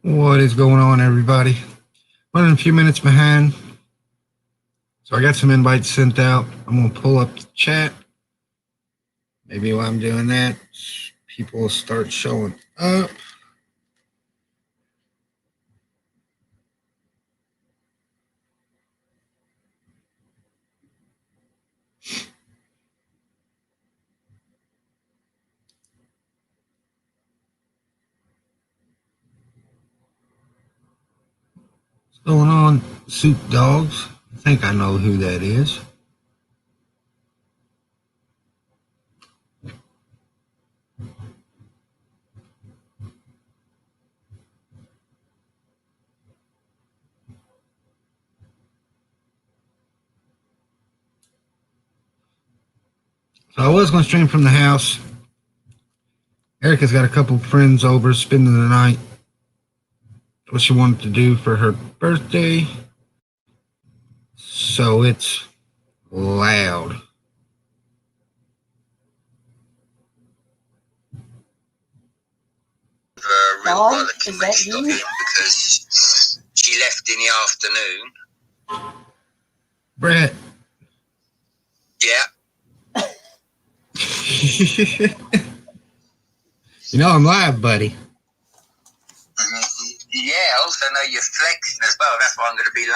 What is going on, everybody? Running a few minutes behind. So I got some invites sent out. I'm going to pull up the chat. Maybe while I'm doing that, people will start showing up. What's going on, Soup Dogs? I think I know who that is. So I was going to stream from the house. Erica's got a couple friends over spending the night. What she wanted to do for her birthday. So it's loud. Dog, is that you? Because she left in the afternoon. Brett. Yeah. You know I'm live, buddy. Yeah, I also know you're flexing as well. That's why I'm going to be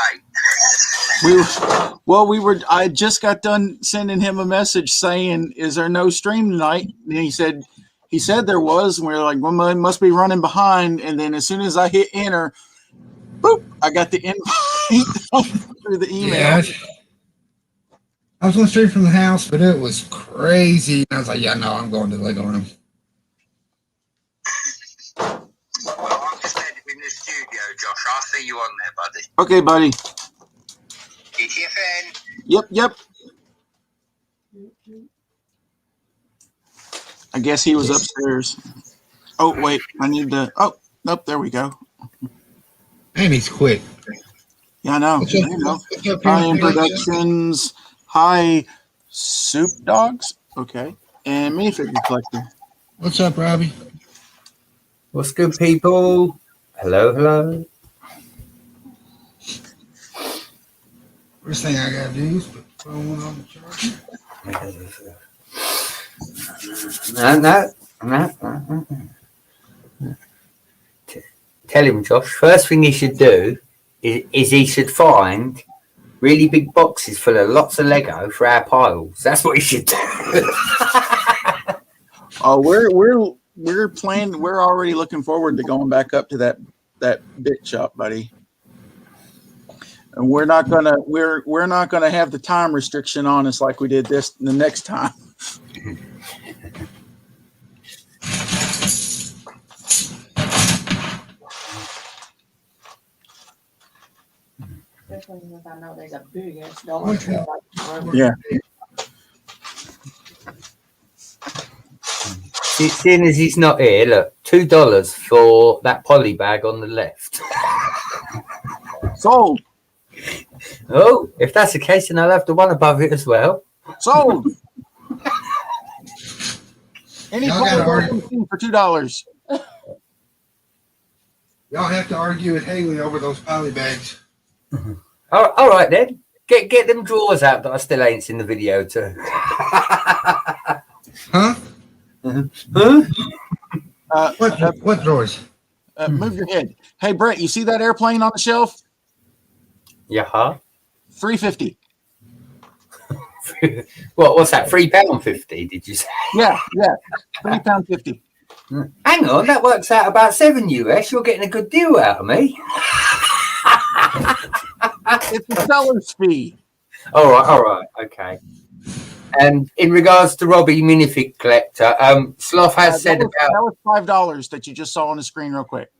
late. I just got done sending him a message saying, "Is there no stream tonight?" And he said there was. And we were like, "Well, I must be running behind." And then as soon as I hit enter, boop, I got the invite through the email. Yeah, I was going to stream from the house, but it was crazy. And I was like, "Yeah, no, I'm going to the Lego room." Well, I'm just headed in the studio, Josh. I'll see you on there, buddy. Okay, buddy. ETFN. Yep. I guess he was upstairs. Oh, wait. I need to... Oh, nope. There we go. And he's quick. Yeah, I know. Hi, Introductions. Hi, Soup Dogs. Okay. And Minifigure Collector. What's up, Robbie? What's good, people? Hello. First thing I gotta do is put the phone on the charger. No. Tell him, Josh. First thing he should do is he should find really big boxes full of lots of Lego for our piles. That's what he should do. Oh, we're planning. We're already looking forward to going back up to that bit shop, buddy. And we're not gonna have the time restriction on us like we did the next time. Especially if I know there's a big ass dollar tree. Yeah. Seeing as he's not here, look, $2 for that poly bag on the left. Sold. Oh, if that's the case, then I'll have the one above it as well. Sold. Any Y'all gotta poly argue. for $2. Y'all have to argue with Haley over those poly bags. All right, then. Get them drawers out that I still ain't seen the video to. Huh? Huh? What drawers? Move your head. Hey, Brett, you see that airplane on the shelf? Yeah. $3.50. What's that? £3.50? Did you say? Yeah. £3.50. Hang on, that works out about $7 US. You're getting a good deal out of me. It's a seller's fee. All right, okay. And in regards to Robbie Minifig Collector, Sloth has said that was $5 that you just saw on the screen real quick.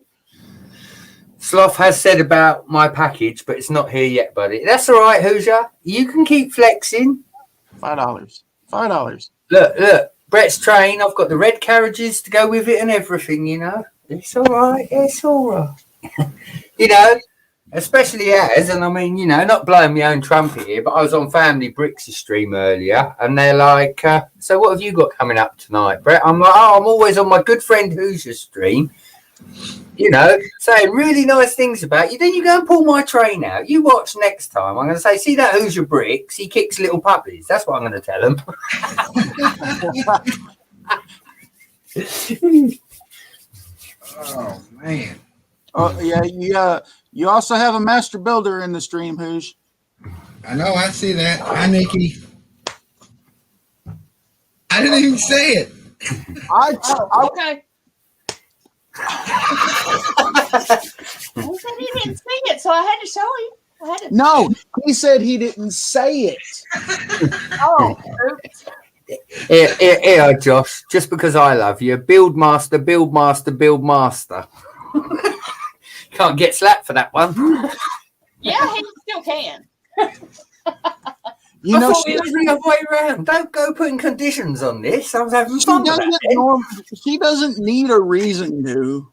Sloth has said about my package, but it's not here yet, buddy. That's all right, Hoosier. You can keep flexing. $5. Look, Brett's train. I've got the red carriages to go with it and everything, you know. It's all right. You know, especially as, and I mean, you know, not blowing my own trumpet here, but I was on Family Bricks' stream earlier, and they're like, so what have you got coming up tonight, Brett? I'm like, I'm always on my good friend Hoosier's stream. saying really nice things about you. Then you go and pull my train out. You watch next time. I'm going to say, see that Hoosier Bricks? He kicks little puppies. That's what I'm going to tell him. Oh man. Oh yeah. You also have a master builder in the stream, Hoosh. I know. I see that. Hi, Nikki. I didn't even say it. Okay. He said he didn't see it, so I had to show him. No, he said he didn't say it. Oh, oops. Here, Josh, just because I love you, build master, build master, build master. Can't get slapped for that one. Yeah, he still can. You I know, thought it was the other way around. Don't go putting conditions on this. I was having fun with that. she doesn't need a reason to.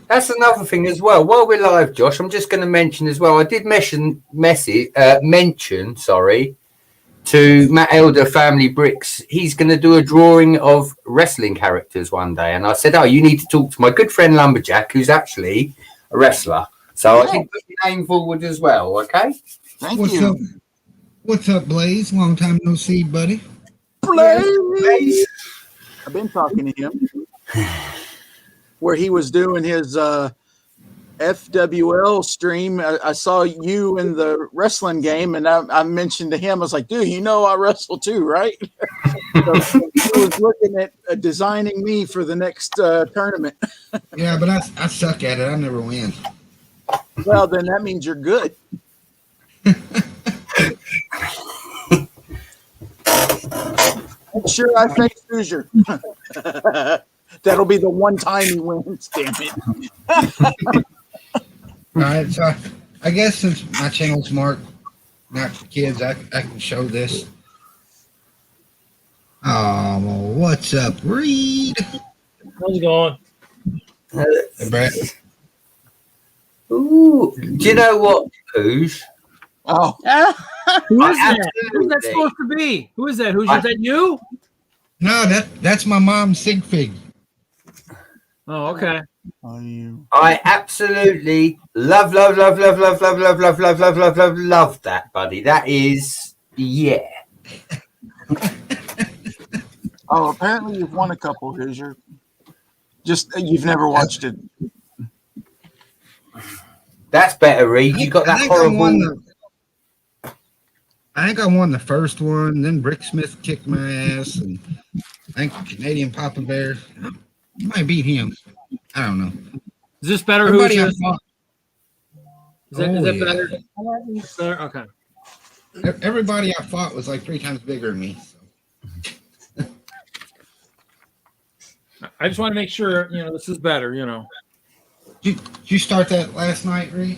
That's another thing as well. While we're live, Josh, I'm just going to mention as well. I did mention, to Matt Elder, Family Bricks. He's going to do a drawing of wrestling characters one day, and I said, "Oh, you need to talk to my good friend Lumberjack, who's actually a wrestler." So I did put your name forward as well. Okay. Thank What's you. up? What's up, Blaze? Long time no see, buddy. Blaze. I've been talking to him where he was doing his FWL stream. I saw you in the wrestling game, and I mentioned to him, I was like, dude, you know I wrestle too, right? So he was looking at designing me for the next tournament. Yeah, but I suck at it. I never win. Well, then that means you're good. Sure, I face Hoosier. That'll be the one time he wins, damn it. All right, so I guess since my channel's marked not for kids, I can show this. Oh, well, what's up, Reed? How's it going? Hey, Brett. Ooh, do you know what, Poosh? Oh, Who is that? Absolutely. Who's that supposed to be? Who is that? Is that you? No, that's my mom, Sig Fig. Oh, okay. I absolutely love that, buddy. That is, yeah. oh, apparently you've won a couple, Hoosier. Just you've never watched it. That's better, Reed. You got that horrible. I think I won the first one. Then Bricksmith kicked my ass, and I think Canadian Papa Bear. I might beat him. I don't know. Is this better? Everybody I Hoosier? fought, Is that yeah. better? Better? Okay. everybody I fought was like 3 times bigger than me. So. I just want to make sure, this is better, Did you start that last night, Reed?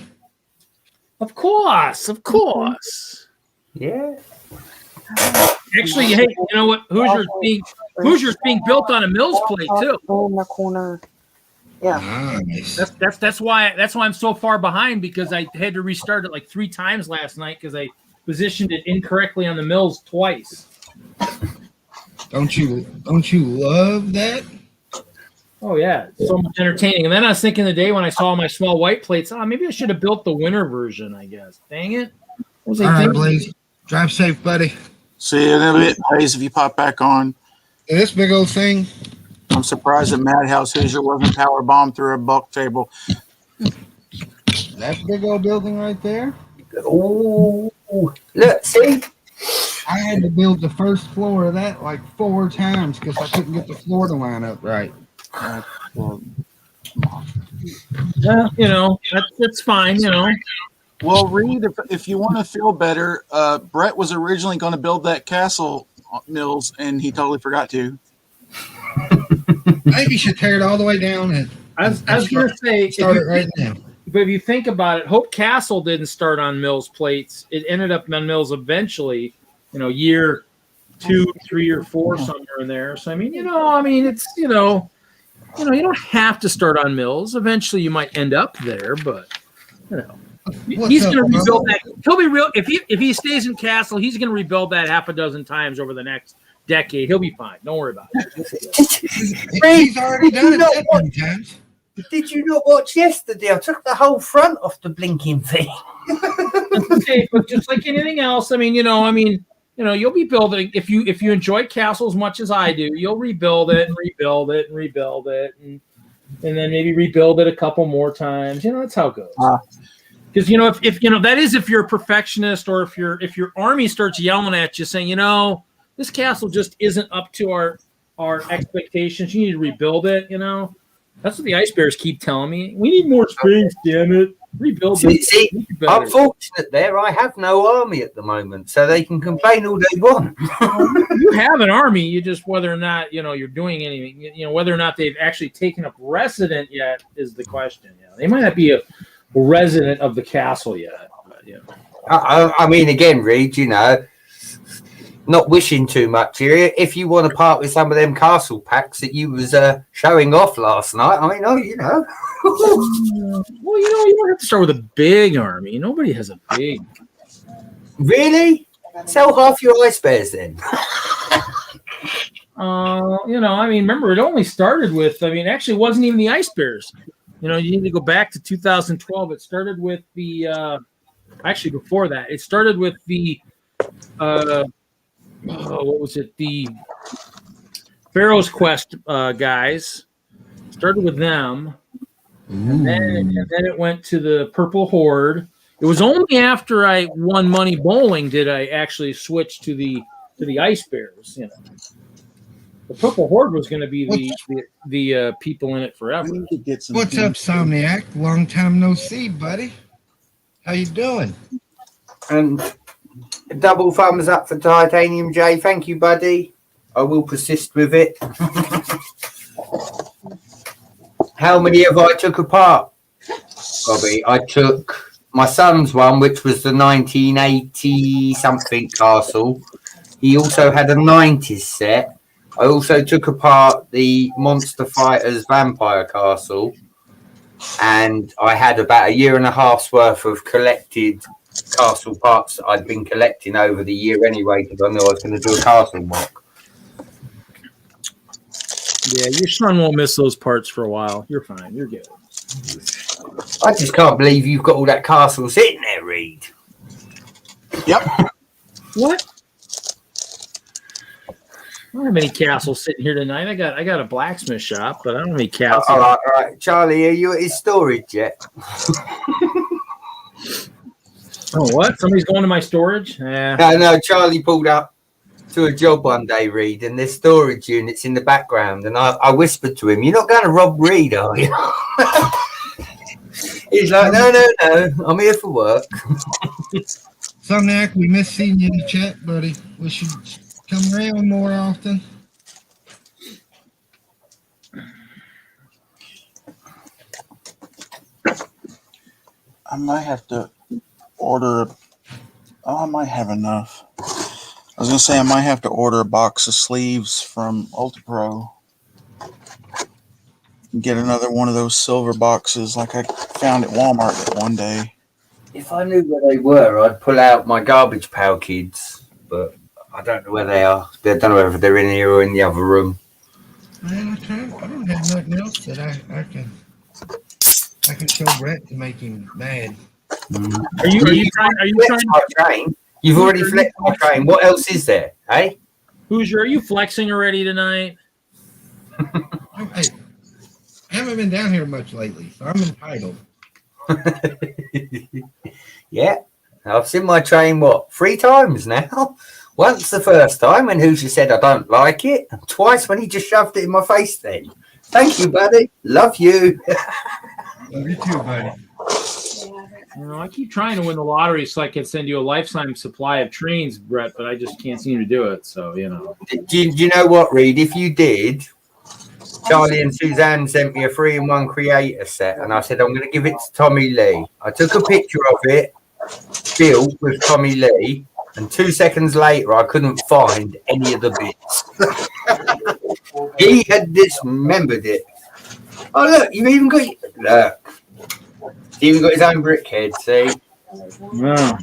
Of course. Yeah. Actually, hey, you know what? Hoosier's being built on a Mills plate too. In the corner. Yeah. Nice. That's why I'm so far behind, because I had to restart it like 3 times last night because I positioned it incorrectly on the Mills twice. Don't you love that? Oh yeah, it's so much entertaining. And then I was thinking the day when I saw my small white plates, maybe I should have built the winter version, I guess. Dang it. What was All I right, thinking? Blaze. Drive safe, buddy. See you in a bit, Blaze, if you pop back on. And this big old thing. I'm surprised that Madhouse Hoosier wasn't power bombed through a bulk table. That big old building right there. Oh, look, see? I had to build the first floor of that like 4 times because I couldn't get the floor to line up right. Yeah, that's fine, Well, Reed, if you want to feel better, Brett was originally going to build that castle, Mills, and he totally forgot to. Maybe you should tear it all the way down and I was going to say, start it right now. but if you think about it, Hope Castle didn't start on Mills plates. It ended up on Mills eventually, year 2, 3, or 4, somewhere in there. So, it's, you don't have to start on Mills. Eventually you might end up there, but, he's going to rebuild that. He'll be real. If he stays in Castle, he's going to rebuild that half a dozen times over the next decade. He'll be fine. Don't worry about it. He's already done it that many times. Did you not watch yesterday? I took the whole front off the blinking thing. Okay, but just like anything else, you'll be building. If you enjoy Castle as much as I do, you'll rebuild it, and then maybe rebuild it a couple more times. That's how it goes. Because if you're a perfectionist, or if your army starts yelling at you saying, this castle just isn't up to our expectations, you need to rebuild it. That's what the Ice Bears keep telling me. We need more springs, damn it. Rebuild it. See, I'm fortunate there. I have no army at the moment, so they can complain all they want. You have an army. You just, whether or not you're doing anything, whether or not they've actually taken up resident yet is the question. They might not be a resident of the castle yet. But, I mean, again, Reed, not wishing too much here. If you want to part with some of them castle packs that you was showing off last night, Well, you don't have to start with a big army. Nobody has a big. Really? Sell half your Ice Bears then. Remember, it only started with. Actually, it wasn't even the Ice Bears. You need to go back to 2012. It started with the. Actually, before that, it started with the. What was it? The Pharaoh's Quest guys. Started with them, and then it went to the Purple Horde. It was only after I won Money Bowling did I actually switch to the Ice Bears. The Purple Horde was going to be the people in it forever. What's up, Somniac? Long time no see, buddy. How you doing? And double thumbs up for Titanium J. Thank you, buddy. I will persist with it. How many have I took apart, Bobby? I took my son's one, which was the 1980 something castle. He also had a 90s set. I also took apart the Monster Fighters Vampire Castle, and I had about a year and a half's worth of collected castle parts that I'd been collecting over the year anyway, because I knew I was going to do a castle mock. Yeah, your son won't miss those parts for a while. You're fine. You're good. I just can't believe you've got all that castle sitting there, Reed. Yep. What? I don't have any castles sitting here tonight. I got a blacksmith shop, but I don't have any castles. All right. Charlie, are you at his storage yet? Oh, what? Somebody's going to my storage? Yeah. No, Charlie pulled up to a job one day, Reed, and there's storage units in the background. And I whispered to him, "You're not going to rob Reed, are you?" He's like, no, I'm here for work. Somniac, we miss seeing you in the chat, buddy. We should come around more often. I might have to order. I might have enough. I was gonna say I might have to order a box of sleeves from UltraPro. Get another one of those silver boxes like I found at Walmart one day. If I knew where they were, I'd pull out my Garbage Pail Kids, but I don't know where they are. I don't know if they're in here or in the other room. Man, I don't have nothing else that I can show Brett to make him mad. Are you trying? My train. You've already flexed my train. What else is there, eh? Hoosier, are you flexing already tonight? I haven't been down here much lately, so I'm entitled. Yeah, I've seen my train, 3 times now? Once the first time when Hoosier said I don't like it, and twice when he just shoved it in my face then. Thank you, buddy. Love you. Love you too, buddy. I keep trying to win the lottery so I can send you a lifetime supply of trains, Brett, but I just can't seem to do it. So, Do you know what, Reed? If you did, Charlie and Suzanne sent me a 3-in-1 creator set, and I said, I'm going to give it to Tommy Lee. I took a picture of it, built with Tommy Lee, and 2 seconds later, I couldn't find any of the bits. He had dismembered it. Oh, look, you've even got... Look. He even got his own brick head, see? Yeah.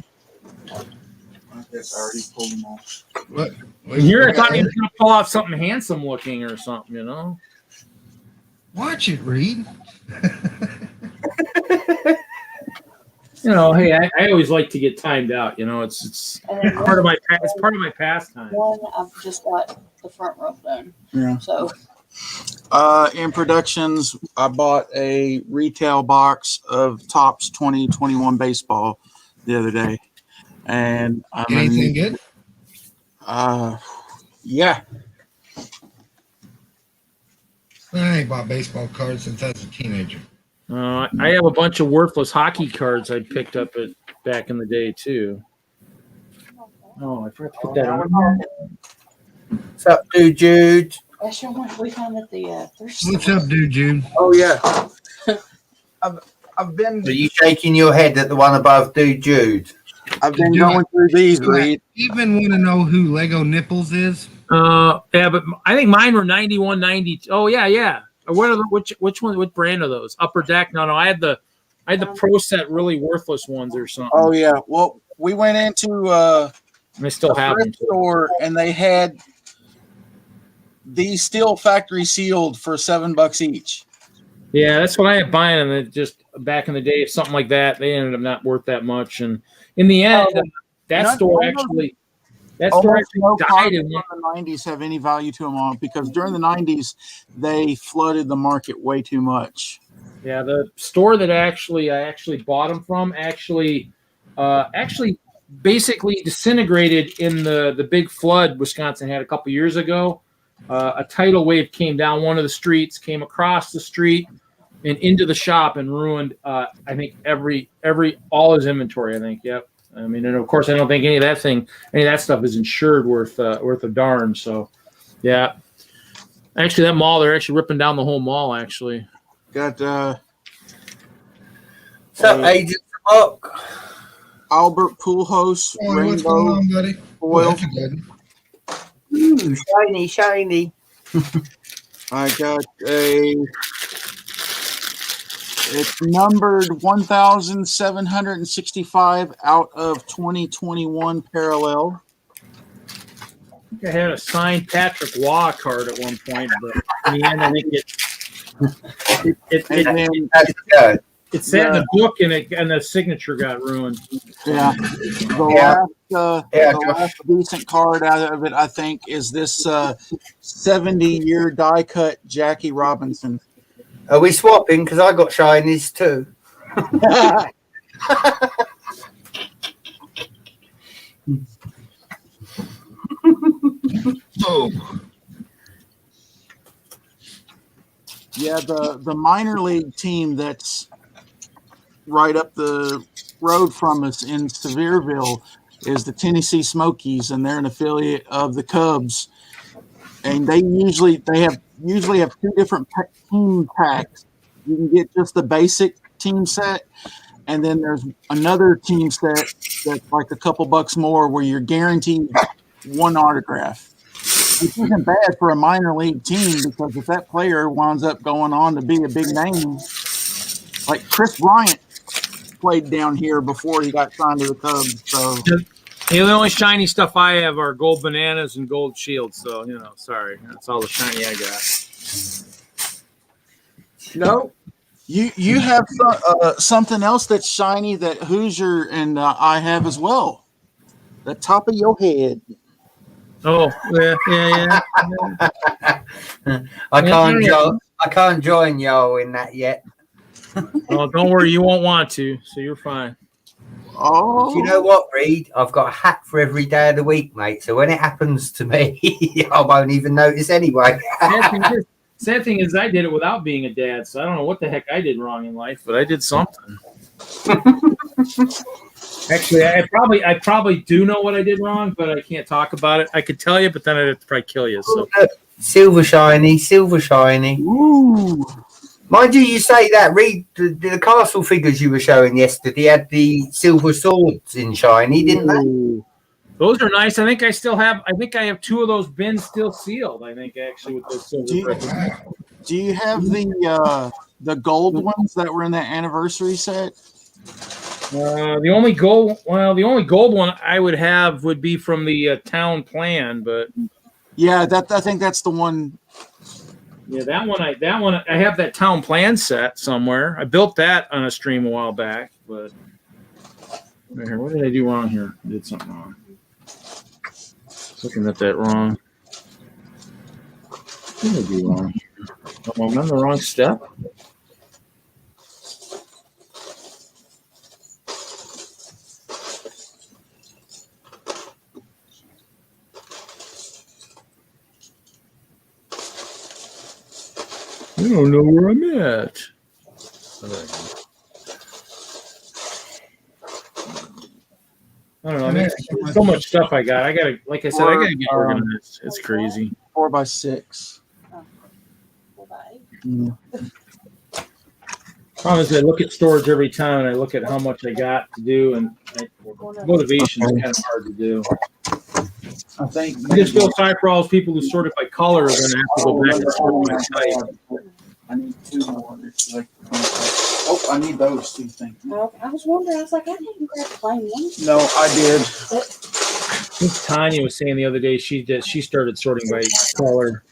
Yes, I already pulled them all. What? Here, I thought he was going to pull out something handsome looking or something, you know? Watch it, Reed. You know, hey, I always like to get timed out. You know, it's And then part of my pastime. one, I've just got the front row done. Yeah. So In productions, I bought a retail box of Topps 2021 baseball the other day, and Anything good? Yeah, I ain't bought baseball cards since I was a teenager. I have a bunch of worthless hockey cards I picked up back in the day too. Oh, I forgot to put that on. What's up, dude, Jude? that's your one we found at the thrift What's store. up, dude, June? Oh yeah. I've been Are you shaking your head at the one above dude, Jude? going through these, Reed. Even want to know who Lego Nipples is? Yeah, but I think mine were 91, 92. Oh yeah. What are which one? What brand are those? Upper Deck? No. I had the Pro Set really worthless ones or something. Oh yeah. Well, we went into And I still have them. thrift store and they had these still factory sealed for $7 each. Yeah, that's what I had buying, and it just back in the day, something like that, they ended up not worth that much. And in the end, that None- store none of actually Almost no died cards in from the 90s have any value to them all because during the 90s they flooded the market way too much. Yeah, the store that I actually bought them from actually basically disintegrated in the big flood Wisconsin had a couple years ago. A tidal wave came down one of the streets, came across the street and into the shop and ruined I think all his inventory. I think. Yep. I mean, and of course, I don't think any of that stuff is insured worth a darn. So, yeah. Actually, that mall, they're actually ripping down the whole mall. Actually. Got What's up, Agent Spock? Albert Pujols, Hey, what's going rainbow on, buddy? Oh, foil. that's good. Ooh, shiny, shiny. I got it's numbered 1,765 out of 2021 parallel. I think I had a signed Patrick Waugh card at one point, but in the end, I think And then, That's good. it sat in the book and the signature got ruined. yeah, the Yeah. last decent card out of it, I think, is this 70-year die cut Jackie Robinson. Are we swapping? Because I got shinies too. Oh, Yeah, the minor league team that's right up the road from us in Sevierville is the Tennessee Smokies, and they're an affiliate of the Cubs. And they usually have two different team packs. You can get just the basic team set, and then there's another team set that's like a couple bucks more where you're guaranteed one autograph. Which isn't bad for a minor league team because if that player winds up going on to be a big name, like Chris Bryant played down here before he got signed to the Cubs. So The only shiny stuff I have are gold bananas and gold shields. So, sorry. That's all the shiny I got. no, you have something else that's shiny that Hoosier and I have as well. The top of your head. Oh, yeah. I can't join y'all in that yet. Oh, don't worry. You won't want to, so you're fine. Oh, Do you know what, Reed? I've got a hat for every day of the week, mate. So when it happens to me, I won't even notice anyway. Sad thing is, I did it without being a dad, so I don't know what the heck I did wrong in life, but I did something. Actually, I probably do know what I did wrong, but I can't talk about it. I could tell you, but then I'd have to probably kill you. So Silver shiny, silver shiny. ooh. Mind you, you say that, Reed, the castle figures you were showing yesterday had the silver swords in shiny, didn't they? Ooh. Those are nice. I think I have two of those bins still sealed. I think actually with those silver. Do you have the gold ones that were in that anniversary set? The only gold one I would have would be from the town plan, but Yeah, I think that's the one. yeah, that one I have that town plan set somewhere. I built that on a stream a while back, but here, what did I do wrong here? I did something wrong. Looking at that wrong. What did I do wrong? Oh, I'm on the wrong step. I don't know where I'm at. I don't know. I mean, there's so much stuff I got. Like I said, I gotta get organized. It's crazy. 4x6. Mm. Problem is, I look at storage every time, and I look at how much I got to do, and motivation is kind of hard to do. I think I just feel sorry for all those people who sorted by color are going to have to go back and sort by type. I need 2 more. There's like, oh, I need those 2 things. I was wondering. I was like, I didn't grab the plain one. No, I did. I think Tanya was saying the other day she started sorting by color.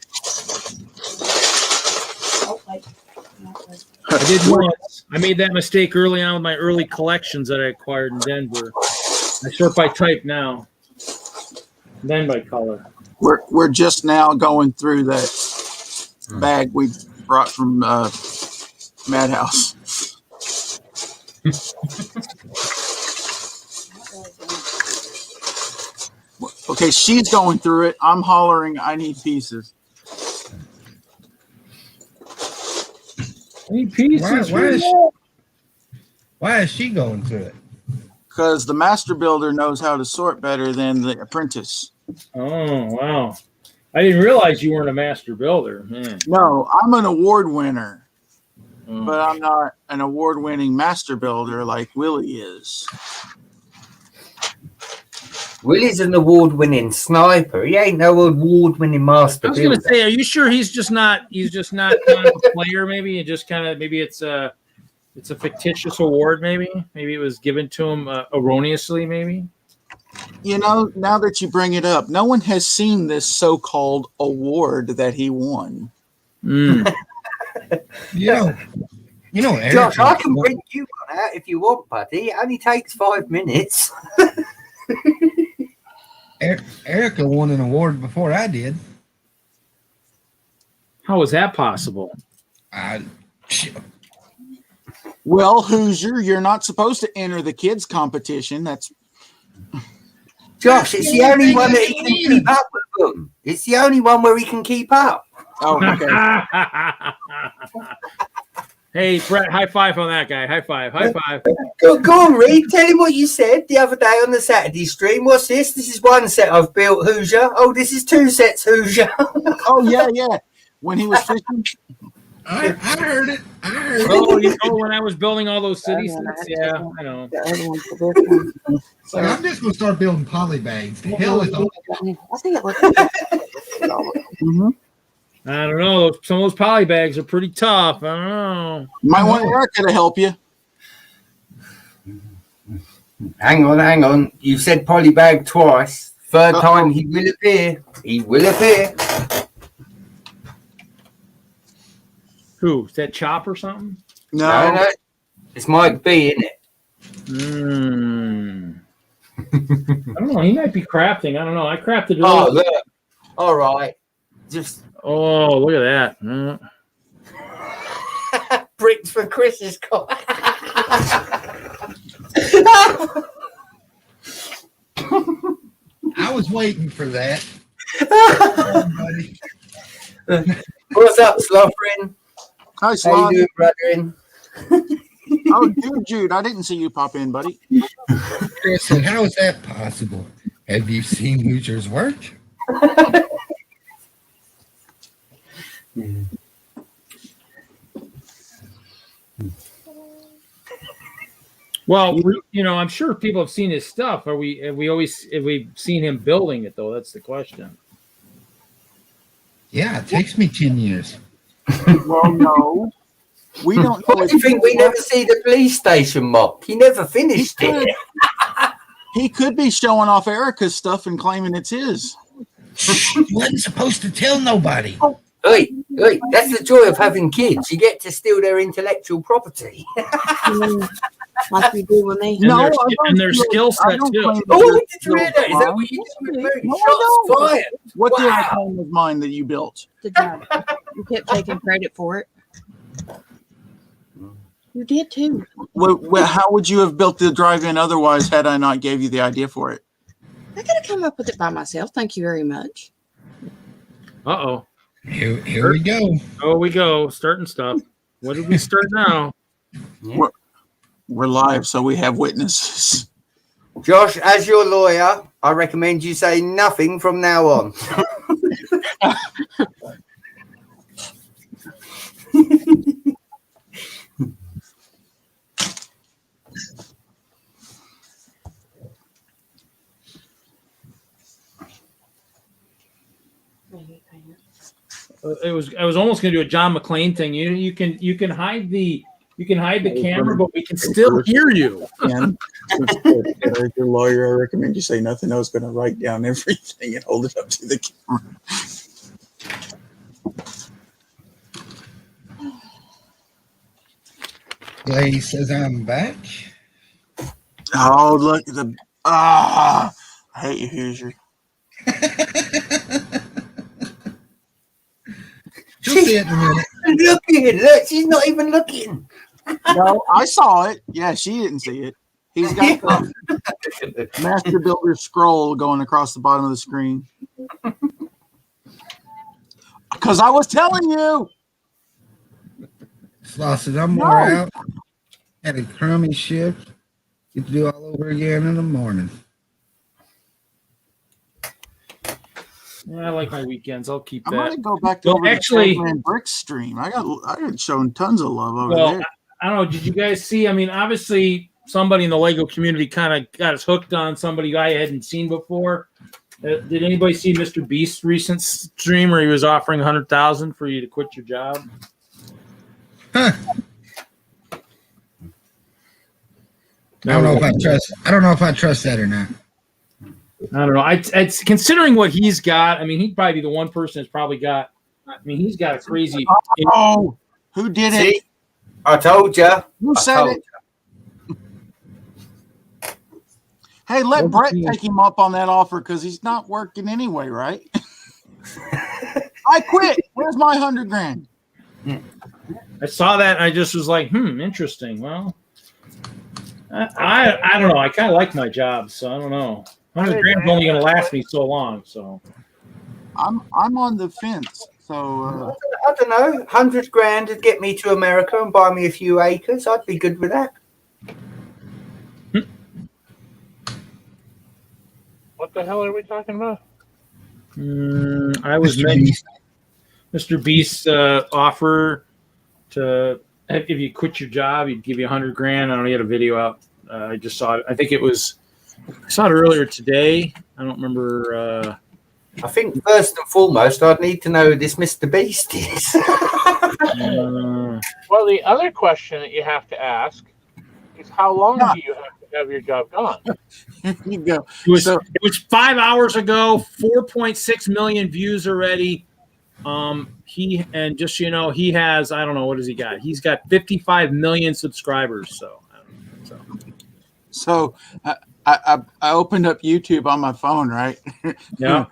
Oh, wait. I did once. I made that mistake early on with my early collections that I acquired in Denver. I sort by type now, then by color. We're just now going through that bag we brought from Madhouse. Okay, she's going through it. I'm hollering, I need pieces. I need pieces. Why is she going through it? Because the master builder knows how to sort better than the apprentice. Oh, wow. I didn't realize you weren't a master builder. Man. No, I'm an award winner, Oh. but I'm not an award-winning master builder like Willie is. Willie's an award-winning sniper. He ain't no award-winning master I was going builder. to say, are you sure he's just not kind of a player? Maybe and just kind of maybe it's a fictitious award. Maybe it was given to him erroneously. Maybe. You know, now that you bring it up, no one has seen this so-called award that he won. Mm. You know, Eric. Josh, I can bring you one out if you want, buddy. It only takes 5 minutes. Erica won an award before I did. How is that possible? Well, Hoosier, you're not supposed to enter the kids' competition. That's Josh, it's the only one that he can keep up with them. It's the only one where he can keep up. oh, okay. Hey, Brett, high five on that guy. High five. High five. Go on, Reed. Tell him what you said the other day on the Saturday stream. What's this? This is 1 set I've built, Hoosier. Oh, this is 2 sets, Hoosier. Oh yeah. When he was fishing, I heard it. Oh, you know when I was building all those city sets? Yeah, I know. The other one for this one. So I'm just gonna start building poly bags. The hell with all. I think it looks like I don't know. Some of those poly bags are pretty tough. I don't know. might want Erica to help you. Hang on. You said polybag twice. Third time he will appear. He will appear. Who? Is that Chop or something? No. It's Mike B, isn't it? I don't know. He might be crafting. I don't know. I crafted. Oh, look. All right. Just Oh, look at that. bricks for Chris's car. I was waiting for that. What's up, Slothrin? Hi, How Slot. you doing, brethren? Oh, Jude, I didn't see you pop in, buddy. Chris said, "How is that possible? Have you seen Hoosier's work?" Well, I'm sure people have seen his stuff. Have we seen him building it though? That's the question. Yeah, it takes me 10 years. Well, no. We don't know. What do you think? We never see the police station mock. He never finished it. He could be showing off Erica's stuff and claiming it's his. You wasn't supposed to tell nobody. Oi, that's the joy of having kids. You get to steal their intellectual property. Like you do with me. And No, their, I don't and their feel- skill I set don't too. claim that Oh, you're did you hear that? Is that what you did with me? No, I Shots don't. fired. What did I Wow. claim was mine that you built? The job. You kept taking credit for it. You did too. How would you have built the drive-in otherwise had I not gave you the idea for it? I could have come up with it by myself. Thank you very much. Uh-oh. Here we go. Oh, we go. Starting stuff. What did we start now? We're live, so we have witnesses. Josh, as your lawyer, I recommend you say nothing from now on. I was almost going to do a John McClane thing. You can hide the camera, but we can still hear you. And as your lawyer, I recommend you say nothing. I was going to write down everything and hold it up to the camera. Lady says I'm back. Oh, look at the I hate you, Hoosier. She'll see it in a minute. Look, she's not even looking. No, I saw it. Yeah, she didn't see it. He's got the Master Builder scroll going across the bottom of the screen. Because I was telling you. Sausage, I'm more out. Had a crummy shift. Get to do all over again in the morning. Yeah, I like my weekends. I'll keep I'm that. gonna go back to Well, over actually- the Caveman Brick stream. I got shown tons of love over Well, there. I don't know. Did you guys see? I mean, obviously, somebody in the Lego community kind of got us hooked on somebody I hadn't seen before. Did anybody see Mr. Beast's recent stream where he was offering 100,000 for you to quit your job? Huh. I don't know if I trust that or not. I don't know. It's considering what he's got. I mean, he'd probably be the one person that's probably got. I mean, he's got a crazy. Oh, who did it? See? I told you. Who said it? Hey, let Brett take him up on that offer because he's not working anyway, right? I quit. Where's my $100,000? I saw that and I just was like, interesting. Well, I don't know. I kind of like my job, so I don't know. 100 grand is only going to last me so long. So I'm on the fence. So I don't know. 100 grand would get me to America and buy me a few acres. I'd be good with that. What the hell are we talking about? I was Mr. Beast's offer to if you quit your job, he'd give you 100 grand. I don't know. He had a video out. I just saw it. I think I saw it earlier today. I don't remember. I think first and foremost, I'd need to know who this Mr. Beast is. Well, the other question that you have to ask is how long do you have to have your job gone? here you go. It was 5 hours ago. 4.6 million views already. And just so you know, he has, I don't know, what has he got? He's got 55 million subscribers. So I opened up YouTube on my phone, right? Yeah.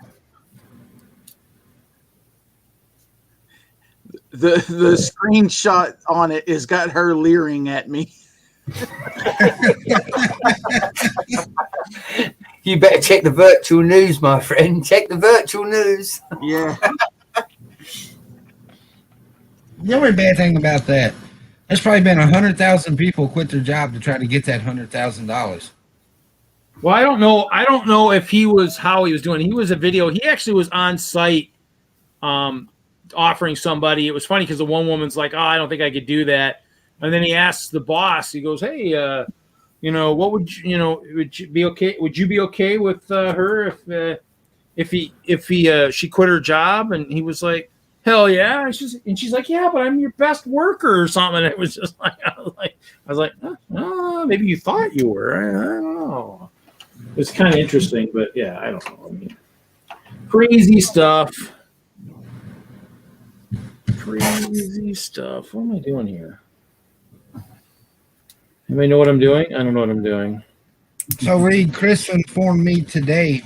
The screenshot on it has got her leering at me. You better check the virtual news, my friend. Check the virtual news. Yeah. The only bad thing about that, there's probably been 100,000 people quit their job to try to get that $100,000. Well, I don't know. I don't know if how he was doing. He was a video. He actually was on site, offering somebody. It was funny because the one woman's like, "Oh, I don't think I could do that," and then he asks the boss. He goes, "Hey, what would would you be okay? Would you be okay with her if she quit her job?" And he was like, hell yeah. And she's like, yeah, but I'm your best worker or something. And it was just like, I was like, oh, maybe you thought you were. I don't know. It's kind of interesting, but yeah, I don't know. I mean, crazy stuff. Crazy stuff. What am I doing here? Anybody know what I'm doing? I don't know what I'm doing. So, Reed, Chris informed me today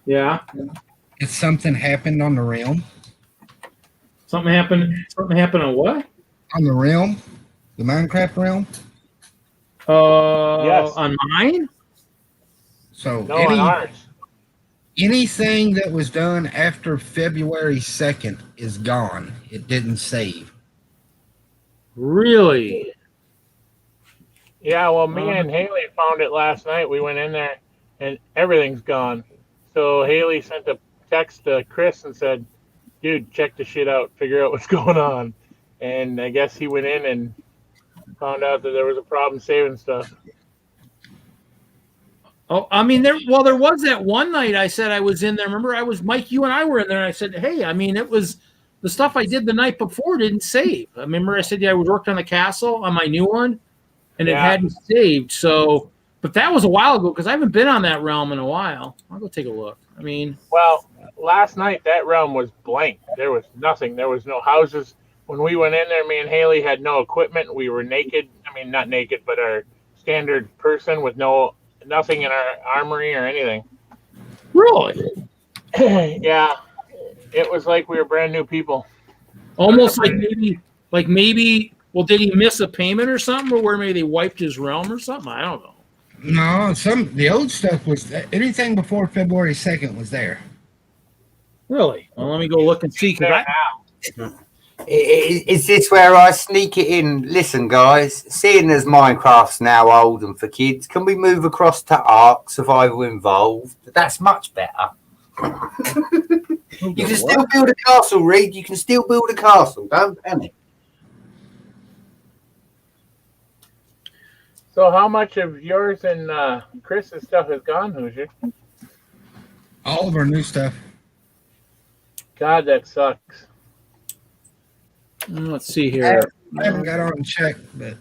Yeah. that something happened on the realm. Something happened. Something happened on what? On the realm? The Minecraft realm? Yes. On mine? So, No, on ours. anything that was done after February 2nd is gone. It didn't save. Really? Yeah, well, me and Haley found it last night. We went in there, and everything's gone. So Haley sent a text to Chris and said, dude, check the shit out. Figure out what's going on. And I guess he went in and found out that there was a problem saving stuff. Oh, I mean, there was that one night I said I was in there. Remember, Mike, you and I were in there, and I said, hey, I mean, it was the stuff I did the night before didn't save. I remember I said, yeah, I worked on the castle on my new one, and it hadn't saved. So, but that was a while ago because I haven't been on that realm in a while. I'll go take a look. I mean, well, last night that realm was blank. There was nothing. There was no houses. When we went in there, me and Haley had no equipment. We were naked. I mean, not naked, but our standard person with nothing in our armory or anything. Really? Yeah, it was like we were brand new people. Almost like maybe. Well, did he miss a payment or something, or where maybe they wiped his realm or something? I don't know. No, the old stuff was anything before February 2nd was there. Really? Well, let me go look and see. Is this where I sneak it in? Listen, guys, seeing as Minecraft's now old and for kids, can we move across to Ark Survival Involved? That's much better. You can still build a castle, Reed. You can still build a castle. Don't panic. So how much of yours and Chris's stuff is gone, Hoosier? All of our new stuff. God, that sucks. Let's see here. I haven't got on and checked, but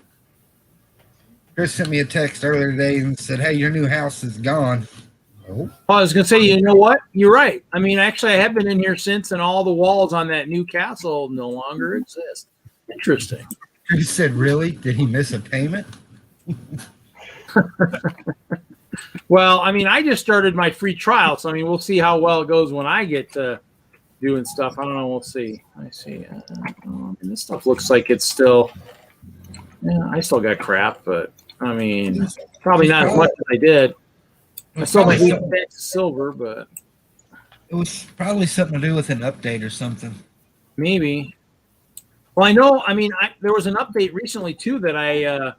Chris sent me a text earlier today and said, hey, your new house is gone. Oh. I was going to say, you know what? You're right. I mean, actually, I have been in here since, and all the walls on that new castle no longer exist. Interesting. Chris said, really? Did he miss a payment? Well, I mean, I just started my free trial, so I mean, we'll see how well it goes when I get to doing stuff. I don't know. We'll see. I see. And this stuff looks like it's still. Yeah, I still got crap, but I mean, probably not as much as I did. I still have 8 stacks of silver, but it was probably something to do with an update or something. Maybe. Well, I know. I mean, there was an update recently too that I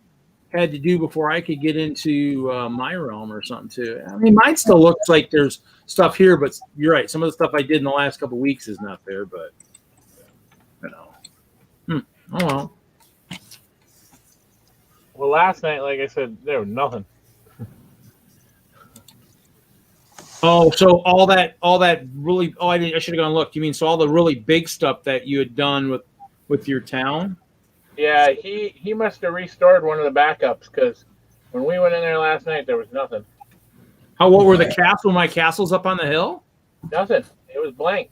had to do before I could get into my realm or something too. I mean, mine still looks like there's stuff here, but you're right. Some of the stuff I did in the last couple of weeks is not there, but you know. Oh well. Well, last night, like I said, there was nothing. Oh, so all that really. Oh, I should have gone and looked. You mean so all the really big stuff that you had done with your town? Yeah, he must have restored one of the backups because when we went in there last night, there was nothing. What were the castle? My castle's up on the hill? Nothing. It was blank.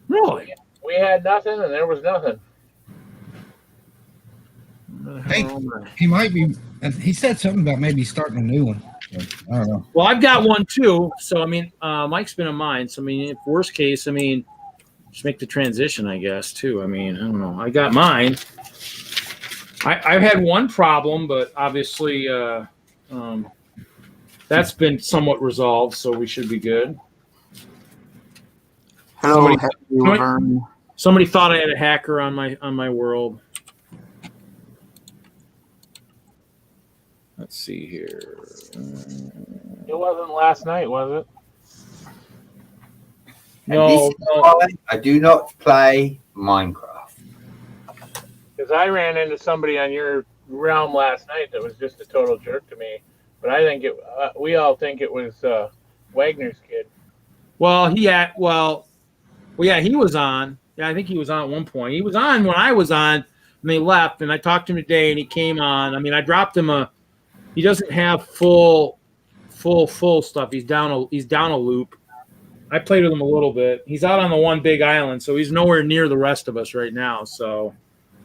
Really? We had nothing, and there was nothing. Hey, he might be. He said something about maybe starting a new one. I don't know. Well, I've got one too. So I mean, Mike's been on mine. So I mean, if worst case, I mean, just make the transition, I guess, too. I mean, I don't know. I got mine. I've had one problem, but obviously that's been somewhat resolved, so we should be good. Hello, somebody thought I had a hacker on my world. Let's see here. It wasn't last night, was it? No. I do not play Minecraft. Because I ran into somebody on your realm last night that was just a total jerk to me. But I think we all think it was Wagner's kid. Well, Well, yeah, he was on. Yeah, I think he was on at one point. He was on when I was on, and they left. And I talked to him today, and he came on. I mean, I dropped him a. He doesn't have full stuff. He's down a loop. I played with him a little bit. He's out on the one big island, so he's nowhere near the rest of us right now. So,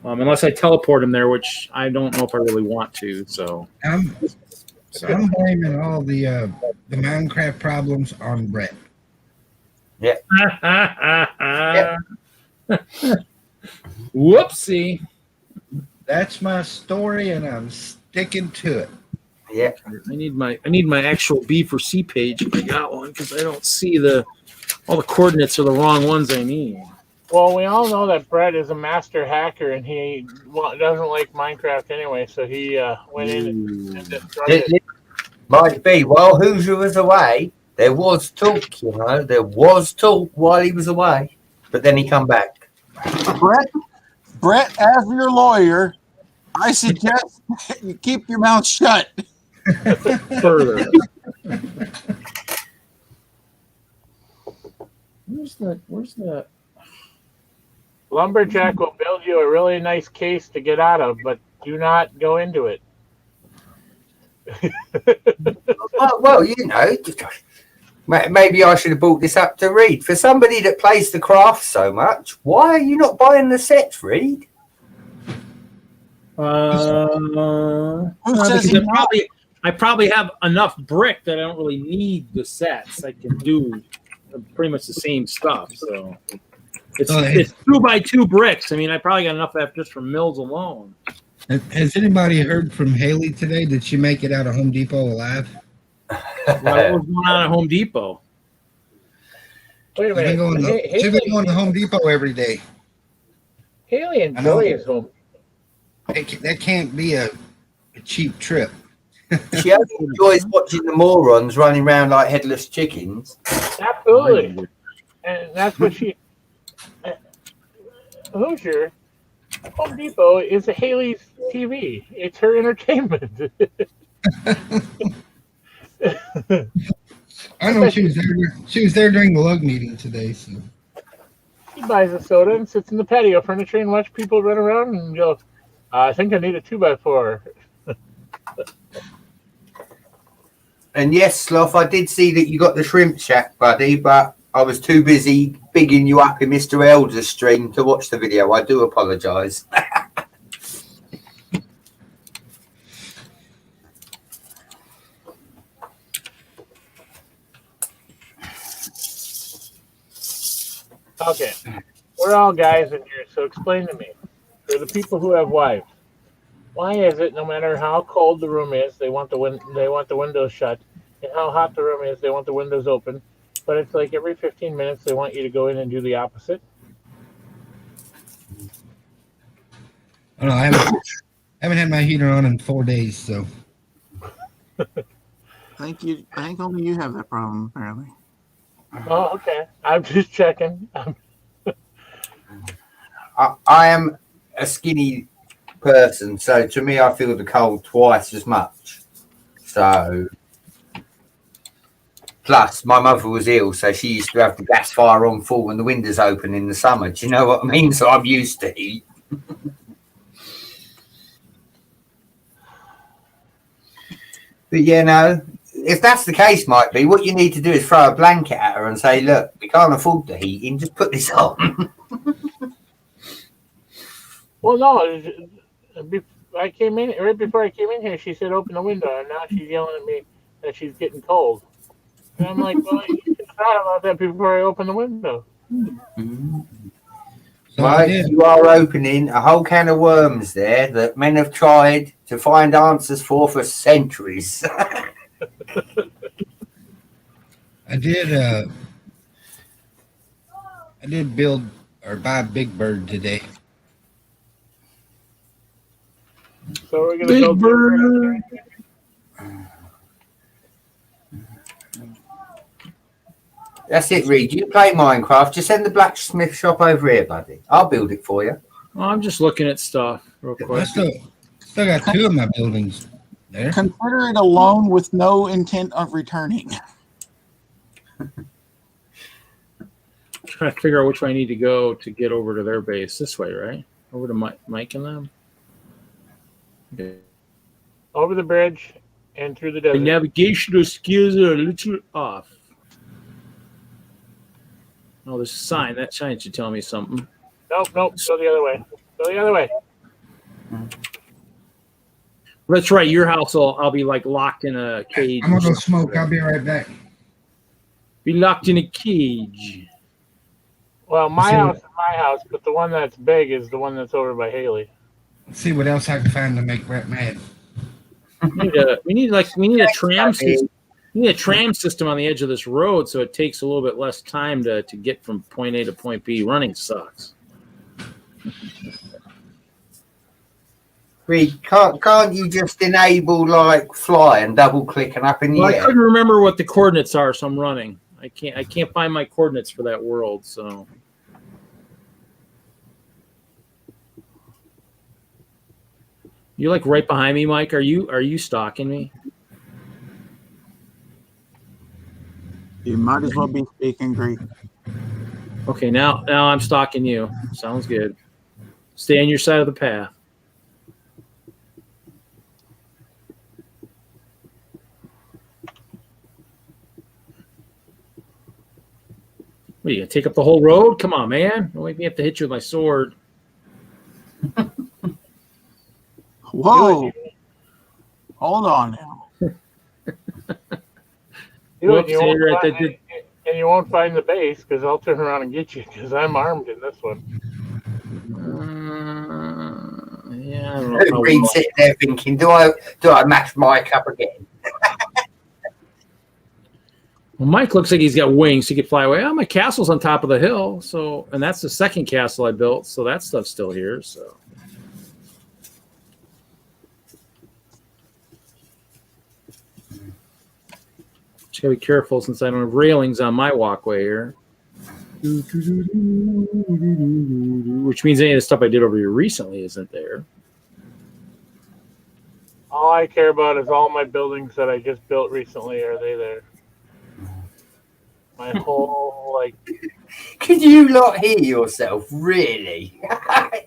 unless I teleport him there, which I don't know if I really want to. So I'm blaming all the Minecraft problems on Brett. Whoopsie. That's my story, and I'm sticking to it. Yeah. I need my actual B for C page if I got one, because I don't see all the coordinates are the wrong ones I need. Well, we all know that Brett is a master hacker, and he doesn't like Minecraft anyway, so he went in and destroyed it. Might be. While Hoosier was away, there was talk, you know. There was talk while he was away, but then he come back. Brett, as your lawyer, I suggest you keep your mouth shut. Further. Where's the Lumberjack will build you a really nice case to get out of, but do not go into it. Well, you know, maybe I should have brought this up to Reed. For somebody that plays the craft so much, why are you not buying the sets, Reed? Because I probably have enough brick that I don't really need the sets. I can do pretty much the same stuff. So it's 2x2 bricks. I mean, I probably got enough of that just from mills alone. Has anybody heard from Haley today? Did she make it out of Home Depot alive? What was going on at Home Depot? Wait a minute. She's been going to Home Depot every day. Haley enjoys home. That can't be a cheap trip. She only enjoys watching the morons running around like headless chickens. Absolutely. And that's what she... Hoosier, Home Depot is a Haley's TV. It's her entertainment. I know she was there. She was there during the lug meeting today. So She buys a soda and sits in the patio furniture and watch people run around and go, I think I need a 2x4. And yes, Sloth, I did see that you got the shrimp shack, buddy, but I was too busy bigging you up in Mr. Elder's stream to watch the video. I do apologise. Okay. We're all guys in here, so explain to me. For the people who have wives, why is it no matter how cold the room is, they want the windows shut, and how hot the room is, they want the windows open, but it's like every 15 minutes they want you to go in and do the opposite? I don't know. I haven't had my heater on in 4 days, so I think only you have that problem, apparently. Oh, okay. I'm just checking. I am a skinny person, so to me, I feel the cold twice as much. So, plus, my mother was ill, so she used to have the gas fire on full when the windows open in the summer. Do you know what I mean? So I'm used to heat. But yeah, no, if that's the case, might be what you need to do is throw a blanket at her and say, "Look, we can't afford the heating. Just put this on." Well, no. I came in right before I came in here. She said, "Open the window," and now she's yelling at me that she's getting cold. And I'm like, "Well, you should have thought about that before I opened the window." So Right, you are opening a whole can of worms there that men have tried to find answers for centuries. I did build or buy Big Bird today. So we're gonna Big build Bird. That's it, Reed. You play Minecraft. Just send the blacksmith shop over here, buddy. I'll build it for you. Well, I'm just looking at stuff real I quick. still got 2 of my buildings there. Consider it a loan with no intent of returning. trying to figure out which way I need to go to get over to their base. This way, right? Over to Mike and them. Okay. Over the bridge and through the My desert. navigational skills are a little off. Oh, there's a sign. That sign should tell me something. Nope. Go the other way. Go the other way. That's right. Your house, I'll be like locked in a cage. I'm gonna go smoke. I'll be right back. Be locked in a cage. Well, my See- house is my house, but the one that's big is the one that's over by Haley. Let's see what else I can find to make Brett mad. We need a tram system. We need a tram system on the edge of this road so it takes a little bit less time to get from point A to point B. Running sucks. Reed, can't you just enable like fly and double click and up in the Well, I air? couldn't remember what the coordinates are, so I'm running. I can't find my coordinates for that world, so. You're like right behind me, Mike. Are you stalking me? You might as well be speaking Greek. Okay, now I'm stalking you. Sounds good. Stay on your side of the path. What are you gonna take up the whole road? Come on, man! Don't make me have to hit you with my sword. Whoa. Hold on now. Whoops, You won't you're right, find- that did- and you won't find the base because I'll turn around and get you because I'm armed in this one. Yeah, I don't know. how Reed well- sitting there thinking, do I mash Mike up again? Well, Mike looks like he's got wings. He could fly away. Oh, my castle's on top of the hill. So, and that's the second castle I built. So that stuff's still here. So, just gotta be careful since I don't have railings on my walkway here. Which means any of the stuff I did over here recently isn't there. All I care about is all my buildings that I just built recently. Are they there? My whole like. Can you not hear yourself, really?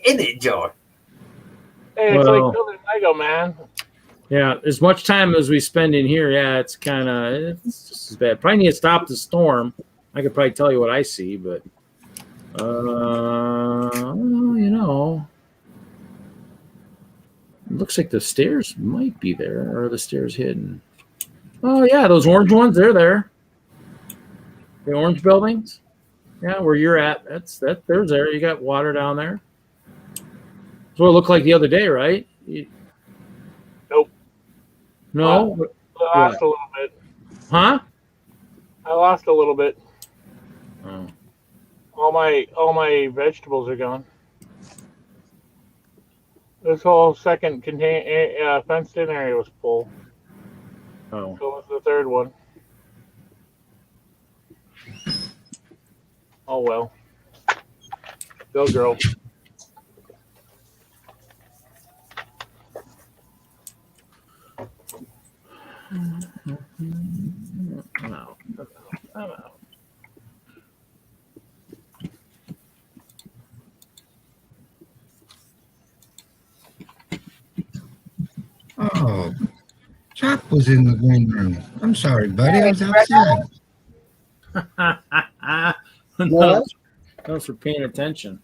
In it, John? Hey, it's Well- like building Lego, man. Yeah, as much time as we spend in here, yeah, it's just as bad. Probably need to stop the storm. I could probably tell you what I see, but you know, it looks like the stairs might be there, or are the stairs hidden? Oh yeah, those orange ones, they're there. The orange buildings, yeah, where you're at. There's there. You got water down there. That's what it looked like the other day, right? Nope. No. I lost a little bit. Huh? I lost a little bit. Oh. All my vegetables are gone. This whole second fenced in area was full. Oh. So was the third one. Oh well. Go girl. No. Oh, Chop was in the green room. I'm sorry, buddy. I was outside. No, thanks for paying attention.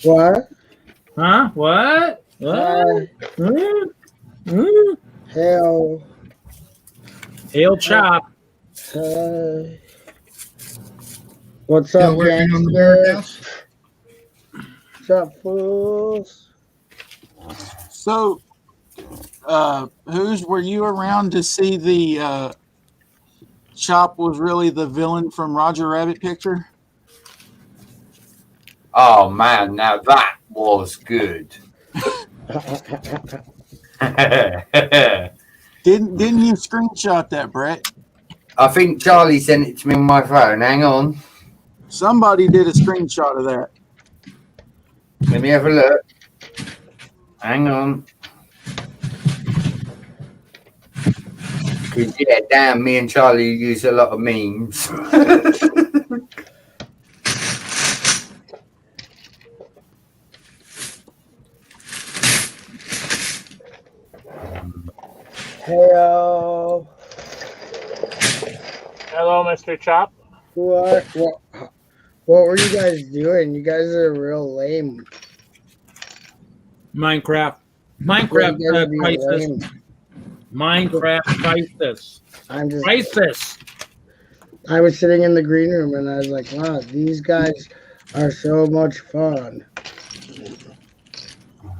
What? Huh? What? What? Hell. Hail Chop. What's Still up, working on the gangsters? birdhouse? What's up, fools? So, were you around to see the Chop was really the villain from Roger Rabbit picture? Oh man, now that was good. Didn't you screenshot that, Brett? I think Charlie sent it to me on my phone. Hang on. Somebody did a screenshot of that. Let me have a look. Hang on. Because, yeah, damn, me and Charlie use a lot of memes. Heyo. Hello, Mr. Chop. What were you guys doing? You guys are real lame. Minecraft You guys are being crisis. lame. Minecraft crisis. I was sitting in the green room and I was like, wow, these guys are so much fun.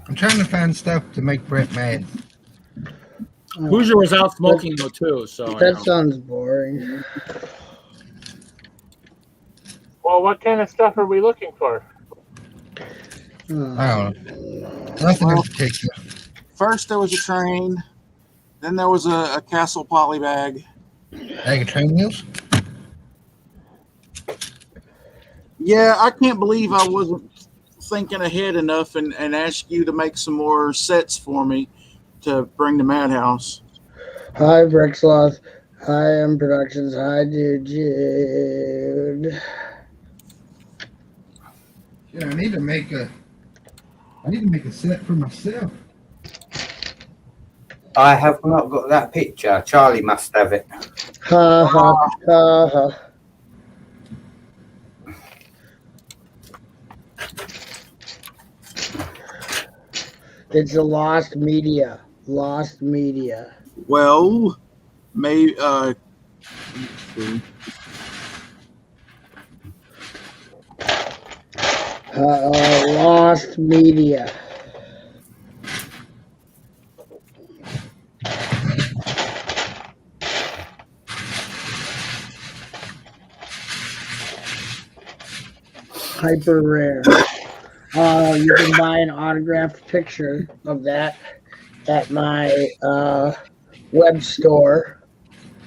I'm trying to find stuff to make Brett mad. Hoosier was out smoking though too, so That sounds boring. Well, what kind of stuff are we looking for? I don't know. Nothing in particular. First there was a train, then there was a Castle poly bag. Bag of train wheels? Yeah, I can't believe I wasn't thinking ahead enough and asked you to make some more sets for me to bring to Madhouse. Hi, Brixloth. Hi, M Productions. Hi, Jude. Yeah, I need to make a set for myself. I have not got that picture. Charlie must have it. Ha ha ha ha. It's a lost media. Lost media. Well, maybe Lost media. Hyper rare. You can buy an autographed picture of that at my web store,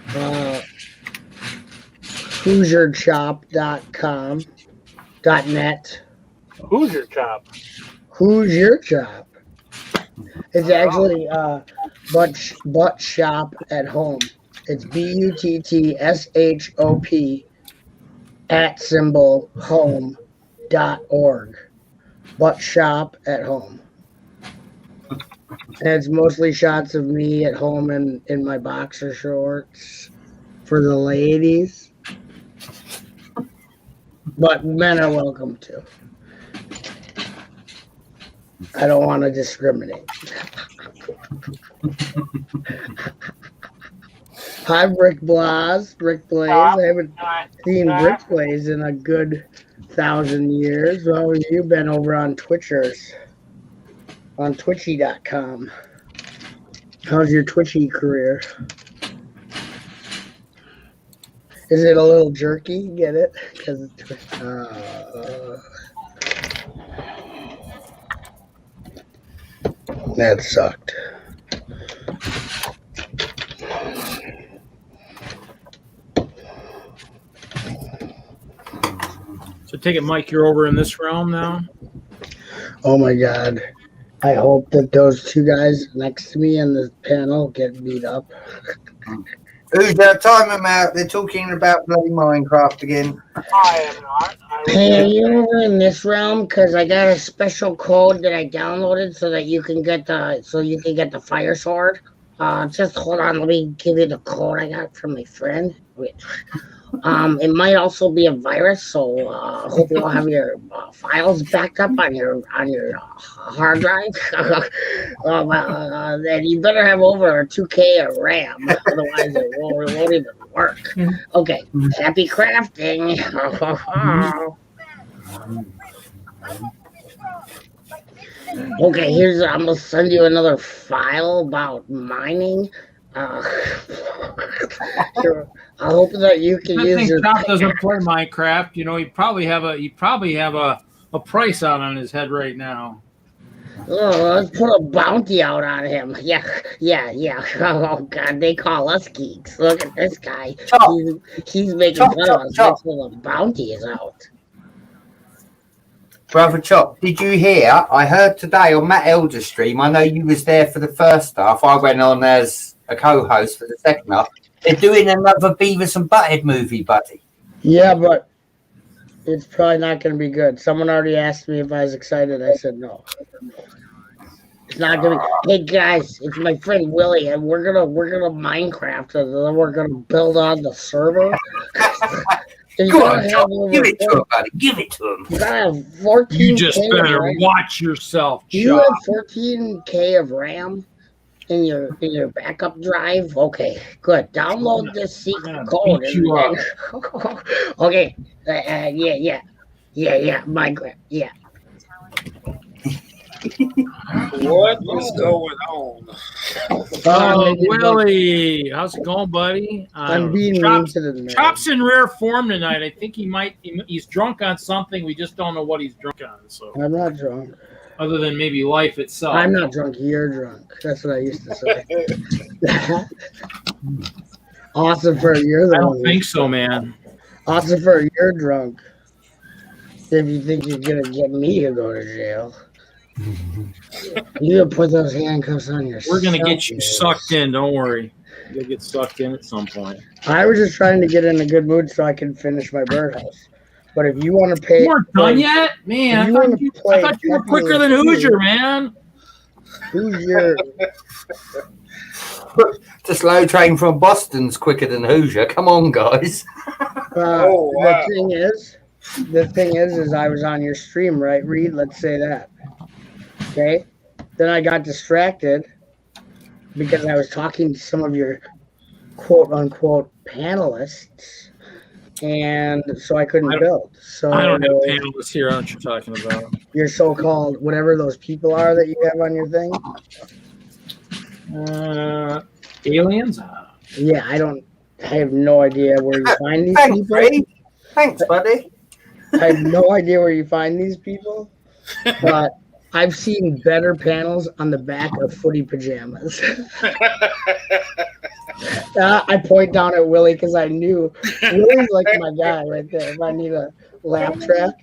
HoosierChop.com.net. Hoosier Chop. Who's your chop? It's actually butt shop at home. It's BUTTSHOP @home.org. Butt shop at home. And it's mostly shots of me at home in my boxer shorts for the ladies. But men are welcome too. I don't want to discriminate. Hi, Brick Blaze. Brick Blaze. I haven't seen Brick Blaze in a good 1,000 years. How have you been over on Twitchers? On Twitchy.com. How's your Twitchy career? Is it a little jerky? Get it? Because that sucked. So take it, Mike, you're over in this realm now? Oh my God. I hope that those two guys next to me in the panel get beat up. Who's that? Time them out. They're talking about bloody Minecraft again. I am not. Hey, are you over in this realm? Because I got a special code that I downloaded so that you can get the fire sword. Just hold on, let me give you the code I got from my friend. Wait. It might also be a virus, so hope you'll have your files backed up on your hard drive. And you better have over a 2K of RAM, otherwise it won't even work. Okay, happy crafting. Okay, I'm gonna send you another file about mining. I hope that you can I use think your. Chop doesn't play Minecraft. You know, he probably have a price out on his head right now. Oh, let's put a bounty out on him. Yeah. Oh God, they call us geeks. Look at this guy. He's making fun of us until the bounty is out. Brother Chop, did you hear? I heard today on Matt Elder's stream. I know you was there for the first half. I went on as a co-host for the second half. They're doing another Beavis and Butthead movie, buddy. Yeah, but it's probably not going to be good. Someone already asked me if I was excited. I said no. It's not gonna. Hey guys, it's my friend Willie, and we're gonna Minecraft, and then we're gonna build on the server. And you Go gotta on, have John. over Give it to 14 him, buddy. Give it to him. You gotta have 14. You just better watch yourself, You Chop. have 14K of RAM in your backup drive. Okay, good. Download this secret code. beat you up. Okay. Yeah. Minecraft. Yeah. What is going on? Willie, how's it going, buddy? I'm being mean to the man. Chop's in rare form tonight. I think he's drunk on something. We just don't know what he's drunk on. So I'm not drunk. other than maybe life itself. I'm not drunk. You're drunk. That's what I used to say. Awesome for you're the I don't one. think so, man. Awesome for you're drunk. If you think you're gonna get me to go to jail, you gotta put those handcuffs on yourself. We're gonna get you sucked in. Don't worry. You'll get sucked in at some point. I was just trying to get in a good mood so I can finish my birdhouse. But if you want to pay, You weren't done yet, man. I thought you were quicker than Hoosier, man. Hoosier. The slow train from Boston's quicker than Hoosier. Come on, guys. Oh, wow. The thing is I was on your stream, right, Reed? Let's say that. Okay. Then I got distracted because I was talking to some of your quote unquote panelists, and so I couldn't build. So I don't have panelists here. I don't know what you're talking about. Your so-called whatever those people are that you have on your thing. Aliens? Yeah, I have no idea where you find these Thanks, people. Reed. Thanks, buddy. I have no idea where you find these people, but I've seen better panels on the back of footy pajamas. I point down at Willie because I knew Willie's like my guy right there. If I need a laugh track,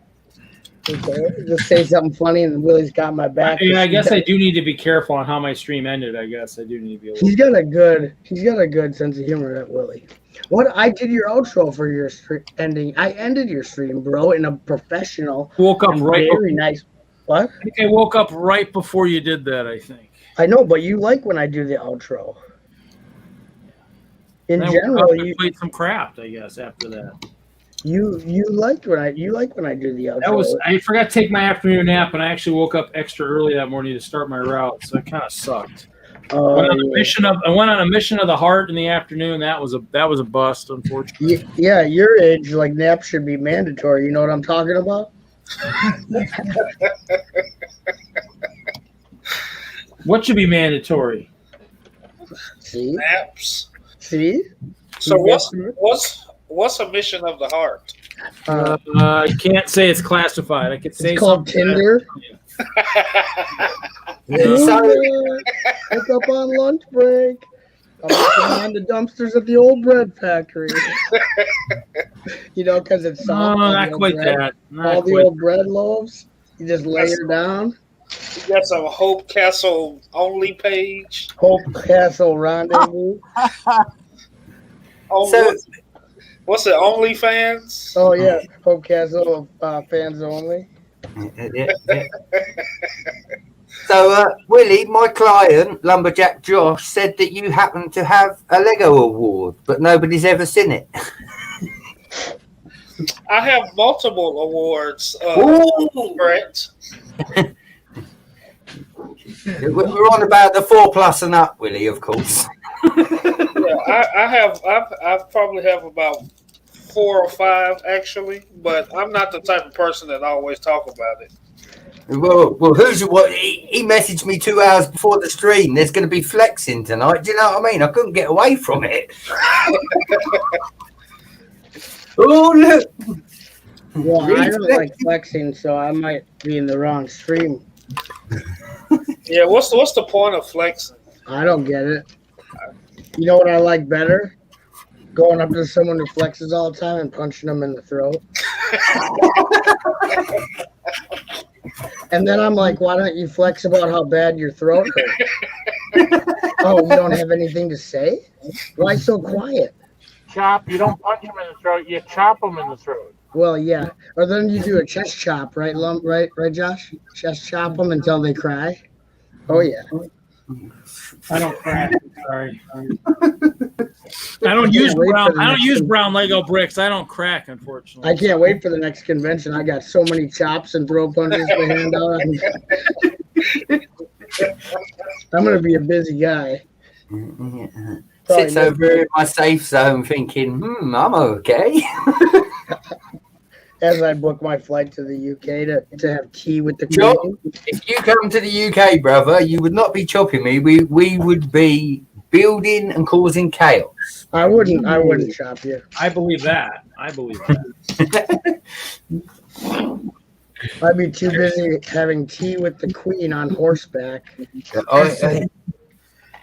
okay, just say something funny, and Willie's got my back. I guess I do need to be careful on how my stream ended. I guess I do need to be a little. He's got a good sense of humor, that Willie. What I did your outro for your ending. I ended your stream, bro, in a professional. Woke up right. Very nice. What? I think I woke up right before you did that. I think. I know, but you like when I do the outro. In And I general, woke up and you played some craft. I guess after that. you like when I do the outro. That was I forgot to take my afternoon nap, and I actually woke up extra early that morning to start my route, so it kind of sucked. I went on a mission of the heart in the afternoon. That was a bust, unfortunately. Yeah, your age, like naps should be mandatory. You know what I'm talking about? What should be mandatory? See? Naps. See? So what's a mission of the heart? I can't say it's classified. I could say It's called something. Tinder. So- Pick up on lunch break. I'm looking behind the dumpsters at the old bread factory. You know, because it's No, soft. not quite that. Not All the quite. old bread loaves, you just lay her down. You got some Hope Castle only page. Hope Castle Rendezvous. Oh, So- what's it? OnlyFans? Oh yeah, Hope Castle fans only. So, Willie, my client, Lumberjack Josh, said that you happen to have a Lego award, but nobody's ever seen it. I have multiple awards, Ooh. Brett. We're on about the 4+ and up, Willie, of course. Yeah, I probably have about 4 or 5 actually, but I'm not the type of person that always talk about it. Well, he messaged me 2 hours before the stream. There's going to be flexing tonight. Do you know what I mean? I couldn't get away from it. Oh, look. Well, I don't like flexing, so I might be in the wrong stream. Yeah, what's the point of flexing? I don't get it. You know what I like better? Going up to someone who flexes all the time and punching them in the throat. And then I'm like, why don't you flex about how bad your throat hurts? Oh, you don't have anything to say? Why so quiet? Chop, you don't punch him in the throat, you chop him in the throat. Well, yeah. Or then you do a chest chop, right, right, Josh? Chest chop them until they cry. Oh yeah. I don't crack. Sorry. I don't use brown Lego bricks. I don't crack, unfortunately. I can't wait for the next convention. I got so many chops and throw punches to hand out. I'm gonna be a busy guy. Sits over in my safe zone thinking, I'm okay. As I book my flight to the UK to have tea with the Chop, Queen. if you come to the UK, brother, you would not be chopping me. We would be building and causing chaos. I wouldn't chop you. I believe that. I'd be too busy having tea with the Queen on horseback.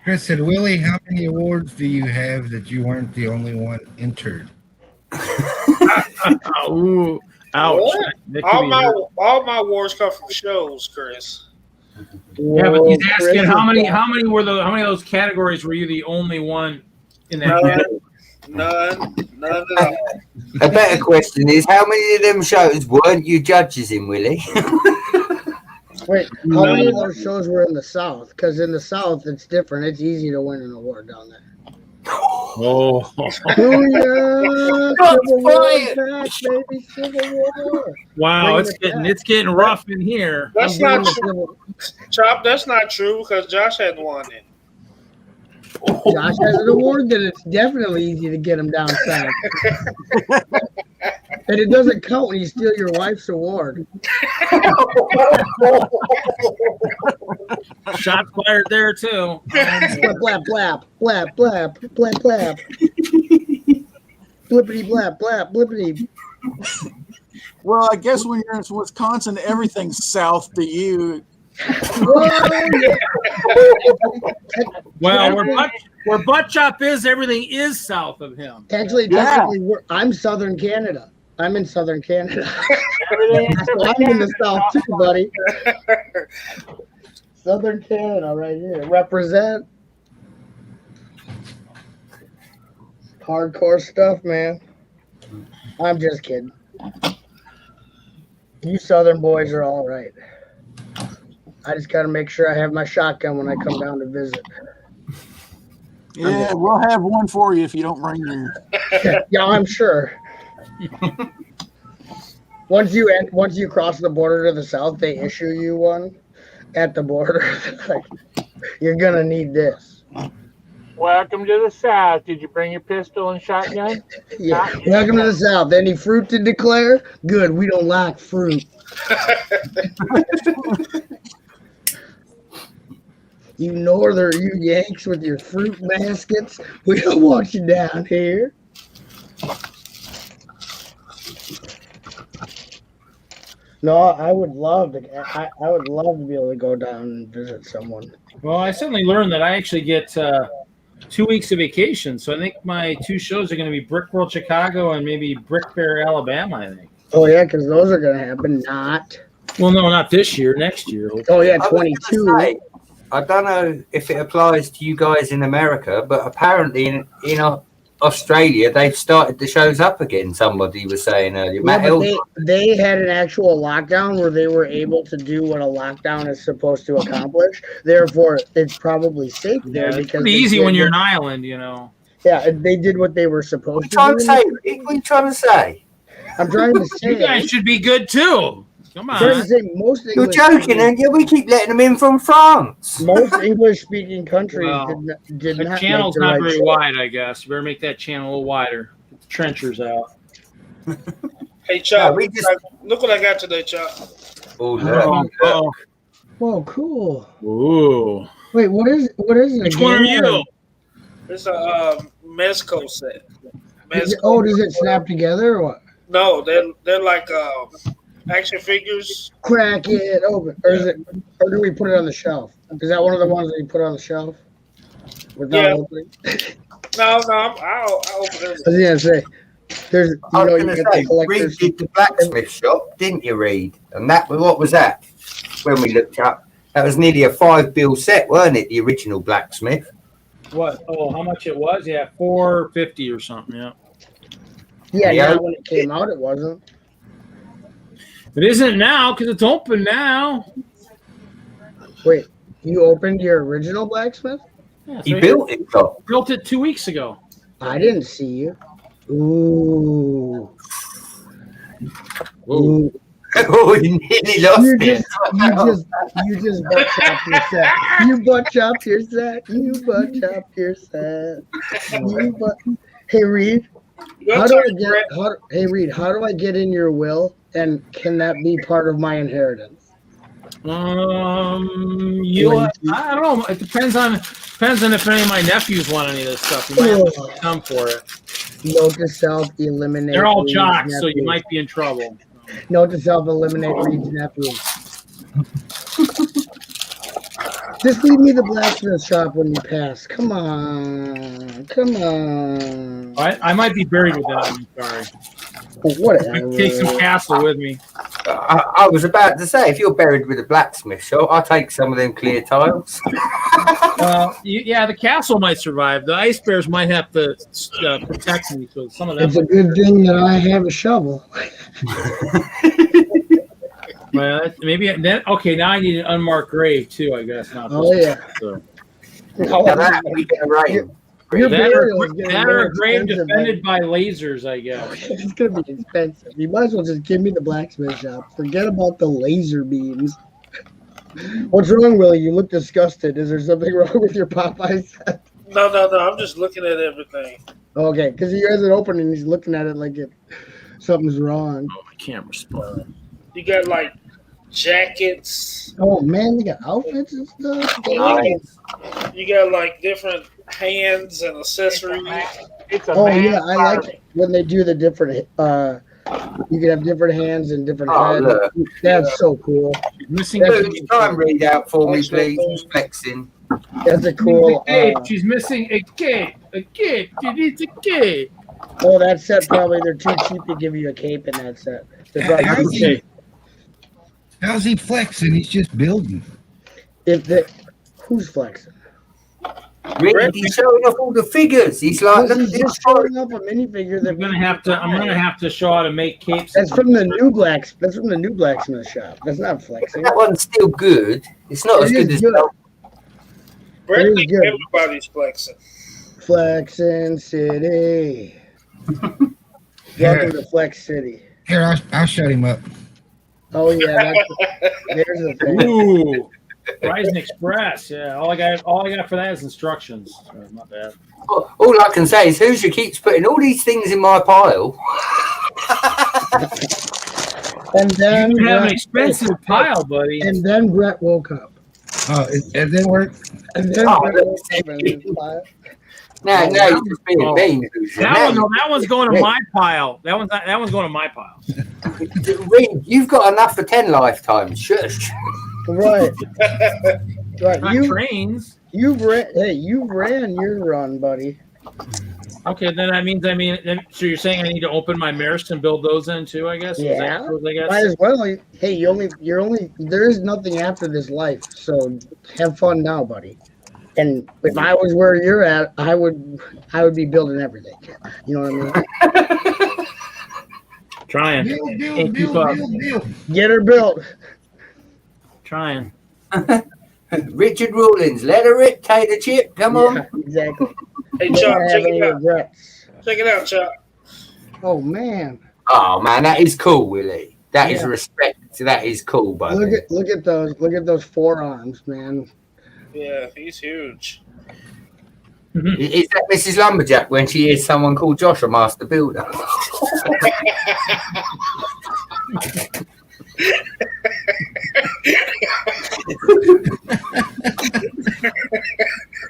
Chris said, Willie, how many awards do you have that you weren't the only one entered? Ooh, ouch. All my awards come from shows, Chris. Yeah, but he's asking how many of those categories were you the only one in that category? None at all. A better question is, how many of them shows weren't you judges in, Willie? Wait, how many of those shows were in the South? Because in the South, it's different. It's easy to win an award down there. Oh, Booyah! Civil War back, baby, Civil War. Wow, it's getting rough in here. That's not true. Chop, that's not true because Josh hadn't won it. Josh has an award, then it's definitely easy to get him down south. And it doesn't count when you steal your wife's award. Shots fired there too. Blap, blap, blap, blap, blap, blap. Blippity, blap, blap, blippity. Well, I guess when you're in Wisconsin, everything's south to you. Well, where Butt Chop is, everything is south of him. Actually, technically, I'm Southern Canada. I'm in Southern Canada. I'm in the South too, buddy. Southern Canada right here. Represent. Hardcore stuff, man. I'm just kidding. You Southern boys are all right. I just got to make sure I have my shotgun when I come down to visit. Yeah, we'll have one for you if you don't bring yours. Yeah, I'm sure. Once you cross the border to the south, they issue you one at the border. Like, you're gonna need this. Welcome to the South. Did you bring your pistol and shotgun? Yeah. Welcome to the South. Any fruit to declare? Good. We don't like fruit. You you Yanks with your fruit baskets. We don't want you down here. No, I would love to. I would love to be able to go down and visit someone. Well, I suddenly learned that I actually get 2 weeks of vacation. So I think my two shows are going to be Brick World Chicago and maybe Brick Fair Alabama, I think. Oh, yeah, because those are going to happen. Well, no, not this year. Next year. Oh, yeah, 22. I don't know if it applies to you guys in America, but apparently in Australia, they've started the shows up again. Somebody was saying earlier. Yeah, but they had an actual lockdown where they were able to do what a lockdown is supposed to accomplish. Therefore, it's probably safe there because it's pretty easy when you're an island, you know. Yeah, they did what they were supposed to do. What are you trying to say? I'm trying to say you guys should be good too. Come on. You're joking, and we keep letting them in from France. Most English-speaking countries did the not. channel's not very wide, I guess. You better make that channel a little wider. Get the trenchers out. Hey, Chop, look what I got today, Chop. Oh, whoa, cool. Ooh. Wait, what is it? Which one are you? It's a Mezco set. Does it snap together or what? No, they're like action figures. Crack it open, or do we put it on the shelf? Is that one of the ones that you put on the shelf? Yeah. No, I'll open it. I was gonna say, there's Reed did the blacksmith shop, didn't you, Reed? And what was that? When we looked up, that was nearly a $5 set, weren't it? The original blacksmith. What? Oh, how much it was? Yeah, $4.50 or something. Yeah. Yeah, when it came out, it wasn't. It isn't now because it's open now. Wait, You opened your original blacksmith? Yeah, He so built it, though. built it 2 weeks ago. I didn't see you. Ooh. Whoa. Ooh. Oh, he nearly lost You it. just butt chopped your set. You butt chopped your set. You butt chopped your set. Hey Reed, how do I get? Hey Reed, how do I get in your will? And can that be part of my inheritance? You. I don't know. It depends on if any of my nephews want any of this stuff. You might have to come for it. Note to self: eliminate. They're all Reed's jocks, so you nephews. might be in trouble. Note to self: eliminate Reed's nephew. Just leave me the blacksmith shop when you pass. Come on. I might be buried with that. I'm sorry. Whatever. Take some castle with me. I was about to say, if you're buried with a blacksmith shop, I'll take some of them clear tiles. Yeah, the castle might survive. The ice bears might have to protect me. So some of them. It's a good thing that I have a shovel. Well, maybe then. Okay, now I need an unmarked grave too. I guess now. Oh yeah. So. Now that we get a rain. That or a grave defended by lasers, I guess. It's gonna be expensive. You might as well just give me the blacksmith shop. Forget about the laser beams. What's wrong, Willie? You look disgusted. Is there something wrong with your Popeye set? No. I'm just looking at everything. Okay, because he has it open and he's looking at it like something's wrong. Oh, my camera's spoiled. You got like jackets. Oh man, they got outfits and stuff. You got like different hands and accessories. Oh yeah, I like it when they do the different. You can have different hands and different heads. Look. That's so cool. Missing. Try and read out for me, please. Who's flexing? That's a cool. She's missing a cape. A cape. She needs a cape. Oh, that set probably they're too cheap to give you a cape in that set. They're probably How's too cheap. How's he flexing? He's just building. Who's flexing? Really, he's showing off all the figures. He's like, look at He's this. just showing up a minifigure that I'm gonna have to show how to make capes. That's from the new blacksmith shop. That's not flexing. That one's still good. It's not as good as Brett Very thinks good. everybody's flexing. Flexing City. Welcome to Flex City. Here, I'll shut him up. Oh yeah, there's the thing. Ooh, Ryzen Express. Yeah, all I got for that is instructions. So, not bad. All I can say is Hoosier keeps putting all these things in my pile. And then You have an expensive pile, buddy. And then Brett woke up. Oh, it didn't work. And then Oh, Brett woke up and his pile. No, you're just being mean, Hoosier. That one's going to my pile. That one's going to my pile. Reed, you've got enough for 10 lifetimes. Shush. Right. Right. Not trains. You ran your run, buddy. Okay, then that means so you're saying I need to open my Marist and build those in too, I guess? Is that what I guess? Might as well. Hey, you're only there is nothing after this life, so have fun now, buddy. And if I was where you're at, I would be building everything. You know what I mean? Trying. Can't keep up. Get her built. Trying. Richard Rawlins, let her rip, Tater Chip. Come on. Exactly. Hey, Don't Chuck, have check any it out. regrets. Check it out, Chuck. Oh man. Oh man, that is cool, Willie. That is respect. That is cool, buddy. Look at those forearms, man. Yeah, he's huge. Is that Mrs. Lumberjack when she hears someone called Josh a master builder?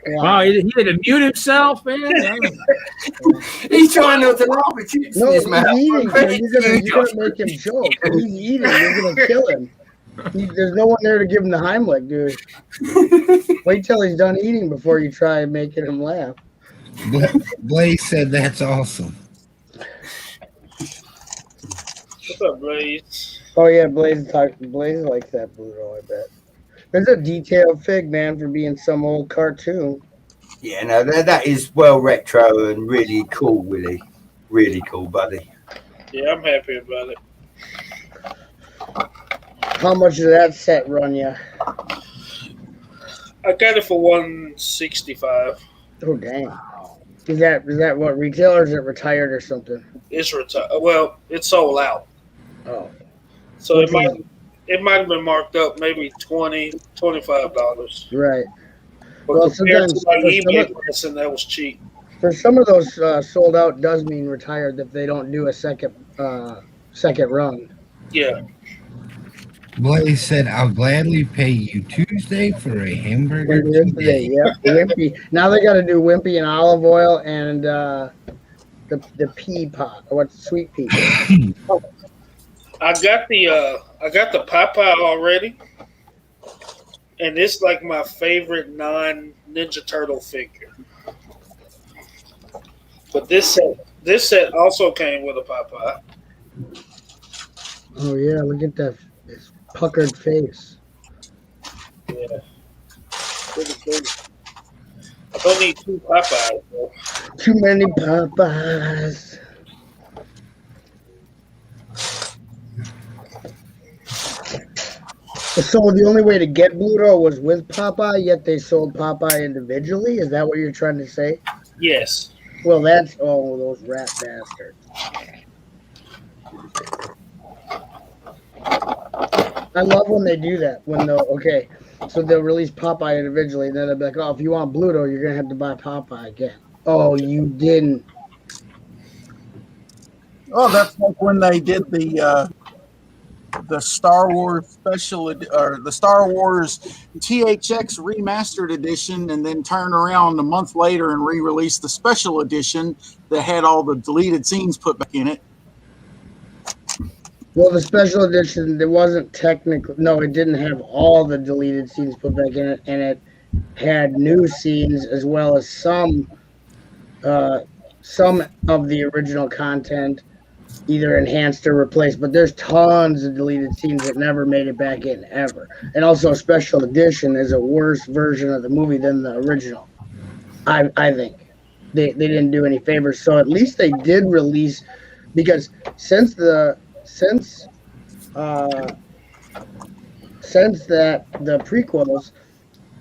Wow, he had to mute himself, man. He's trying not to laugh at you. No, he's eating. Man. You're gonna make him choke. He's eating. You're gonna kill him. There's no one there to give him the Heimlich, dude. Wait till he's done eating before you try making him laugh. Blaze said that's awesome. What's up, Blaze? Oh yeah, Blaze likes that Pluto, I bet. There's a detailed fig, man, for being some old cartoon. Yeah, no, that is well retro and really cool, Willie. Really cool, buddy. Yeah, I'm happy about it. How much did that set run you? I got it for $165. Oh dang! Is that what retail or is it retired or something? It's retired. Well, it's sold out. Oh, So it might have been marked up maybe $25. right. But Well, compared to sometimes my for eBay pricing, that was cheap. For some of those sold out does mean retired if they don't do a second run. Yeah. Blaze said, "I'll gladly pay you Tuesday for a hamburger today." Yeah, Wimpy. Now they got to do Wimpy and olive oil and the pea pot. What's sweet pea? I got the Popeye already, and it's like my favorite non-Ninja Turtle figure. But this set also came with a Popeye. Oh yeah, look at that his puckered face. Yeah. Pretty cool. I don't need 2 Popeyes though. Too many Popeyes. So the only way to get Bluto was with Popeye, yet they sold Popeye individually? Is that what you're trying to say? Yes. Well, that's all those rat bastards. I love when they do that. So they'll release Popeye individually, and then they'll be like, oh, if you want Bluto, you're going to have to buy Popeye again. Oh, you didn't. Oh, that's like when they did the Star Wars or the Star Wars THX remastered edition, and then turn around a month later and re-release the special edition that had all the deleted scenes put back in it. Well, the special edition, it wasn't technically, no, it didn't have all the deleted scenes put back in it, and it had new scenes as well as some of the original content either enhanced or replaced, but there's tons of deleted scenes that never made it back in ever. And also, special edition is a worse version of the movie than the original. I think they didn't do any favors. So at least they did release, because since the prequels,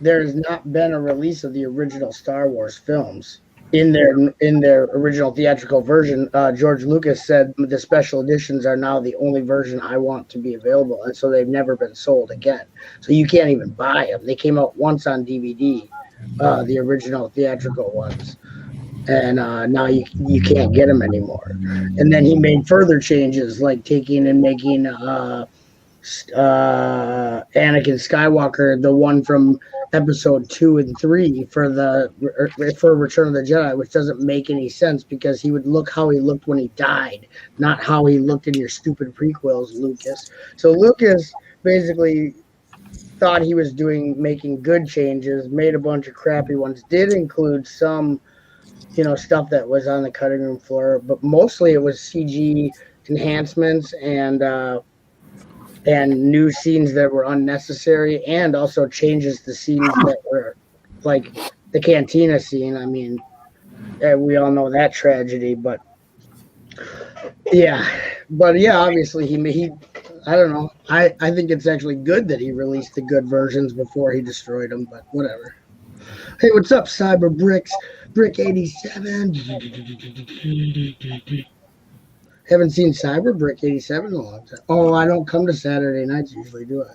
there has not been a release of the original Star Wars films in their original theatrical version. George Lucas said the special editions are now the only version I want to be available, and so they've never been sold again. So you can't even buy them. They came out once on DVD, the original theatrical ones, and now you can't get them anymore. And then he made further changes, like taking and making Anakin Skywalker the one from episode 2 and 3 for Return of the Jedi, which doesn't make any sense because he would look how he looked when he died, not how he looked in your stupid prequels, Lucas. So Lucas basically thought he was making good changes, made a bunch of crappy ones, did include some stuff that was on the cutting room floor, but mostly it was CG enhancements and new scenes that were unnecessary, and also changes to scenes that were like the cantina scene. I mean, we all know that tragedy, but obviously he I don't know. I think it's actually good that he released the good versions before he destroyed them, but whatever. Hey, what's up, Cyber Bricks? Brick 87. Haven't seen Cyber Brick 87 in a long time. Oh, I don't come to Saturday nights usually, do I?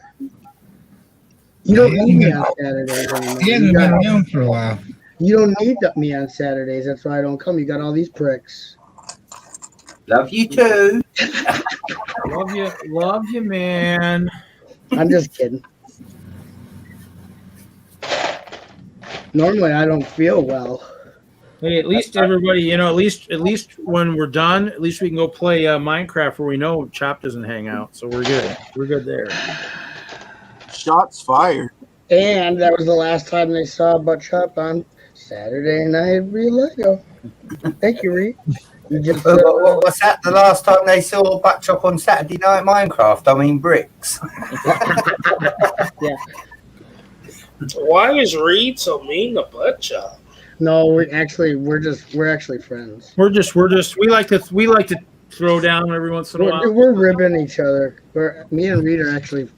You don't need me on Saturdays anymore. He hasn't been around for a while. You don't need me on Saturdays. That's why I don't come. You got all these pricks. Love you too. Love you, man. I'm just kidding. Normally, I don't feel well. Hey, at least everybody, at least when we're done, at least we can go play Minecraft where we know Chop doesn't hang out. So we're good. We're good there. Shots fired. And that was the last time they saw Butt Chop on Saturday Night Real Lego. Thank you, Reed. What's that? The last time they saw Butt Chop on Saturday Night Minecraft? I mean, bricks. Yeah. Why is Reed so mean to Butt Chop? No, we're actually friends. We like to throw down every once in a while. We're ribbing each other. Me and Reed are actually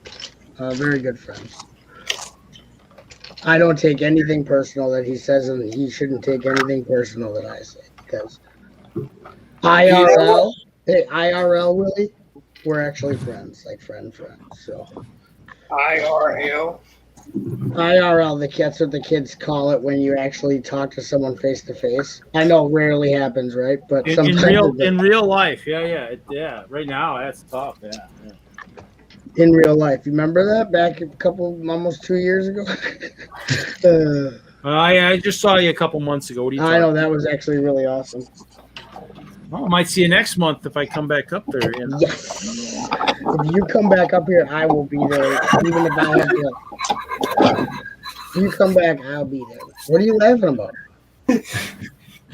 very good friends. I don't take anything personal that he says, and he shouldn't take anything personal that I say, because IRL, Willie, we're actually friends, like friends. So IRL. that's what the kids call it when you actually talk to someone face to face. I know it rarely happens, right? But In sometimes real life, yeah. Right now, that's tough. Yeah. in real life. You remember that back a couple, almost 2 years ago? I just saw you a couple months ago. What are you talking I know that was actually really awesome. Well, I might see you next month if I come back up there. You know? Yes. If you come back up here, I will be there. Even if I have to. If you come back, I'll be there. What are you laughing about?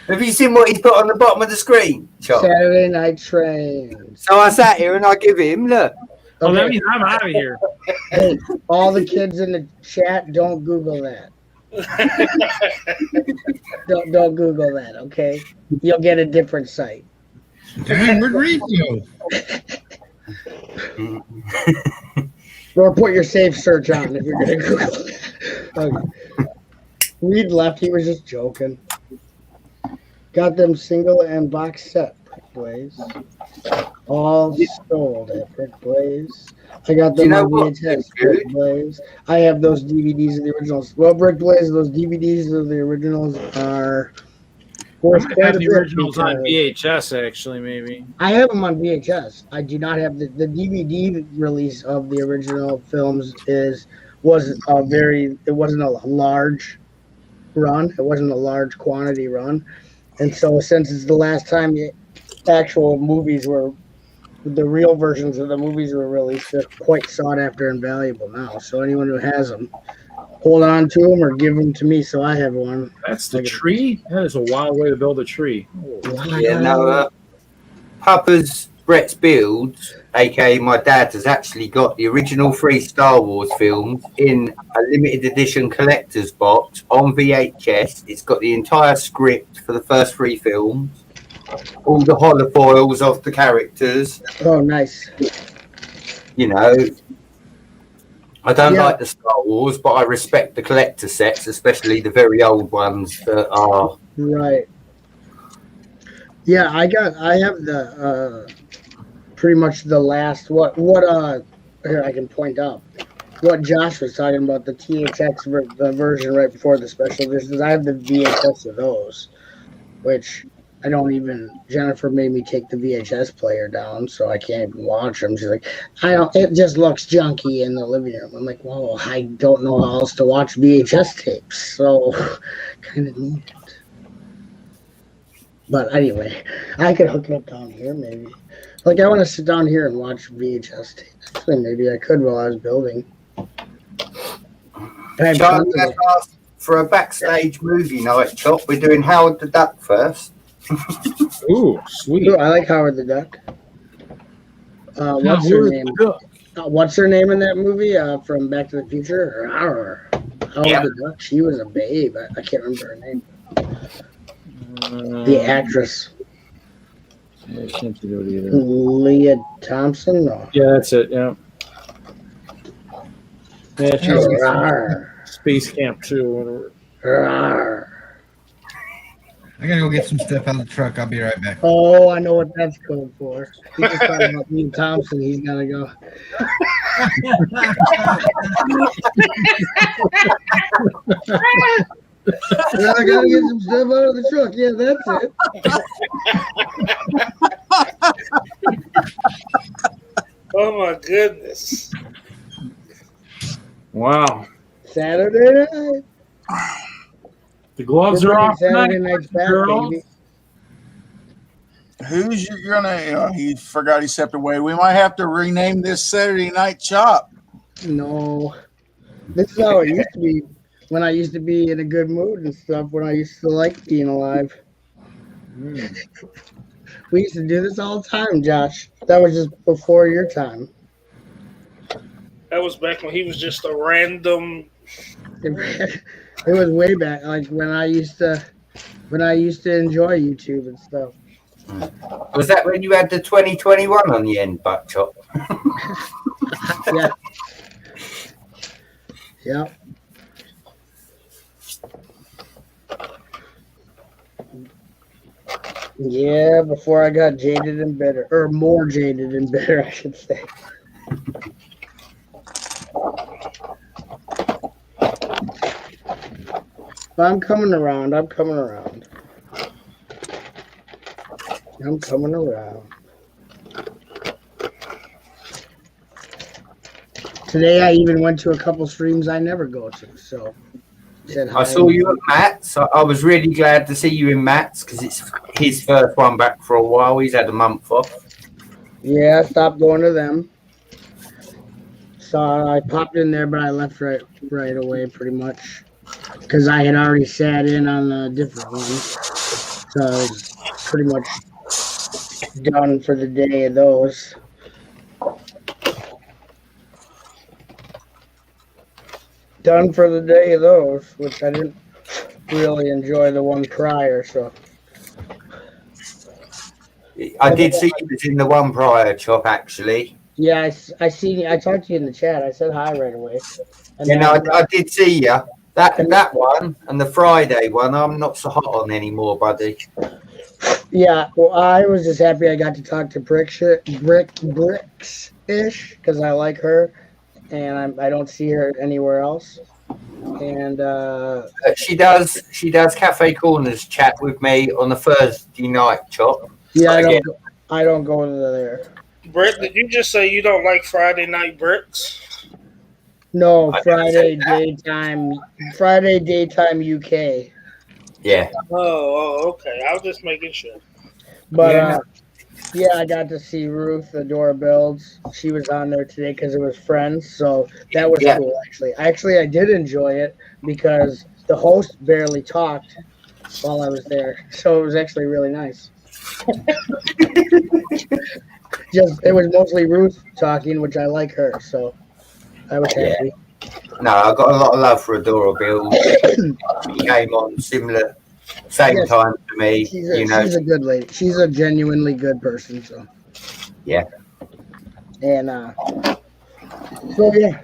Have you seen what he's put on the bottom of the screen? Chop? Saturday Night Train. So I sat here and I give him, look. Oh, that means I'm out of here. Hey, all the kids in the chat, don't Google that. don't Google that, okay? You'll get a different site. Dang, where'd Reed go? Or put your safe search on if you're going to Google it. Okay. Reed left. He was just joking. Got them single and box set, Brick Blaze. All sold at Brick Blaze. I got them on VHS, Brick Blaze. I have those DVDs of the originals. Well, Brick Blaze, those DVDs of the originals are worth I quite have a the bit originals on because- VHS, actually, maybe. I have them on VHS. I do not have the DVD release of the original films. It wasn't a large run. It wasn't a large quantity run, and so since it's the last time the actual movies were, the real versions of the movies were released, they're quite sought after and valuable now. So anyone who has them, hold on to them or give them to me so I have one. That's the tree? That is a wild way to build a tree. Yeah, no, Papa's Brett's Builds, aka my dad, has actually got the original 3 Star Wars films in a limited edition collector's box on VHS. It's got the entire script for the first 3 films, all the holofoils of the characters. Oh, nice. You know, I don't Yeah. like the Star Wars, but I respect the collector sets, especially the very old ones that are. Right. Yeah, I have the pretty much the last here I can point out what Josh was talking about, the THX the version right before the special editions. I have the VHS of those, which I don't even. Jennifer made me take the VHS player down, so I can't even watch them. She's like, it just looks junky in the living room. I'm like, well, I don't know how else to watch VHS tapes, so kind of need it. But anyway, I could hook it up down here maybe. Like, I want to sit down here and watch VHS tapes. Actually, maybe I could while I was building. Charlie has asked for a backstage movie night, Chop. We're doing Howard the Duck first. Ooh, sweet. Ooh, I like Howard the Duck. What's her name? What's her name in that movie from Back to the Future? Howard the Duck. She was a babe. I can't remember her name. The actress. I can't do it either. Leah Thompson? No. Yeah, that's it. Yeah. Yeah, she was Rawr. Space Camp 2 or whatever. Rawr. I gotta go get some stuff out of the truck. I'll be right back. Oh, I know what that's code for. He's just talking about Leah Thompson. He's gotta go. Yeah, I gotta get some stuff out of the truck. Yeah, that's it. Oh my goodness. Wow. Saturday night. The gloves are off Saturday tonight, night's back, girls. baby. Who's gonna? He forgot he stepped away. We might have to rename this Saturday Night Chop. No, this is how it used to be when I used to be in a good mood and stuff. When I used to like being alive. We used to do this all the time, Josh. That was just before your time. That was back when he was just a random. It was way back, like when I used to enjoy YouTube and stuff. Was that when you had the 2021 on the end, Buck Chop? Yeah. Yep. Yeah, before I got jaded and bitter, or more jaded and bitter, I should say. But I'm coming around. I'm coming around. I'm coming around. Today I even went to a couple streams I never go to. So said hi. I saw you at Matt's. I was really glad to see you in Matt's because it's his first one back for a while. He's had a month off. Yeah, I stopped going to them. So I popped in there, but I left right away pretty much because I had already sat in on the different ones. So I was pretty much done for the day of those. Done for the day of those, which I didn't really enjoy the one prior. So I did see you was in the one prior, Chop, actually. yeah, I see. I talked to you in the chat. I said hi right away. And You know, then- I did see you. That one and the Friday one, I'm not so hot on anymore, buddy. Yeah, well, I was just happy I got to talk to Bricks ish because I like her, and I don't see her anywhere else. And She does Cafe Corners chat with me on a Thursday night, Chop. yeah, Again. I don't go into there. Brett, did you just say you don't like Friday night bricks? No, I Friday didn't daytime UK. Yeah. Oh, okay. I was just making sure. But Yeah. yeah, I got to see Ruth Adora Builds. She was on there today because it was friends, so that was Yeah. cool. Actually, I did enjoy it because the host barely talked while I was there, so it was actually really nice. It was mostly Ruth talking, which I like her, so I was happy. No, I got a lot of love for Adora Bill. She came on same Yes. time to me. She's She's a good lady. She's a genuinely good person. So Yeah. And so yeah.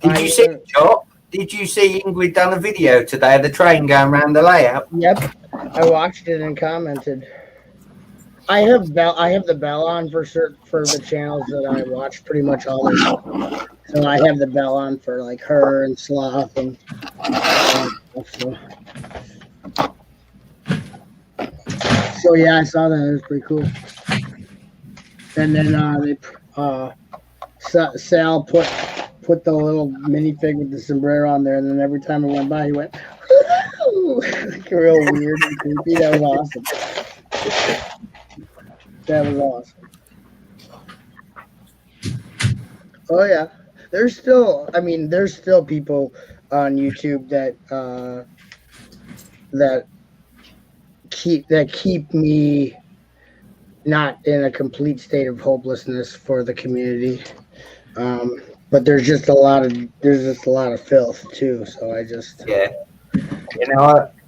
Did you see Chop? Did you see Ingrid done a video today of the train going around the layout? Yep, I watched it and commented. I have the bell on for the channels that I watch pretty much all the time. So I have the bell on for like her and Sloth and so yeah, I saw that. It was pretty cool. And then Sal put the little minifig with the sombrero on there, and then every time it went by, he went like real weird and creepy. That was awesome. That was awesome. Oh yeah, there's still people on YouTube that keep me not in a complete state of hopelessness for the community. But there's just a lot of filth too. So I just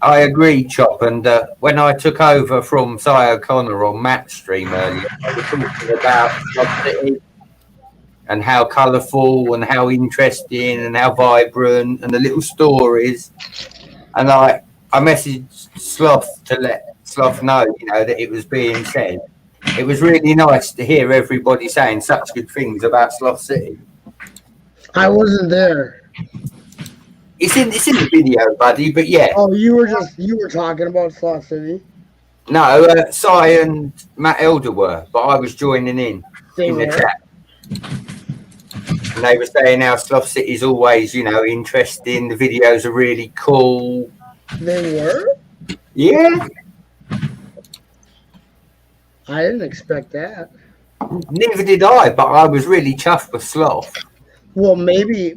I agree, Chop. And when I took over from Cy O'Connor on Matt's stream earlier, I was talking about Slough City and how colourful and how interesting and how vibrant and the little stories. And I messaged Sloth to let Sloth know, that it was being said. It was really nice to hear everybody saying such good things about Slough City. I wasn't there. It's in the video, buddy. But yeah. Oh, you were talking about Slough City. No, Cy and Matt Elder were, but I was joining in the chat. And they were saying how Slough City is always, interesting. The videos are really cool. They were? Yeah. I didn't expect that. Neither did I, but I was really chuffed with Sloth. Well, maybe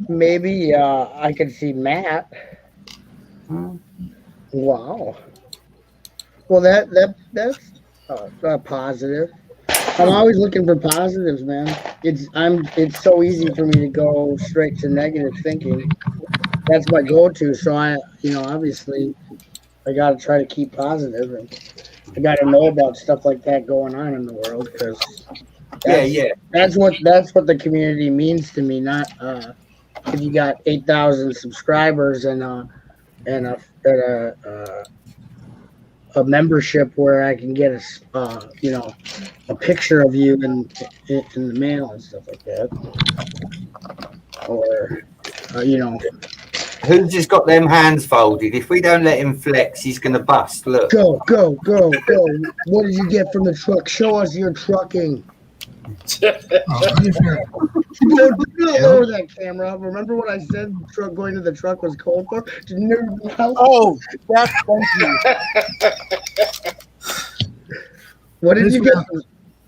I could see Matt. Wow. Well, that's positive. I'm always looking for positives, man. It's so easy for me to go straight to negative thinking. That's my go-to. So obviously, I got to try to keep positive, and I got to know about stuff like that going on in the world because that's what the community means to me. Not if you got 8,000 subscribers and a a membership where I can get a picture of you in the mail and stuff like that, or Who's just got them hands folded? If we don't let him flex, he's gonna bust. Look. go. What did you get from the truck? Show us your trucking. Lower that camera. Remember what I said? The truck going to the truck was cold for. Oh, that's thank you. What did you get?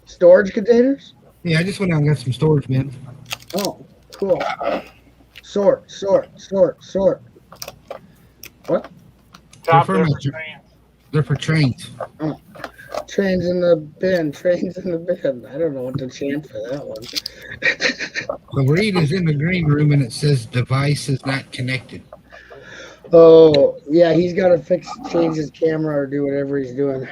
Storage containers? Yeah, I just went out and got some storage bins. Oh, cool. Sort. What? Top They're for different my- trains. They're for trains. Oh. Trains in the bin. I don't know what to chant for that one. The read is in the green room and it says device is not connected. Oh, yeah, he's got to change his camera or do whatever he's doing.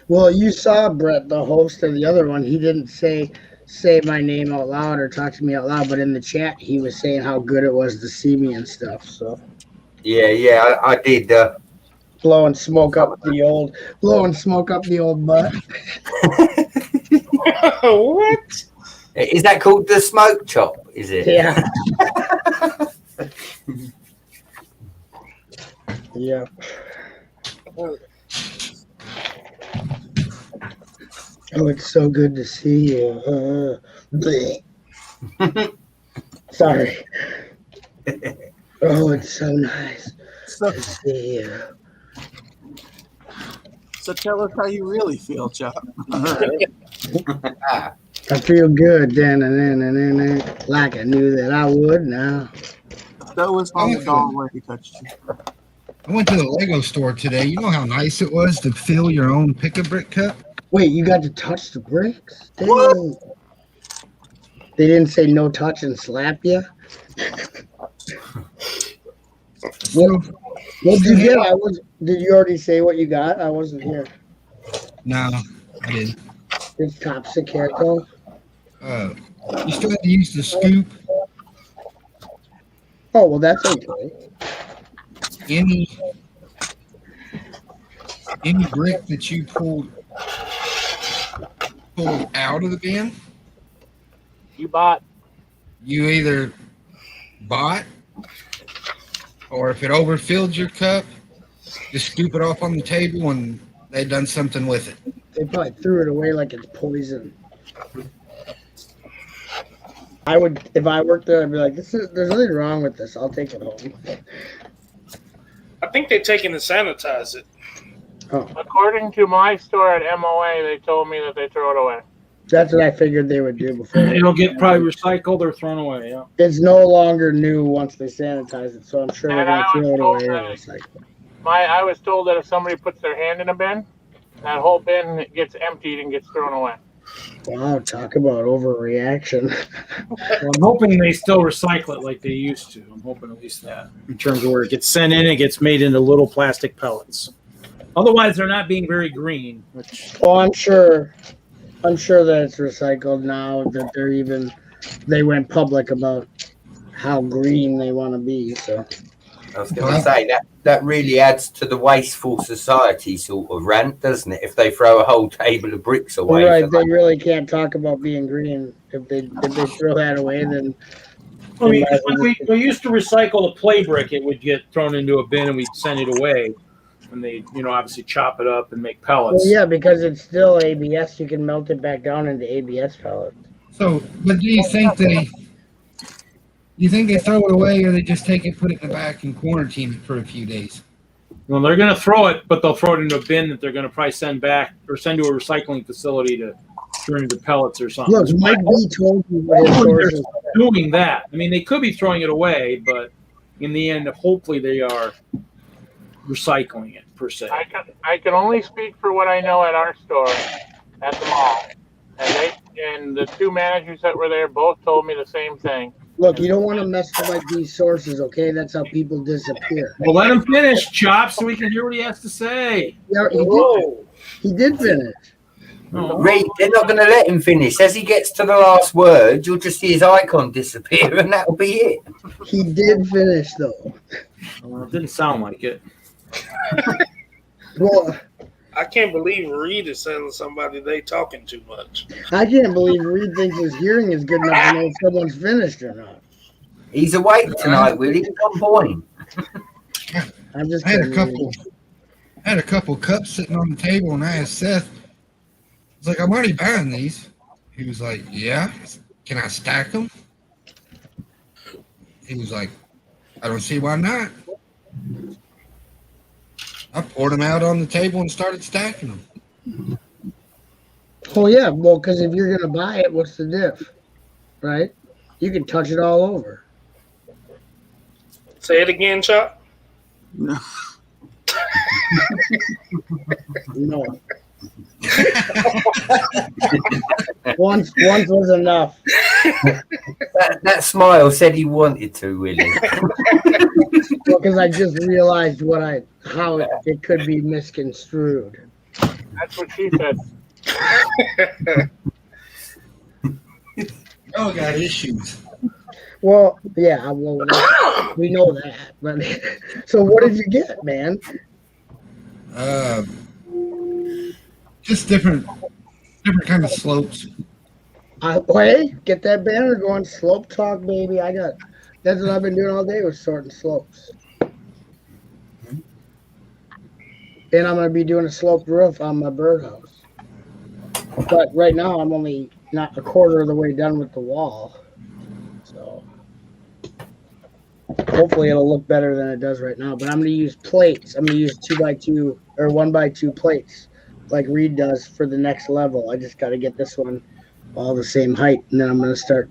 Well, you saw Brett, the host of the other one. He didn't say my name out loud or talk to me out loud, but in the chat he was saying how good it was to see me and stuff. So Yeah, I did. blowing smoke up the old butt. What? Is that called the smoke chop? Is it? Yeah. Yeah. Oh, it's so good to see you. Sorry. Oh, it's so nice to see you. So tell us how you really feel, Chuck. I feel good, like I knew that I would now. That was on the dog where he touched you. I went to the Lego store today. You know how nice it was to fill your own Pick-a-Brick cup? Wait, you got to touch the bricks? What? They didn't say no touch and slap you? What did you get? Did you already say what you got? I wasn't here. No, I didn't. It's top secreto. You still have to use the scoop. Oh, well, that's okay. Any brick that you pulled out of the bin, You bought. you either bought, or if it overfilled your cup, just scoop it off on the table and they done something with it. They probably threw it away like it's poison. I would, if I worked there, I'd be like, there's nothing wrong with this. I'll take it home. I think they're taking to sanitize it. Oh, According to my store at MOA, they told me that they throw it away. that's what I figured they would do before. It'll get probably recycled or thrown away. Yeah. It's no longer new once they sanitize it, so I'm sure they're And going I to throw it was away told or that- recycle it. I was told that if somebody puts their hand in a bin, that whole bin gets emptied and gets thrown away. Wow, talk about overreaction. Well, I'm hoping they still recycle it like they used to. I'm hoping at least that, in terms of where it gets sent in, it gets made into little plastic pellets. Otherwise, they're not being very green. Which Oh, I'm sure that it's recycled now that they went public about how green they want to be. So I was going to say that really adds to the wasteful society sort of rant, doesn't it? If they throw a whole table of bricks away. right, for they that. really can't talk about being green. If they throw that away, then I mean, when we used to recycle the play brick, it would get thrown into a bin and we'd send it away. And they, obviously chop it up and make pellets. well, yeah, because it's still ABS. You can melt it back down into ABS pellets. So, but do you think they throw it away, or they just take it, put it in the back, and quarantine it for a few days? Well, they're going to throw it, but they'll throw it into a bin that they're going to probably send back or send to a recycling facility to turn into pellets or something. Look, Mike B told me what his Hopefully they're sources. doing that. I mean, they could be throwing it away, but in the end, hopefully they are recycling it per se. I can only speak for what I know at our store at the mall, and the two managers that were there both told me the same thing. Look, you don't want to mess with like these sources, okay? That's how people disappear. Well, let him finish, Chop, so we can hear what he has to say. Yeah, Whoa. he did finish. No. Reed, they're not going to let him finish. As he gets to the last word, you'll just see his icon disappear, and that'll be it. He did finish though. Well, it didn't sound like it. Well, I can't believe Reed is telling somebody they talking too much. I can't believe Reed thinks his hearing is good enough to know if someone's finished or not. He's awake tonight, Willie. He's on point. I'm just I had a kidding. couple cups sitting on the table, and I asked Seth, I was like, I'm already buying these. He was like, yeah. Can I stack them? He was like, I don't see why not. I poured them out on the table and started stacking them. Oh yeah, well, because if you're gonna buy it, what's the diff, right? You can touch it all over. Say it again, Chuck. No. once was enough. That smile said he wanted to, Willie. Because I just realized how it could be misconstrued. That's what she said. Oh, I got issues. Well, yeah, well, we know that. But so, what did you get, man? Just different kind of slopes. Hey, get that banner going. Slope talk, baby. That's what I've been doing all day was sorting slopes. And I'm going to be doing a sloped roof on my birdhouse. But right now, I'm only not a quarter of the way done with the wall. So hopefully it'll look better than it does right now. But I'm going to use plates. I'm going to use 2x2 or 1x2 plates like Reed does for the next level. I just got to get this one all the same height. And then I'm going to start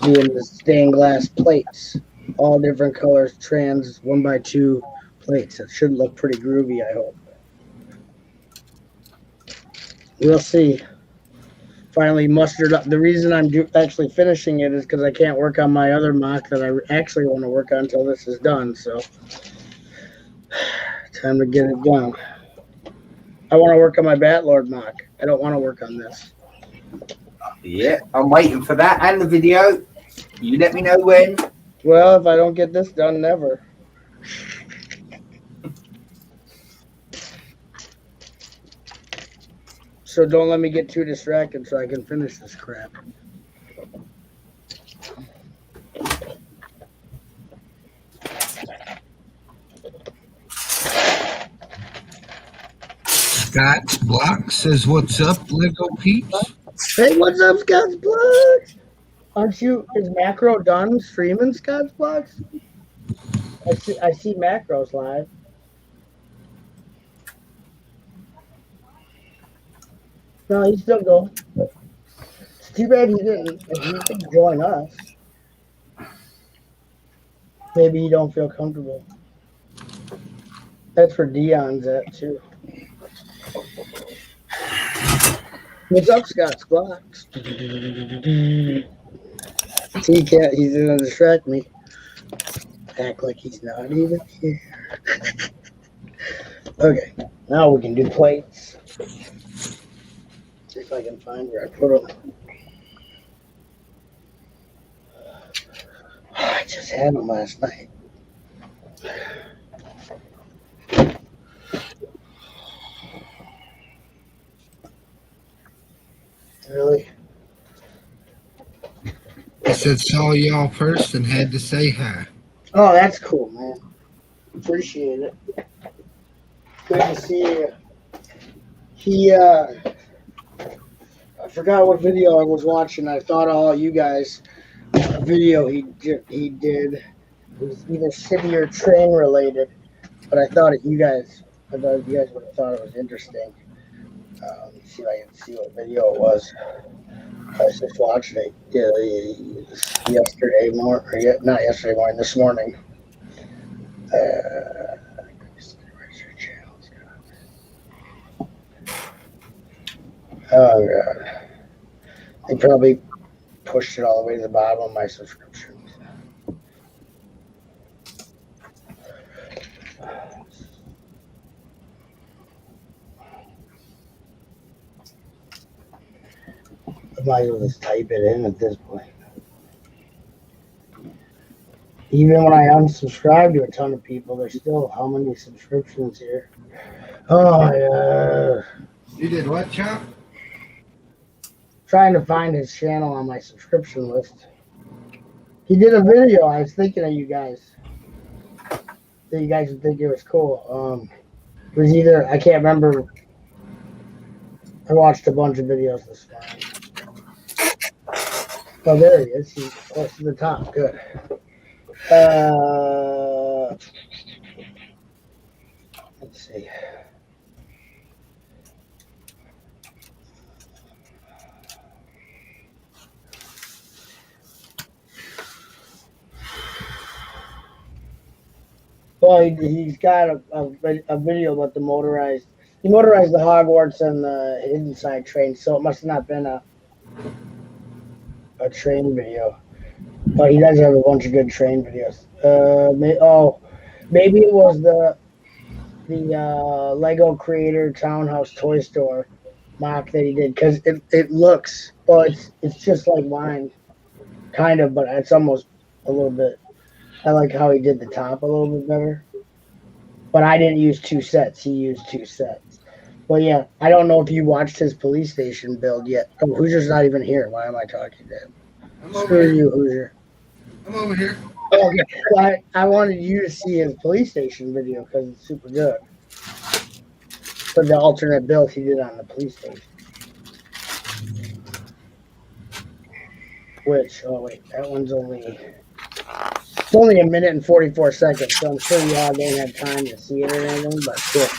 doing the stained glass plates, all different colors, trans 1x2 plates. It should look pretty groovy, I hope. We'll see. Finally mustered up. The reason I'm actually finishing it is because I can't work on my other mock that I actually want to work on until this is done. So, time to get it done. I want to work on my Batlord mock. I don't want to work on this. Yeah, I'm waiting for that and the video. You let me know when. Well, if I don't get this done, never. So don't let me get too distracted so I can finish this crap. Scott's Block says, "What's up, Lego peeps?" Hey, what's up, Scott's Blocks? Is Macro done streaming Scott's Blocks? I see Macros live. No, he's still going. It's too bad he didn't join us. Maybe you don't feel comfortable. That's where Dion's at too. What's up, Scott's Blocks? He can't. He's gonna distract me. Act like he's not even here. Okay, now we can do plates. See if I can find where I put them. I just had them last night. Really? He said, "Saw y'all first and had to say hi." Oh, that's cool, man. Appreciate it. Good to see you. I forgot what video I was watching. I thought of all you guys. A video he did. It was either city or train related, but I thought you guys would have thought it was interesting. Let me see if I can see what video it was. I was just watching it yesterday morning, or not yesterday morning, this morning. Oh god, they probably pushed it all the way to the bottom of my subscriptions. Might as well just type it in at this point. Even when I unsubscribe to a ton of people, there's still how many subscriptions here? Oh, yeah. You did what, Chop? Trying to find his channel on my subscription list. He did a video. I was thinking of you guys. That you guys would think it was cool. It was either, I can't remember. I watched a bunch of videos this morning. Oh, there he is. He's close to the top. Good. Let's see. Well, he's got a video about the motorized. He motorized the Hogwarts and the Hidden Side train, so it must have not been a train video. But he does have a bunch of good train videos. Maybe it was the Lego Creator Townhouse Toy Store mock that he did, because it looks, well, it's just like mine, kind of, but it's almost a little bit. I like how he did the top a little bit better. But I didn't use 2 sets. He used 2 sets. Well, yeah, I don't know if you watched his police station build yet. Oh, Hoosier's not even here. Why am I talking to him? Screw you, Hoosier. I'm over here. Okay, well, I wanted you to see his police station video because it's super good. For the alternate build he did on the police station. Which, oh wait, that one's only... It's only 1 minute and 44 seconds, so I'm sure y'all didn't have time to see it or anything, but shit.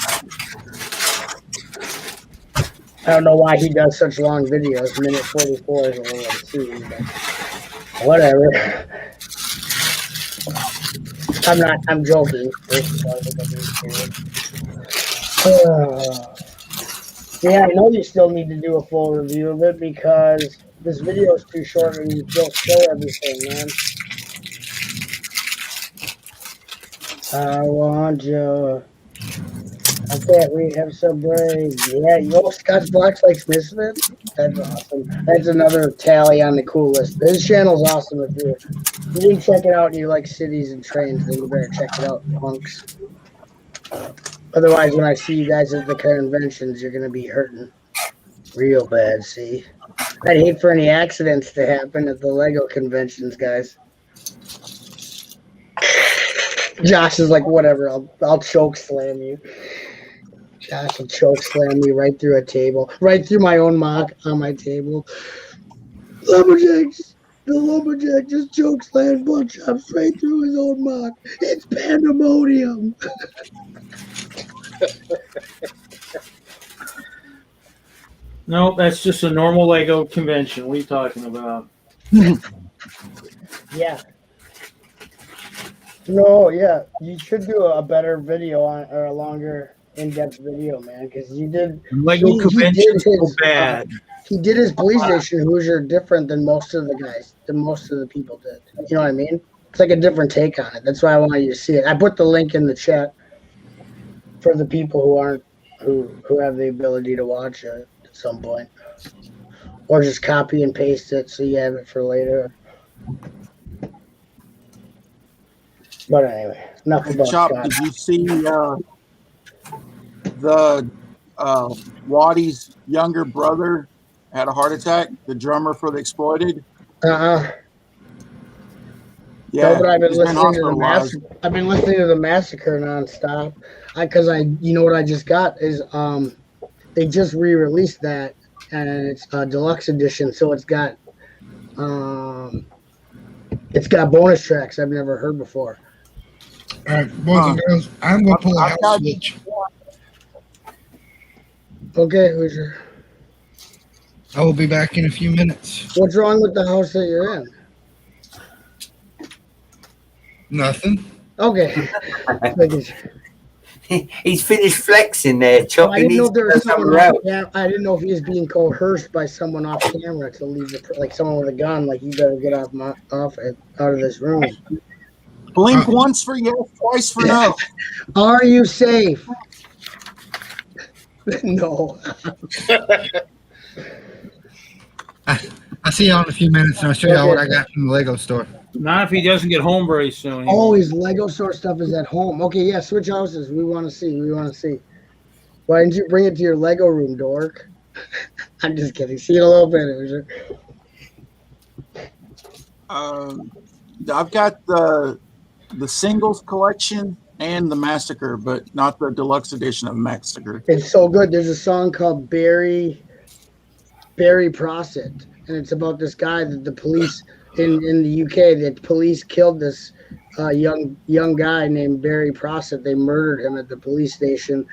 I don't know why he does such long videos. Minute 44 is a little obscene, but whatever. I'm joking. Yeah, I know you still need to do a full review of it because this video is too short and you don't show everything, man. I want you. I can't read. Have some brave. Yeah, you know Scotch Blocks likes Misfit? That's awesome. That's another tally on the cool list. His channel's awesome. If you didn't check it out and you like cities and trains, then you better check it out, punks. Otherwise, when I see you guys at the conventions, you're going to be hurting real bad, see? I'd hate for any accidents to happen at the Lego conventions, guys. Josh is like, whatever, I'll choke slam you. Josh will choke slam me right through a table, right through my own mock on my table. The lumberjack just choke slammed Buck Chops right through his own mock. It's pandemonium. No, that's just a normal Lego convention. What are you talking about? Yeah. No, yeah, you should do a better video on, or a longer, in-depth video, man, because you did. Lego conventions so bad. He did his police station Hoosier different than most of the guys, than most of the people did. You know what I mean? It's like a different take on it. That's why I want you to see it. I put the link in the chat for the people who have the ability to watch it at some point, or just copy and paste it so you have it for later. But anyway, enough about Chop, Scott. did you see the Waddy's younger brother had a heart attack? The drummer for the Exploited. Yeah, Yeah, no, but I've been he's been listening to the hospitalized. I've been listening to the Massacre nonstop. You know what I just got is they just re-released that and it's a deluxe edition, so it's got bonus tracks I've never heard before. All right, boys and girls, I'm going to pull a house switch. Okay, Hoosier. I will be back in a few minutes. What's wrong with the house that you're in? Nothing. Okay. He's finished flexing there, Chop. I He didn't know needs there to was go someone somewhere off, else. yeah, I didn't know if he was being coerced by someone off camera to leave like someone with a gun, like you better get out of this room. Blink once for yes, twice for no. Are you safe? No. I'll see y'all in a few minutes, and I'll show y'all what I got from the Lego store. Not if he doesn't get home very soon. He Oh, his Lego store stuff is at home. Okay, yeah, switch houses. We want to see. Why didn't you bring it to your Lego room, dork? I'm just kidding. See you in a little bit. I've got the singles collection and the Massacre, but not the deluxe edition of Massacre. It's so good. There's a song called Barry Prossett, and it's about this guy that the police in the UK, that police killed this young guy named Barry Prossett. They murdered him at the police station,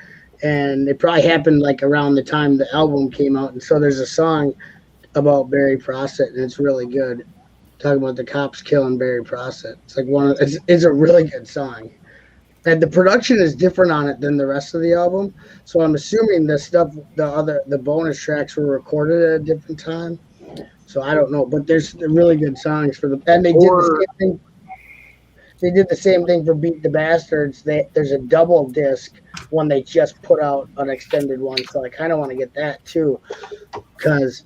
and it probably happened like around the time the album came out. And so there's a song about Barry Prossett, and it's really good. Talking about the cops killing Barry Prossett. It's like it's a really good song. And the production is different on it than the rest of the album. So I'm assuming the bonus tracks were recorded at a different time. So I don't know, but there's really good songs for and they did the same thing. They did the same thing for Beat the Bastards. There's a double disc one they just put out, an extended one. So I kind of want to get that too, because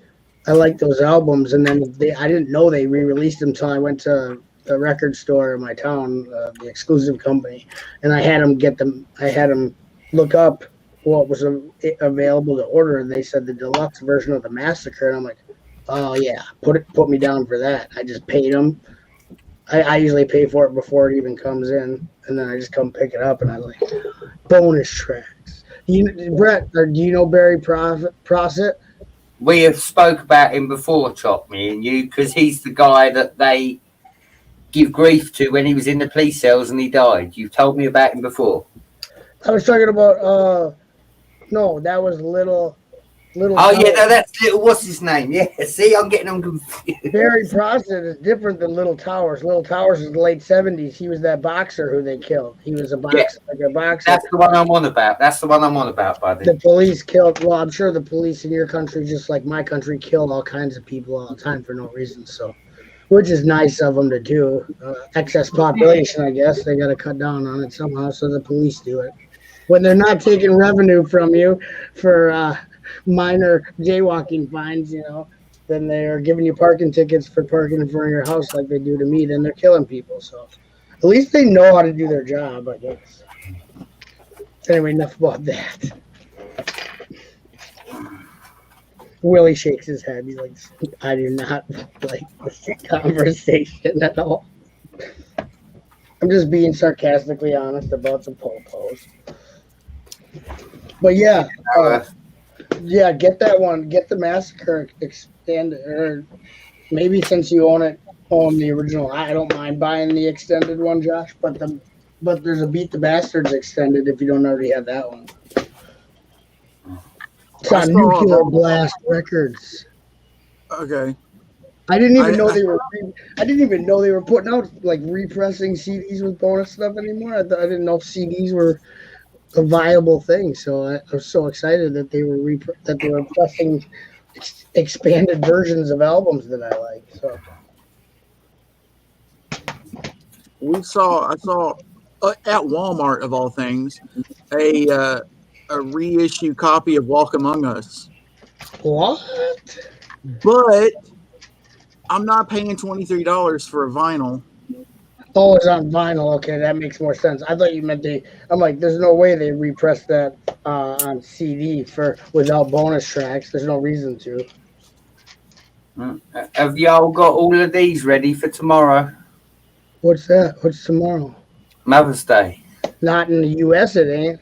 I like those albums. And then I didn't know they re-released them until I went to the record store in my town, the exclusive company, and I had them look up what was available to order, and they said the deluxe version of the Massacre, and I'm like, oh yeah, put me down for that. I just paid them. I usually pay for it before it even comes in, and then I just come pick it up, and I like bonus tracks. Brett, do you know Barry Prossett? We have spoke about him before, Chop, me and you, because he's the guy that they give grief to when he was in the police cells and he died. You've told me about him before. I was talking about no, that was little. Oh yeah, no, that's Little. What's his name? Yeah, see, I'm getting them confused. Barry Prossett is different than Little Towers. Little Towers is the late '70s. He was that boxer who they killed. He was a boxer, like a boxer. That's the one I'm on about. Buddy. The police killed. Well, I'm sure the police in your country, just like my country, killed all kinds of people all the time for no reason. So, which is nice of them to do. Excess population, I guess. They got to cut down on it somehow, so the police do it. When they're not taking revenue from you for minor jaywalking fines, then they're giving you parking tickets for parking in front of your house like they do to me, then they're killing people. So at least they know how to do their job, I guess. Anyway, enough about that. Willie shakes his head. He's like, I do not like this conversation at all. I'm just being sarcastically honest about the po-pos. But yeah, get that one. Get the Massacre extended, or maybe since you own the original, I don't mind buying the extended one, Josh. But there's a Beat the Bastards extended if you don't already have that one. It's on Nuclear Blast Records. Okay. I didn't even know they were. I didn't even know they were putting out like repressing CDs with bonus stuff anymore. I didn't know CDs were a viable thing. So I was so excited that they were pressing expanded versions of albums that I like. So I saw at Walmart of all things a reissue copy of Walk Among Us. What? But I'm not paying $23 for a vinyl. Oh, it's on vinyl. Okay, that makes more sense. I thought you meant I'm like, there's no way they repressed that on CD without bonus tracks. There's no reason to. Have y'all got all of these ready for tomorrow? What's that? What's tomorrow? Mother's Day. Not in the U.S. It ain't.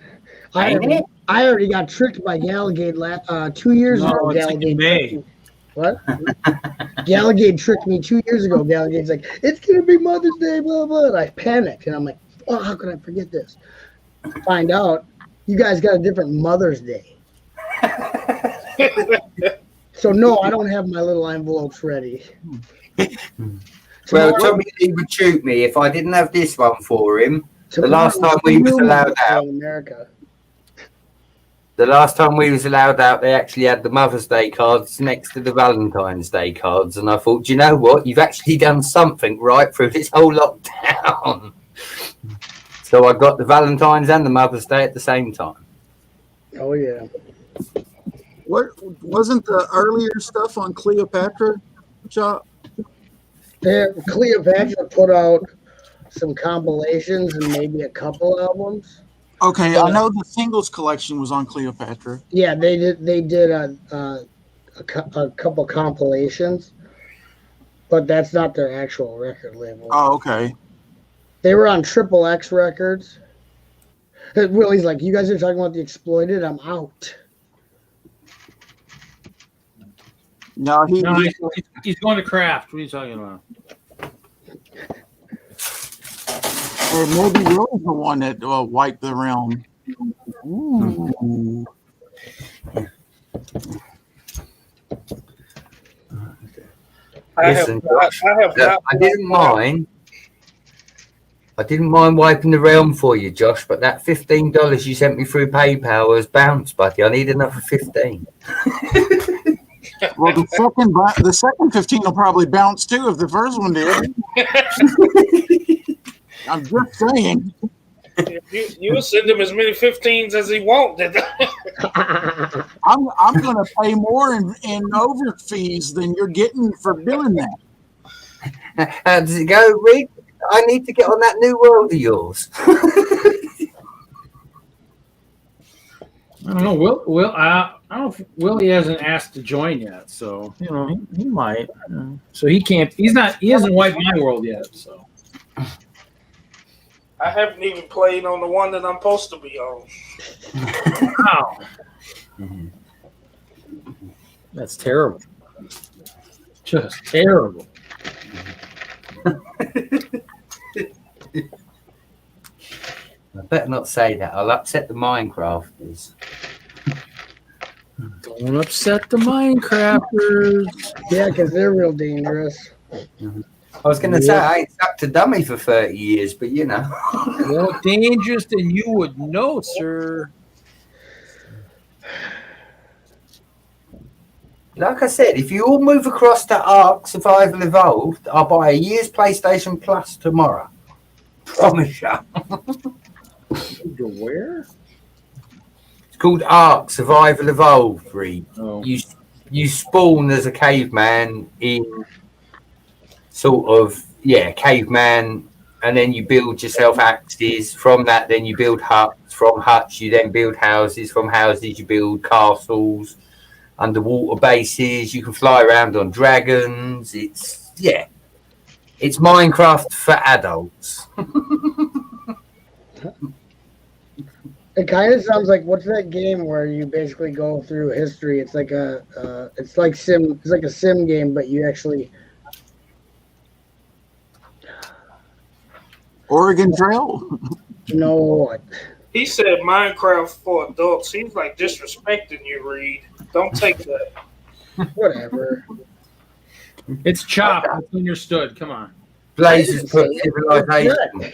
I already got tricked by Gallagade 2 years ago. Gallagade. What? Gallagade tricked me 2 years ago. Gallagade's like, it's going to be Mother's Day, blah, blah. And I panicked. And I'm like, oh, how could I forget this? Find out, you guys got a different Mother's Day. So, no, I don't have my little envelopes ready. Well, Tommy Lee would shoot me if I didn't have this one for him. The last time we was allowed out. America. The last time we was allowed out, they actually had the Mother's Day cards next to the Valentine's Day cards. And I thought, do you know what? You've actually done something right through this whole lockdown. So I got the Valentine's and the Mother's Day at the same time. Oh, yeah. What wasn't the earlier stuff on Cleopatra Chuck? Cleopatra put out some compilations and maybe a couple albums. Okay, I know the singles collection was on Cleopatra. Yeah, they did a couple compilations, but that's not their actual record label. Oh, okay. They were on Triple X Records. Willie's like, you guys are talking about the Exploited? I'm out. No, he's going to Kraft. What are you talking about? Or maybe Willie's the one that wiped the realm. Ooh. Listen, Josh, I didn't mind. I didn't mind wiping the realm for you, Josh, but that $15 you sent me through PayPal has bounced, buddy. I need another 15. Well, the second 15 will probably bounce too if the first one did. I'm just saying. You will send him as many 15s as he wants. I'm going to pay more in over fees than you're getting for doing that. How does it go, Reed? I need to get on that new world of yours. I don't know. I don't know if Willie hasn't asked to join yet, so he might. So he can't. He hasn't wiped my world yet. So I haven't even played on the one that I'm supposed to be on. Wow, that's terrible. Just terrible. I better not say that. I'll upset the Minecrafters. Don't upset the Minecrafters. Yeah, because they're real dangerous. I was going to say, I ain't sucked a dummy for 30 years, but you know. More dangerous than you would know, sir. Like I said, if you all move across to Ark Survival Evolved, I'll buy a year's PlayStation Plus tomorrow. Promise you. Where? It's called Ark Survival Evolved, Reed. Oh. You spawn as a caveman in sort of, caveman, and then you build yourself axes. From that, then you build huts. From huts, you then build houses. From houses, you build castles, underwater bases. You can fly around on dragons. It's Minecraft for adults. It kind of sounds like, what's that game where you basically go through history? It's like it's like a sim game, but you actually. Oregon Trail? No. He said Minecraft for adults. He's like disrespecting you, Reed. Don't take that. Whatever. It's Chop. It's understood. Come on. Blazes put civilization.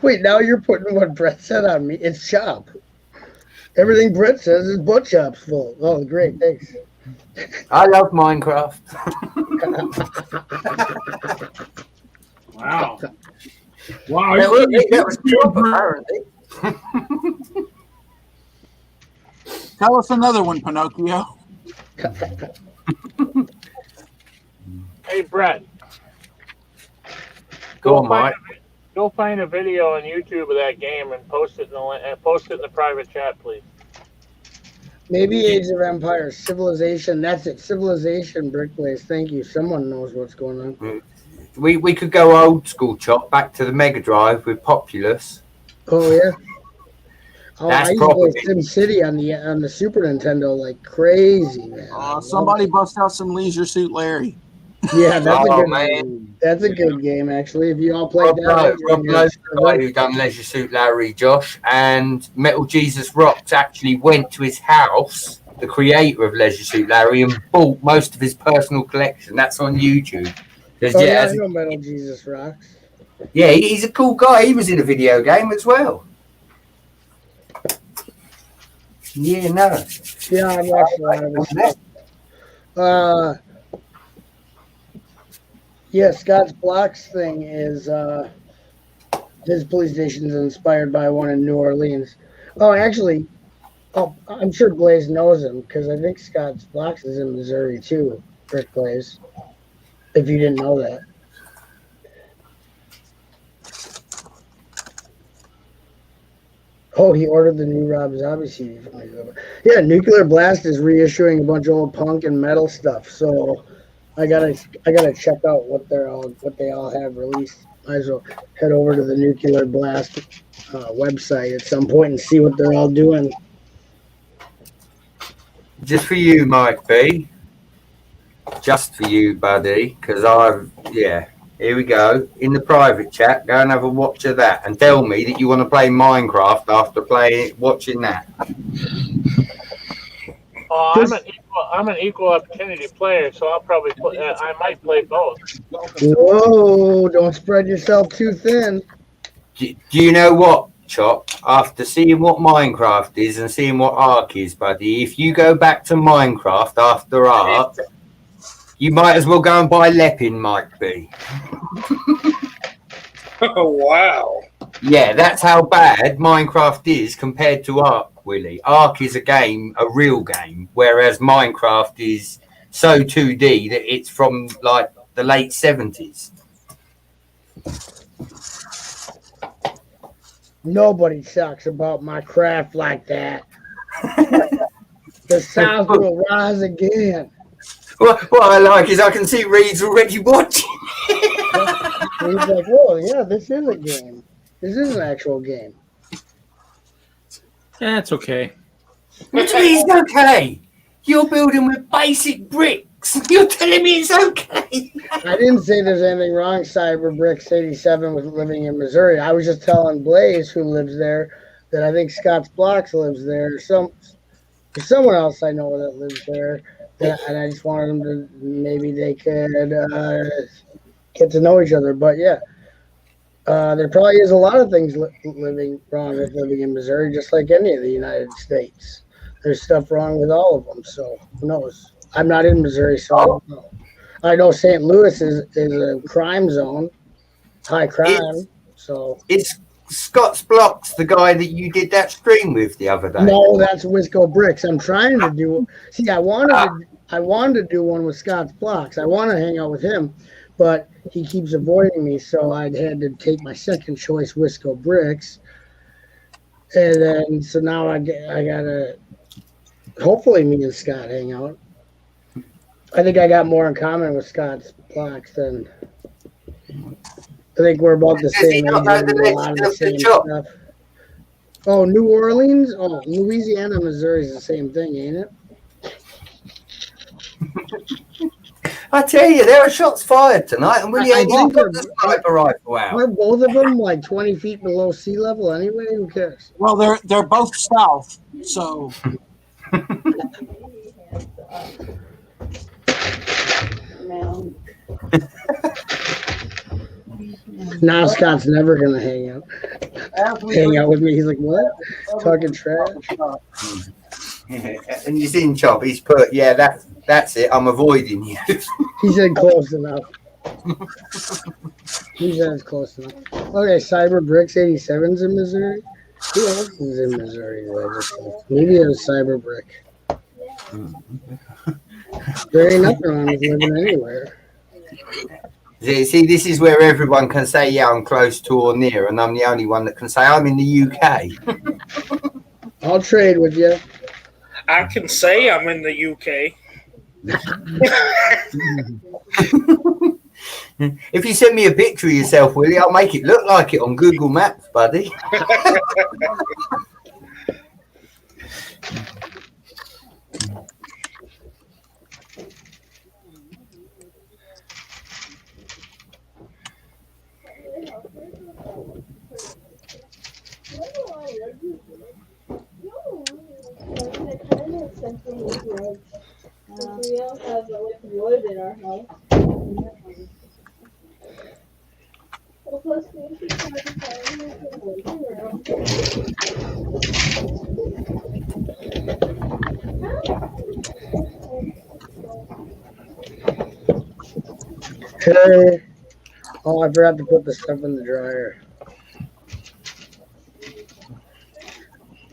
Wait, now you're putting what Brett said on me. It's Chop. Everything Brett says is butt chops full. Oh, great. Thanks. I love Minecraft. Wow. Wow. That was true, apparently. Tell us another one, Pinocchio. Hey, Brett. Go on, Mike. Go find a video on YouTube of that game and post it in the private chat, please. Maybe Age of Empires, Civilization. That's it. Civilization, Brickblaze. Thank you. Someone knows what's going on. We could go old school, Chop, back to the Mega Drive with Populous. Oh yeah. Oh, That's I used to play SimCity on the Super Nintendo like crazy, man. Somebody bust out some Leisure Suit Larry. Yeah, that's Oh, a good man. game. That's a good game, actually. If you all played that, Rob Lowe's the guy who done Leisure Suit Larry, Josh, and Metal Jesus Rocks actually went to his house, the creator of Leisure Suit Larry, and bought most of his personal collection. That's on YouTube. Oh, yeah, I know Metal Jesus Rocks. Yeah, he's a cool guy. He was in a video game as well. Yeah, no. Yeah, I watched a lot of his stuff. Yeah, Scott's Blocks thing is his police station's inspired by one in New Orleans. Oh, actually, Oh, I'm sure Blaze knows him because I think Scott's Blocks is in Missouri too. Rick Blaze. If you didn't know that. Oh, he ordered the new Rob Zombie CD. Yeah, Nuclear Blast is reissuing a bunch of old punk and metal stuff. So I gotta check out what they all have released. Might as well head over to the Nuclear Blast website at some point and see what they're all doing. Just for you, Mike B. Just for you, buddy. Because here we go. In the private chat, go and have a watch of that and tell me that you want to play Minecraft after watching that. Oh, I'm an equal opportunity player, so I'll probably I might play both. Whoa, don't spread yourself too thin. Do you know what, Chop? After seeing what Minecraft is and seeing what Ark is, buddy, if you go back to Minecraft after Ark, you might as well go and buy Lepin, Mike B. Oh, wow. Yeah, that's how bad Minecraft is compared to Ark, Willie. Ark is a real game, whereas Minecraft is so 2D that it's from like the late 70s. Nobody talks about my craft like that. The South will rise again. What I like is I can see Reed's already watching. He's like, "Whoa, yeah, this is a game. This is an actual game." That's okay. What do you mean it's okay? You're building with basic bricks. You're telling me it's okay? I didn't say there's anything wrong, CyberBricks87, with living in Missouri. I was just telling Blaze, who lives there, that I think Scott's Blocks lives there. There's someone else I know that lives there. And I just wanted them to, maybe they could get to know each other. But yeah, there probably is a lot of things living wrong with living in Missouri, just like any of the United States. There's stuff wrong with all of them. So who knows? I'm not in Missouri, so I don't know. I know St. Louis is a crime zone, high crime. It's Scott's Blocks, the guy that you did that stream with the other day. No, that's Wisco Bricks. I'm trying to do. See, I wanted to do one with Scott's Blocks. I want to hang out with him, but he keeps avoiding me, so I had to take my second choice, Wisco Bricks, and then so now I gotta. Hopefully, me and Scott hang out. I think I got more in common with Scott's Blocks than. I think we're about the same age. A lot of the same stuff. Oh, New Orleans? Oh, Louisiana, Missouri is the same thing, ain't it? I tell you, there are shots fired tonight, and Willie ain't even got the sniper rifle out. Are both of them like 20 feet below sea level anyway? Who cares? Well, they're both south, so. Now Scott's never gonna hang out with me. He's like, what? Talking trash. And you've seen Chop. He's put, yeah, that's it. I'm avoiding you. He said close enough. He said it's close enough. Okay, CyberBricks87's in Missouri. Who else is in Missouri? Maybe it was CyberBrick. There ain't nothing wrong with living anywhere. See, this is where everyone can say, yeah, I'm close to or near, and I'm the only one that can say I'm in the UK. I'll trade with you. I can say I'm in the UK. If you send me a picture of yourself, Willie, I'll make it look like it on Google Maps, buddy. We all have wood in our house. Well, plus we should try to find Hey. Oh, I forgot to put the stuff in the dryer.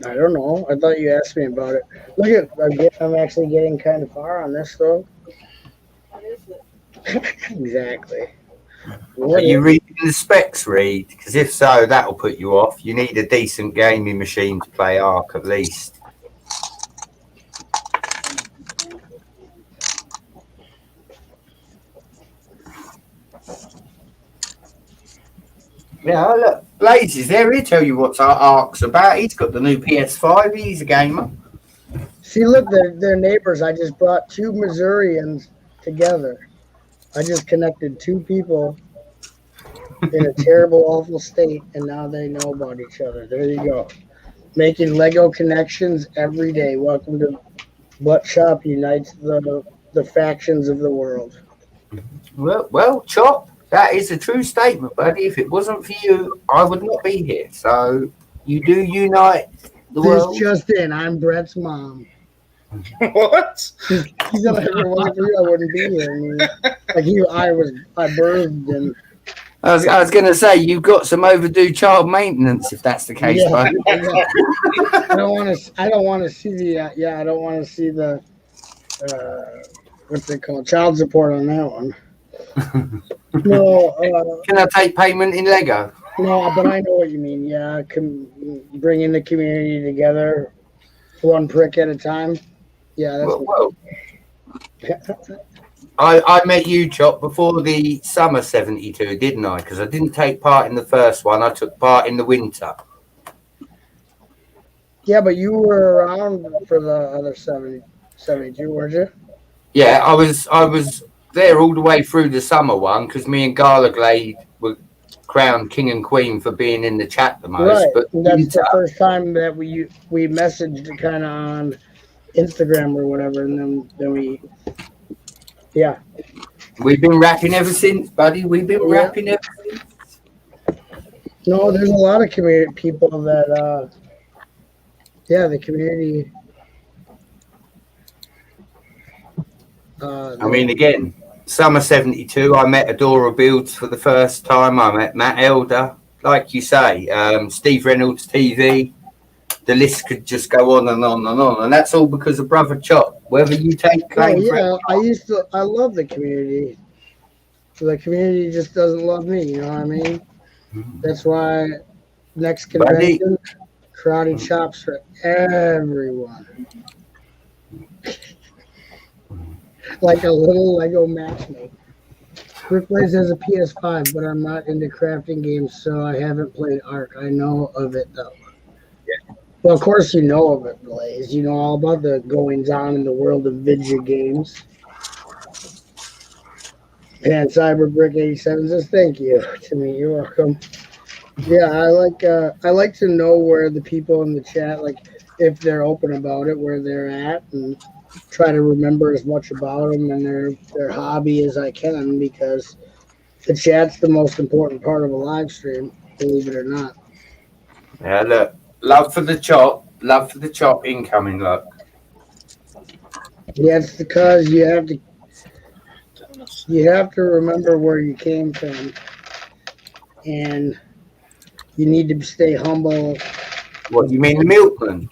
I don't know. I thought you asked me about it. Look at, I'm actually getting kind of far on this though. Exactly. Are you reading the specs, Reed? Because if so, that'll put you off. You need a decent gaming machine to play Ark at least. Yeah, look, Blaze is there. He'll tell you what Ark's about. He's got the new PS5. He's a gamer. See, look, they're neighbors. I just brought two Missourians together. I just connected two people in a terrible, awful state, and now they know about each other. There you go. Making Lego connections every day. Welcome to Butt Shop Unites the factions of the world. Well, Chop, that is a true statement, buddy. If it wasn't for you, I would not be here. So you do unite the world. This just in, I'm Brett's mom. What? He's not ever wasn't for you, I wouldn't be here. I mean, I birthed him. I was going to say you've got some overdue child maintenance if that's the case, buddy. Yeah. I don't want to see the I don't want to see the what's it called, child support on that one. No. Can I take payment in Lego? No, but I know what you mean. Yeah, bringing the community together, one prick at a time. Yeah, that's. Well, I met you, Chop, before the summer '72, didn't I? Because I didn't take part in the first one. I took part in the winter. Yeah, but you were around for the other 72, weren't you? Yeah, I was there all the way through the summer one because me and Garlaglade were crowned king and queen for being in the chat the most. Right. But That's the first time that we messaged kind of on Instagram or whatever, and then we. Yeah. We've been rapping ever since, buddy. We've been rapping ever since. No, there's a lot of community people that, the community. I mean, again, summer '72, I met Adora Builds for the first time. I met Matt Elder, like you say, Steve Reynolds TV. The list could just go on and on and on, and that's all because of Brother Chop. Whether you take claim for it, I love the community. The community just doesn't love me. You know what I mean? That's why next convention, karate chops for everyone. Like a little Lego matchmake. Rick Blaze has a PS5, but I'm not into crafting games, so I haven't played Ark. I know of it though. Yeah. Well, of course you know of it, Blaze. You know all about the goings on in the world of video games. And CyberBrick87 says thank you to me. You're welcome. Yeah, I like to know where the people in the chat, like if they're open about it, where they're at, and try to remember as much about them and their hobby as I can, because the chat's the most important part of a live stream, believe it or not. Yeah, look. Love for the chop incoming, look. Yeah, it's because you have to remember where you came from, and you need to stay humble. What, you mean the milkman?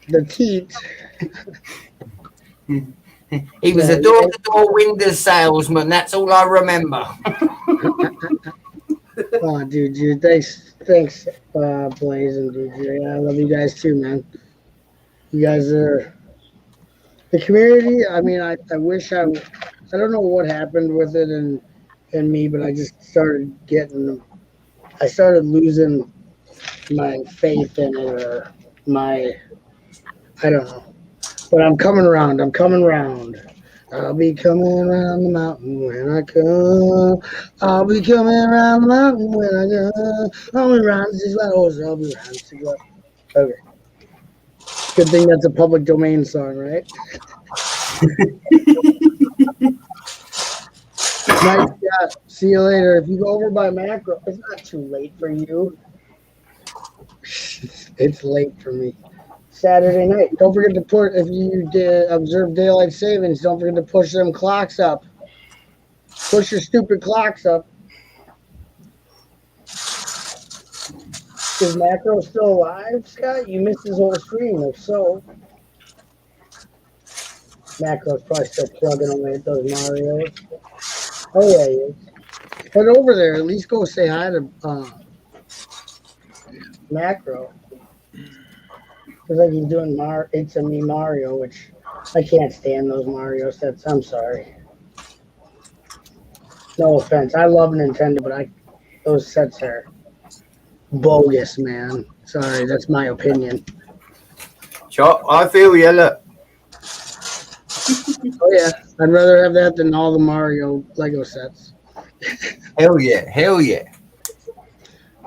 The teat. He was a door-to-door window salesman. That's all I remember. Oh, dude, thanks, Blaze and DJ. I love you guys too, man. You guys are the community. I mean, I wish I don't know what happened with it and me, but I just started I started losing my faith in it, or I don't know. But I'm coming around. I'll be coming around the mountain when I come. I'll be coming around the mountain when I come. I'll be around these horse. I'll be around. Okay. Good thing that's a public domain song, right? Nice chat. See you later. If you go over by Macro, it's not too late for you. It's late for me. Saturday night. Don't forget to put, if you observe daylight savings, don't forget to push them clocks up. Push your stupid clocks up. Is Macro still alive, Scott? You missed his whole stream, if so. Macro's probably still plugging away at those Marios. Oh, yeah, he is. Head over there. At least go say hi to Macro. Looks like he's doing It's a Me Mario, which I can't stand those Mario sets. I'm sorry. No offense. I love Nintendo, but those sets are bogus, man. Sorry, that's my opinion. Chop, I feel you. Look. Oh yeah, I'd rather have that than all the Mario Lego sets. Hell yeah. Hell yeah.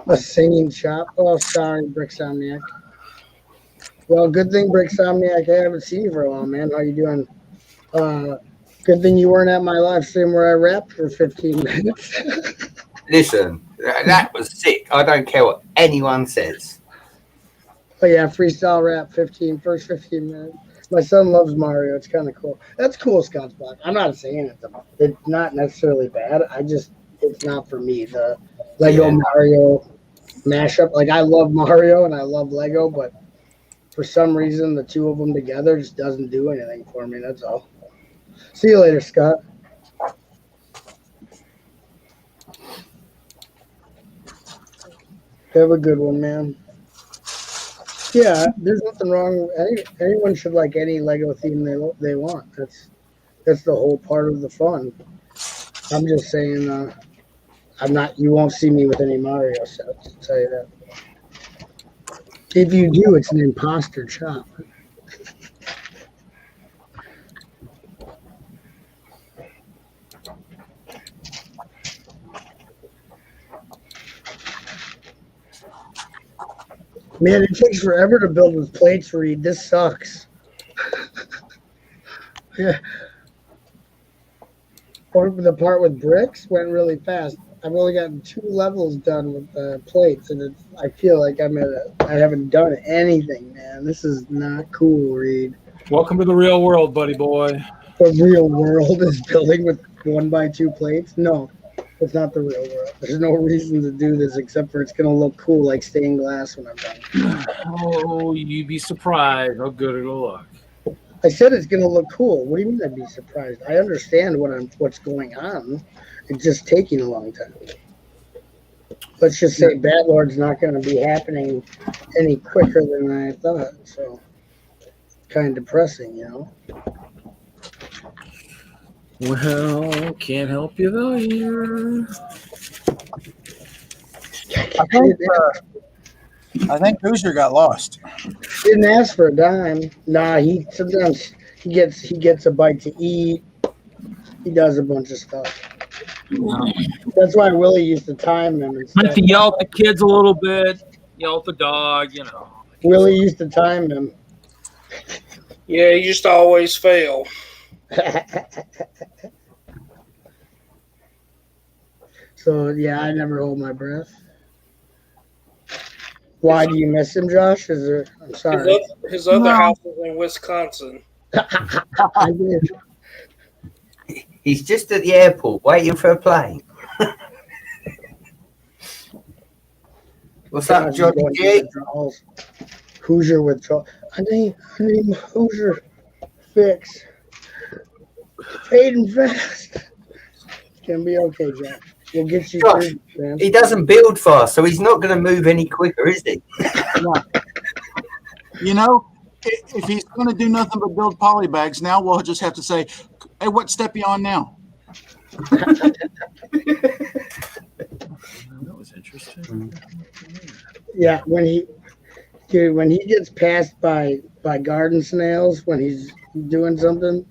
A singing shop. Oh, sorry, Bricksomniac. Well, good thing Bricksomniac. I haven't seen you for a while, man. How you doing? Good thing you weren't at my live stream where I rapped for 15 minutes. Listen, that was sick. I don't care what anyone says. Oh yeah, freestyle rap, first 15 minutes. My son loves Mario. It's kind of cool. That's cool, Scott's Block. I'm not saying it's not necessarily bad. It's not for me. The Lego Mario mashup. Like, I love Mario and I love Lego, but for some reason, the two of them together just doesn't do anything for me. That's all. See you later, Scott. Have a good one, man. Yeah, there's nothing wrong. Anyone should like any Lego theme they want. That's the whole part of the fun. I'm just saying, I'm not. You won't see me with any Mario sets. I'll tell you that. If you do, it's an imposter chop. Man, it takes forever to build with plates, Reed. This sucks. Yeah. Or the part with bricks went really fast. I've only gotten 2 levels done with plates, and I feel like I haven't done anything, man. This is not cool, Reed. Welcome to the real world, buddy boy. The real world is building with 1x2 plates? No, it's not the real world. There's no reason to do this except for it's going to look cool like stained glass when I'm done. Oh, you'd be surprised how good it'll look. I said it's going to look cool. What do you mean I'd be surprised? I understand what's going on. It's just taking a long time. Let's just say Batlord's not going to be happening any quicker than I thought. So, kind of depressing, you know? Well, can't help you there. I think Hoosier got lost. Didn't ask for a dime. Nah, sometimes he gets a bite to eat. He does a bunch of stuff. That's why Willie used to time him. Meant to yell at the kids a little bit, yell at the dog, you know. Willie used to time him. Yeah, he used to always fail. So yeah, I never hold my breath. Why do you miss him, Josh? I'm sorry. His other house is in Wisconsin. I did. He's just at the airport waiting for a plane. What's up, Johnny G? Hoosier withdrawal. I need Hoosier fix. Paid and fast. It's gonna be okay, Jack. We'll get you Josh, through, man. he doesn't build fast, so he's not going to move any quicker, is he? No. You know, if he's going to do nothing but build poly bags, now we'll just have to say, "Hey, what step you on now?" That was interesting. Yeah, when he gets passed by garden snails when he's doing something.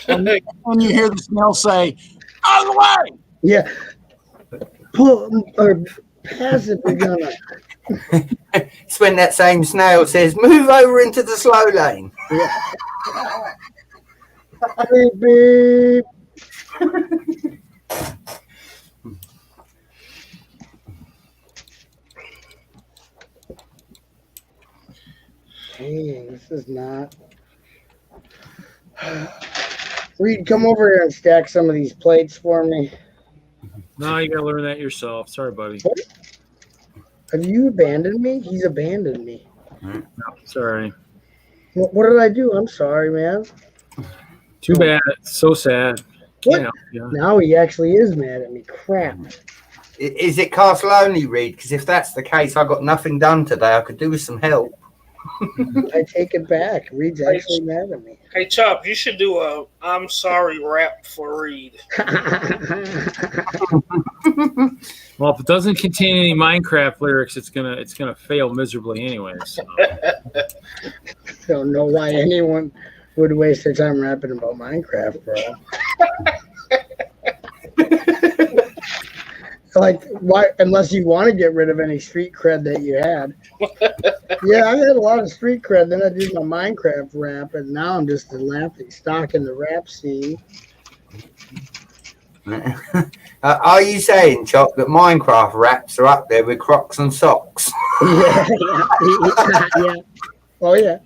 When you hear the snail say, "Out of the way!" Yeah, pull or pass if you're gonna. It's when that same snail says, "Move over into the slow lane." Yeah. Beep, beep. Dang, this is not. Reed, come over here and stack some of these plates for me. No, you gotta learn that yourself. Sorry, buddy. Have you abandoned me? He's abandoned me. No, sorry. What did I do? I'm sorry, man. Too bad. It's so sad. What? Yeah. Now he actually is mad at me. Crap. Is it castle only, Reed? Because if that's the case, I got nothing done today. I could do with some help. I take it back. Reed's actually mad at me. Hey, Chop, you should do a I'm sorry rap for Reed. Well, if it doesn't contain any Minecraft lyrics, it's gonna fail miserably anyway. So. Don't know why anyone would waste their time rapping about Minecraft, bro. Like, why? Unless you want to get rid of any street cred that you had. Yeah, I had a lot of street cred. Then I did my Minecraft rap, and now I'm just a laughing stock in the rap scene. Are you saying, Chop, that Minecraft raps are up there with Crocs and socks? Yeah. Oh yeah.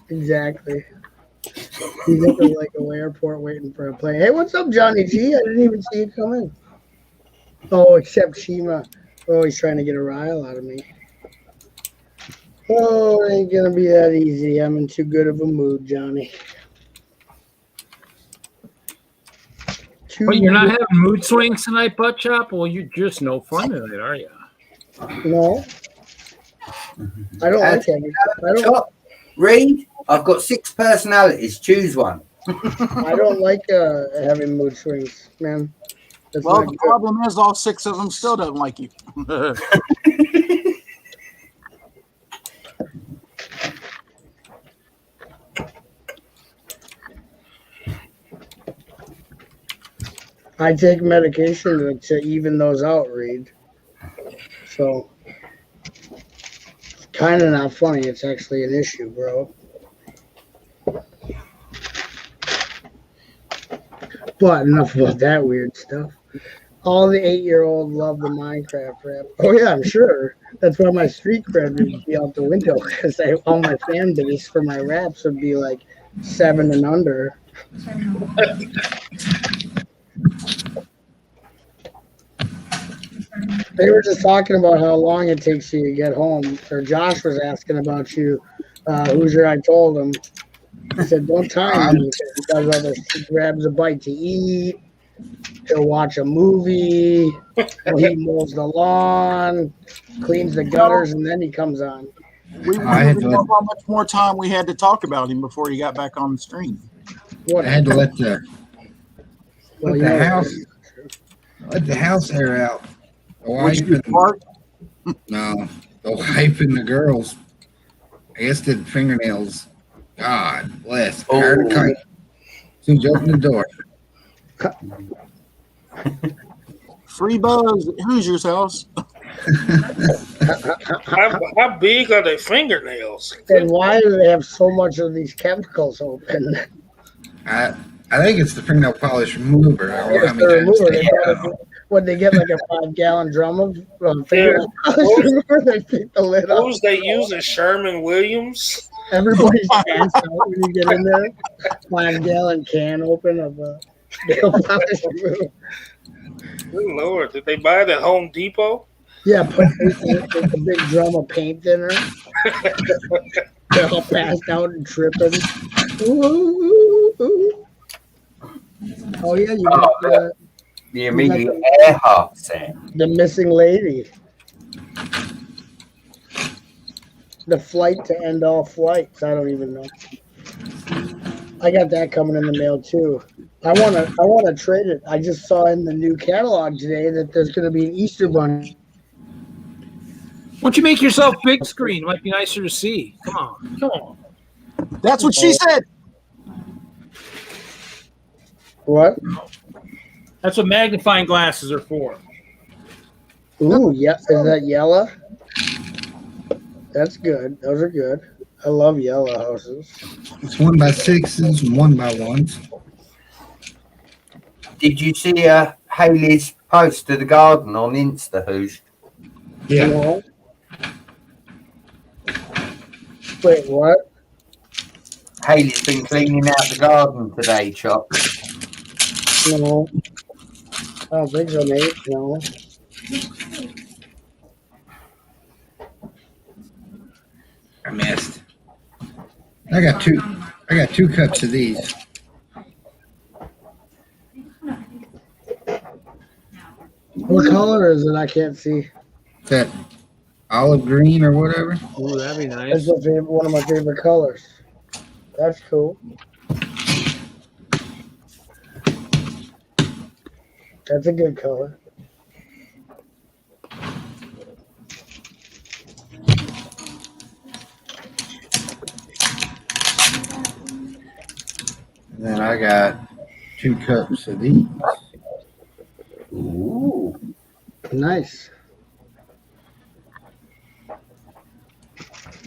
Exactly. He's at the Lego airport waiting for a plane. Hey, what's up, Johnny G? I didn't even see you come in. Oh, except Shima. Oh, he's trying to get a rile out of me. Oh, it ain't gonna be that easy. I'm in too good of a mood, Johnny. But you're not having mood swings tonight, Butt Chop? Well, you're just no fun tonight, are you? No. I don't like that. I don't. Chop, Reed, I've got 6 personalities. Choose one. I don't like having mood swings, man. That's Well, not the good. problem is all 6 of them still don't like you. I take medication to even those out, Reed. So it's kind of not funny. It's actually an issue, bro. But enough about that weird stuff. All the 8-year-old love the Minecraft rap. Oh yeah, I'm sure. That's why my street cred would be out the window, because all my fan base for my raps would be like 7 and under. They were just talking about how long it takes you to get home. Or Josh was asking about you. Hoosier, I told him. He said, don't time me. He does all this. He grabs a bite to eat. He'll watch a movie. He mows the lawn, cleans the gutters, and then he comes on. We didn't know how much more time we had to talk about him before he got back on the stream. I had to let the house air out. The wife and, no, the wife and the girls, I guess, did fingernails. God bless. I heard a kite. Soon as you open the door. Free buzz at Hoosier's house. How big are their fingernails? And why do they have so much of these chemicals open? I think it's the fingernail polish remover. Yes, the remover. When they get like a 5-gallon drum of fingernail polish remover, they pick the lid up. Those they use is Sherman Williams. Everybody's hands out when you get in there. 5-gallon can open of nail polish remover. Good Lord, did they buy it at Home Depot? Yeah, put a big drum of paint thinner. They're all passed out and tripping. Ooh. Oh yeah, you got the Amelia Earhart set. The missing lady. The flight to end all flights. I don't even know. I got that coming in the mail too. I wanna trade it. I just saw in the new catalog today that there's gonna be an Easter bunny. Why don't you make yourself big screen? It might be nicer to see. Come on. That's what she said. What? That's what magnifying glasses are for. Ooh, yeah. Is that yellow? That's good. Those are good. I love yellow houses. It's 1x6s and 1x1s. Did you see Haley's post to the garden on Insta, Who's? Yeah. No. Wait, what? Haley's been cleaning out the garden today, Chop. No. I don't think so, Nate. No. I missed. I got two cups of these. What color is it? I can't see. That olive green or whatever. Oh, that'd be That's nice. one of my favorite colors. That's cool. That's a good color. And then I got 2 cups of these. Ooh. Nice.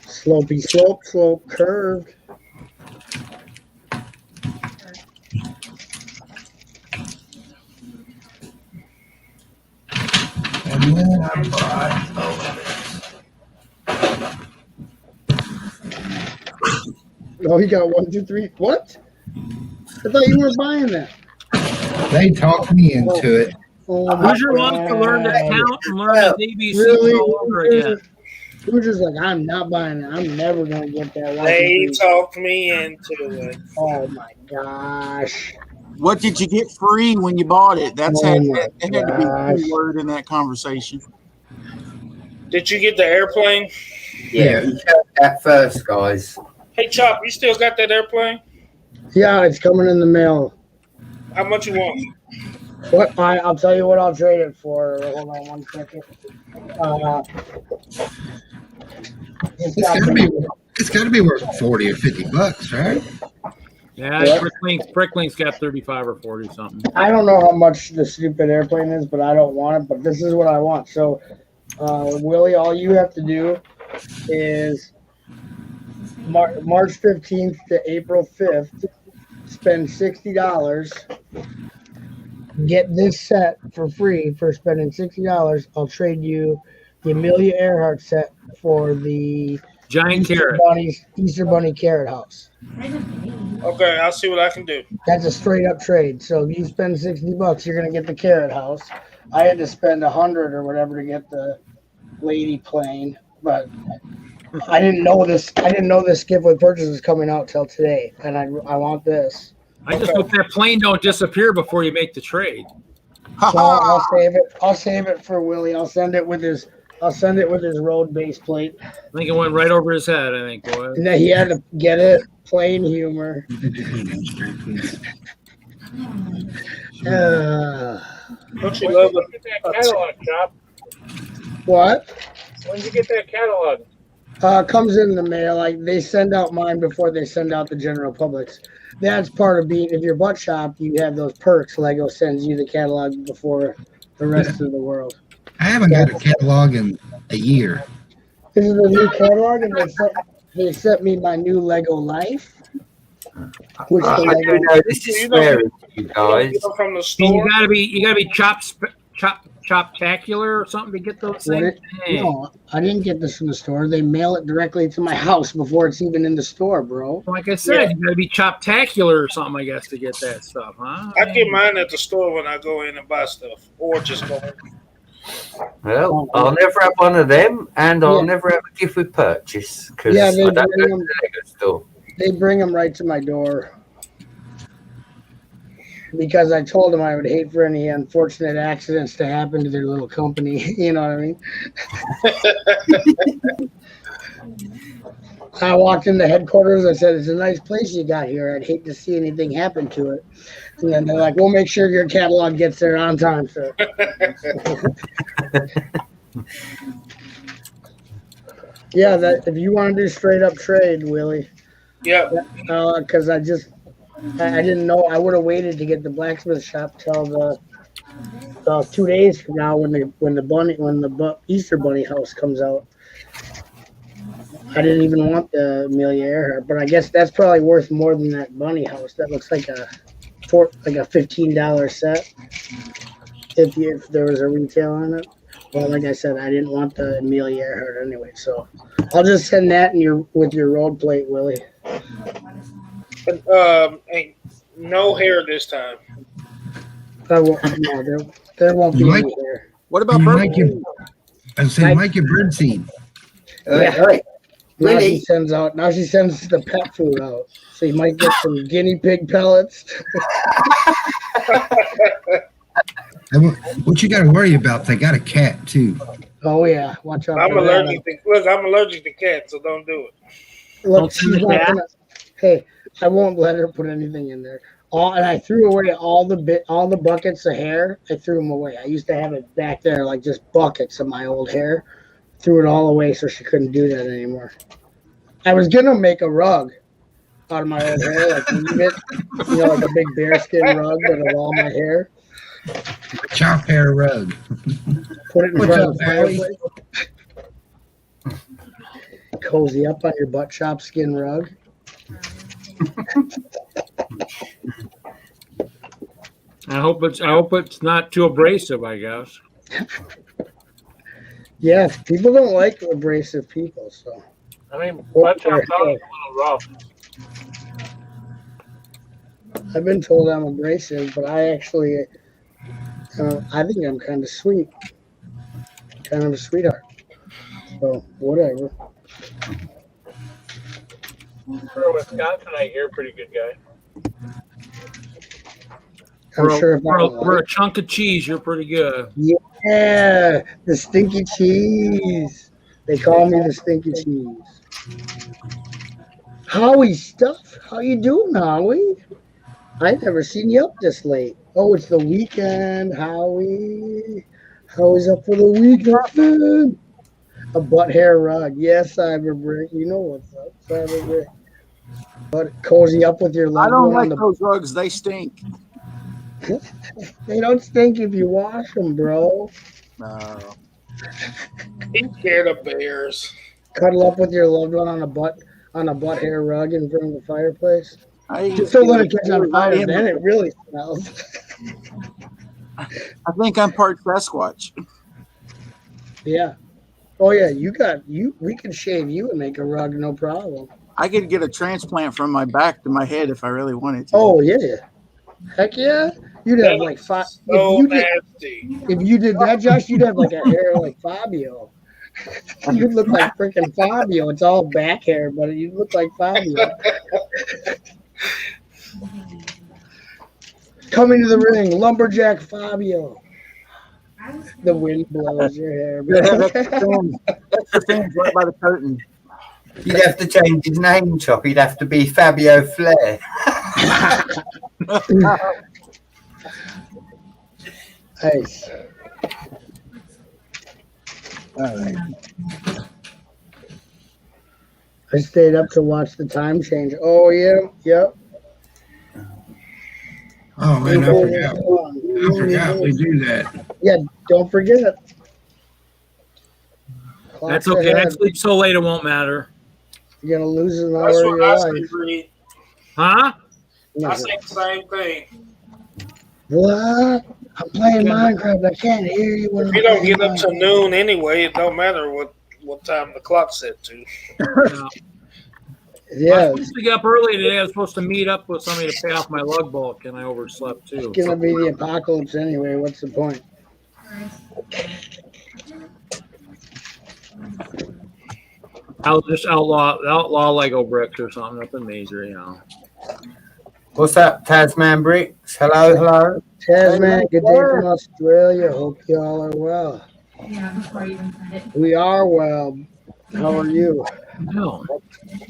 Slopey slope, curved. And then I bought Oh, you got 1, 2, 3. What? I thought you were buying that. They talked me into it. Oh, my Who's your wants to learn to God. count and learn the ABCs Really? all over again? Who's just like, I'm not buying it. I'm never going to get that. 1, 2, They 3. talked me into it. Oh, my gosh. What did you get free when you bought it? That's Oh had my to be the gosh. key word in that conversation. Did you get the airplane? Yeah, you got that first, guys. Hey, Chop, you still got that airplane? Yeah, it's coming in the mail. How much you want? What? I'll tell you what I'll trade it for. Hold on 1 second. It's got to be worth $40 or $50, right? Yeah, Yeah. Brickling's got 35 or 40 something. I don't know how much the stupid airplane is, but I don't want it. But this is what I want. So, Willie, all you have to do is March 15th to April 5th, spend $60. Get this set for free for spending $60. I'll trade you the Amelia Earhart set for the Giant carrot. Easter Bunny Carrot House. Okay, I'll see what I can do. That's a straight up trade. So if you spend $60, you're gonna get the Carrot House. I had to spend $100 or whatever to get the lady plane, but I didn't know this. I didn't know this gift with purchase was coming out till today, and I want this. I just hope that plane don't disappear before you make the trade. So I'll save it. I'll save it for Willie. I'll send it with his road base plate. I think it went right over his head, I think, boy. And then he had to get it. Plain humor. Don't you love it? Get that catalog, Chop. What? When did you get that catalog? Comes in the mail. Like they send out mine before they send out the general public's. That's part of being. If you're butt shop, you have those perks. Lego sends you the catalog before the rest of the world. I haven't got a catalog in a year. This is the new catalog, and they sent me my new Lego Life. Which I the do Lego, know this is scary, you guys. Get them from the You store. gotta be chop-tacular or something to get those things. Dang. no, I didn't get this from the store. They mail it directly to my house before it's even in the store, bro. Like I said, you gotta be chop-tacular or something, I guess, to get that stuff, huh? I get mine at the store when I go in and buy stuff, or just go in. Well, I'll never have one of them, and I'll never have a gift with purchase because Yeah, I they don't go to bring the 'em. Lego store. They bring them right to my door. Because I told them I would hate for any unfortunate accidents to happen to their little company. You know what I mean? I walked into headquarters. I said, "It's a nice place you got here. I'd hate to see anything happen to it." And then they're like, "We'll make sure your catalog gets there on time, sir." Yeah, that if you want to do straight up trade, Willie. Yep. Because I didn't know. I would have waited to get the blacksmith shop till the 2 days from now when the Easter Bunny house comes out. I didn't even want the Amelia Earhart, but I guess that's probably worth more than that bunny house. That looks like a $15 set. If there was a retail on it. Well, like I said, I didn't want the Amelia Earhart anyway, so I'll just send that with your road plate, Willie. Ain't no hair this time. I won't. No, there won't be Mike- any there. What about You bird? might get, I say, might get birdseed. Yeah. Right. Now Really? she sends the pet food out. So you might get some guinea pig pellets. And what you got to worry about? They got a cat too. Oh yeah, watch out. I'm for that. allergic to look. I'm allergic to cats, so don't do it. Look, Don't send she's the not cat? gonna. Hey, I won't let her put anything in there. And I threw away all the buckets of hair. I threw them away. I used to have it back there, like just buckets of my old hair. Threw it all away so she couldn't do that anymore. I was gonna make a rug out of my old hair, like leave it, like a big bearskin rug, but of all my hair. Chop hair rug. Put it in What's front up, of the Barry? fireplace. Cozy up on your butt chop skin rug. I hope it's not too abrasive, I guess. Yeah, people don't like abrasive people, so. I mean, butt chop sounds a little rough. I've been told I'm abrasive, but I actually, I think I'm kind of sweet, kind of a sweetheart. So whatever. For a Wisconsinite, you're a pretty good guy. I'm sure if We're a chunk of cheese. You're pretty good. Yeah, the stinky cheese. They call me the stinky cheese. Howie Stuff, how you doing, Howie? I've never seen you up this late. Oh, it's the weekend, Howie. Howie's up for the weekend. A butt hair rug. Yes, Cyberbrick. You know what's up, Cyberbrick. But cozy up with your I loved don't one like on the. those rugs. They stink. They don't stink if you wash them, bro. No. He's scared of bears. Cuddle up with your loved one on a butt hair rug in front of the fireplace. I Just don't let it catch on fire. Then it really smells. I think I'm part Sasquatch. Yeah. Oh yeah, we can shave you and make a rug, no problem. I could get a transplant from my back to my head if I really wanted to. Oh yeah. Heck yeah. You'd have like five. So nasty. If you did that, Josh, you'd have like a hair like Fabio. You'd look like freaking Fabio. It's all back hair, but you look like Fabio. Coming to the ring, lumberjack Fabio. The wind blows your hair. Yeah, that's the thing right by the curtain. You'd have to change his name, Chop. He'd have to be Fabio Flair. Nice. All right. I stayed up to watch the time change. Oh yeah, yep. Oh man, I forgot we do that. Yeah, don't forget. That's Clock's okay. I ahead. sleep so late it won't matter. You're gonna lose an hour That's of what your I life. say, Reed. Huh? I say the same thing. What? I'm playing Minecraft. I can't hear you when If I'm you don't playing get up to Minecraft. noon anyway, it don't matter what time the clock's set to. I Yeah, was supposed to get up early today. I was supposed to meet up with somebody to pay off my lug bulk, and I overslept too. it's gonna be the apocalypse anyway. What's the point? I'll just outlaw Lego bricks or something. Nothing major, What's up, Tasman Bricks? Hello, hello. Tasman, good day from Australia. Hope y'all are well. We are well. How are you? No.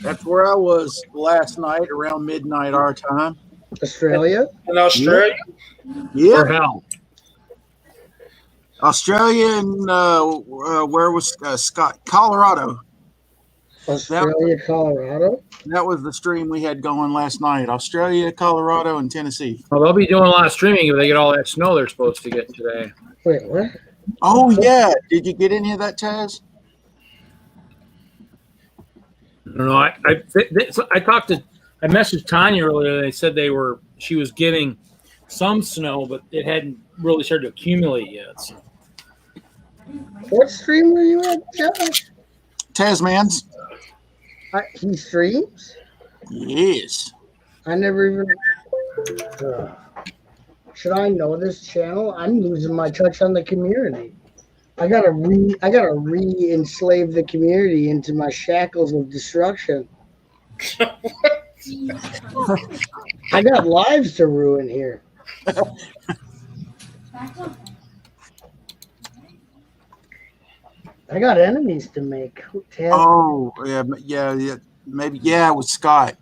That's where I was last night around midnight our time. Australia? In Australia? Yeah. For hell. Australia and where was Scott? Colorado. Australia, Colorado? That was the stream we had going last night. Australia, Colorado, and Tennessee. Well, they'll be doing a lot of streaming if they get all that snow they're supposed to get today. Wait, what? Oh, yeah. Did you get any of that, Taz? I don't know. I messaged Tanya earlier. They said she was getting some snow, but it hadn't really started to accumulate yet. So. What stream were you at, Josh? Tasman's. He streams? Yes. I never even. Should I know this channel? I'm losing my touch on the community. I gotta re-enslave the community into my shackles of destruction. I got lives to ruin here. I got enemies to make. Oh, yeah. Maybe, it was Scott.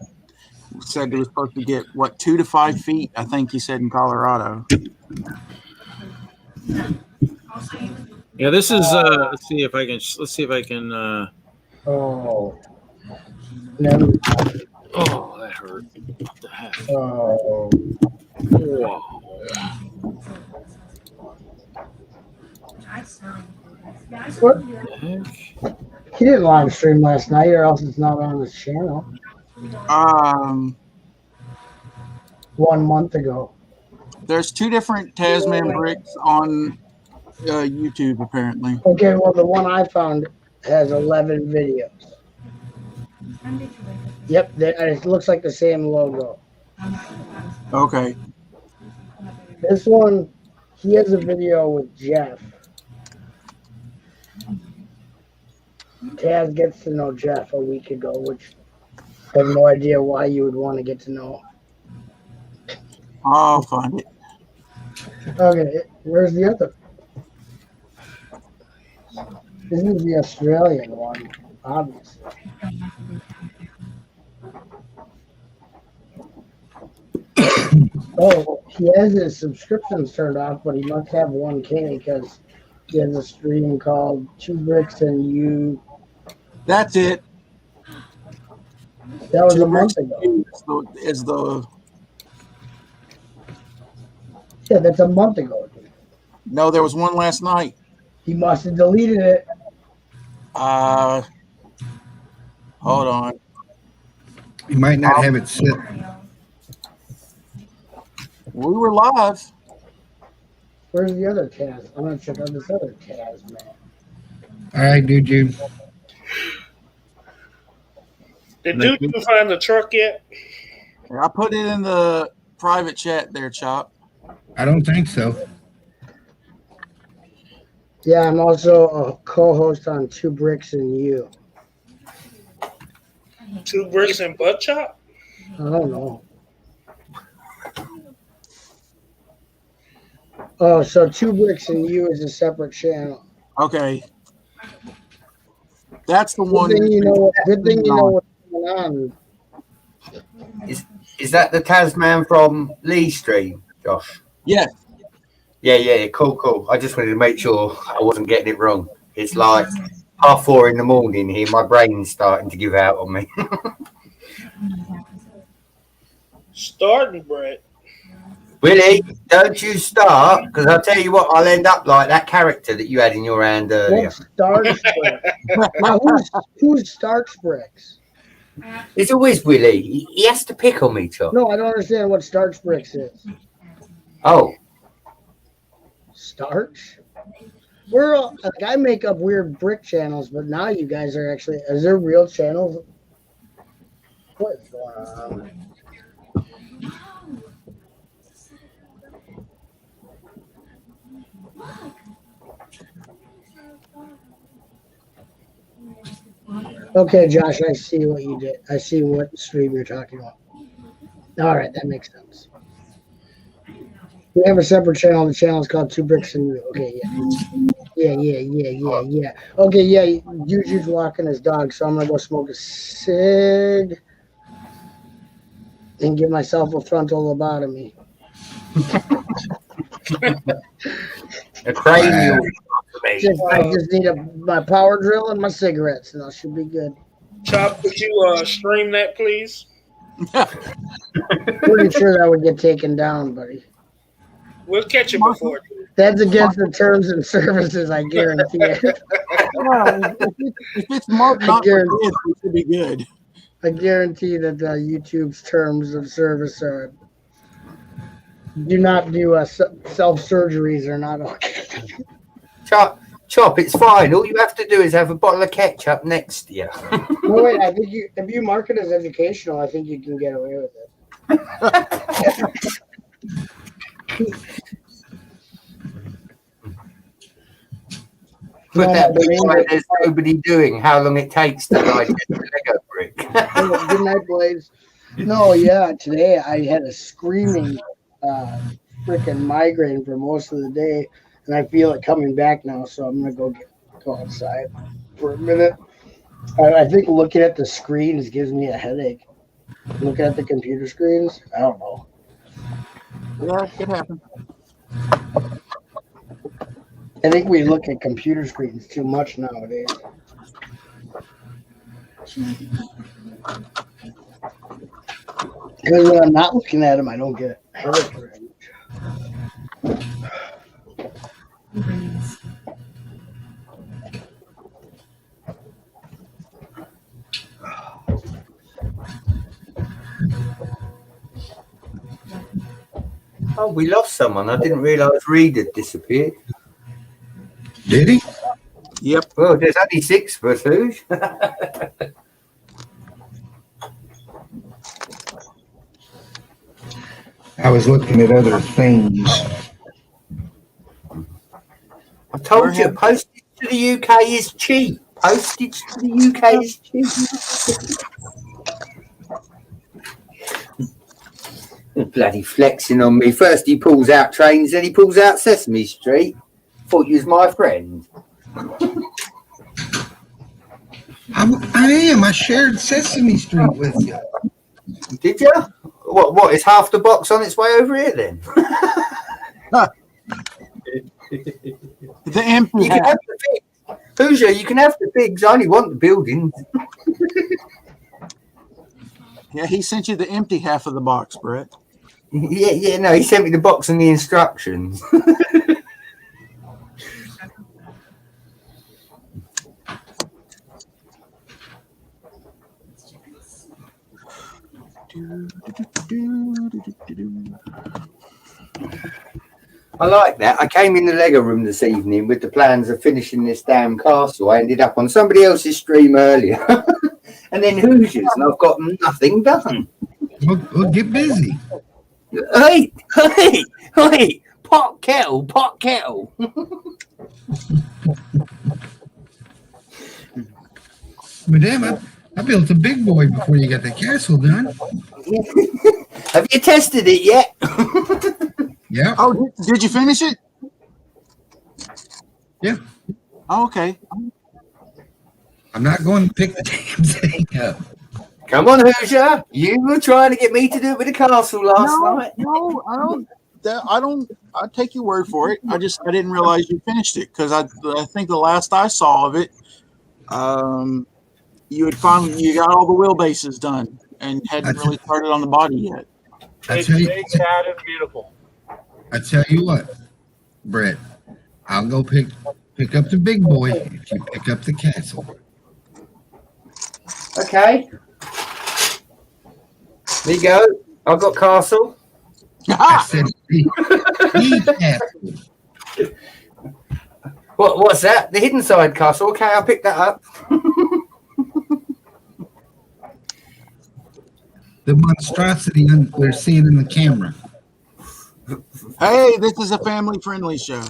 He said they were supposed to get, 2 to 5 feet, I think he said in Colorado. Yeah, this is let's see if I can Oh. No. oh, that hurt. What the heck? Oh. Whoa. What? The heck? He didn't live stream last night, or else it's not on his channel. 1 month ago. There's 2 different Tasman bricks on YouTube, apparently. Okay, well, the one I found has 11 videos. Yep, it looks like the same logo. Okay. This one, he has a video with Jeff. Taz gets to know Jeff a week ago, which I have no idea why you would want to get to know. I'll find it. Okay, where's the other? This is the Australian one, obviously. Oh, he has his subscriptions turned off, but he must have 1K because he has a stream called 2 Bricks and You. That's it. That was 2 a month bricks ago. Is the Yeah, that's a month ago. Dude. no? There was one last night. He must have deleted it. Hold on. You might not have it set. We were live. Where's the other Taz? I'm gonna check out this other Taz, man. All right, dude. Did you find the truck yet? I put it in the private chat there, Chop. I don't think so. Yeah, I'm also a co-host on 2 Bricks and You. 2 Bricks and Butt Chop? I don't know. Oh, so 2 Bricks and You is a separate channel. Okay. That's the one. Good thing you know what's going on. Is that the Tasman from Lee Stream, Josh? Yeah. Yeah, cool. I just wanted to make sure I wasn't getting it wrong. It's like 4:30 in the morning here. My brain's starting to give out on me. Starting, Brett. Willie, don't you start, because I'll tell you what, I'll end up like that character that you had in your hand earlier. What's Starks Bricks? Now, who's Starks Bricks? It's always Willie. He has to pick on me, Chuck. No, I don't understand what Starks Bricks is. Oh. Starch? We're all, like, I make up weird brick channels, but now you guys are actually, is there real channels? What is going on? Okay, Josh, I see what you did. I see what stream you're talking about. All right, that makes sense. We have a separate channel. The channel is called 2 Bricks and You. Okay, yeah. Okay, yeah, Juju's walking his dog, so I'm going to go smoke a cig and give myself a frontal lobotomy. A cranial. I just need my power drill and my cigarettes, and I should be good. Chop, could you stream that, please? Pretty sure that would get taken down, buddy. We'll catch it before. That's against the terms and services, I guarantee it. If it's marked not for kids, it should be good. I guarantee that YouTube's terms of service are do not do self-surgeries are not okay. Chop, it's fine. All you have to do is have a bottle of ketchup next to you. No, wait, I think if you mark it as educational, I think you can get away with it. Put that big where there's nobody doing how long it takes to digest the Lego brick. Good night, Blaze. No, yeah, today I had a screaming freaking migraine for most of the day, and I feel it coming back now, so I'm gonna go outside for a minute. I think looking at the screens gives me a headache. Looking at the computer screens, I don't know. Yeah, it could happen. I think we look at computer screens too much nowadays. Because when I'm not looking at them, I don't get headache very much. Oh, we lost someone. I didn't realise Reed had disappeared. Did he? Yep. Well, there's only 6 of us, Hoosh. I was looking at other things. I told you, postage to the UK is cheap. Postage to the UK is cheap. Bloody flexing on me. First he pulls out trains, then he pulls out Sesame Street. Thought you was my friend. I am. I shared Sesame Street with you. Did you? What is half the box on its way over here then? The empty You can have the figs. Hoosier, you can have the figs. I only want the buildings. Yeah, he sent you the empty half of the box, Brett. Yeah, no, he sent me the box and the instructions. I like that. I came in the Lego room this evening with the plans of finishing this damn castle. I ended up on somebody else's stream earlier. And then Hoosiers, and I've got nothing done. We'll get busy. Hey, pot kettle. Madame, I built a big boy before you got the castle done. Have you tested it yet? Yeah. Oh, did you finish it? Yeah. Oh, okay. I'm not going to pick the damn thing up. Come on, Hoosier. You were trying to get me to do it with the castle last night. No, I don't. I take your word for it. I didn't realize you finished it because I think the last I saw of it, you got all the wheelbases done and hadn't really started on the body yet. It's big, fat, and beautiful. I tell you what, Brett, I'll go pick up the big boy if you pick up the castle. Okay. There you go. I've got castle. I said the castle. What's that? The hidden side castle. Okay, I'll pick that up. The monstrosity we're seeing in the camera. Hey, this is a family-friendly show.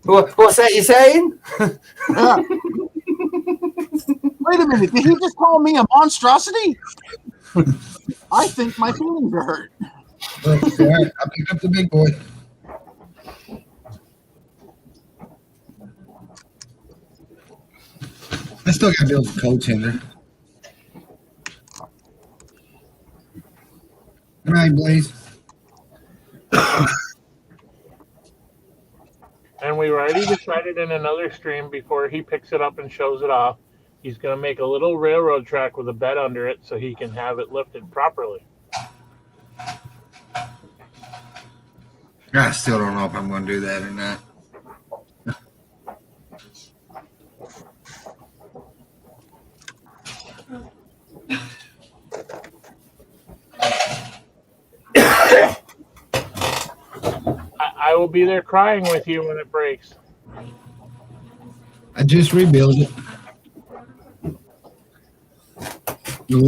What's that you're saying? Yeah. Wait a minute. Did he just call me a monstrosity? I think my feelings are hurt. All right, I'll pick up the big boy. I still got to build a coal tender. All right, Blaze. And we already decided in another stream before he picks it up and shows it off, he's going to make a little railroad track with a bed under it so he can have it lifted properly. I still don't know if I'm going to do that or not. I will be there crying with you when it breaks. I just rebuilt it. The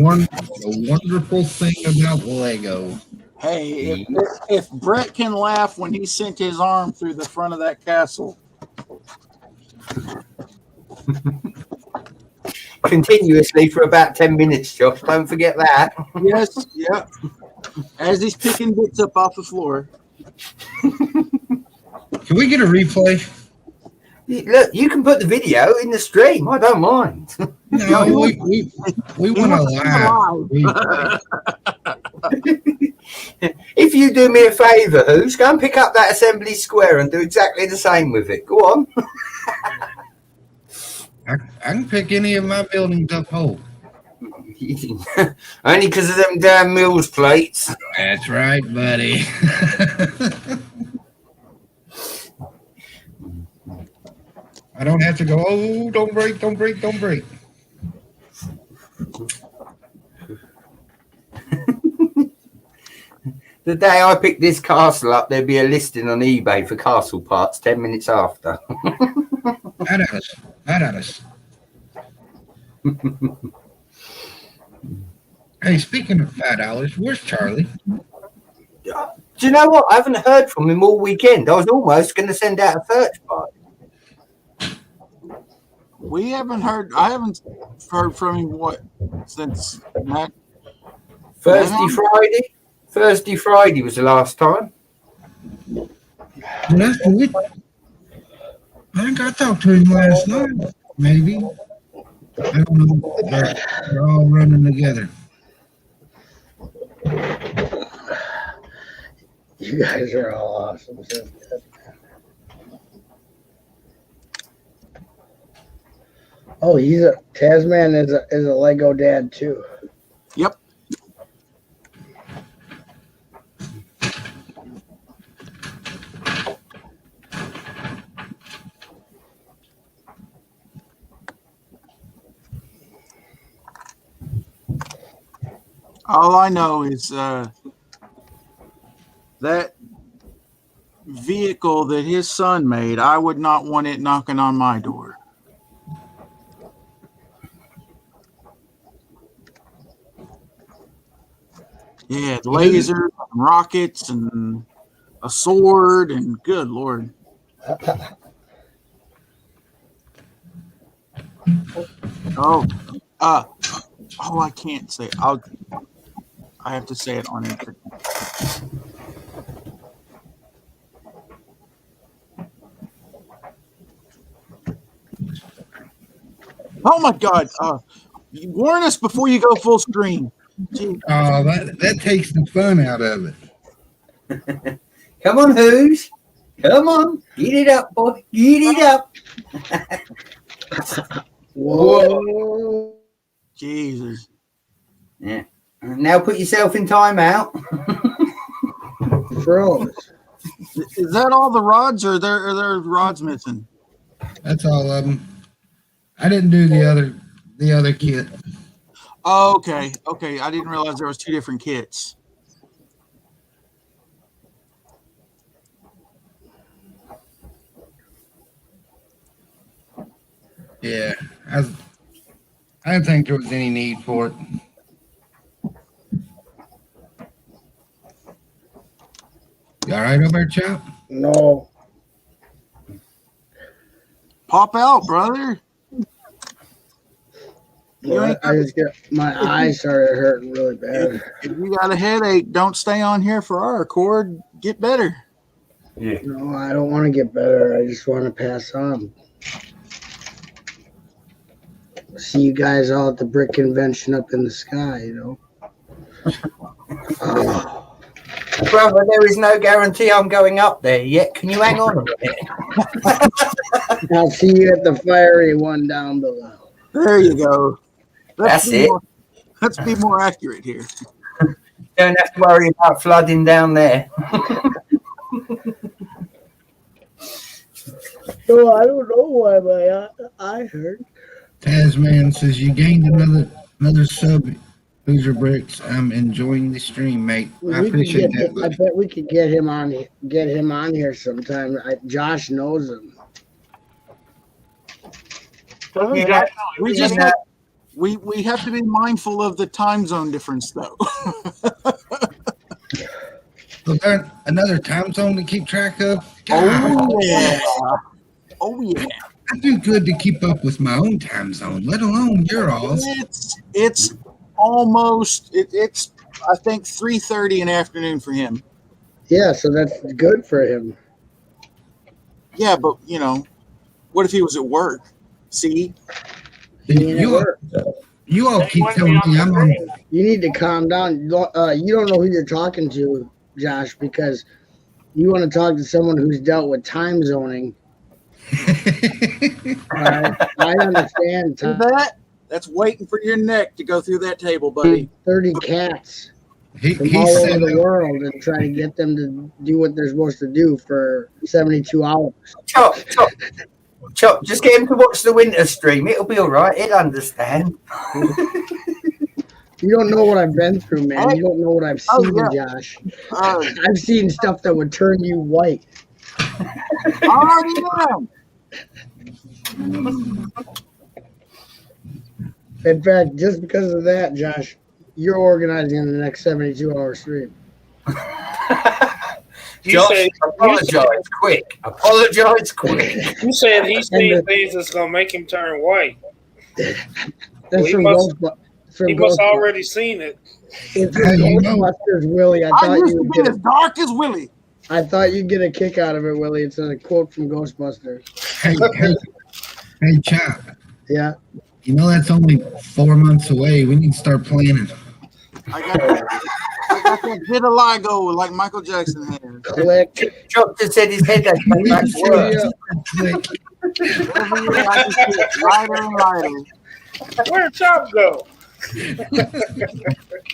wonderful thing about Lego Hey, if Brett can laugh when he sent his arm through the front of that castle. Continuously for about 10 minutes, Josh. Don't forget that. Yes, yeah. As he's picking bits up off the floor. Can we get a replay? Look, you can put the video in the stream. I don't mind. No, we want to live. If you do me a favour, Who's, go and pick up that assembly square and do exactly the same with it. Go on. I can pick any of my buildings up whole. Only because of them damn Mills plates. That's right, buddy. I don't have to go, oh, don't break, don't break, don't break. The day I pick this castle up, there'd be a listing on eBay for castle parts 10 minutes after. Not at us. Not at us. Hey, speaking of $5, where's Charlie? Do you know what? I haven't heard from him all weekend. I was almost going to send out a search party. We haven't heard. I haven't heard from him since Mac. Thursday, Friday was the last time. Well, that's good. I think I talked to him last night, maybe. I don't know. They're all running together. You guys are all awesome. Oh, Tasman is a Lego dad too. Yep. All I know is that vehicle that his son made, I would not want it knocking on my door. Yeah, lasers and rockets and a sword and good Lord. I can't say it. I have to say it on Instagram. Oh my God. Warn us before you go full screen. Oh, that takes the fun out of it. Come on, Who's? Come on. Get it up, boy. Get it up. Whoa. Jesus. Yeah. Now put yourself in timeout. Froze. Is that all the rods, or are there rods missing? That's all of them. I didn't do the other kit. Oh, okay. I didn't realize there was two different kits. Yeah, I didn't think there was any need for it. You all right over there, Chop? No. Pop out, brother. I just get my eyes started hurting really bad. If you got a headache, don't stay on here for our record. Get better. Yeah. No, I don't want to get better. I just want to pass on. See you guys all at the brick convention up in the sky, you know. Brother, there is no guarantee I'm going up there yet. Can you hang on a minute? I'll see you at the fiery one down below. There you go. That's it. Let's be more accurate here. Don't have to worry about flooding down there. So I don't know why my eye hurt. Tasman says you gained another sub. Boozer Bricks. I'm enjoying the stream, mate. I appreciate that. I bet we could get him on here sometime. Josh knows him. Yeah, We just we have to be mindful of the time zone difference, though. Was there another time zone to keep track of? Oh yeah. Oh yeah. I do good to keep up with my own time zone, let alone your all's. It's almost it's I think 3:30 in the afternoon for him. Yeah, so that's good for him. Yeah, but what if he was at work? See? You all keep telling me I'm on. You need to calm down. You don't know who you're talking to, Josh, because you want to talk to someone who's dealt with time zoning. I understand. See that? That's waiting for your neck to go through that table, buddy. 30 cats from all over the world and try to get them to do what they're supposed to do for 72 hours. Chop, just get him to watch the winter stream. It'll be all right. He'll understand. You don't know what I've been through, man. You don't know what I've seen, Josh. I've seen stuff that would turn you white. I already know. In fact, just because of that, Josh, you're organizing the next 72-hour stream. Josh, apologize quick. Apologize quick. You said he's seen things that's gonna make him turn white. That's he from must Ghostbusters. already seen it. It's from Ghostbusters, Willie. I I thought used you to would be get as dark as Willie. I thought you'd get a kick out of it, Willie. It's a quote from Ghostbusters. Hey, Chop. Yeah. You know that's only 4 months away. We need to start planning. I got that vitiligo like Michael Jackson had. Click. Chop just said his head has come back to work. Every year I just get lighter and lighter. Where'd Chop go?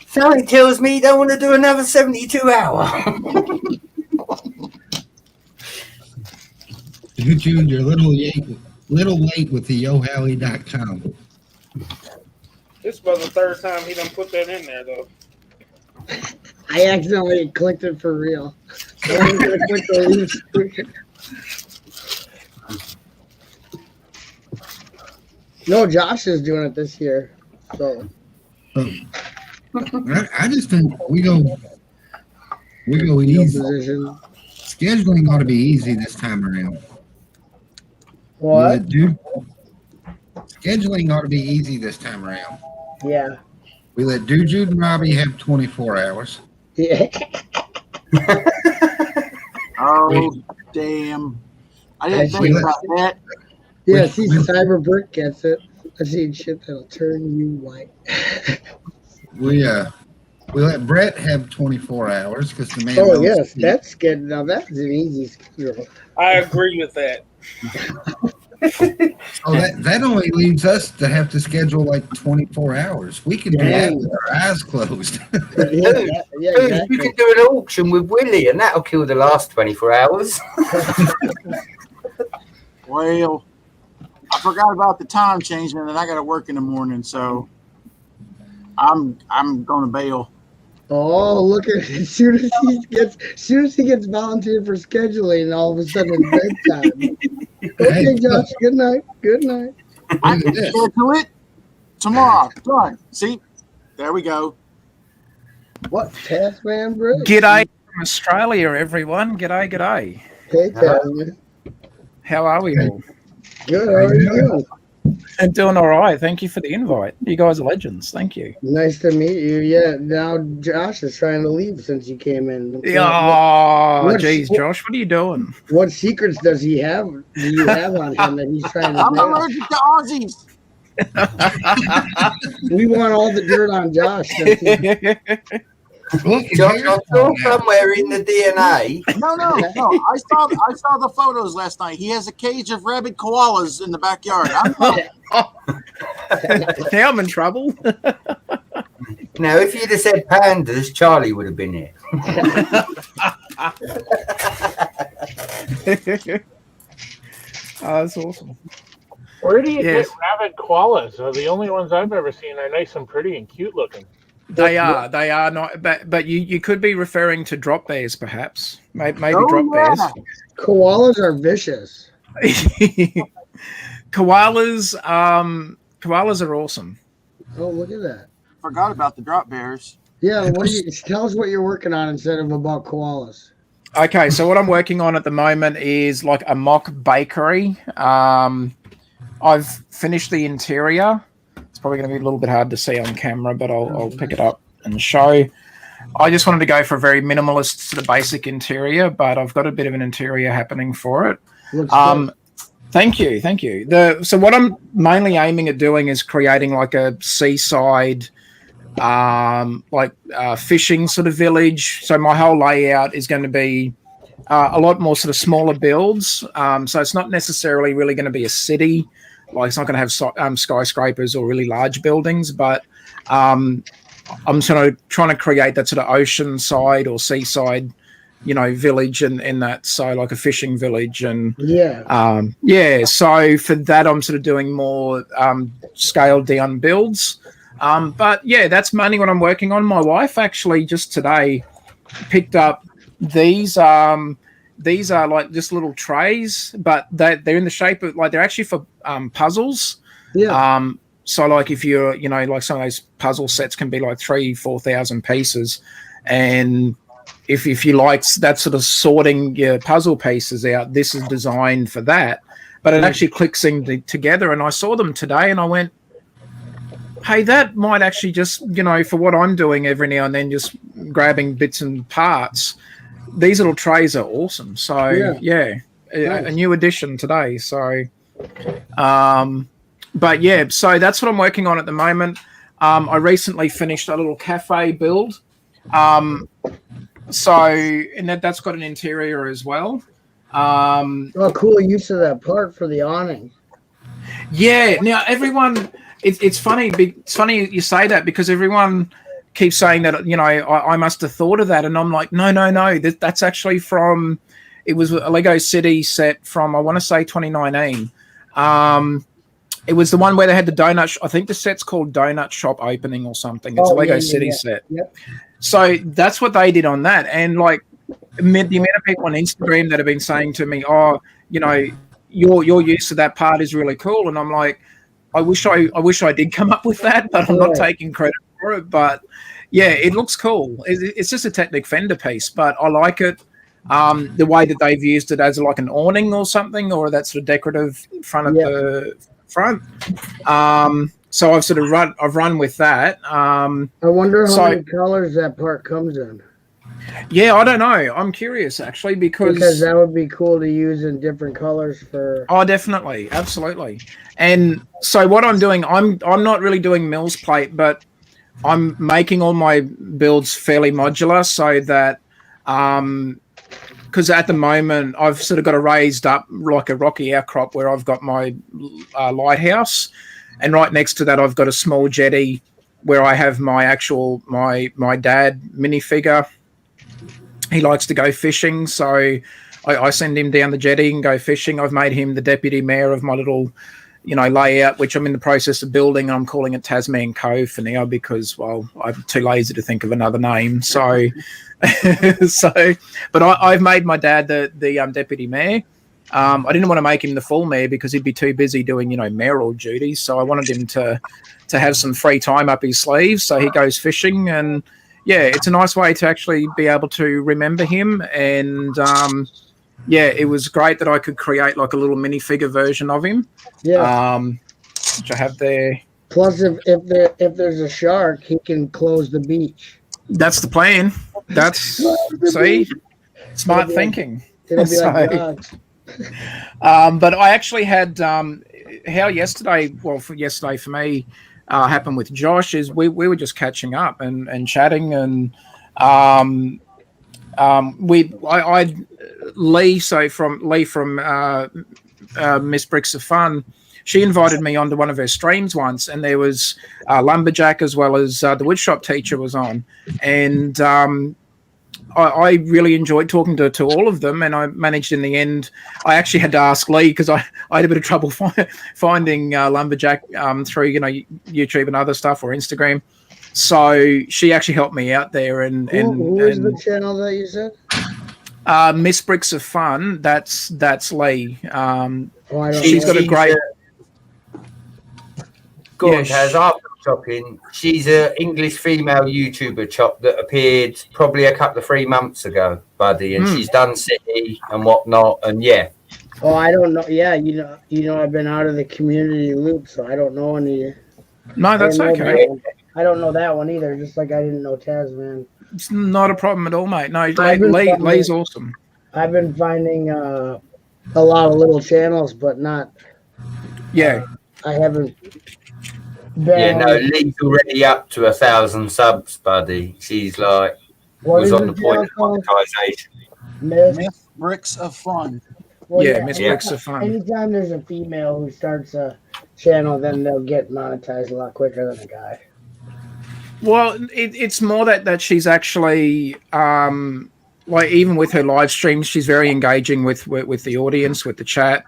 Something tells me you don't want to do another 72-hour. Jude, you're a little late with the yohally.com. This was the third time he done put that in there, though. I accidentally clicked it for real. I was gonna click the leave. No, Josh is doing it this year. So I just think we go easy. position. Scheduling ought to be easy this time around. What? Dude, scheduling ought to be easy this time around. Yeah. We let Jude and Robbie have 24 hours. Yeah. Oh, damn. I didn't think about that. Yeah, see, Cyber Brick gets it. I've seen shit that'll turn you white. We let Brett have 24 hours because the man. Oh yes, that's good. Now that's an easy schedule. I agree with that. Oh, that only leaves us to have to schedule like 24 hours. We can do that with our eyes closed. You can do an auction with Willie, and that'll kill the last 24 hours. Well, I forgot about the time changing, and I got to work in the morning, so I'm going to bail. Oh, look at as soon as he gets volunteered for scheduling, all of a sudden it's bedtime. Okay, Josh. Good night. Good night. I can schedule it tomorrow. Done. See, there we go. What, Tasman Bridge? G'day from Australia, everyone. G'day. Hey, Tasman. How are we all? Good. How are you doing? I'm doing all right. Thank you for the invite. You guys are legends. Thank you. Nice to meet you. Yeah, now Josh is trying to leave since you came in. Oh, geez, Josh, what are you doing? What secrets does he have? Do you have on him that he's trying to I'm nail? allergic to Aussies. We want all the dirt on Josh. Josh, I saw somewhere in the DNA. No. I saw the photos last night. He has a cage of rabid koalas in the backyard. Now I'm in trouble. Now, if you'd have said pandas, Charlie would have been here. Oh, that's awesome. Where do you Yes. get rabid koalas? The only ones I've ever seen are nice and pretty and cute looking. They are not, but you could be referring to drop bears, perhaps. Maybe Oh, drop bears. Koalas are vicious. Koalas are awesome. Oh, look at that. Forgot about the drop bears. Yeah, tell us what you're working on instead of about koalas. Okay, so what I'm working on at the moment is like a mock bakery. I've finished the interior. It's probably going to be a little bit hard to see on camera, but I'll pick it up and show. I just wanted to go for a very minimalist sort of basic interior, but I've got a bit of an interior happening for it. Thank you. So what I'm mainly aiming at doing is creating like a seaside, fishing sort of village. So my whole layout is going to be a lot more sort of smaller builds. So it's not necessarily really going to be a city. Like it's not going to have skyscrapers or really large buildings, but I'm sort of trying to create that sort of ocean side or seaside, village and that. So like a fishing village and so for that I'm sort of doing more scaled down builds. But yeah, that's mainly what I'm working on. My wife actually just today picked up these are like just little trays, but they're in the shape of like they're actually for puzzles. So like if you're like some of those puzzle sets can be like 3,000-4,000 pieces, and if you like that sort of sorting your puzzle pieces out, this is designed for that. But it actually clicks together, and I saw them today and I went, hey, that might actually just, for what I'm doing every now and then, just grabbing bits and parts, these little trays are awesome. So a new addition today. So but yeah, so that's what I'm working on at the moment. I recently finished a little cafe build. So and that's got an interior as well. Cool use of that part for the awning. Yeah. Now everyone, it's funny. It's funny you say that because everyone keeps saying that I must have thought of that, and I'm like, no. That's actually from. It was a Lego City set from I want to say 2019. It was the one where they had the donut. I think the set's called Donut Shop Opening or something. It's a Lego City set. Yep. So that's what they did on that, and like the amount of people on Instagram that have been saying to me, "Oh, your use of that part is really cool," and I'm like, I wish I did come up with that, but I'm not taking credit for it. But yeah, it looks cool. It's just a Technic fender piece, but I like it. The way that they've used it as like an awning or something, or that sort of decorative front of the front. So I've sort of run with that. I wonder how many colors that part comes in. Yeah, I don't know. I'm curious actually because that would be cool to use in different colors for. Oh, definitely, absolutely. And so what I'm doing, I'm not really doing Mills plate, but I'm making all my builds fairly modular so that because at the moment I've sort of got it raised up like a rocky outcrop where I've got my lighthouse, and right next to that I've got a small jetty where I have my actual my dad minifigure. He likes to go fishing, so I send him down the jetty and go fishing. I've made him the deputy mayor of my little layout, which I'm in the process of building. I'm calling it Tasman Cove for now because, well, I'm too lazy to think of another name. So, but I've made my dad the deputy mayor. I didn't want to make him the full mayor because he'd be too busy doing, mayoral duties. So I wanted him to have some free time up his sleeves. So he goes fishing, and yeah, it's a nice way to actually be able to remember him. And yeah, it was great that I could create like a little minifigure version of him. Yeah. Which I have there. Plus, if there's a shark, he can close the beach. That's the plan. That's see, smart thinking. It'll be like dogs. But I actually had how yesterday. Well, yesterday for me happened with Josh is we were just catching up and chatting and Lee from Miss Bricks of Fun. She invited me onto one of her streams once, and there was Lumberjack as well as the woodshop teacher was on, and I really enjoyed talking to all of them, and I managed in the end. I actually had to ask Lee because I had a bit of trouble finding Lumberjack through YouTube and other stuff or Instagram. So she actually helped me out there. And who is the channel that you said? Miss Bricks of Fun. That's Lee. She's got a great. Good, Taz. chopping. She's an English female YouTuber chop that appeared probably a couple of 3 months ago, buddy, and she's done City and whatnot. And yeah, Oh, I don't know. Yeah, I've been out of the community loop, so I don't know any. No, that's I don't know okay. that one. I don't know that one either. Just like I didn't know Tasman. It's not a problem at all, mate. No, I've been finding- Lee's awesome. I've been finding a lot of little channels, but not. Yeah. I haven't. yeah, no, Lee's already up to 1,000 subs, buddy. She's like What was is on the the point of channel called? monetization. Myth. Bricks of Fun. Well, Yeah, Miss Bricks of Fun. Anytime there's a female who starts a channel, then they'll get monetized a lot quicker than a guy. Well, it's more that she's actually like even with her live streams, she's very engaging with the audience, with the chat,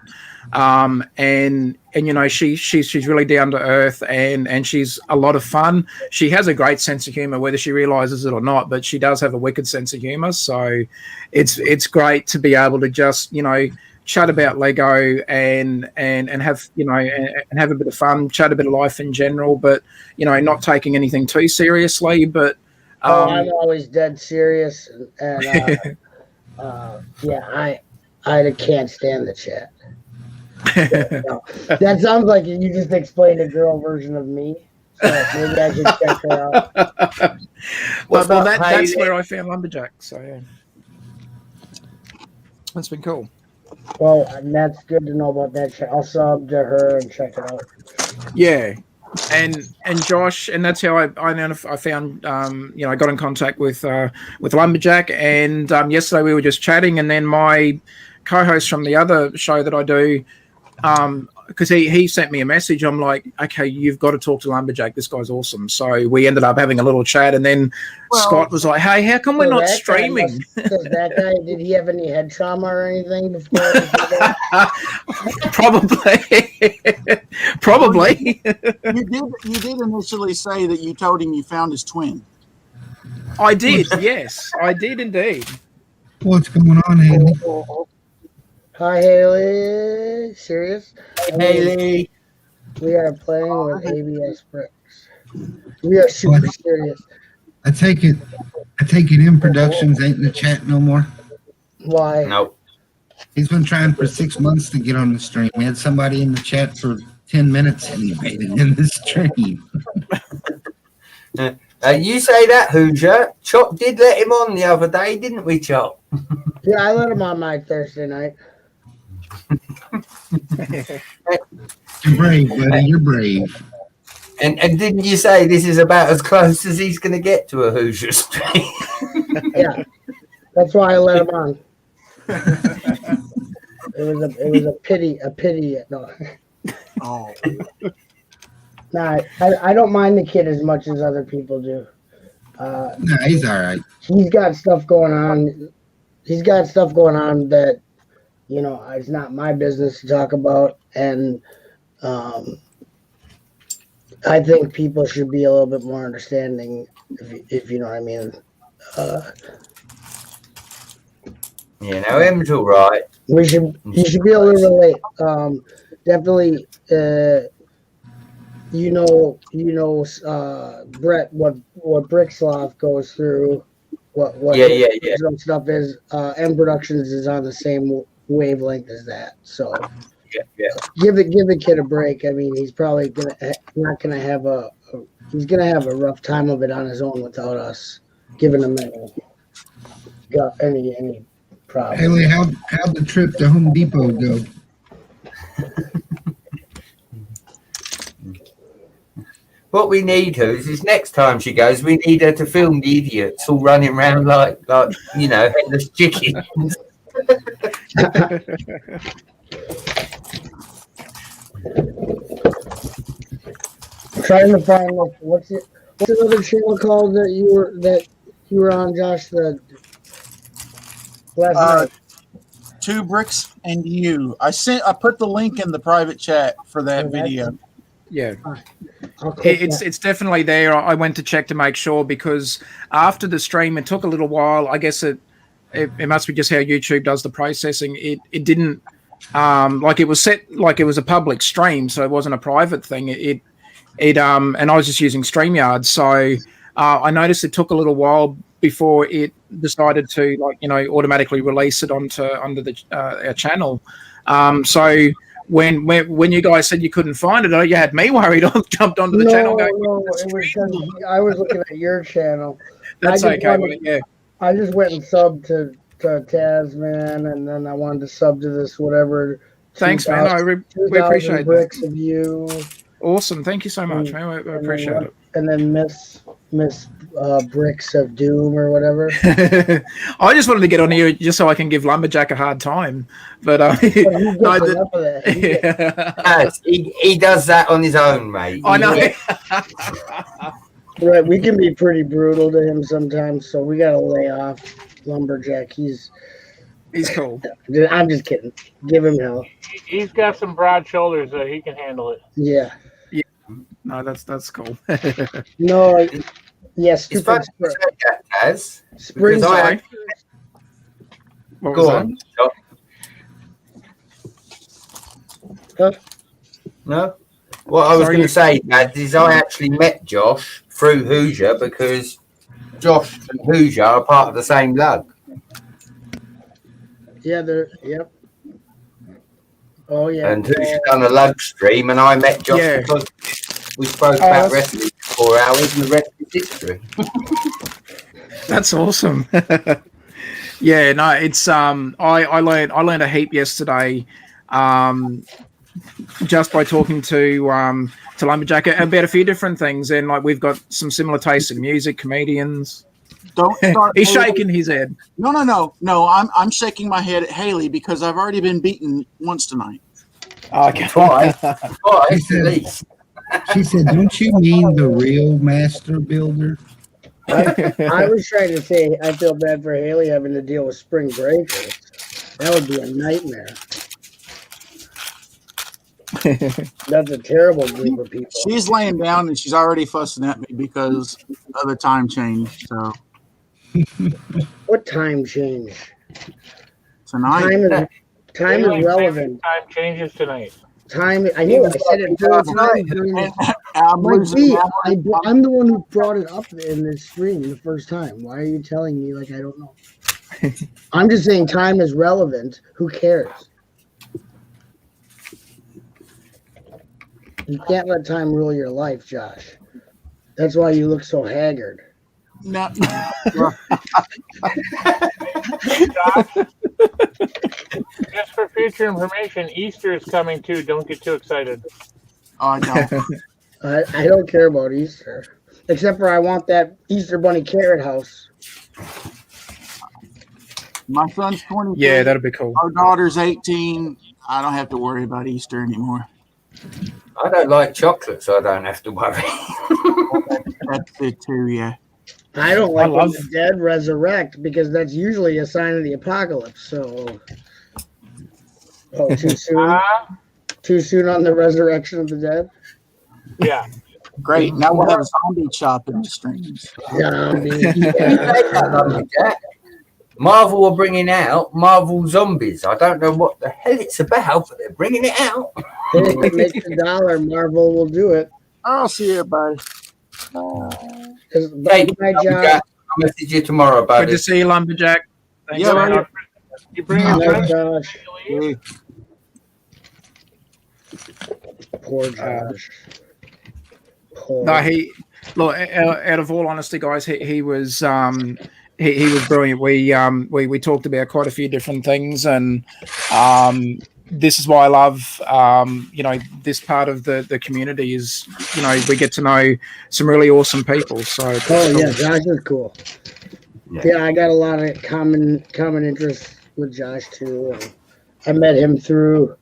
and you know she's really down to earth and she's a lot of fun. She has a great sense of humor, whether she realizes it or not, but she does have a wicked sense of humor. So it's great to be able to just chat about Lego and have and have a bit of fun, chat a bit of life in general, but not taking anything too seriously. But I'm always dead serious, and yeah, I can't stand the chat. No, that sounds like you just explained a girl version of me. So maybe I should check her out. well, that's where I found Lumberjack. So yeah, that's been cool. Well, and that's good to know about that chat. I'll sub to her and check it out. Yeah, and Josh, and that's how I found I got in contact with Lumberjack, and yesterday we were just chatting, and then my co-host from the other show that I do, because he sent me a message. I'm like, okay, you've got to talk to Lumberjack. This guy's awesome. So we ended up having a little chat, and then Scott was like, hey, how come we're not streaming? Does that guy, did he have any head trauma or anything before? Probably. You did initially say that you told him you found his twin. I did, yes. I did indeed. What's going on, Haley? Hi, Haley. Serious? Haley. We are playing with ABS Bricks. We are super serious. I take it In Productions ain't in the chat no more. Why? No. He's been trying for 6 months to get on the stream. We had somebody in the chat for 10 minutes and he made it in the stream. You say that, Hoosier. Chop did let him on the other day, didn't we, Chop? Yeah, I let him on my Thursday night. You're brave, buddy. You're brave. And didn't you say this is about as close as he's going to get to a Hoosier stream? Yeah, that's why I let him on. It was a pity. No. Oh. Nah, I don't mind the kid as much as other people do. No, he's all right. He's got stuff going on. He's got stuff going on that, it's not my business to talk about. And I think people should be a little bit more understanding, if you know what I mean. Him's all right. You should be able to relate. Definitely, Brett, what Bricksloth goes through, what his own stuff is. M Productions is on the same wavelength as that. So give the kid a break. I mean, he's probably not gonna have a rough time of it on his own without us giving him any problem. Haley, how'd the trip to Home Depot go? What we need her is next time she goes, we need her to film the idiots all running around like headless chickens. Trying to find what's another channel called that you were on, Josh? The last night. Two Bricks and You. I put the link in the private chat for that video. Yeah, it's definitely there. I went to check to make sure because after the stream, it took a little while. I guess it must be just how YouTube does the processing. It didn't it was set like it was a public stream, so it wasn't a private thing. and I was just using StreamYard, so I noticed it took a little while before it decided to automatically release it under the our channel. So when you guys said you couldn't find it, you had me worried. I jumped onto the channel. Going, No, it was 'cause I was looking at your channel. That's okay, yeah. I just went and subbed to Tasman, and then I wanted to sub to this whatever. Thanks, man. We appreciate bricks that. of you. Awesome. Thank you so much, man. I appreciate it. And then Miss Bricks of Doom or whatever. I just wanted to get on here just so I can give Lumberjack a hard time, but He does that on his own, mate. I know. Right, we can be pretty brutal to him sometimes, so we gotta lay off Lumberjack. He's cool. I'm just kidding. Give him hell. He's got some broad shoulders, so he can handle it. Yeah. Yeah. No, that's cool. No. Yes. It's funny you said that, Taz. Spring. Because What Go was on. Huh? No? What I was going to say, Dad, is I actually met Josh through Hoosier because Josh and Hoosier are part of the same lug. Yeah, yep. Oh yeah. And Hoosier done a lug stream, and I met Josh because we spoke about wrestling for 4 hours, and the rest is history. That's awesome. Yeah, no, it's I learned a heap yesterday, just by talking to Lumberjack about a few different things, and like we've got some similar tastes in music, comedians. Don't start. He's shaking his head. No. I'm shaking my head at Haley because I've already been beaten once tonight. Okay. Twice at least. She said, "Don't you mean the real master builder?" I was trying to say I feel bad for Haley having to deal with spring breakers. That would be a nightmare. That's a terrible group of people. She's laying down and she's already fussing at me because of the time change. So What time change? tonight, Time is relevant. Time changes tonight. Time. I knew. I said it first time during the. I'm the one who brought it up in this stream the first time. Why are you telling me like I don't know? I'm just saying time is relevant. Who cares? You can't let time rule your life, Josh. That's why you look so haggard. no. Just for future information, Easter is coming too. Don't get too excited. Oh no. I don't care about Easter, except for I want that Easter Bunny carrot house. My son's 23. Yeah, that'd be cool. Our daughter's 18. I don't have to worry about Easter anymore. I don't like chocolate, so I don't have to worry. That's it too, yeah. I don't like when the dead resurrect because that's usually a sign of the apocalypse. So, too soon. Too soon on the resurrection of the dead. Yeah. Great. Now we'll have a zombie chop in the streams. Marvel are bringing out Marvel Zombies. I don't know what the hell it's about, but they're bringing it out. If it makes $1, Marvel will do it. I'll see you, buddy. Hey, I'll message you tomorrow about Good to see you, Lumberjack. Thanks, Yeah, man. man. You bring your friends. Josh. Yeah. Poor Josh. No, out of all honesty, guys, he was he was brilliant. We talked about quite a few different things, and this is why I love this part of the community is we get to know some really awesome people. So cool. Josh is cool. Yeah, I got a lot of common interests with Josh too. I met him through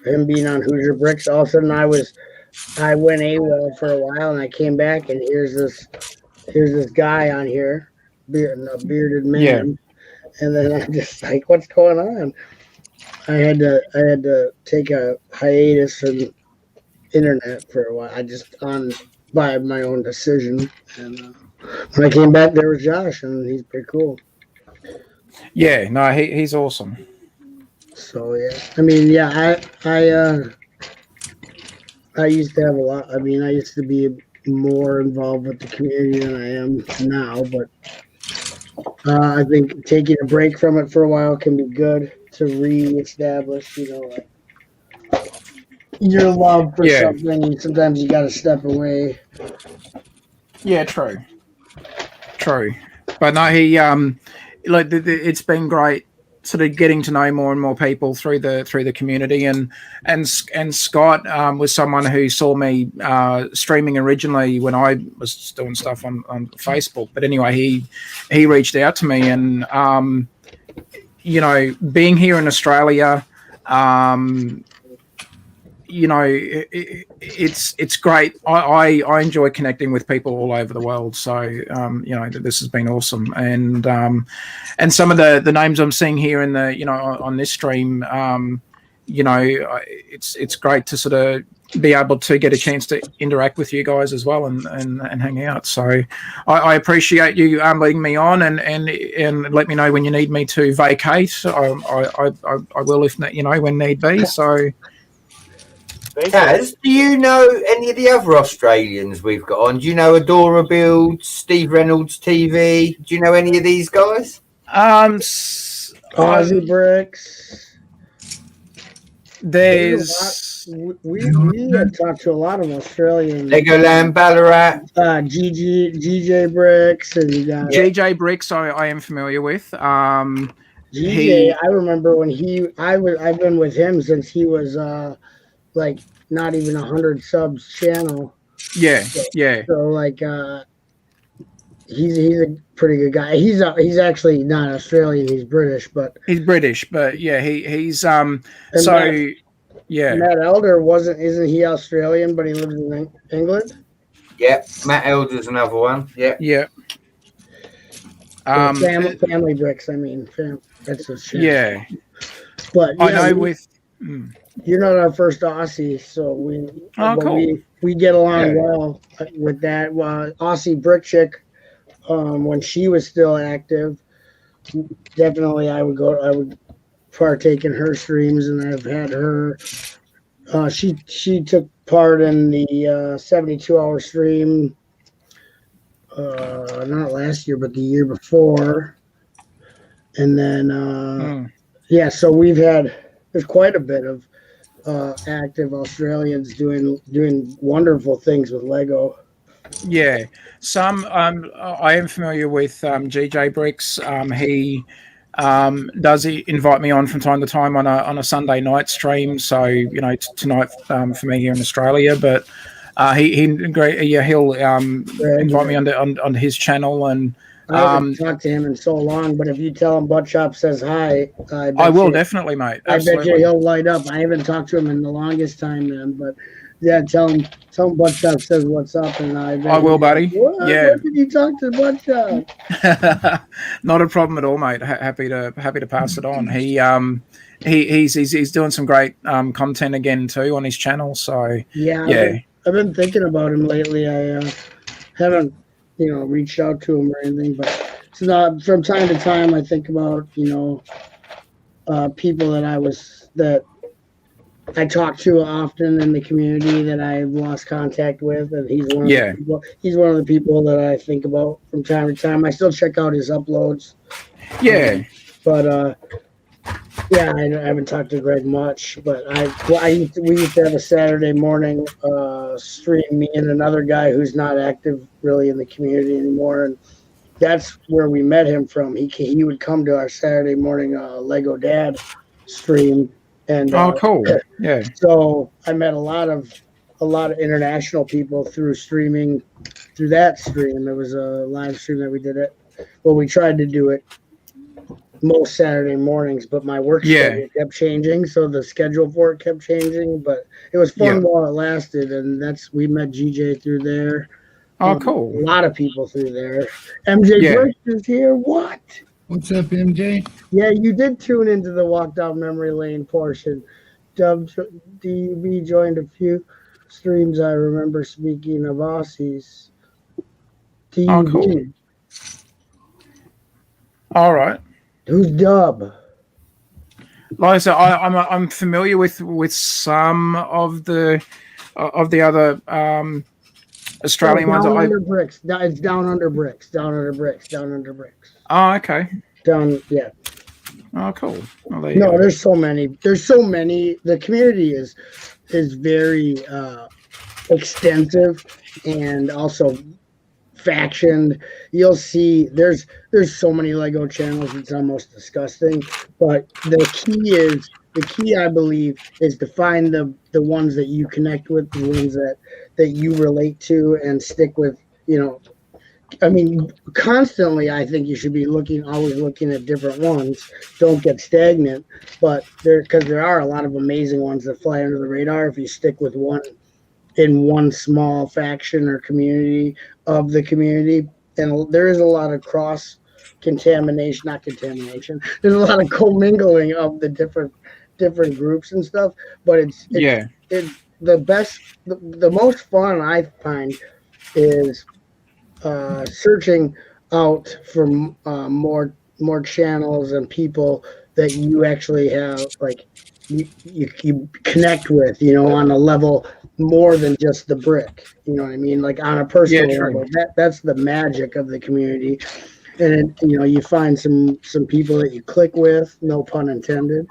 him being on Hoosier Bricks. All of a sudden, I went AWOL for a while, and I came back, and here's this guy on here, a bearded man, Yeah. And then I'm just like, what's going on? I had to take a hiatus from internet for a while. I just by my own decision, and when I came back, there was Josh, and he's pretty cool. Yeah, no, he's awesome. So yeah, I mean, yeah, I used to have a lot. I mean, I used to be more involved with the community than I am now, but I think taking a break from it for a while can be good to reestablish, like your love for something. Sometimes you got to step away. Yeah, true. But no, he it's been great sort of getting to know more and more people through the community, and Scott was someone who saw me streaming originally when I was doing stuff on Facebook. But anyway, he reached out to me, and being here in Australia, it's great. I enjoy connecting with people all over the world. So this has been awesome, and some of the names I'm seeing here in the on this stream, it's great to sort of be able to get a chance to interact with you guys as well and hang out. So I appreciate you letting me on and let me know when you need me to vacate. I will if when need be. So. Kaz, do you know any of the other Australians we've got on? Do you know Adora Build, Steve Reynolds TV? Do you know any of these guys? Aussie Bricks. There's we have talked to a lot of Australians. Legoland Ballarat. GJ Bricks and you got GJ Bricks. I am familiar with. GJ, I remember when I've been with him since he was like not even 100 subs channel. Yeah. So he's a pretty good guy. He's actually not Australian. He's British, but yeah, he's Matt Elder isn't he Australian? But he lives in England. Yeah, Matt Elder's another one. Yeah. Family Bricks. I mean, that's his channel. Yeah. But I know you're not our first Aussie, so cool. we get along well with that. Aussie Brick Chick, when she was still active, definitely I would partake in her streams, and I've had her. She took part in the 72-hour stream, not last year, but the year before, and then so there's quite a bit of active Australians doing wonderful things with Lego. Yeah, some I am familiar with GJ Bricks. He does invite me on from time to time on a Sunday night stream. So tonight for me here in Australia, but he'll invite me on his channel and. I haven't talked to him in so long, but if you tell him Butt Chop says hi, I will definitely, mate. Absolutely. I bet you he'll light up. I haven't talked to him in the longest time, man. But yeah, tell him Butt Chop says what's up, and I will, buddy. What did you talk to Butt Chop? Not a problem at all, mate. Happy to pass it on. He's doing some great content again too on his channel. So yeah. I've been thinking about him lately. I haven't. Reached out to him or anything, but it's not from time to time. I think about, people that I talk to often in the community that I've lost contact with, and he's one of the people that I think about from time to time. I still check out his uploads. Yeah. But I haven't talked to Greg much, but we used to have a Saturday morning stream, me and another guy who's not active really in the community anymore, and that's where we met him from. He would come to our Saturday morning Lego Dad stream, and cool, yeah. So I met a lot of international people through streaming through that stream. It was a live stream that we did it. Well, we tried to do it most Saturday mornings, but my work schedule kept changing, so the schedule for it kept changing. But it was fun while it lasted, and we met GJ through there. Cool. A lot of people through there. MJ Brooks is here. What? What's up, MJ? Yeah, you did tune into the walk down memory lane portion. DB joined a few streams. I remember, speaking of Aussies. DB. Cool. All right. Who's Dub? Like I said, I'm familiar with some of the of the other Australian ones? Down under bricks. It's down under bricks. Down under bricks. Down under bricks. Oh, okay. Down, yeah. Oh, cool. Well, there you No, go. there's so many. There's so many. The community is very extensive and also factioned. You'll see there's so many Lego channels, it's almost disgusting. But the key I believe is to find the ones that you connect with, the ones that you relate to and stick with, you know. I mean, constantly, I think you should be always looking at different ones. Don't get stagnant, but because there are a lot of amazing ones that fly under the radar if you stick with one in one small faction or community of the community. And there is a lot of cross contamination, not contamination. There's a lot of commingling of the different groups and stuff. But it's the best, the most fun I find is searching out for more channels and people that you actually have, like you connect with, you know, on a level more than just the brick, you know what I mean, like on a personal level. That's the magic of the community. And you know, you find some people that you click with, no pun intended.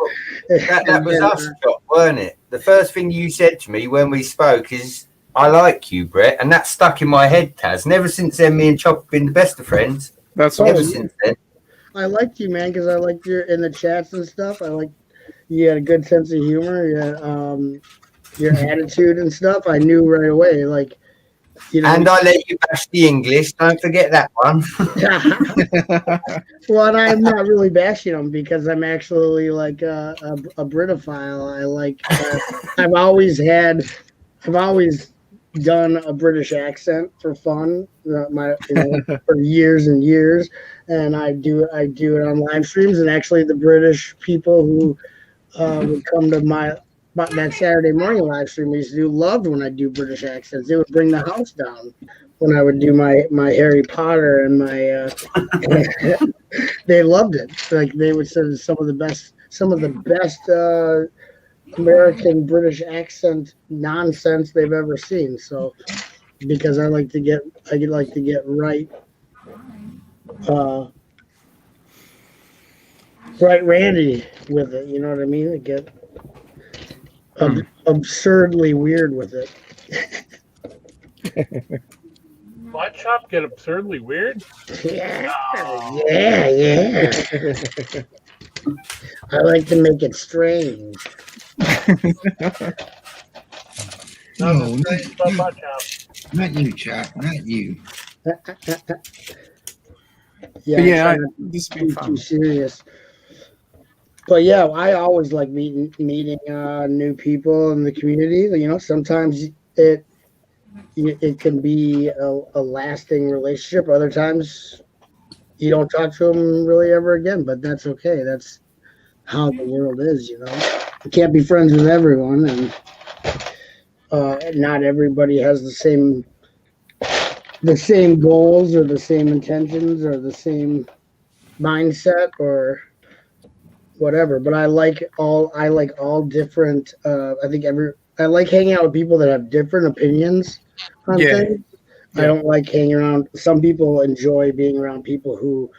That was us, Scott, weren't it? The first thing you said to me when we spoke is, I like you, Brett, and that stuck in my head, Taz. And ever since then, me and Chop have been the best of friends. That's ever since then. I liked you, man, because I liked your in the chats and stuff. I like you had a good sense of humor. You had, your attitude and stuff. I knew right away, like, you know. And I let you bash the English. Don't forget that one. Well, and I'm not really bashing them because I'm actually like a Britophile. I like. I've always done a British accent for fun, for years and years, and I do it on live streams. And actually, the British people who would come to that Saturday morning live stream we used to do loved when I do British accents. They would bring the house down when I would do my Harry Potter and my. They loved it. Like they would say some of the best American British accent nonsense they've ever seen. So because I like to get right randy with it, you know what I mean? I get absurdly weird with it. My Chop get absurdly weird? Yeah. I like to make it strange. No, not you, Chop. Not you. Yeah, this be too serious. But yeah, I always like meeting new people in the community. You know, sometimes it can be a lasting relationship. Other times you don't talk to them really ever again, but that's okay. That's how the world is, you know. You can't be friends with everyone, and not everybody has the same goals or the same intentions or the same mindset or whatever. But I like all different. I like hanging out with people that have different opinions on things. I don't like hanging around. Some people enjoy being around people who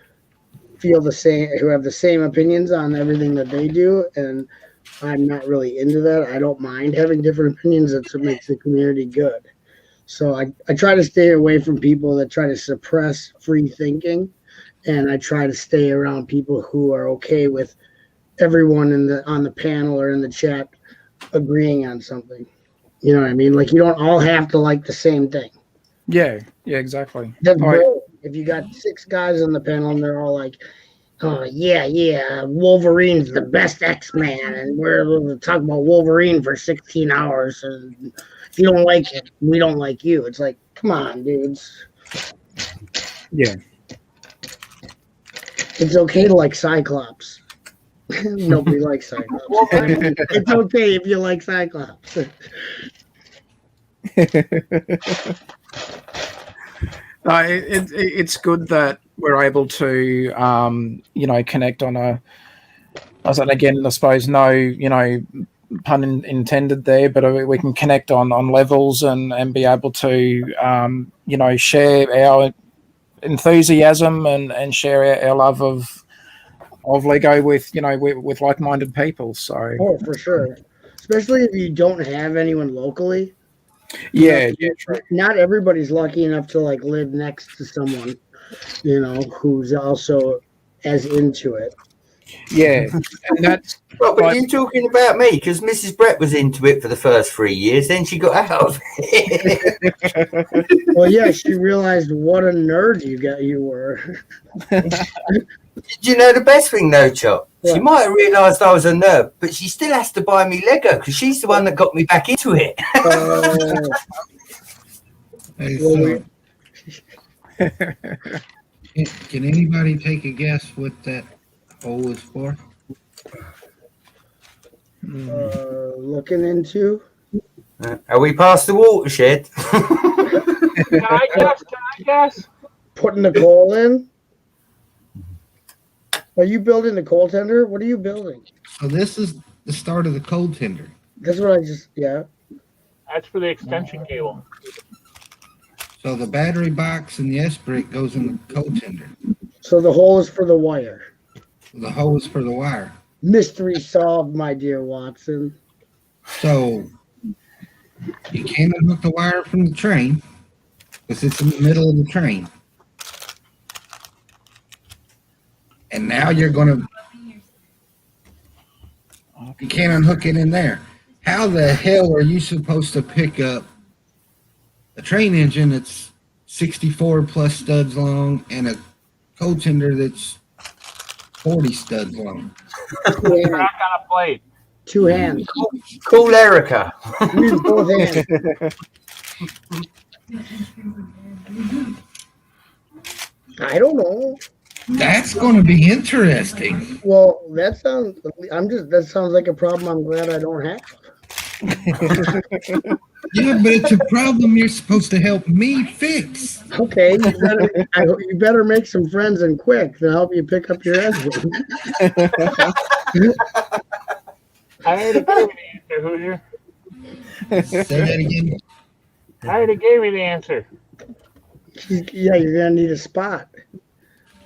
feel the same, who have the same opinions on everything that they do, and I'm not really into that. I don't mind having different opinions. That's what makes the community good. So I try to stay away from people that try to suppress free thinking, and I try to stay around people who are okay with everyone on the panel or in the chat agreeing on something. You know what I mean? Like, you don't all have to like the same thing. Yeah, exactly. That's boring. If you got 6 guys on the panel and they're all like, oh, yeah, Wolverine's the best X-Man, and we're going to talk about Wolverine for 16 hours, and if you don't like it, we don't like you. It's like, come on, dudes. Yeah. It's okay to like Cyclops. Nobody likes Cyclops. It's okay if you like Cyclops. It's good that we're able to, connect on a. I suppose no, intended there, but we can connect on levels and be able to, share our enthusiasm and share our love of Lego with with like-minded people. So Oh, for sure. Especially if you don't have anyone locally. yeah, Not everybody's lucky enough to like live next to someone, who's also as into it. yeah, and that's. Well, but you're talking about me because Mrs. Brett was into it for the first 3 years, then she got out of it. Well, yeah, she realized what a nerd you were. Do you know the best thing though, Chop? She might have realised I was a nerd, but she still has to buy me Lego because she's the one that got me back into it. Can anybody take a guess what that hole is for? Looking into. Are we past the watershed? Can I guess? Putting the coal in. Are you building the coal tender? What are you building? So this is the start of the cold tender. That's what I just That's for the extension cable. So the battery box and the S-brick goes in the cold tender. So the hole is for the wire. The hole is for the wire. Mystery solved, my dear Watson. So you can't unhook the wire from the train because it's in the middle of the train. And now you can't unhook it in there. How the hell are you supposed to pick up a train engine that's 64 plus studs long and a cold tender that's 40 studs long? Crack on a plate. Two hands. Call Erica. Use both hands. I don't know. That's going to be interesting. Well, that sounds like a problem I'm glad I don't have. Yeah, but it's a problem you're supposed to help me fix. Okay, you better make some friends and quick to help you pick up your engine. I already gave you the answer, Hoosier. Say that again. I already gave you the answer. Yeah, you're gonna need a spot.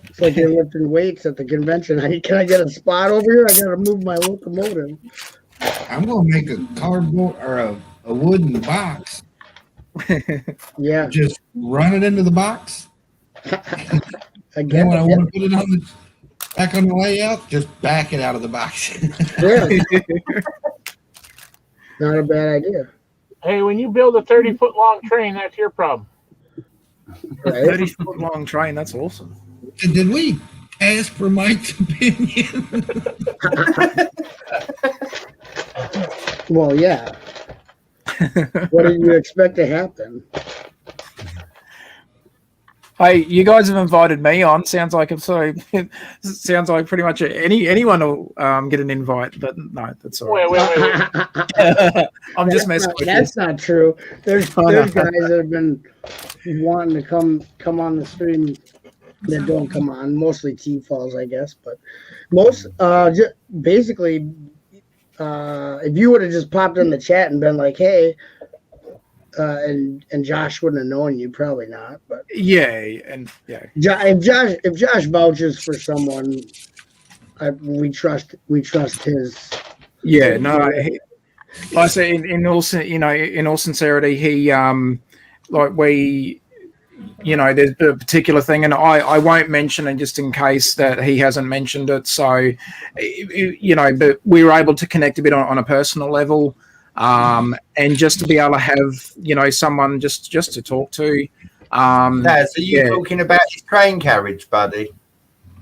It's like you're lifting weights at the convention. Can I get a spot over here? I gotta move my locomotive. I'm going to make a cardboard or a wooden box. Yeah. Just run it into the box. Again, when I want to put it back on the layout, just back it out of the box. Yeah. Not a bad idea. Hey, when you build a 30-foot long train, that's your problem. Right? 30-foot long train, that's awesome. Did we ask for Mike's opinion? Well, yeah. What did you expect to happen? Hey, you guys have invited me on. Sounds like sounds like pretty much anyone will get an invite, but no, that's all right. Wait. I'm just messing with you. That's not true. There's guys that have been wanting to come on the stream that don't come on. Mostly T-Falls, I guess, but most basically, if you would have just popped in the chat and been like, "Hey," and Josh wouldn't have known you, probably not. But yeah, and yeah, if Josh vouches for someone, we trust his. Yeah, no. Like I say, in all sincerity, he there's a particular thing, and I won't mention it just in case that he hasn't mentioned it. So, but we were able to connect a bit on a personal level, and just to be able to have, someone just to talk to. So you're talking about his train carriage, buddy?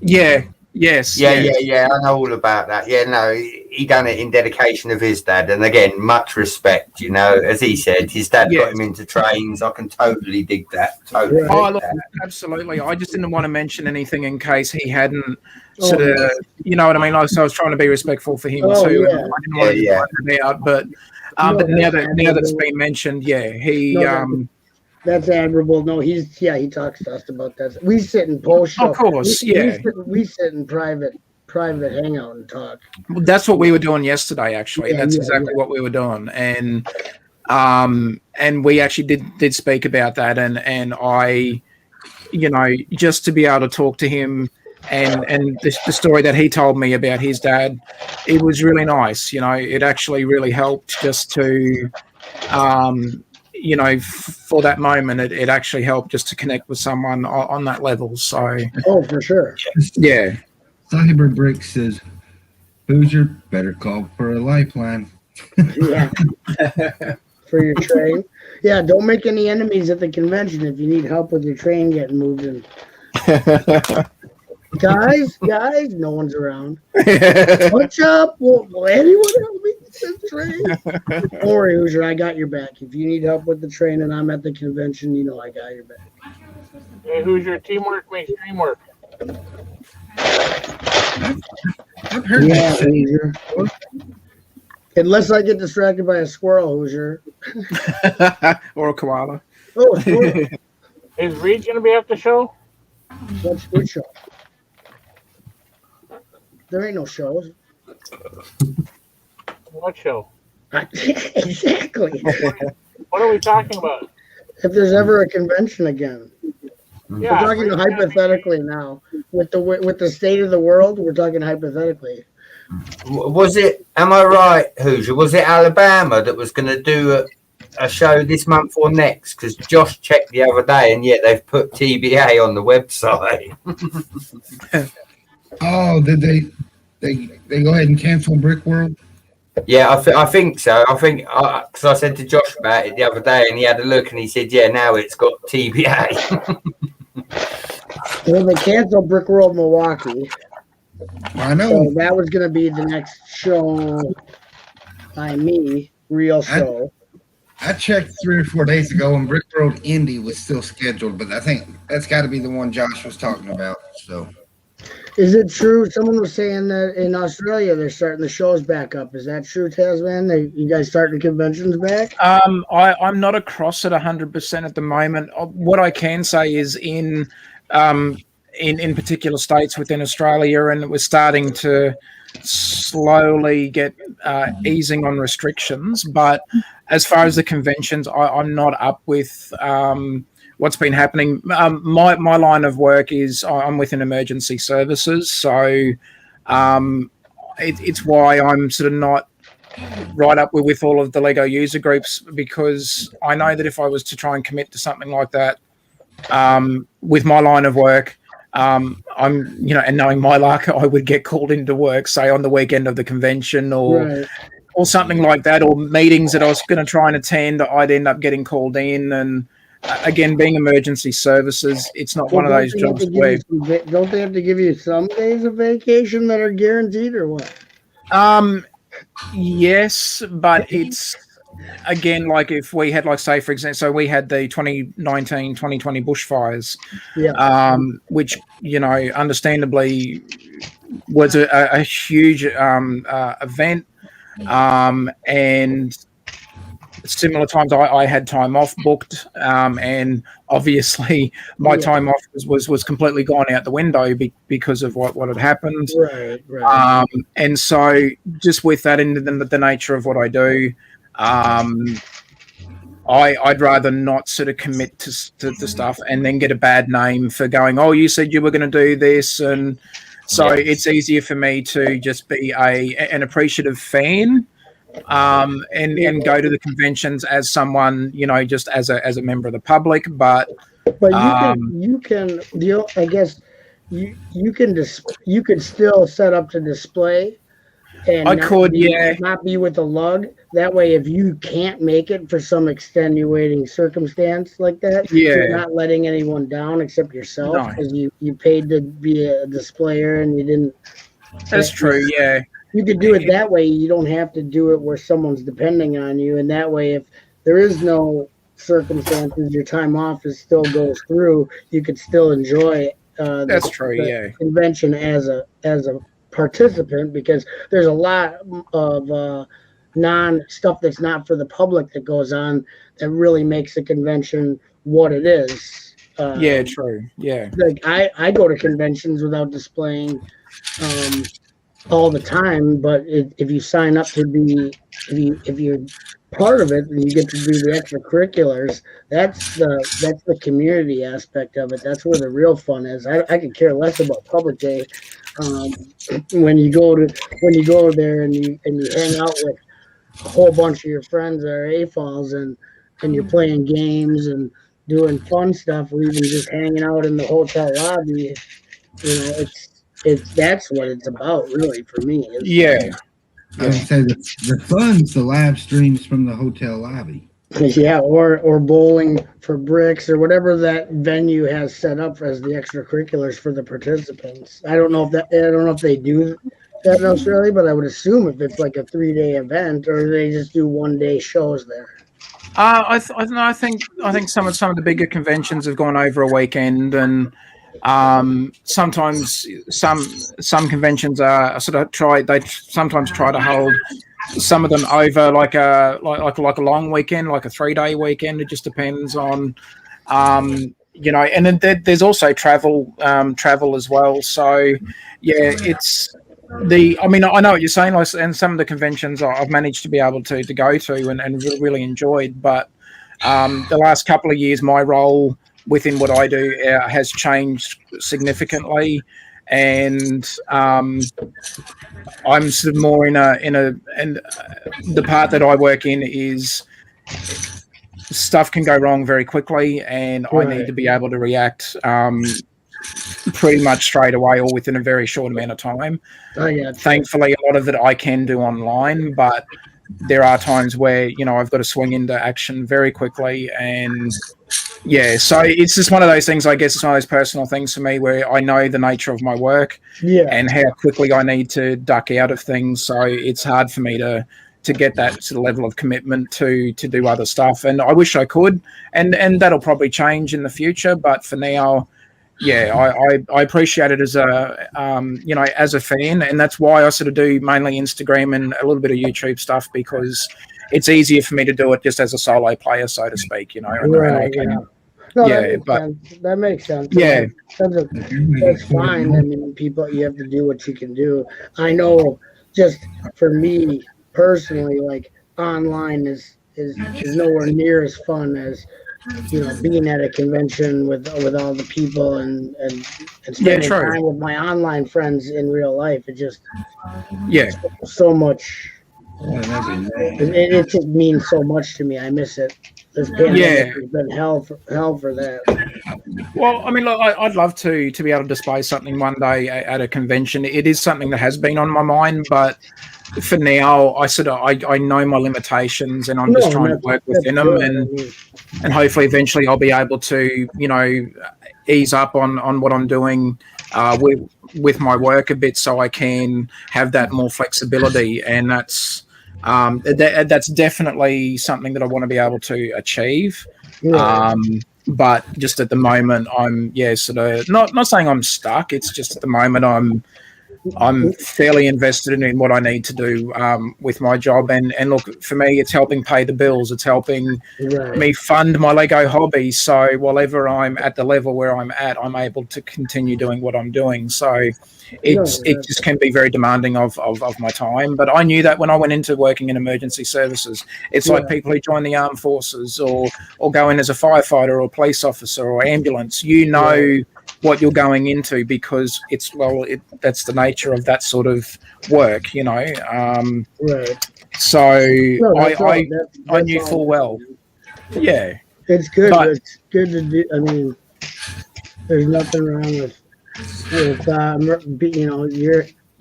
Yeah. Yes. Yeah. I know all about that. Yeah, no, he done it in dedication of his dad, and again, much respect. As he said, his dad got him into trains. I can totally dig that. Totally. Look, absolutely. I just didn't want to mention anything in case he hadn't sort of, you know what I mean. So I was trying to be respectful for him too. Yeah. And I didn't want to find it out, but now that it's been mentioned, he. That's admirable. No, he talks to us about that. We sit in post show. Of course, we sit in private private hangout and talk. Well, that's what we were doing yesterday. Actually, Yeah, that's yeah, exactly yeah. what we were doing, and we actually did speak about that, and I, just to be able to talk to him, and the story that he told me about his dad, it was really nice. It actually really helped just to, for that moment, it actually helped just to connect with someone on that level. So, Oh, for sure. yeah. Cyber Brick says, Hoosier, better call for a lifeline. Yeah. For your train. Yeah, don't make any enemies at the convention if you need help with your train getting moved in. guys, no one's around. What's up? Will anyone help me with this train? Don't worry, Hoosier, I got your back. If you need help with the train and I'm at the convention, I got your back. Hey, Hoosier, teamwork makes dream work. I've heard Yeah, that. Hoosier. Unless I get distracted by a squirrel, Hoosier. Or a koala. Oh, a squirrel. Is Reed going to be at the show? Which show? There ain't no shows. What show? Exactly. What are we talking about? If there's ever a convention again. Yeah, We're talking hypothetically now. With the state of the world, we're talking hypothetically. Was it? Am I right, Hoosier? Was it Alabama that was going to do a show this month or next? Because Josh checked the other day, and yet they've put TBA on the website. Oh, did they go ahead and cancel Brick World? Yeah, I think so. I think because I said to Josh about it the other day, and he had a look, and he said, "Yeah, now it's got TBA." Well, they canceled Brick World Milwaukee. I know. So that was going to be the next show by me, real show. I checked 3 or 4 days ago, and Brick World Indy was still scheduled, but I think that's got to be the one Josh was talking about. So, Is it true? Someone was saying that in Australia they're starting the shows back up. Is that true, Tasman? You guys starting conventions back? I'm not across it 100% at the moment. What I can say is in particular states within Australia, and we're starting to slowly get easing on restrictions. But as far as the conventions, I'm not up with what's been happening. My line of work is I'm within emergency services, so it's why I'm sort of not right up with all of the Lego user groups, because I know that if I was to try and commit to something like that with my line of work, and knowing my luck, I would get called into work, say on the weekend of the convention or something like that, or meetings that I was going to try and attend, I'd end up getting called in. And again, being emergency services, it's not one of those jobs where Don't they have to give you some days of vacation that are guaranteed, or what? Yes, but it's again, like if we had, like, say for example, so we had the 2019-2020 bushfires, which understandably was a huge event, and similar times I had time off booked, and obviously my time off was completely gone out the window because of what had happened. Right. And so just with that in the nature of what I do, I'd rather not sort of commit to stuff and then get a bad name for going, oh, you said you were going to do this. And so it's easier for me to just be an appreciative fan, and go to the conventions as someone, just as a member of the public. But you can I guess you could still set up to display, and not be with a lug. That way, if you can't make it for some extenuating circumstance like that, you're not letting anyone down except yourself, because you paid to be a displayer and you didn't. That's true. Yeah. You could do it that way. You don't have to do it where someone's depending on you. And that way, if there is no circumstances, your time off still goes through, you could still enjoy the convention as a participant, because there's a lot of non-stuff that's not for the public that goes on that really makes the convention what it is. True. Yeah. Like I go to conventions without displaying all the time. But if you sign up to be, if you're part of it and you get to do the extracurriculars, that's the community aspect of it. That's where the real fun is. I could care less about public day. When you go there and you hang out with a whole bunch of your friends that are AFOLs and you're playing games and doing fun stuff, or even just hanging out in the hotel lobby, it's that's what it's about, really, for me. Yeah. I would say the fun's the live streams from the hotel lobby. Yeah, or bowling for bricks or whatever that venue has set up as the extracurriculars for the participants. I don't know if they do that in Australia, but I would assume if it's like a 3-day event, or they just do 1-day shows there. I think some of the bigger conventions have gone over a weekend, and sometimes some conventions are sort of they sometimes try to hold some of them over like a long weekend, like a 3-day weekend. It just depends on and then there's also travel as well. So yeah, I know what you're saying, and some of the conventions I've managed to be able to go to and really enjoyed, but the last couple of years my role within what I do has changed significantly, and I'm sort of more in the part that I work in is stuff can go wrong very quickly, and I need to be able to react pretty much straight away or within a very short amount of time. Thankfully, a lot of it I can do online, but there are times where I've got to swing into action very quickly, and yeah, so it's just one of those things. I guess it's one of those personal things for me where I know the nature of my work and how quickly I need to duck out of things. So it's hard for me to get that sort of level of commitment to do other stuff. And I wish I could, and that'll probably change in the future. But for now, yeah, I appreciate it as a fan, and that's why I sort of do mainly Instagram and a little bit of YouTube stuff, because it's easier for me to do it just as a solo player, so to speak, that makes sense. Yeah, that's fine. I mean, you have to do what you can do. I know, just for me personally, like online is nowhere near as fun as being at a convention with all the people and spending time with my online friends in real life. It just so much. It just means so much to me. I miss it. This pandemic has been hell for that. Well, I mean, look, I'd love to be able to display something one day at a convention. It is something that has been on my mind, but for now, I know my limitations, and I'm just trying to work within them, and hopefully, eventually, I'll be able to ease up on what I'm doing with my work a bit, so I can have that more flexibility, and that's definitely something that I want to be able to achieve. But just at the moment, I'm sort of not saying I'm stuck. It's just at the moment I'm fairly invested in what I need to do with my job, and look, for me, it's helping pay the bills. It's helping me fund my Lego hobby. So while I'm at the level where I'm at, I'm able to continue doing what I'm doing. So it just can be very demanding of my time. But I knew that when I went into working in emergency services. It's like people who join the armed forces or go in as a firefighter or a police officer or ambulance. What you're going into, because that's the nature of that sort of work, So I knew full well. Yeah, it's good. It's good to do. I mean, there's nothing wrong with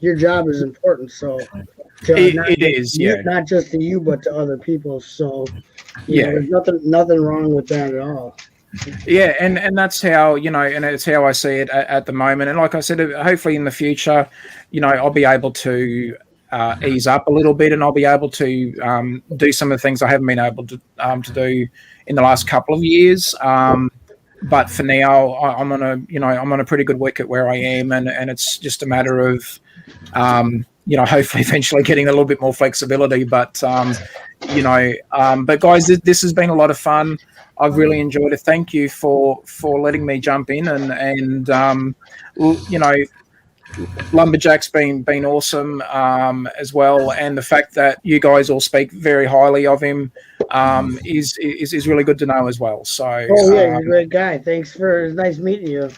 your job is important. So it is, not just to you, but to other people. So there's nothing wrong with that at all. Yeah, and that's how and it's how I see it at the moment. And like I said, hopefully in the future, I'll be able to ease up a little bit, and I'll be able to do some of the things I haven't been able to do in the last couple of years. But for now, I'm on a pretty good wicket where I am, and it's just a matter of hopefully eventually getting a little bit more flexibility. But but guys, this has been a lot of fun. I've really enjoyed it. Thank you for letting me jump in, and Lumberjack's been awesome as well, and the fact that you guys all speak very highly of him is really good to know as well. So, Oh yeah, you're a great guy. Thanks for it's nice meeting you.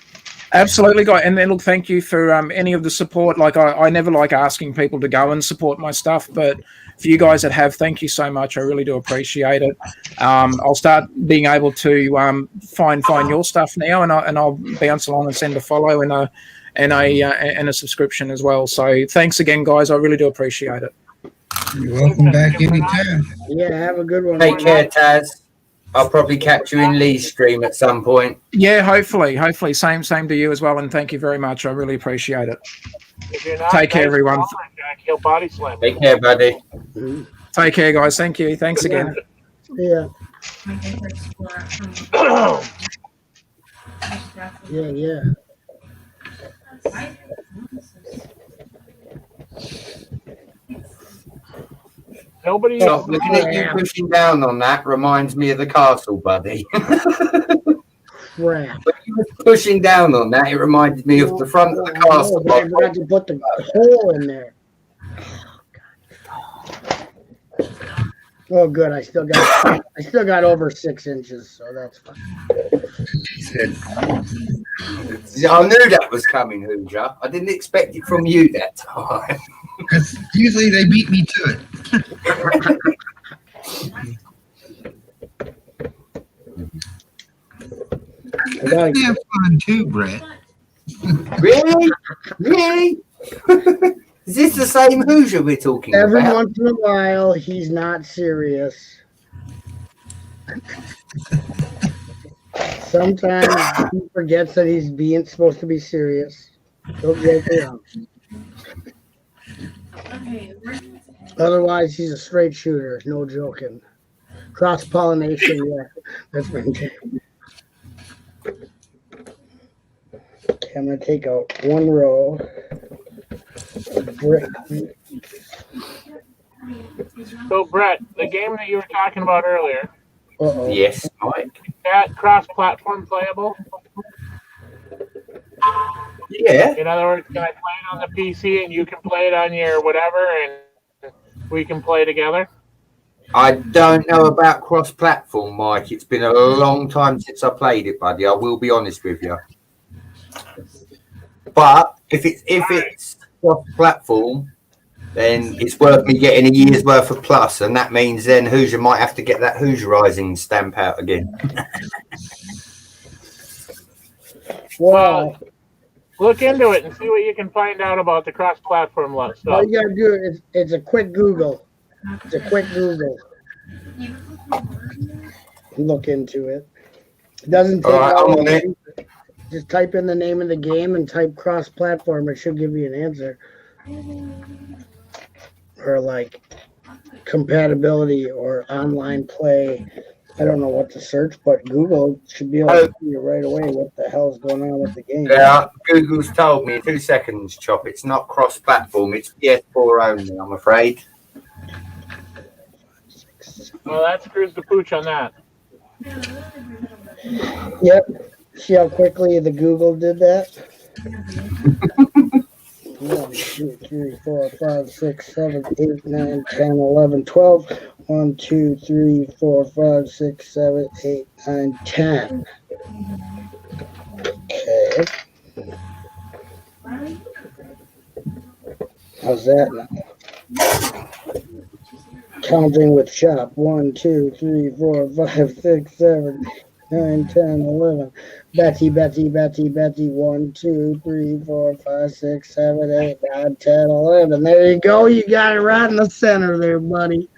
absolutely, guy. And then look, thank you for any of the support. Like I never like asking people to go and support my stuff, but for you guys that have, thank you so much. I really do appreciate it. I'll start being able to find your stuff now, and I'll bounce along and send a follow and a subscription as well. So thanks again, guys. I really do appreciate it. You're welcome back anytime. Yeah, have a good one. Take care, Taz. I'll probably catch you in Lee's stream at some point. Yeah, hopefully. Same to you as well. And thank you very much. I really appreciate it. If you're not Take care, nice to everyone. Lumberjack, he'll body slam you. Take care, buddy. Take care, guys. Thank you. Thanks again. Yeah. Yeah. Nobody. Stop looking at you pushing down on that reminds me of the castle, buddy. Crap. When you were pushing down on that, it reminded me of the front of the castle. I forgot to put the hole in there. Oh, good. I still got over 6 inches, so that's fine. I knew that was coming, Hooja. I didn't expect it from you that time. Because usually they beat me to it. I have fun too, Brett. Really? Really? Is this the same Hoosier we're talking Every about? once in a while, he's not serious. Sometimes he forgets that he's being supposed to be serious. Don't get me wrong. Otherwise, he's a straight shooter. No joking. Cross pollination, yeah, that's my name. Okay, I'm gonna take out one row. Brick. So, Brett, the game that you were talking about earlier, Uh-oh. Yes, Mike. is that cross-platform playable? Yeah. In other words, can I play it on the PC and you can play it on your whatever, and we can play together? I don't know about cross-platform, Mike. It's been a long time since I played it, buddy. I will be honest with you. But if it's cross-platform, then it's worth me getting a year's worth of plus, and that means then Hoosier might have to get that Hoosierizing stamp out again. Wow. Look into it and see what you can find out about the cross-platform All stuff. you gotta do is it's a quick Google. It's a quick Google. Look into it. It doesn't take All right, I'm long. on it. Just type in the name of the game and type cross-platform. It should give you an answer. Or like compatibility or online play. I don't know what to search, but Google should be able to tell you right away what the hell is going on with the game. Yeah, Google's told me 2 seconds, Chop. It's not cross-platform. It's PS4 only, I'm afraid. Well, that screws the pooch on that. Yep. See how quickly the Google did that? 1, 2, 3, 4, 5, 6, 7, 8, 9, 10, 11, 12. 1, 2, 3, 4, 5, 6, 7, 8, 9, 10. Okay. How's that now? Counting with shop. 1, 2, 3, 4, 5, 6, 7, 9, 10, 11. Betty. 1, 2, 3, 4, 5, 6, 7, 8, 9, 10, 11. There you go. You got it right in the center there, buddy.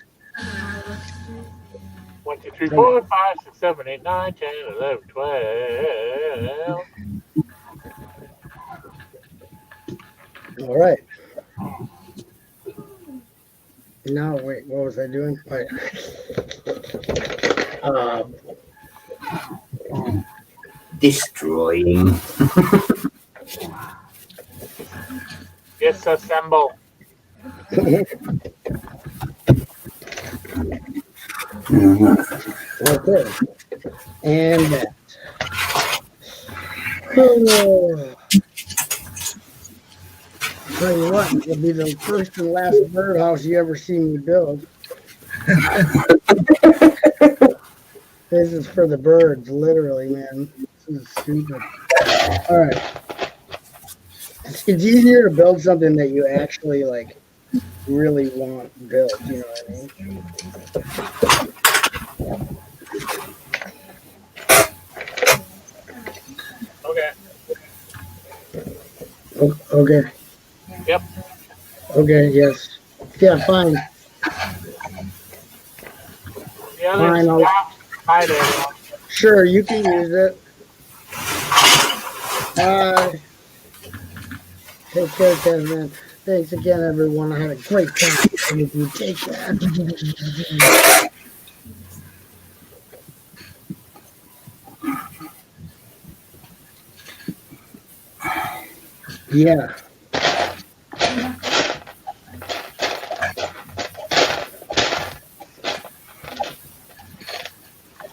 1, 2, 3, 4, 5, 6, 7, 8, 9, 10, 11, 12. All right. Now, wait, what was I doing? Wait. Destroying. Disassemble. Okay. And that. Oh. tell you what, it'll be the first and last birdhouse you ever see me build. This is for the birds, literally, man. This is stupid. All right. It's easier to build something that you actually like really want built, you know what I mean? Okay. Okay. Yep. Okay, yes. Yeah, fine. Yeah, Fine, I'll- hi there. Sure, you can use it. Take care, Kevin. Thanks again, everyone. I had a great time with you. Take care. Yeah.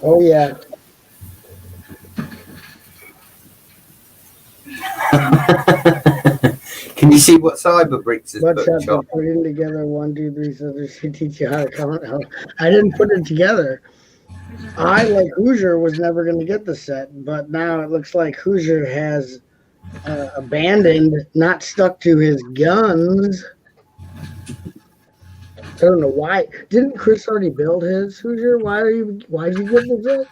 Oh, yeah. Can you see what Cyberbricks has What's put, up? Chop? Putting together 1, 2, 3, so they should teach you how to count. I didn't put it together. I, like Hoosier, was never going to get the set, but now it looks like Hoosier has abandoned, not stuck to his guns. I don't know why. Didn't Chris already build his, Hoosier? Why did you get the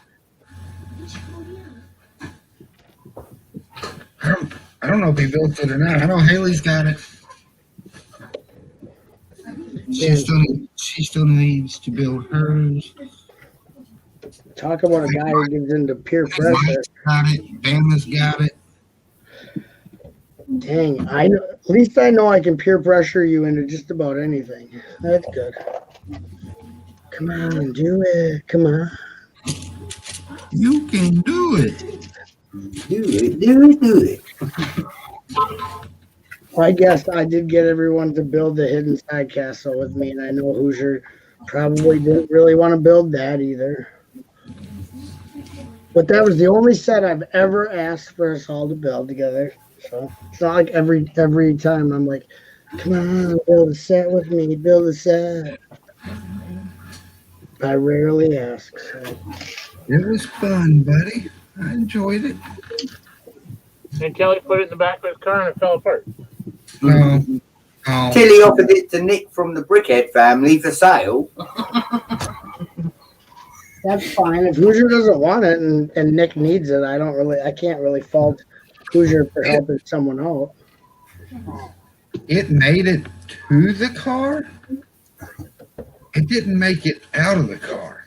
set? I don't know if he built it or not. I know Haley's got it. She still needs to build hers. Talk about a guy who gives into peer pressure. Mike's got it. Bama's got it. Dang, at least I know I can peer pressure you into just about anything. That's good. Come on, do it. Come on. You can do it. Do it. I guess I did get everyone to build the hidden side castle with me, and I know Hoosier probably didn't really want to build that either. But that was the only set I've ever asked for us all to build together. So it's not like every time I'm like, come on, build a set with me, build a set. I rarely ask. So. It was fun, buddy. I enjoyed it. And Kelly put it in the back of his car and it fell apart. No. Till he offered it to Nick from the Brickhead family for sale. That's fine. If Hoosier doesn't want it and Nick needs it, I can't really fault Hoosier for helping someone out. It made it to the car. It didn't make it out of the car.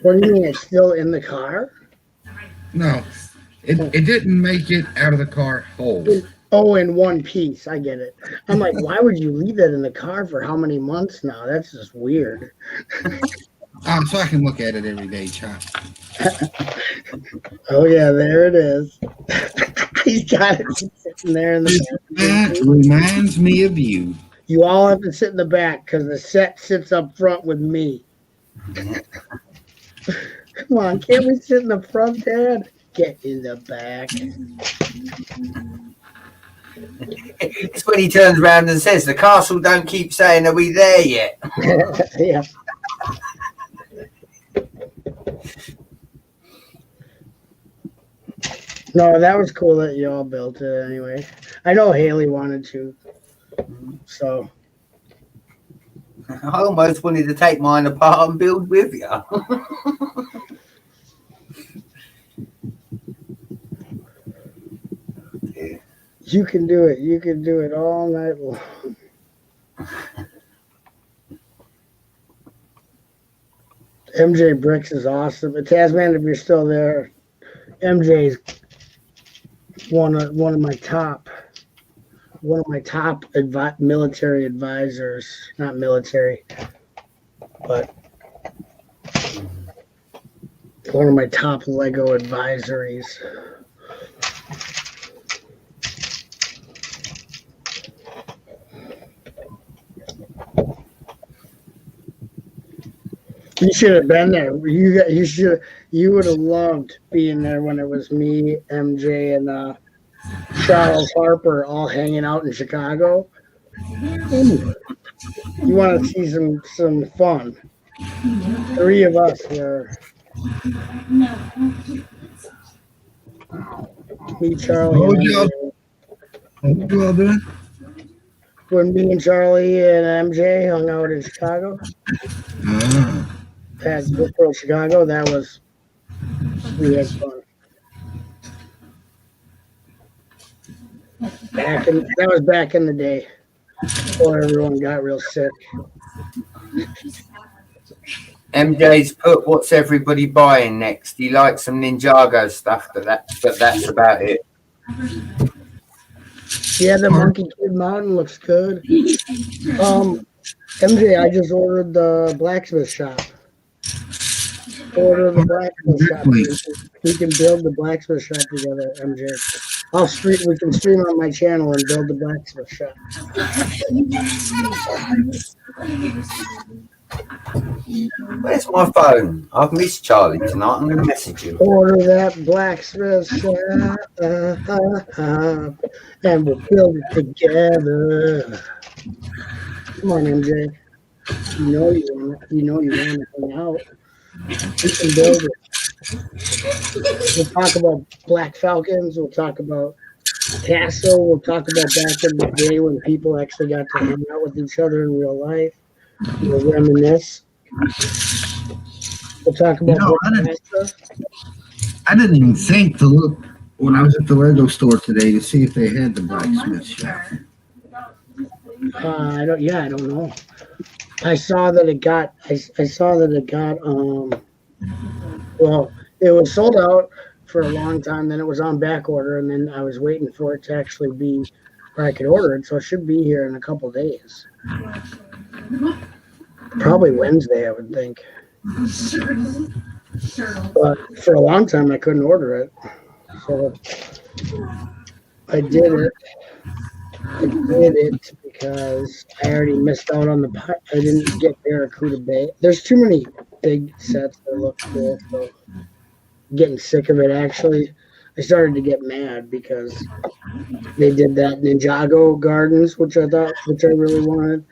What do you mean? It's still in the car? No, it didn't make it out of the car whole. Oh, in one piece. I get it. I'm like, why would you leave that in the car for how many months now? That's just weird. So I can look at it every day, Chop. Oh, yeah, there it is. He's got it sitting there in the back. That reminds me of you. You all have to sit in the back because the set sits up front with me. Come on, can't we sit in the front, Dad? Get in the back. It's when he turns around and says, the castle don't keep saying, are we there yet? Yeah. No, that was cool that you all built it anyway. I know Haley wanted to. So. I almost wanted to take mine apart and build with you. You can do it. You can do it all night long. MJ Bricks is awesome. But Tasman, if you're still there, MJ's one of my top military advisors. Not military, but one of my top Lego advisories. You should have been there. You would have loved being there when it was me, MJ, and Charles Harper all hanging out in Chicago. You want to see some fun? 3 of us were. Me, Charlie, What and y'all- MJ. What you all doing? When me and Charlie and MJ hung out in Chicago, at Brookfield, Chicago, we had fun. That was back in the day before everyone got real sick. MJ's put, what's everybody buying next? He likes some Ninjago stuff, but that's about it. Yeah, the Monkey Kid Mountain looks good. MJ, I just ordered the blacksmith shop. Order the blacksmith shop. We can build the blacksmith shop together, MJ. We can stream on my channel and build the blacksmith shop. Where's my phone? I've missed Charlie tonight. I'm going to message him. Order that blacksmith shop, and we'll build it together. Come on, MJ. You know you want to hang out. We can build it. We'll talk about Black Falcons. We'll talk about Castle. We'll talk about back in the day when people actually got to hang out with each other in real life. We'll reminisce. We'll talk about I didn't even think to look when I was at the Lego store today to see if they had the blacksmith shop. I don't know. I saw that it got. Well, it was sold out for a long time. Then it was on back order, and then I was waiting for it to actually be where I could order it. So it should be here in a couple days. Probably Wednesday, I would think. But for a long time, I couldn't order it. So I did it. Because I already missed out on I didn't get Barracuda Bay. There's too many big sets that look cool. So getting sick of it, actually. I started to get mad because they did that Ninjago Gardens, which I really wanted.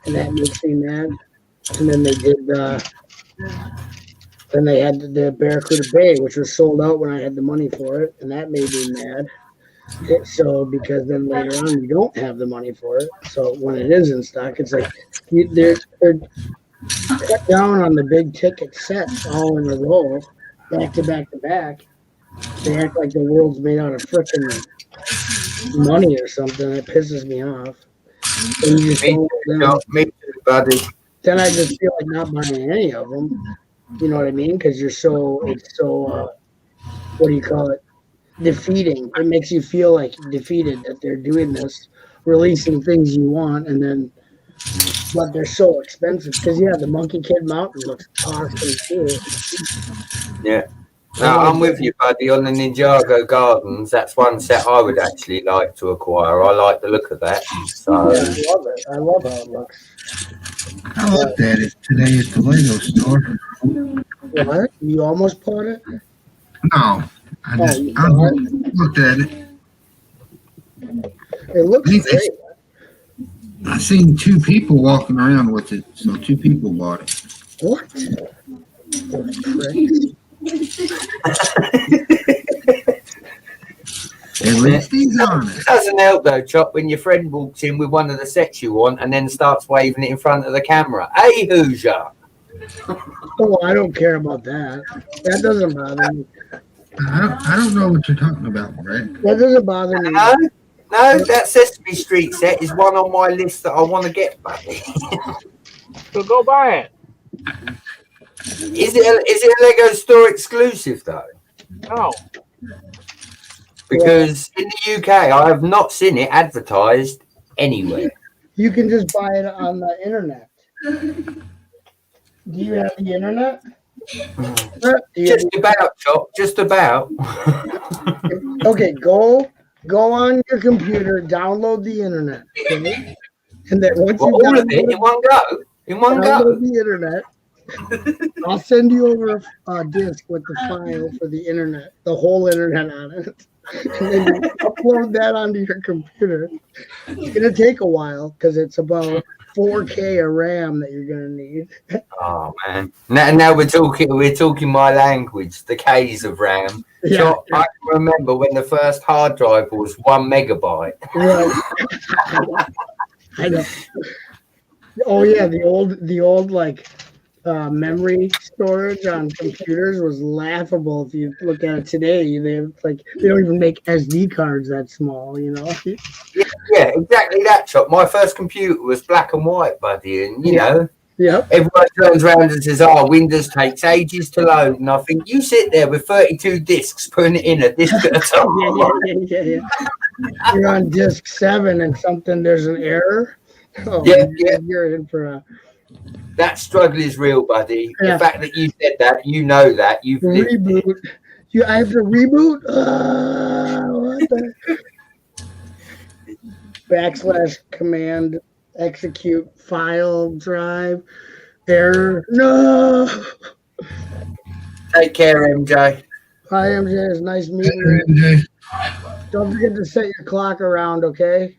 And that makes me mad. And then they did then they had the Barracuda Bay, which was sold out when I had the money for it, and that made me mad. So because then later on you don't have the money for it. So when it is in stock, it's like they're cut down on the big ticket sets all in a row, back to back to back. They act like the world's made out of frickin' money or something. It pisses me off. And you just buddy. Then I just feel like not buying any of them. You know what I mean? Because it's so what do you call it? Defeating. It makes you feel like defeated that they're doing this, releasing things you want, but they're so expensive. Because the Monkey Kid Mountain looks awesome too. Yeah. No, I'm with you, buddy. On the Ninjago Gardens, that's one set I would actually like to acquire. I like the look of that. So yeah, I love it. I love how it looks. I looked at it today at the Lego store. What? You almost bought it? No, I looked at it. It looks great. I seen 2 people walking around with it, so 2 people bought it. What? It doesn't help though, Chop, when your friend walks in with one of the sets you want and then starts waving it in front of the camera. Hey, Hoosier! Oh, I don't care about that. That doesn't bother me. I don't know what you're talking about, Brett. That doesn't bother me. No, that Sesame Street set is one on my list that I want to get, buddy. So go buy it. Is it a Lego store exclusive though? No. Because in the UK, I have not seen it advertised anywhere. You can just buy it on the internet. Do you have the internet? Just about, Chop. Just about. Okay, go on your computer, download the internet, okay? And then once you all of it in one go. In one go. Download the internet. I'll send you over a disc with the file for the internet, the whole internet on it. and then you upload that onto your computer. It's gonna take a while because it's about 4K of RAM that you're gonna need. Oh man! Now we're talking my language. The K's of RAM. Yeah. So I can remember when the first hard drive was 1 megabyte. Right. I know. Oh yeah, the old like memory storage on computers was laughable. If you look at it today, they don't even make SD cards that small. You know. Yeah, exactly that, Chop. My first computer was black and white, buddy, and you know. Yep. Everyone turns around and says, "Oh, Windows takes ages to load," and I think you sit there with 32 discs, putting it in a disc at a time. Yeah. You're on disk 7 and there's an error. Oh, Yeah. You're in for a That struggle is real, buddy. Yeah. The fact that you said that, you know that you've lived it. reboot. I have to reboot. What the? / command execute file drive error. No. Take care, MJ. Hi, MJ. It's nice meeting you. Don't forget to set your clock around, okay?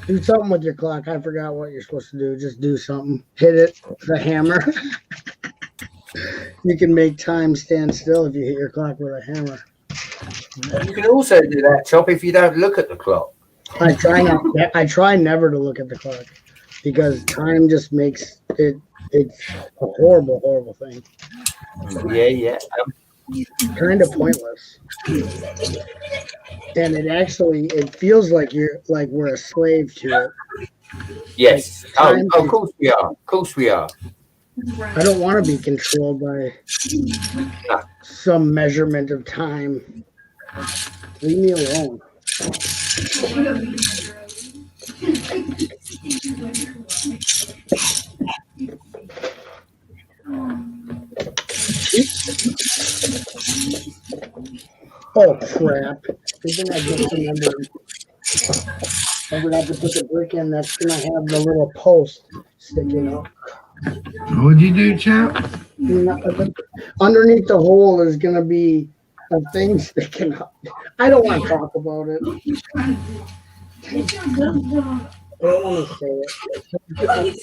Do something with your clock. I forgot what you're supposed to do. Just do something. Hit it with the hammer. You can make time stand still if you hit your clock with a hammer. You can also do that, Chop, if you don't look at the clock. I try never to look at the clock because time just makes it. It's a horrible, horrible thing. Yeah. Kind of pointless. And it feels like we're a slave to it. Yes. Time Of course we are. Of course we are. I don't want to be controlled by some measurement of time. Leave me alone. Oh crap! I think I just remembered. I'm gonna have to put the brick in that's gonna have the little post sticking up. What'd you do, chap? Underneath the hole is gonna be a thing sticking up. I don't want to talk about it. I don't want to say it.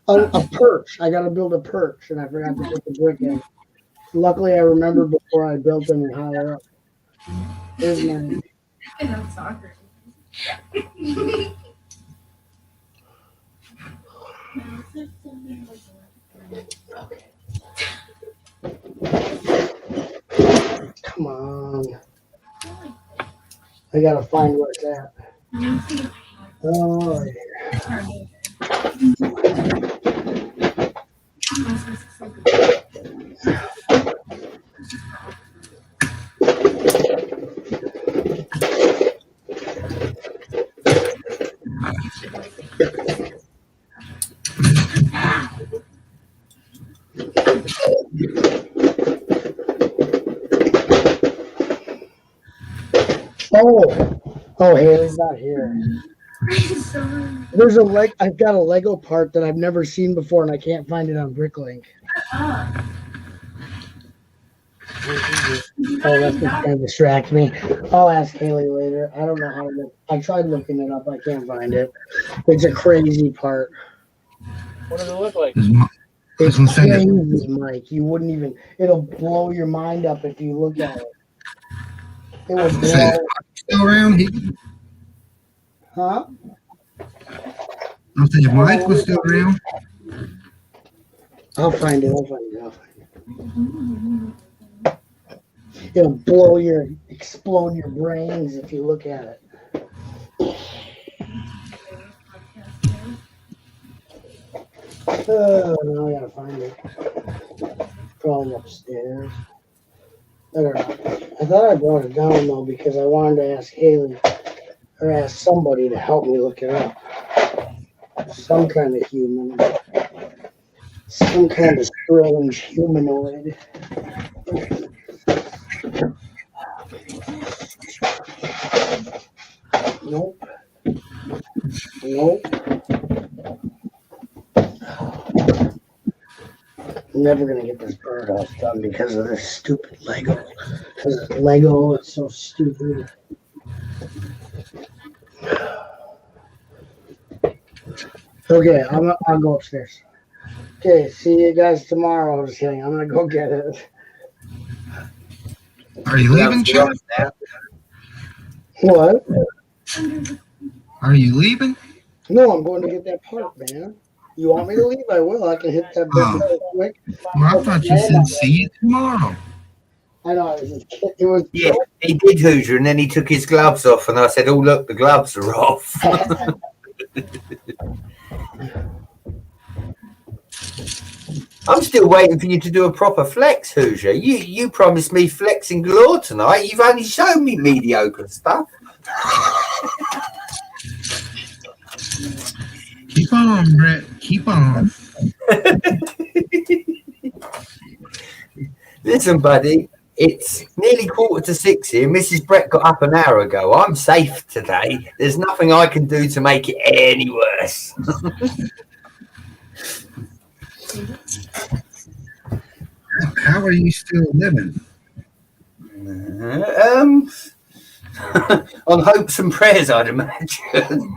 A perch. I gotta build a perch, and I forgot to put the brick in. Luckily, I remembered before I built them and higher up. Here's my. Come on. I gotta find where it's at. Oh, Oh, Haley's not here. There's I've got a Lego part that I've never seen before, and I can't find it on Bricklink. Oh, that's just gonna distract me. I'll ask Haley later. I don't know how to look. I tried looking it up. I can't find it. It's a crazy part. What does it look like? It's crazy, Mike. You wouldn't even. It'll blow your mind up if you look at it. It will blow. Still around? Huh? I'm saying Mike was still around. I'll find it. It'll explode your brains if you look at it. Oh, now I gotta find it. Probably upstairs. I don't know. I thought I brought it down though because I wanted to ask Haley or ask somebody to help me look it up. Some kind of human. Some kind of strange humanoid. Nope. I'm never gonna get this birdhouse done because of this stupid Lego. Because Lego is so stupid. Okay, I'll go upstairs. Okay, see you guys tomorrow. Just kidding. I'm gonna go get it. Are you leaving, Chad? What? Are you leaving? No, I'm going to get that part, man. You want me to leave? I will. I can hit that button real quick. Well, I thought you said see you tomorrow. I know it was. Yeah, he did, Hoosier, and then he took his gloves off, and I said, "Oh, look, the gloves are off." I'm still waiting for you to do a proper flex, Hoosier. You promised me flexing galore tonight. You've only shown me mediocre stuff. Keep on, Brett. Keep on. Listen, buddy, it's nearly 5:45 here. Mrs. Brett got up an hour ago. I'm safe today. There's nothing I can do to make it any worse. How are you still living? On hopes and prayers, I'd imagine.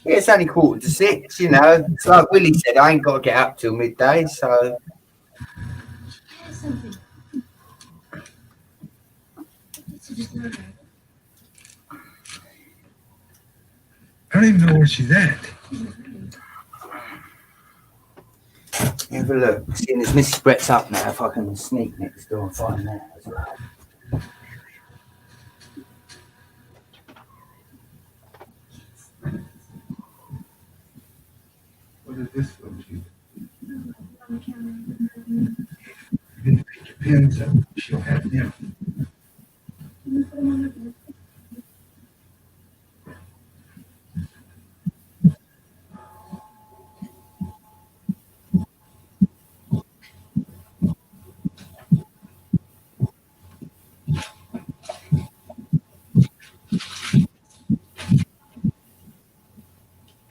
Yeah, it's only 5:45, you know. It's like Willie said, I ain't got to get up till midday, so. I don't even know where she's at. Have a look. Seeing as Mrs. Brett's up now, if I can sneak next door and find that as well. What is this for? You didn't pick your pins up. She'll have them.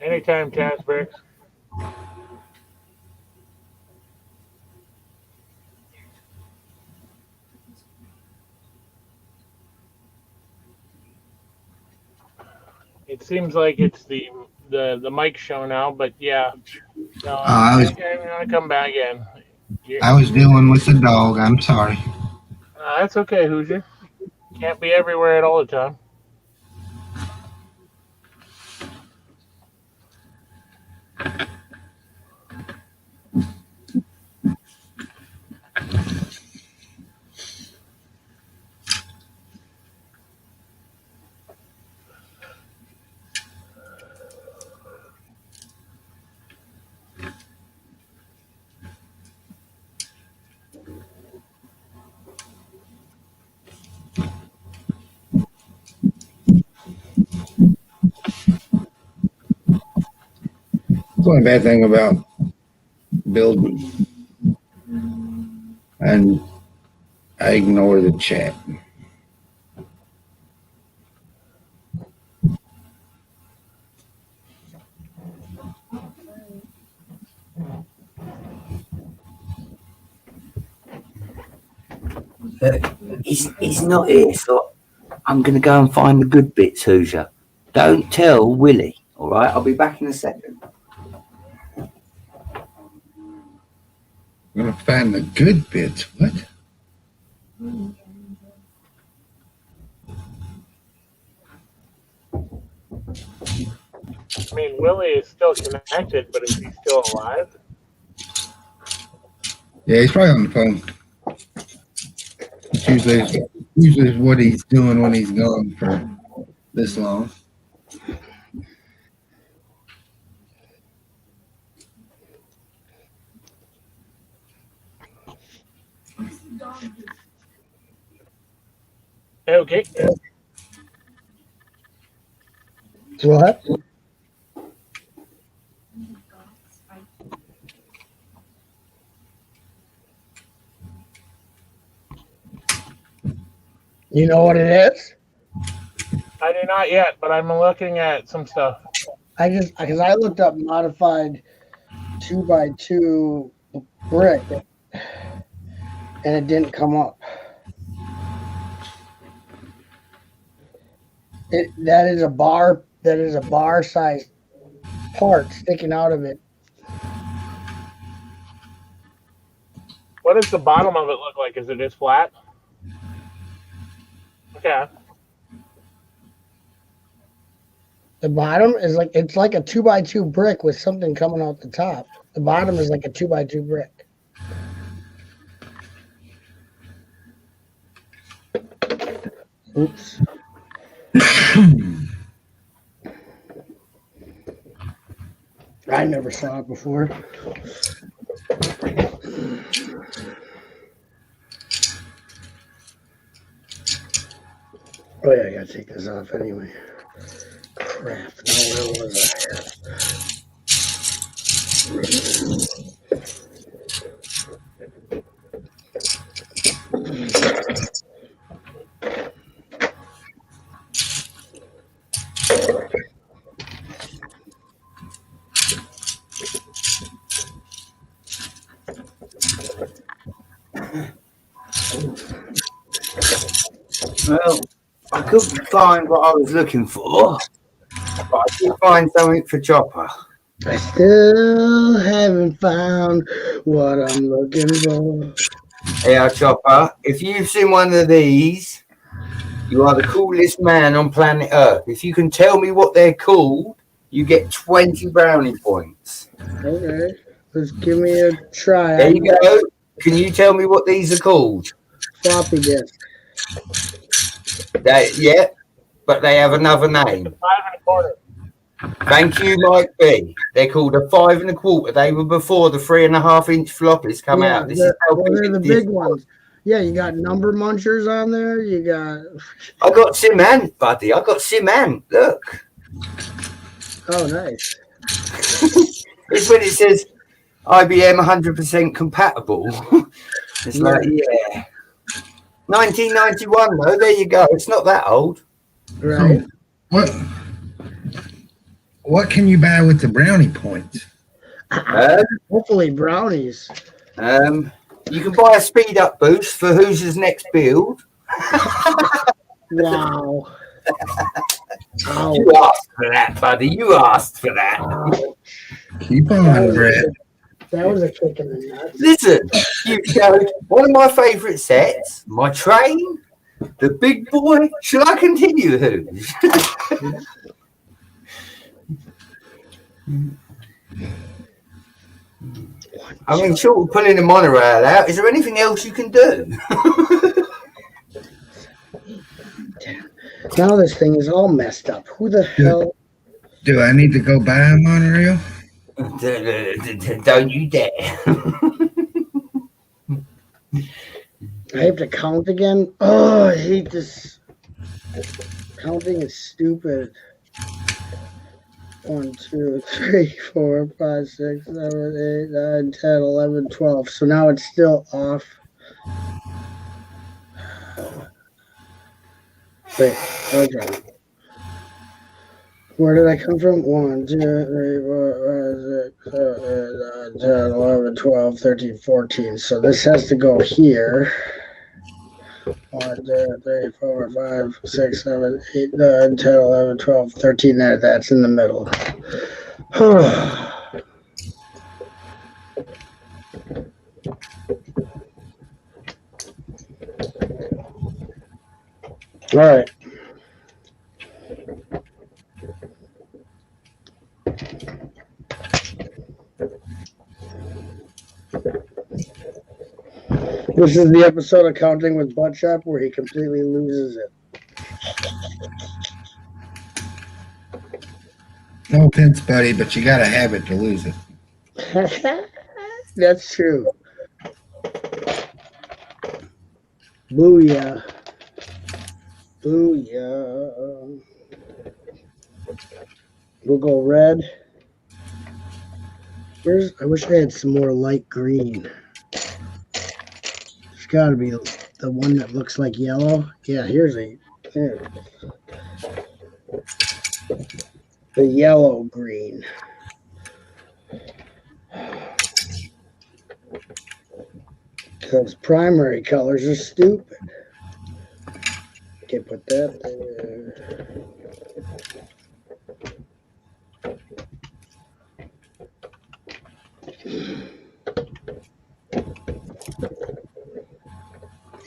Anytime, Chaz Bricks. It seems like it's the mic show now, but yeah. No, I'm gonna come back again. I was dealing with the dog. I'm sorry. That's okay, Hoosier. Can't be everywhere at all the time. That's the only bad thing about building. And I ignore the chat. He's not here, so I'm going to go and find the good bits, Hoosier. Don't tell Willie, all right? I'll be back in a second. I'm going to find the good bits. What? I mean, Willie is still connected, but is he still alive? Yeah, he's probably on the phone. It's usually what he's doing when he's gone for this long. Okay. What? You know what it is? I do not yet, but I'm looking at some stuff. Because I looked up modified 2x2 brick. and it didn't come up. That is a bar sized part sticking out of it. What does the bottom of it look like? Is it just flat? Okay. The bottom is like it's like a 2x2 brick with something coming out the top. The bottom is like a 2x2 brick. Oops. I never saw it before. Oh yeah, I gotta take this off anyway. Crap. Now where was Well, I couldn't find what I was looking for, but I did find something for Chopper. I still haven't found what I'm looking for. Yeah, Chopper, if you've seen one of these, you are the coolest man on planet Earth. If you can tell me what they're called, you get 20 brownie points. Okay, let's give me a try. There you go. Can you tell me what these are called? Floppy disk. Yeah, but they have another name. 5 1/4. Thank you, Mike B. They're called a 5 1/4. They were before the 3.5-inch floppies come out. This is how they're big the it big is. ones. Yeah, you got number munchers on there. You got. I got Siman, buddy. I got Siman. Look. Oh, nice. It's when it says IBM 100% compatible. It's like, yeah. 1991, though. There you go. It's not that old. Right. What can you buy with the brownie points? Hopefully brownies. You can buy a speed up boost for who's next build. Wow. You asked for that, buddy. You asked for that. Keep on, Brett. That was a kick in the nuts. Listen, you showed one of my favourite sets, my train, the big boy. Shall I continue, Who's? I mean, short of pulling the monorail out, is there anything else you can do? Now this thing is all messed up. Who the hell? Do I need to go buy a monorail? Don't you dare. I have to count again. Oh, I hate this. Counting is stupid. 1, 2, 3, 4, 5, 6, 7, 8, 9, 10, 11, 12. So now it's still off. Wait, okay. Where did I come from? 1, 2, 3, 4, 5, 6, 7, 8, 9, 10, 11, 12, 13, 14. So this has to go here. 1, 2, 3, 4, 5, 6, 7, 8, 9, 10, 11, 12, 13. That's in the middle. All right. This is the episode of Counting with Butt Shop where he completely loses it. No offense, buddy, but you gotta have it to lose it. That's true. Booyah. Booyah. We'll go red. I wish I had some more light green. There's got to be the one that looks like yellow. Yeah, here. The yellow green. Because primary colors are stupid. Okay, put that there.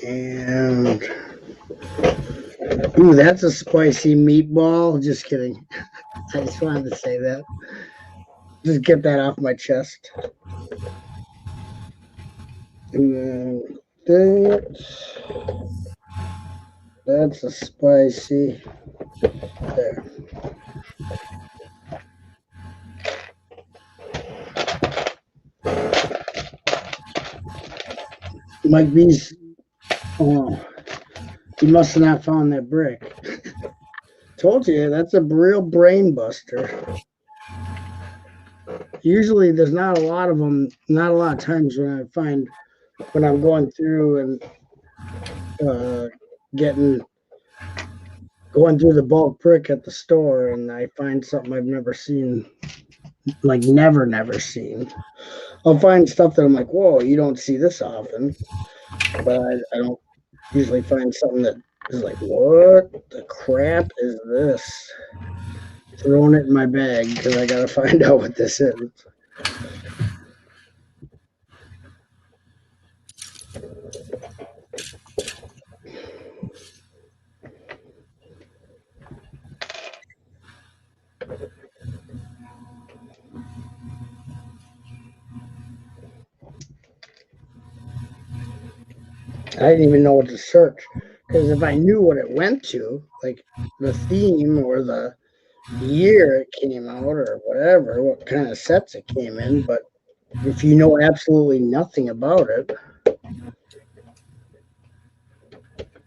And ooh, that's a spicy meatball. Just kidding. I just wanted to say that. Just get that off my chest. And then that's a spicy. There. Mike B's. Oh, he must have not found that brick. Told you, that's a real brain buster. Usually there's not a lot of them, not a lot of times when I'm going through and going through the bulk brick at the store and I find something I've never seen, like never seen. I'll find stuff that I'm like, whoa, you don't see this often. But I don't usually find something that is like, what the crap is this? Throwing it in my bag because I gotta find out what this is. I didn't even know what to search because if I knew what it went to, like the theme or the year it came out or whatever, what kind of sets it came in, but if you know absolutely nothing about it,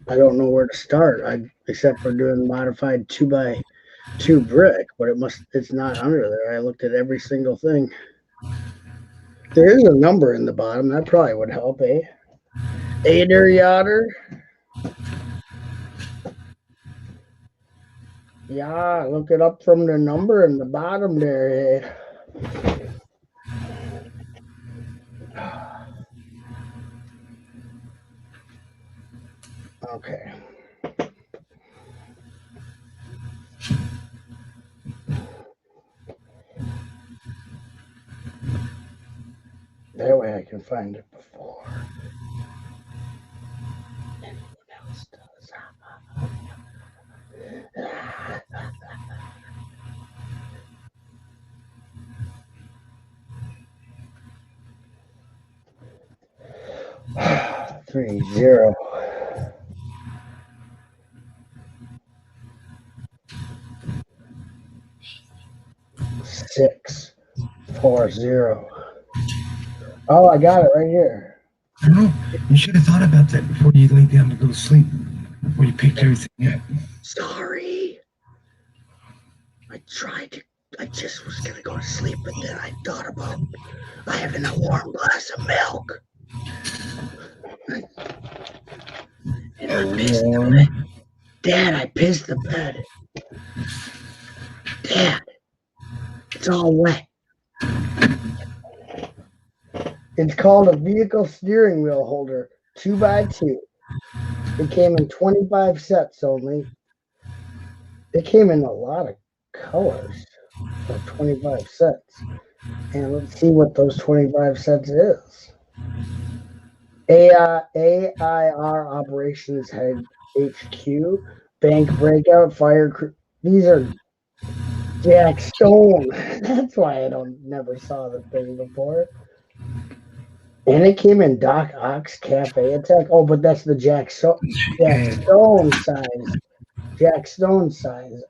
I don't know where to start. Except for doing modified 2x2 brick, but it's not under there. I looked at every single thing. There is a number in the bottom. That probably would help, eh? Ader Yoder. Yeah, look it up from the number in the bottom there. Eh? Okay. That way I can find it before anyone else does. 3-0. Six, 4-0. Oh, I got it right here. I don't know. You should have thought about that before you lay down to go to sleep. Before you picked everything up. Sorry. I just was going to go to sleep, but then I thought about having a warm glass of milk. And I pissed the bed. Dad, I pissed the bed. Dad, it's all wet. It's called a vehicle steering wheel holder, 2x2. It came in 25 sets only. It came in a lot of colors for 25 sets. And let's see what those 25 sets is. AIR Operations Head HQ, Bank Breakout, Fire. These are Jack Stone. That's why I never saw the thing before. And it came in Doc Ock's Cafe Attack. Oh, but that's the Jack Stone size. Jack Stone size.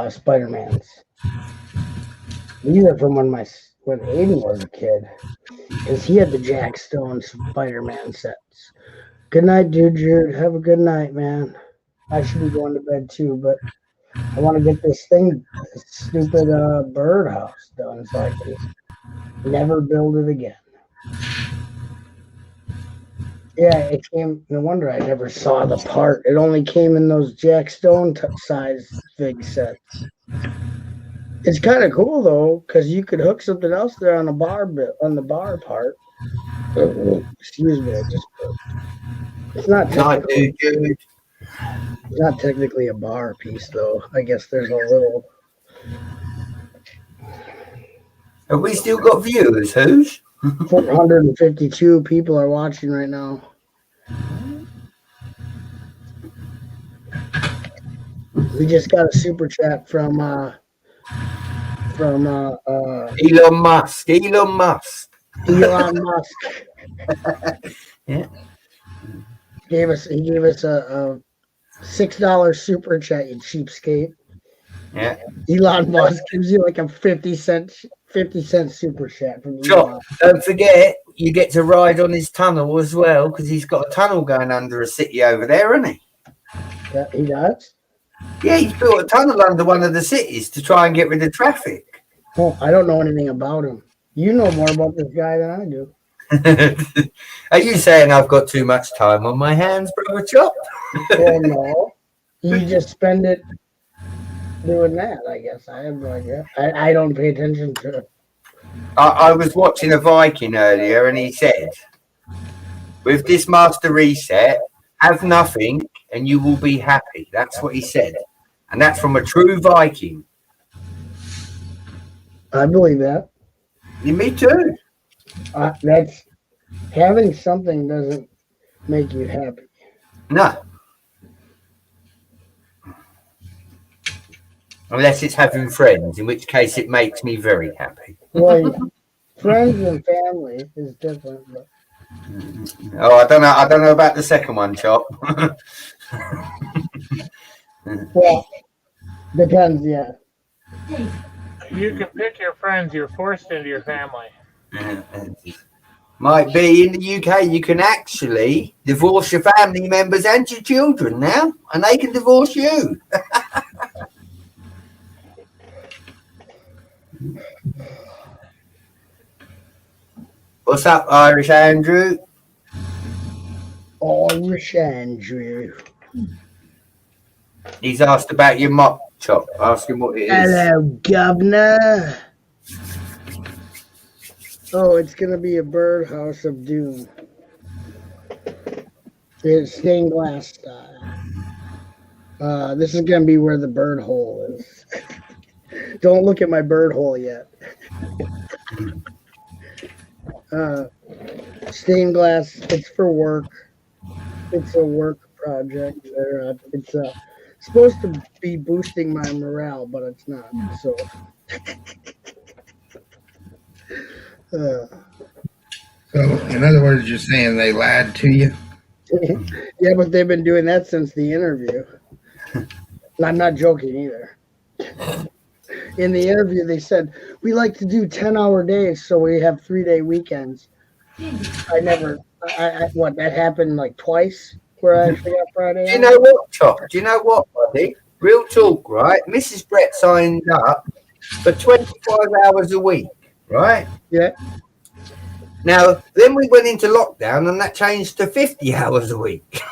Spider-Man's. These are from when Aiden was a kid. Because he had the Jack Stone Spider-Man sets. Good night, dude. Have a good night, man. I should be going to bed too, but I want to get this stupid birdhouse done so I can never build it again. Yeah, it came. No wonder I never saw the part. It only came in those Jack Stone size fig sets. It's kind of cool though, because you could hook something else there on the bar bit on the bar part. Excuse me, I just it's not technically, it's not technically a bar piece though. I guess there's a little. Have we still got viewers, Who's? 452 people are watching right now. We just got a super chat from Elon Musk. Elon Musk. Elon Musk. Yeah. He gave us a $6 super chat, you cheapskate. Yeah. Elon Musk gives you like a 50 cent super chat from Elon. Sure. Don't forget, you get to ride on his tunnel as well, because he's got a tunnel going under a city over there, hasn't he? Yeah, he does. Yeah, he's built a tunnel under one of the cities to try and get rid of traffic. Oh, I don't know anything about him. You know more about this guy than I do. Are you saying I've got too much time on my hands, Brother Chop? Oh no, you just spend it doing that. I guess I have no idea. I don't pay attention to it. I was watching a Viking earlier, and he said, "With this master reset, have nothing, and you will be happy." That's what he said, and that's from a true Viking. I believe that. Yeah, me too. That's having something doesn't make you happy. No. Unless it's having friends, in which case it makes me very happy. Well, friends and family is different. But... Oh, I don't know about the second one, Chop. Well, depends, yeah. You can pick your friends. You're forced into your family. Might be in the UK, you can actually divorce your family members and your children now, and they can divorce you. What's up, Irish Andrew? Irish Andrew. He's asked about your mop, Chop. Ask him what it is. Hello, Governor. Oh, it's gonna be a birdhouse of doom. It's stained glass style. This is gonna be where the bird hole is. Don't look at my bird hole yet. Stained glass. It's for work. It's a work project. It's supposed to be boosting my morale, but it's not. So. So, in other words, you're saying they lied to you? Yeah, but they've been doing that since the interview. I'm not joking either. In the interview, they said, we like to do 10-hour days, so we have 3-day weekends. What, that happened like twice where I actually got Friday? Do you know what, Chop? Do you know what, buddy? Real talk, right? Mrs. Brett signed up for 25 hours a week, right? Yeah. Now, then we went into lockdown and that changed to 50 hours a week.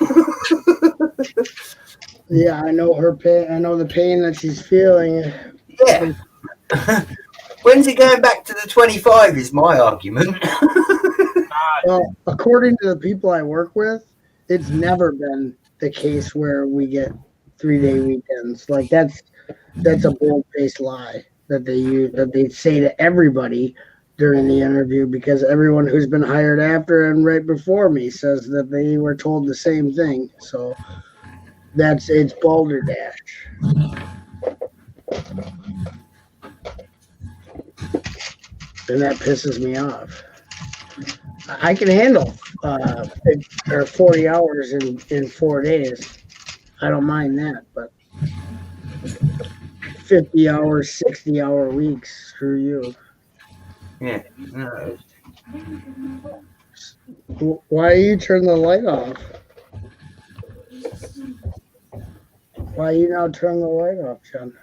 Yeah, I know her pain. I know the pain that she's feeling. Yeah. When's it going back to the 25 is my argument. Well, according to the people I work with, it's never been the case where we get 3-day weekends. Like that's a bold-faced lie that they use, that they say to everybody during the interview, because everyone who's been hired after and right before me says that they were told the same thing. So it's balderdash. And that pisses me off. I can handle 40 hours in 4 days. I don't mind that, but 50 hours, 60-hour weeks, screw you. Yeah. Why you turn the light off? Why you now turn the light off, John?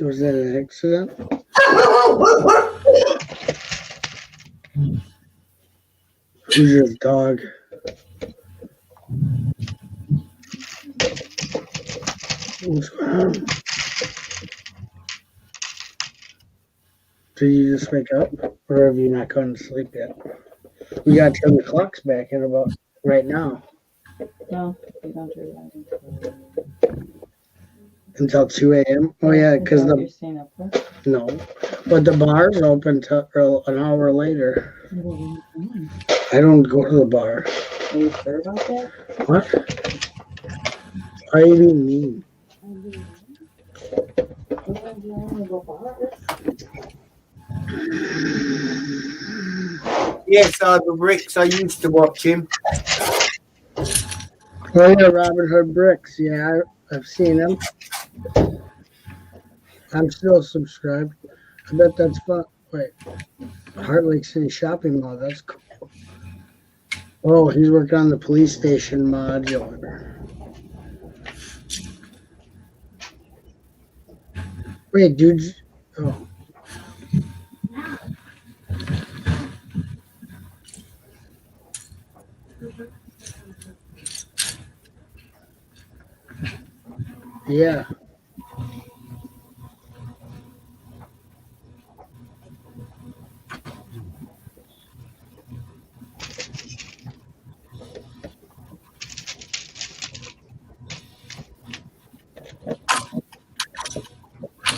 Was that an accident? Who's your dog? What's going on? Did you just wake up, or have you not gone to sleep yet? We got to turn the clocks back in about right now. No, we don't do that. Until 2 a.m. Oh yeah, because You're the staying up for? no, but the bar's open till an hour later. I don't go to the bar. Are you sure about that? What? What do you mean? Yes, the Bricks. I used to watch him. Oh yeah, Robin Hood Bricks. Yeah, I've seen him. I'm still subscribed. I bet that's fun. Wait, Heart Lake City Shopping Mall. That's cool. Oh, he's working on the police station modular. Wait, dude. Oh. Yeah.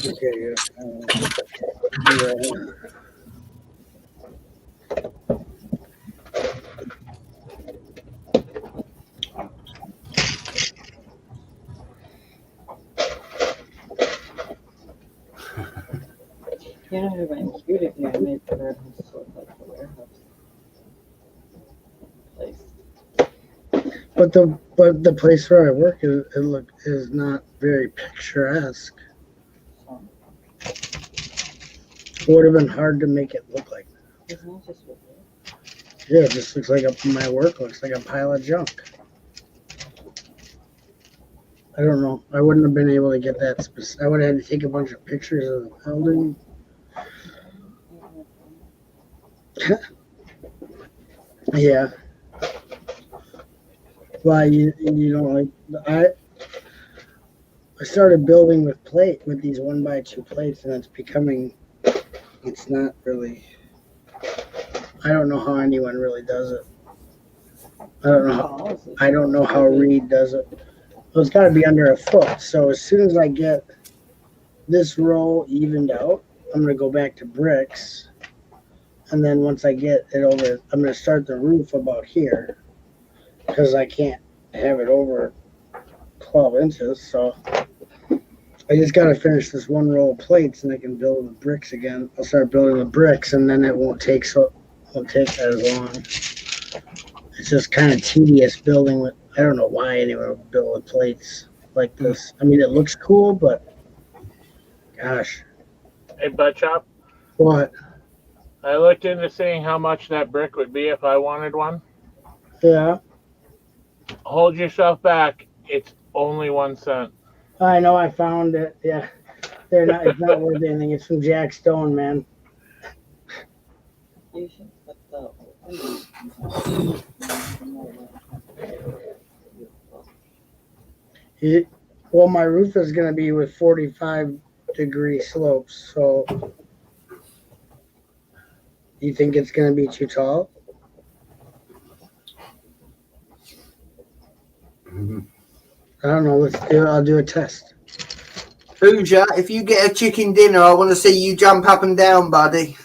Okay, yeah. You know, it would have been cute if you had made the warehouse look like the warehouse place. But the place where I work is not very picturesque. It would have been hard to make it look like that. Isn't that just what Yeah, it just looks like my work looks like a pile of junk. I don't know. I wouldn't have been able to get that specific. I would have had to take a bunch of pictures of the building. Yeah. Why you don't like I started building with these 1x2 plates, and it's not really. I don't know how anyone really does it. I don't know how Reed does it. Well, it's got to be under a foot. So as soon as I get this row evened out, I'm going to go back to bricks. And then once I get it over, I'm going to start the roof about here because I can't have it over 12 inches. So I just got to finish this one row of plates and I can build the bricks again. I'll start building the bricks and then it won't take as long. It's just kind of tedious building with, I don't know why anyone would build with plates like this. I mean, it looks cool, but gosh. Hey, Butt Chop. What? I looked into seeing how much that brick would be if I wanted one. Yeah. Hold yourself back. It's only 1 cent. I know, I found it. Yeah. It's not worth anything. It's from Jack Stone, man. You should put the Well, my roof is going to be with 45-degree slopes, so you think it's going to be too tall? I don't know. I'll do a test. Hooja, if you get a chicken dinner, I want to see you jump up and down, buddy.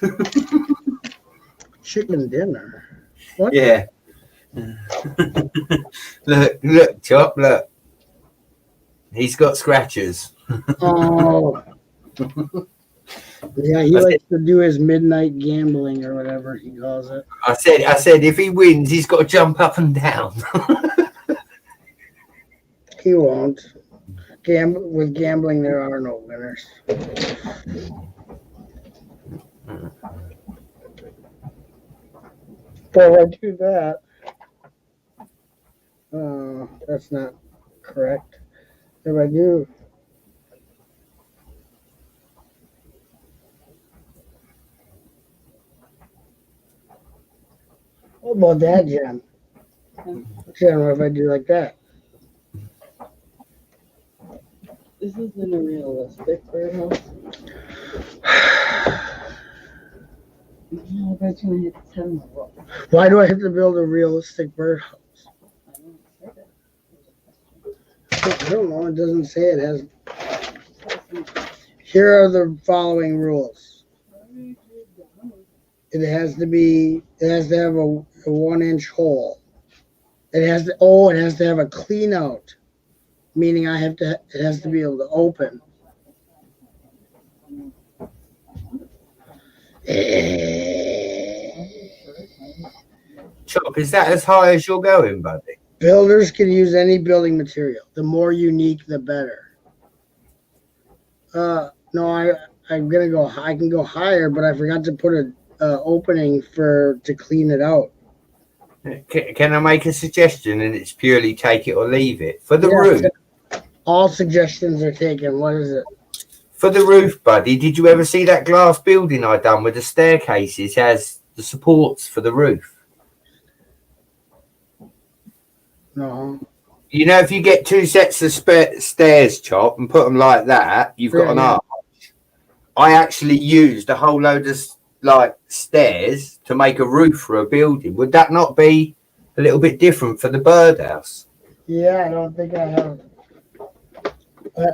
Chicken dinner? What? Yeah. Look, Chop, look. He's got scratches. Oh. Yeah, he likes to do his midnight gambling or whatever he calls it. I said, if he wins, he's got to jump up and down. He won't. With gambling, there are no winners. But if I do that, that's not correct. If I do, what about that, Jen? Jen, what if I do like that? This isn't a realistic warehouse. Why do I have to build a realistic birdhouse? I don't know. It doesn't say it has. Here are the following rules. It has to have a 1-inch hole. It has to have a clean out, meaning it has to be able to open. Chop, is that as high as you're going, buddy? Builders can use any building material. The more unique, the better. No, I'm gonna go. I can go higher, but I forgot to put a opening to clean it out. Can I make a suggestion? And it's purely take it or leave it for the roof. All suggestions are taken. What is it? For the roof, buddy, did you ever see that glass building I done with the staircases has the supports for the roof? No. You know, if you get 2 sets of stairs, Chop, and put them like that, you've got an arch. I actually used a whole load of stairs to make a roof for a building. Would that not be a little bit different for the birdhouse? Yeah, I don't think I have.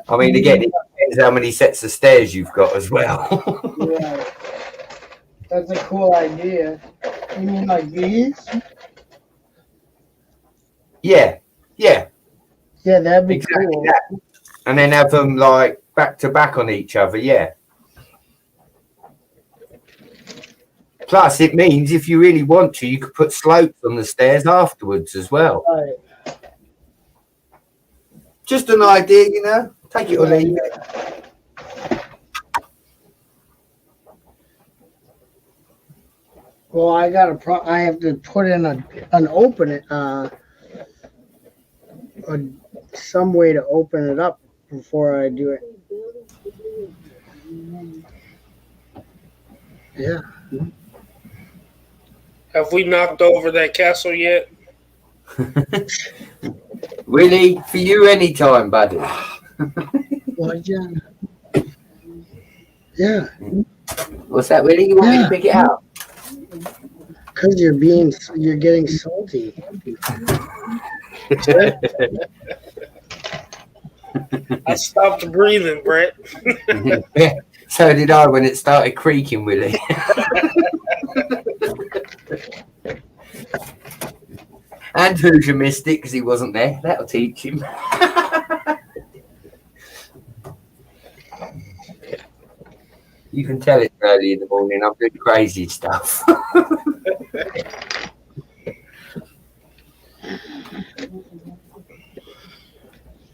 I mean, again, it depends how many sets of stairs you've got as well. Yeah, that's a cool idea. You mean like these? Yeah. Yeah, that'd be Exactly cool. that. And then have them back to back on each other, yeah. Plus, it means if you really want to, you could put slopes on the stairs afterwards as well. Right. Just an idea, you know. Take it or leave it. Well, I have to put in an opening, some way to open it up before I do it. Yeah. Have we knocked over that castle yet? Willie, for you anytime, buddy. Well, yeah. Yeah. What's that, Willie? You want me to pick it up? Because you're getting salty. I stopped breathing, Brett. So did I when it started creaking, Willie. And Hoosier missed it because he wasn't there. That'll teach him. You can tell it's early in the morning. I'm doing crazy stuff.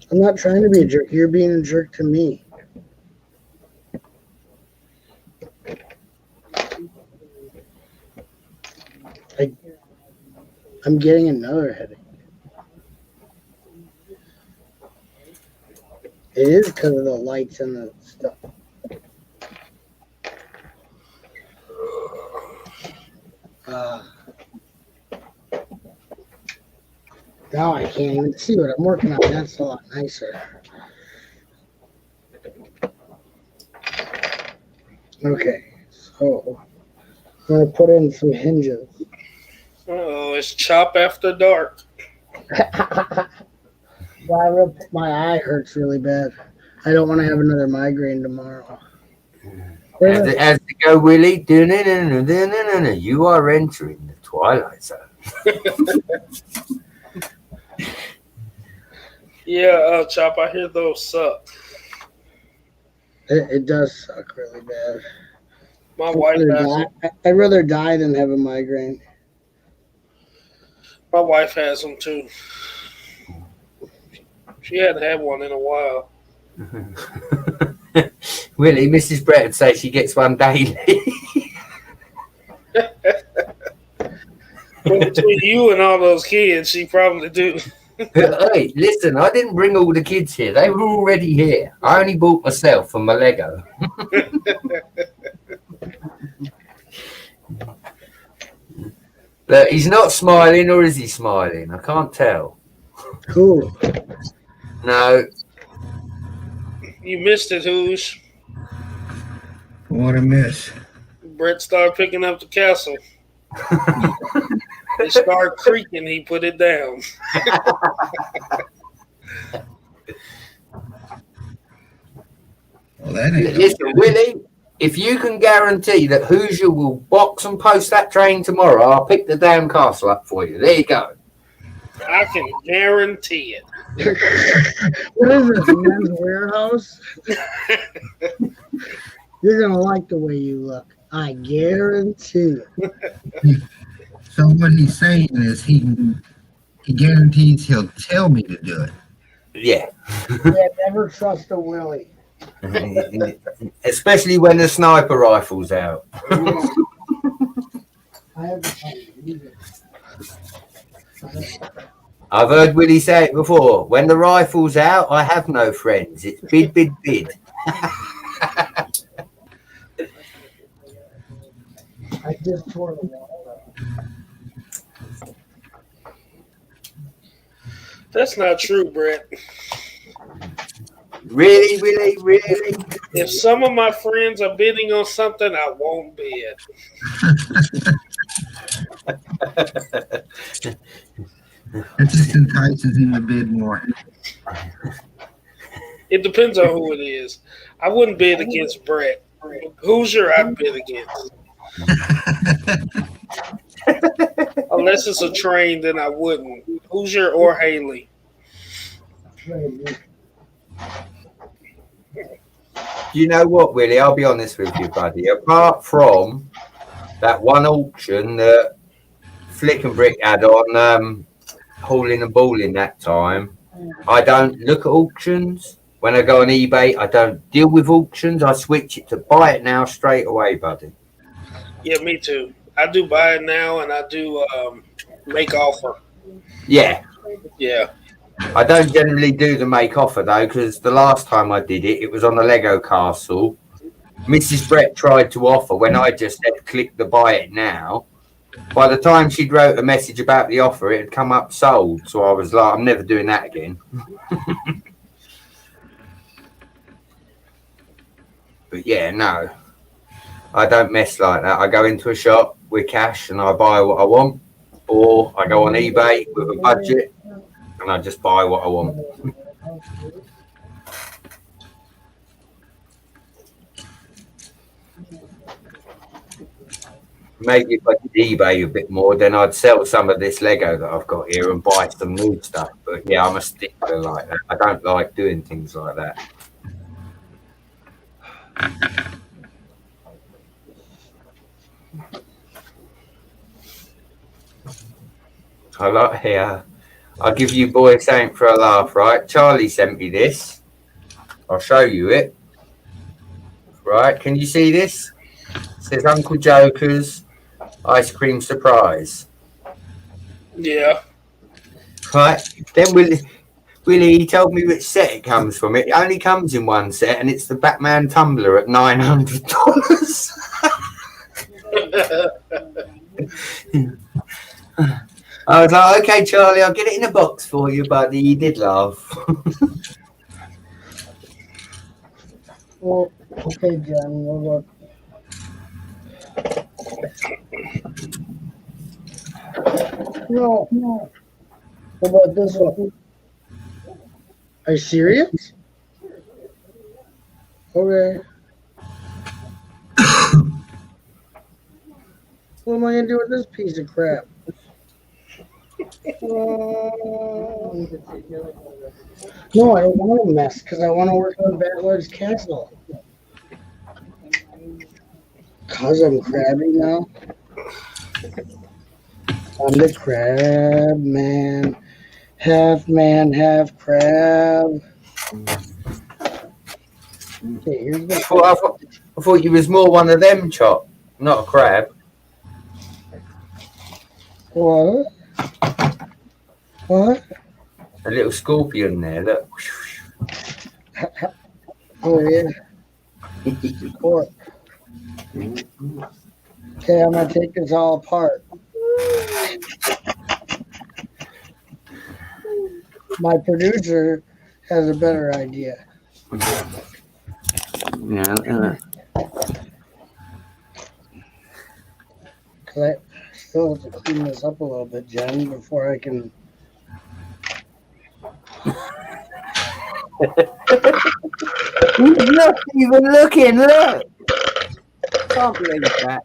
I'm not trying to be a jerk. You're being a jerk to me. I'm getting another headache. It is because of the lights and the stuff. Now I can't even see what I'm working on. That's a lot nicer. Okay, so I'm going to put in some hinges. Oh, it's chop after dark. My eye hurts really bad. I don't want to have another migraine tomorrow. As to go, Willie, you are entering the twilight zone. Yeah, Chop, I hear those suck. It does suck really bad. My wife has it. I'd rather die than have a migraine. My wife has them too. She hadn't had one in a while. Willie, Mrs. Brett would say she gets one daily. Well, between you and all those kids, she probably do. Hey, listen, I didn't bring all the kids here. They were already here. I only bought myself and my Lego. But he's not smiling, or is he smiling? I can't tell. Cool. No. You missed it, Hoosh. What a miss. Brett started picking up the castle. It started creaking. He put it down. Well, that ain't Listen, Willie, if you can guarantee that Hoosier will box and post that train tomorrow, I'll pick the damn castle up for you. There you go. I can guarantee it. What is this, Men's Warehouse? You're gonna like the way you look. I guarantee it. So what he's saying is he guarantees he'll tell me to do it. Yeah. Yeah, never trust a Willie. Especially when the sniper rifle's out. I have to I've heard Willie say it before. When the rifle's out, I have no friends. It's bid, bid, bid. I just tore the wall. That's not true, Brett. Really, Willie? Really? If some of my friends are bidding on something, I won't bid. It just entices him to bid more. It depends on who it is. I wouldn't bid against Brett. Hoosier, I'd bid against. Unless it's a train, then I wouldn't. Hoosier or Haley. You know what, Willie? I'll be honest with you, buddy. Apart from that one auction that Flick and Brick had on hauling and balling that time, I don't look at auctions. When I go on eBay, I don't deal with auctions. I switch it to buy it now straight away, buddy. Yeah, me too. I do buy it now, and I do make offer. Yeah. Yeah. I don't generally do the make offer though, because the last time I did it, it was on the Lego castle. Mrs. Brett tried to offer when I just said click the buy it now. By the time she'd wrote a message about the offer, it had come up sold. So I was like, I'm never doing that again. But yeah, no, I don't mess like that. I go into a shop with cash and I buy what I want, or I go on eBay with a budget and I just buy what I want. Maybe if I did eBay a bit more, then I'd sell some of this Lego that I've got here and buy some new stuff. But yeah, I'm a stickler like that. I don't like doing things like that. I like here. I'll give you boys something for a laugh, right? Charlie sent me this. I'll show you it. Right, can you see this? It says Uncle Joker's ice cream surprise. Yeah. Right, then Willie, he told me which set it comes from. It only comes in one set, and it's the Batman tumbler at $900. I was like, okay, Charlie, I'll get it in a box for you, buddy. He did laugh. Well, okay, John, we'll look. No. What about this one? Are you serious? Okay. What am I gonna do with this piece of crap? No, I don't want to mess because I want to work on Battler's Castle. Cause I'm crabby now. I'm the crab man, half crab. Okay, here's the. I thought you was more one of them, Chop, not a crab. What? What? A little scorpion there, look. Oh yeah. What? Okay, I'm gonna take this all apart. My producer has a better idea. Yeah. Cause I still have to clean this up a little bit, Jen, before I can. He's not even looking. Look. Can't believe that.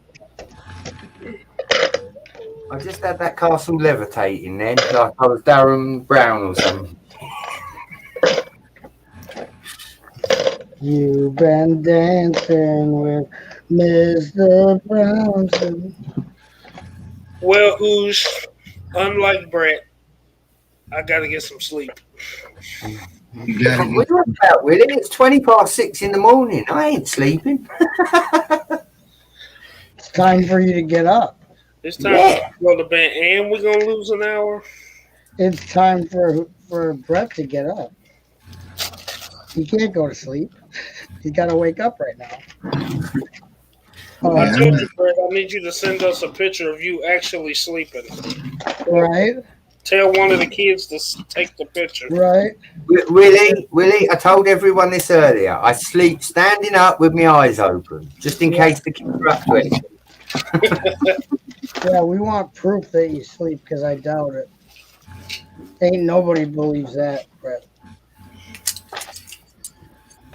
I just had that castle levitating then, like I was Darren Brown or something. You've been dancing with Mr. Brownson. Well, who's unlike Brett, I gotta get some sleep. You gotta What are you about, Willie? It's 6:20 in the morning. I ain't sleeping. It's time for you to get up. It's time to go to bed, and we're gonna lose an hour. It's time for Brett to get up. He can't go to sleep. He's got to wake up right now. I told you, Brett, I need you to send us a picture of you actually sleeping. Right? Tell one of the kids to take the picture. Right. Willie, I told everyone this earlier. I sleep standing up with my eyes open, just in case the kids are up to it. Yeah, we want proof that you sleep because I doubt it. Ain't nobody believes that, Brett.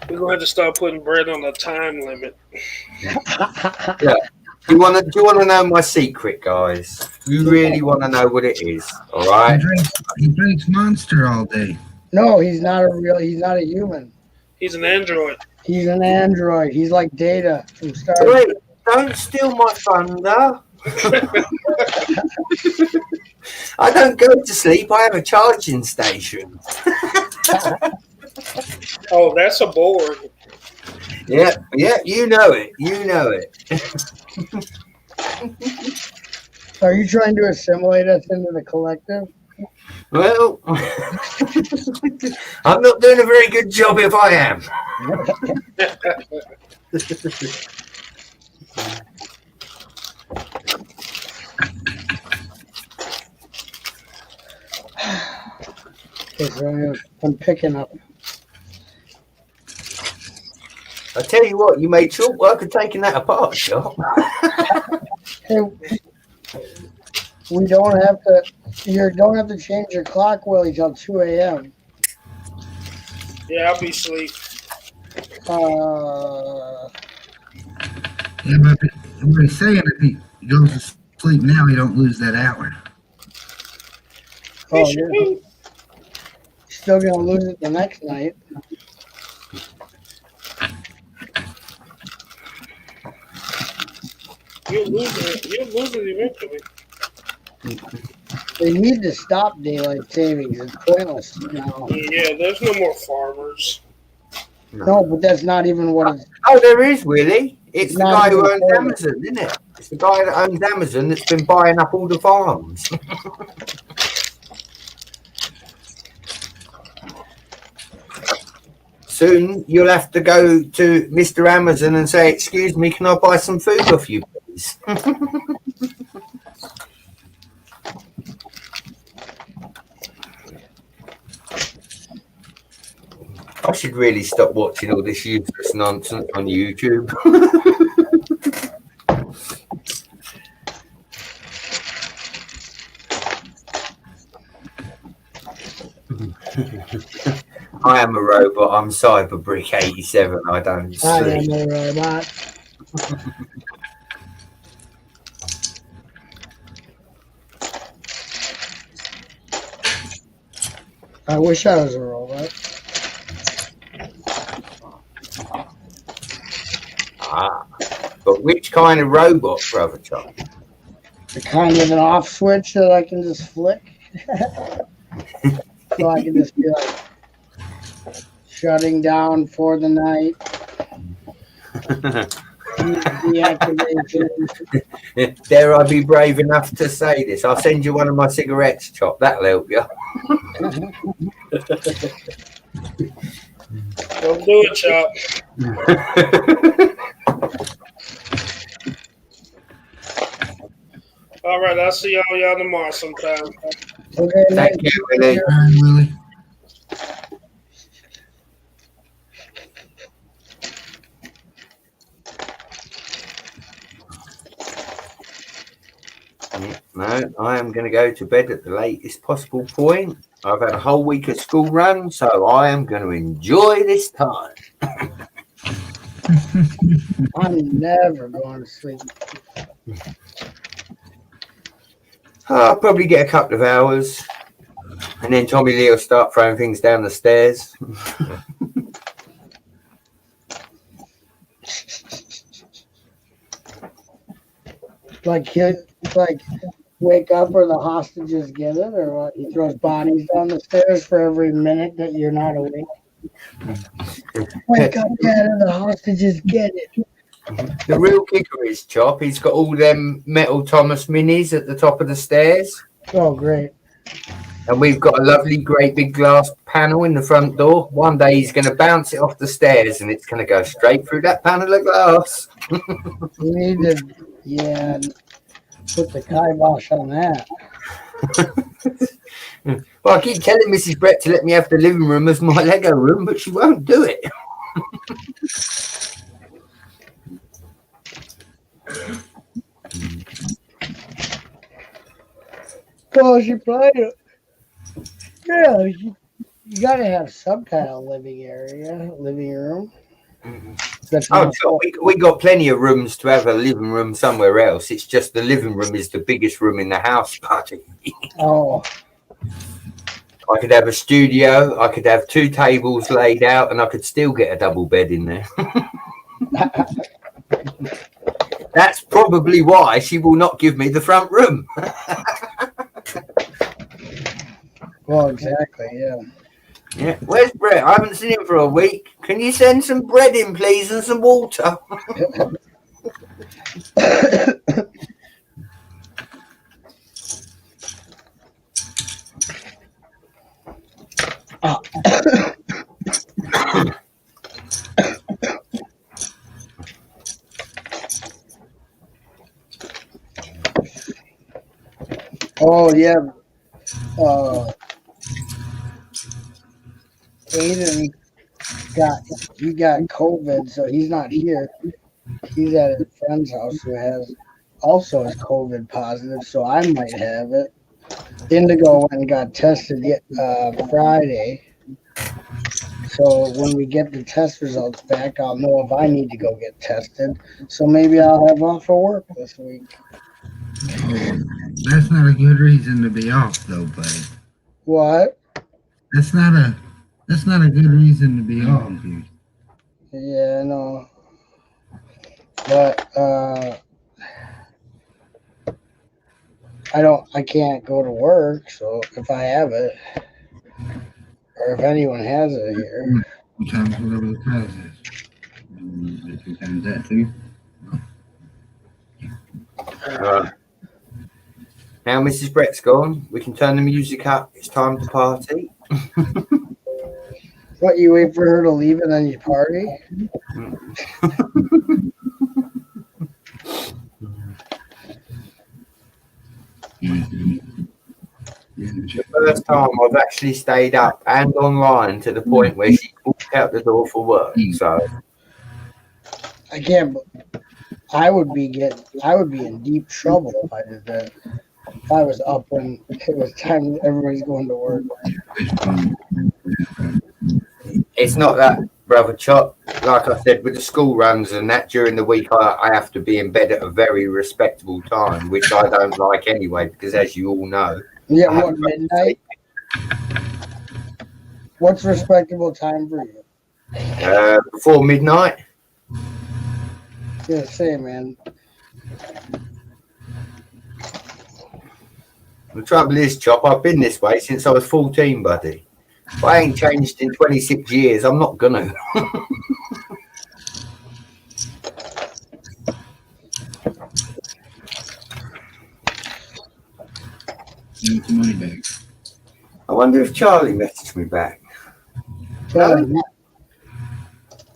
We're gonna have to start putting Brett on a time limit. Yeah. Do you want to know my secret, guys? You really want to know what it is? All right. He drinks Monster all day. No, he's not a human. He's an android. He's an android. He's like Data from Star Wait, don't steal my thunder. I don't go to sleep. I have a charging station. Oh, that's a board. Yeah, you know it. Are you trying to assimilate us into the collective? Well, I'm not doing a very good job if I am. Okay, so I'm picking up. I tell you what, you made short work of taking that apart, Shop. Hey, we don't have to. You don't have to change your clock, Willie, till 2 a.m. Yeah, I'll be asleep. Yeah, but he's saying if he goes to sleep now, he don't lose that hour. Oh, you're still gonna lose it the next night. You'll lose it. You'll lose it eventually. They need to stop daylight savings. It's pointless now. Yeah, there's no more farmers. No, but that's not even what it's. Oh, there is, Willie. It's the Not guy who even owns farmers. Amazon, isn't it? It's the guy that owns Amazon that's been buying up all the farms. Soon you'll have to go to Mr. Amazon and say, "Excuse me, can I buy some food off you, please?" I should really stop watching all this useless nonsense on YouTube. I am a robot. I'm Cyberbrick 87. I don't I sleep. am a robot. I wish I was a robot. Ah, but which kind of robot, Brother Tom? The kind of an off switch that I can just flick. So I can just be like shutting down for the night. Deactivation. Dare I be brave enough to say this? I'll send you one of my cigarettes, Chop. That'll help you. Don't do it, Chop. All right, I'll see y'all tomorrow sometime. Okay, Thank you, Willie. Willie. No, I am going to go to bed at the latest possible point. I've had a whole week of school run, so I am going to enjoy this time. I'm never going to sleep. I'll probably get a couple of hours, and then Tommy Lee will start throwing things down the stairs. Like wake up or the hostages get it, or what? He throws bodies down the stairs for every minute that you're not awake. Wake up, Dad, or the hostages get it. The real kicker is Chop. He's got all them metal Thomas minis at the top of the stairs. Oh, great. And we've got a lovely, great big glass panel in the front door. One day he's going to bounce it off the stairs and it's going to go straight through that panel of glass. You need to, put the kibosh on that. Well, I keep telling Mrs. Brett to let me have the living room as my Lego room, but she won't do it. Well, she probably, you gotta have some kind of living room. Oh, sure. We got plenty of rooms to have a living room somewhere else. It's just the living room is the biggest room in the house, buddy. Oh. I could have a studio, I could have 2 tables laid out, and I could still get a double bed in there. That's probably why she will not give me the front room. Well, exactly, yeah. Yeah, where's Brett? I haven't seen him for a week. Can you send some bread in, please, and some water? Oh, yeah. Aiden got COVID, so he's not here. He's at his friend's house who also has COVID positive, so I might have it. Indigo went and got tested Friday. So when we get the test results back, I'll know if I need to go get tested. So maybe I'll have off for work this week. Oh, that's not a good reason to be off, though, buddy. What? That's not a good reason to be off, dude. Yeah, no. But I can't go to work, so if I have it, or if anyone has it here. Sometimes whatever the cause is. Sometimes that too. Now Mrs. Brett's gone. We can turn the music up. It's time to party. What, you wait for her to leave and then you party? The first time I've actually stayed up and online to the point where she walked out the door for work. So I can't. I would be in deep trouble if I did that. If I was up when it was time everybody's going to work. it's not that, brother Chop. Like I said, with the school runs and that during the week, I have to be in bed at a very respectable time, which I don't like anyway, because as you all know. Yeah, what, midnight? What's respectable time for you? Before midnight. Yeah, same, man. The trouble is, Chop, I've been this way since I was 14, buddy. If I ain't changed in 26 years, I'm not gonna. Money back. I wonder if Charlie messaged me back. No?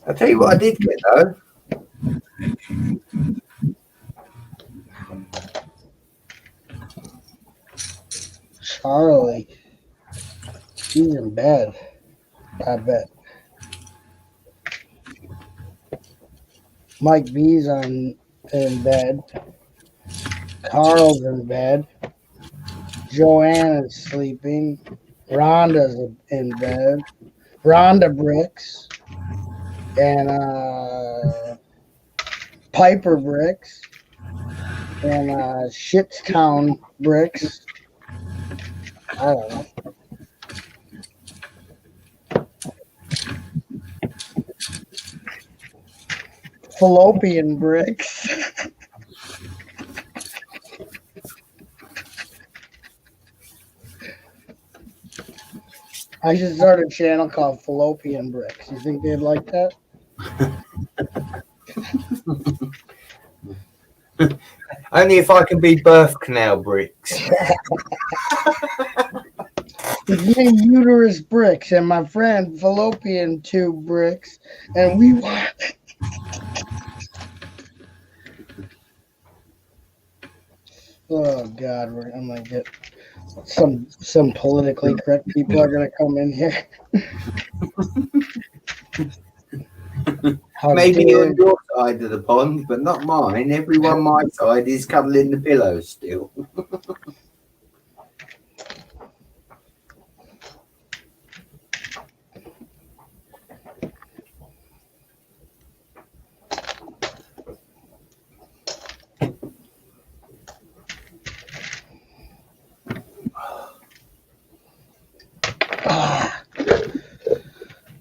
I'll tell you what I did get, though. Charlie. He's in bed. I bet. Mike B's in bed. Carl's in bed. Joanne is sleeping. Rhonda's in bed. Rhonda Bricks. And Piper Bricks. And Shitstown Bricks. I don't know. Fallopian Bricks. I should start a channel called Fallopian Bricks. You think they'd like that? Only if I can be birth canal bricks. It's me, Uterus Bricks, and my friend Fallopian Tube Bricks, and we want. Oh God, I'm gonna get some politically correct people are gonna come in here. Maybe on your side of the pond, but not mine. Everyone my side is cuddling the pillows still.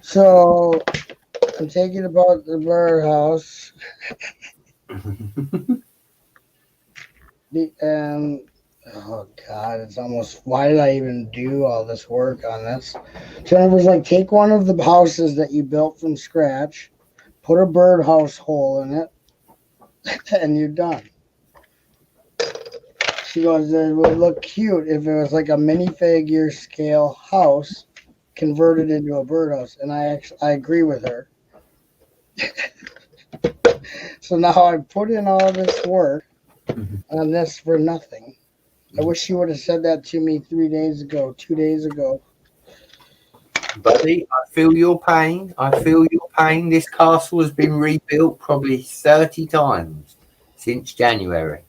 So I'm thinking about the birdhouse. And oh God, it's almost, why did I even do all this work on this? Jennifer's like, take one of the houses that you built from scratch, put a birdhouse hole in it, and you're done. She goes, it would look cute if it was like a minifigure scale house converted into a birdhouse. And I agree with her. So now I put in all this work on this for nothing. I wish you would have said that to me 2 days ago. Buddy, I feel your pain. This castle has been rebuilt probably 30 times since January.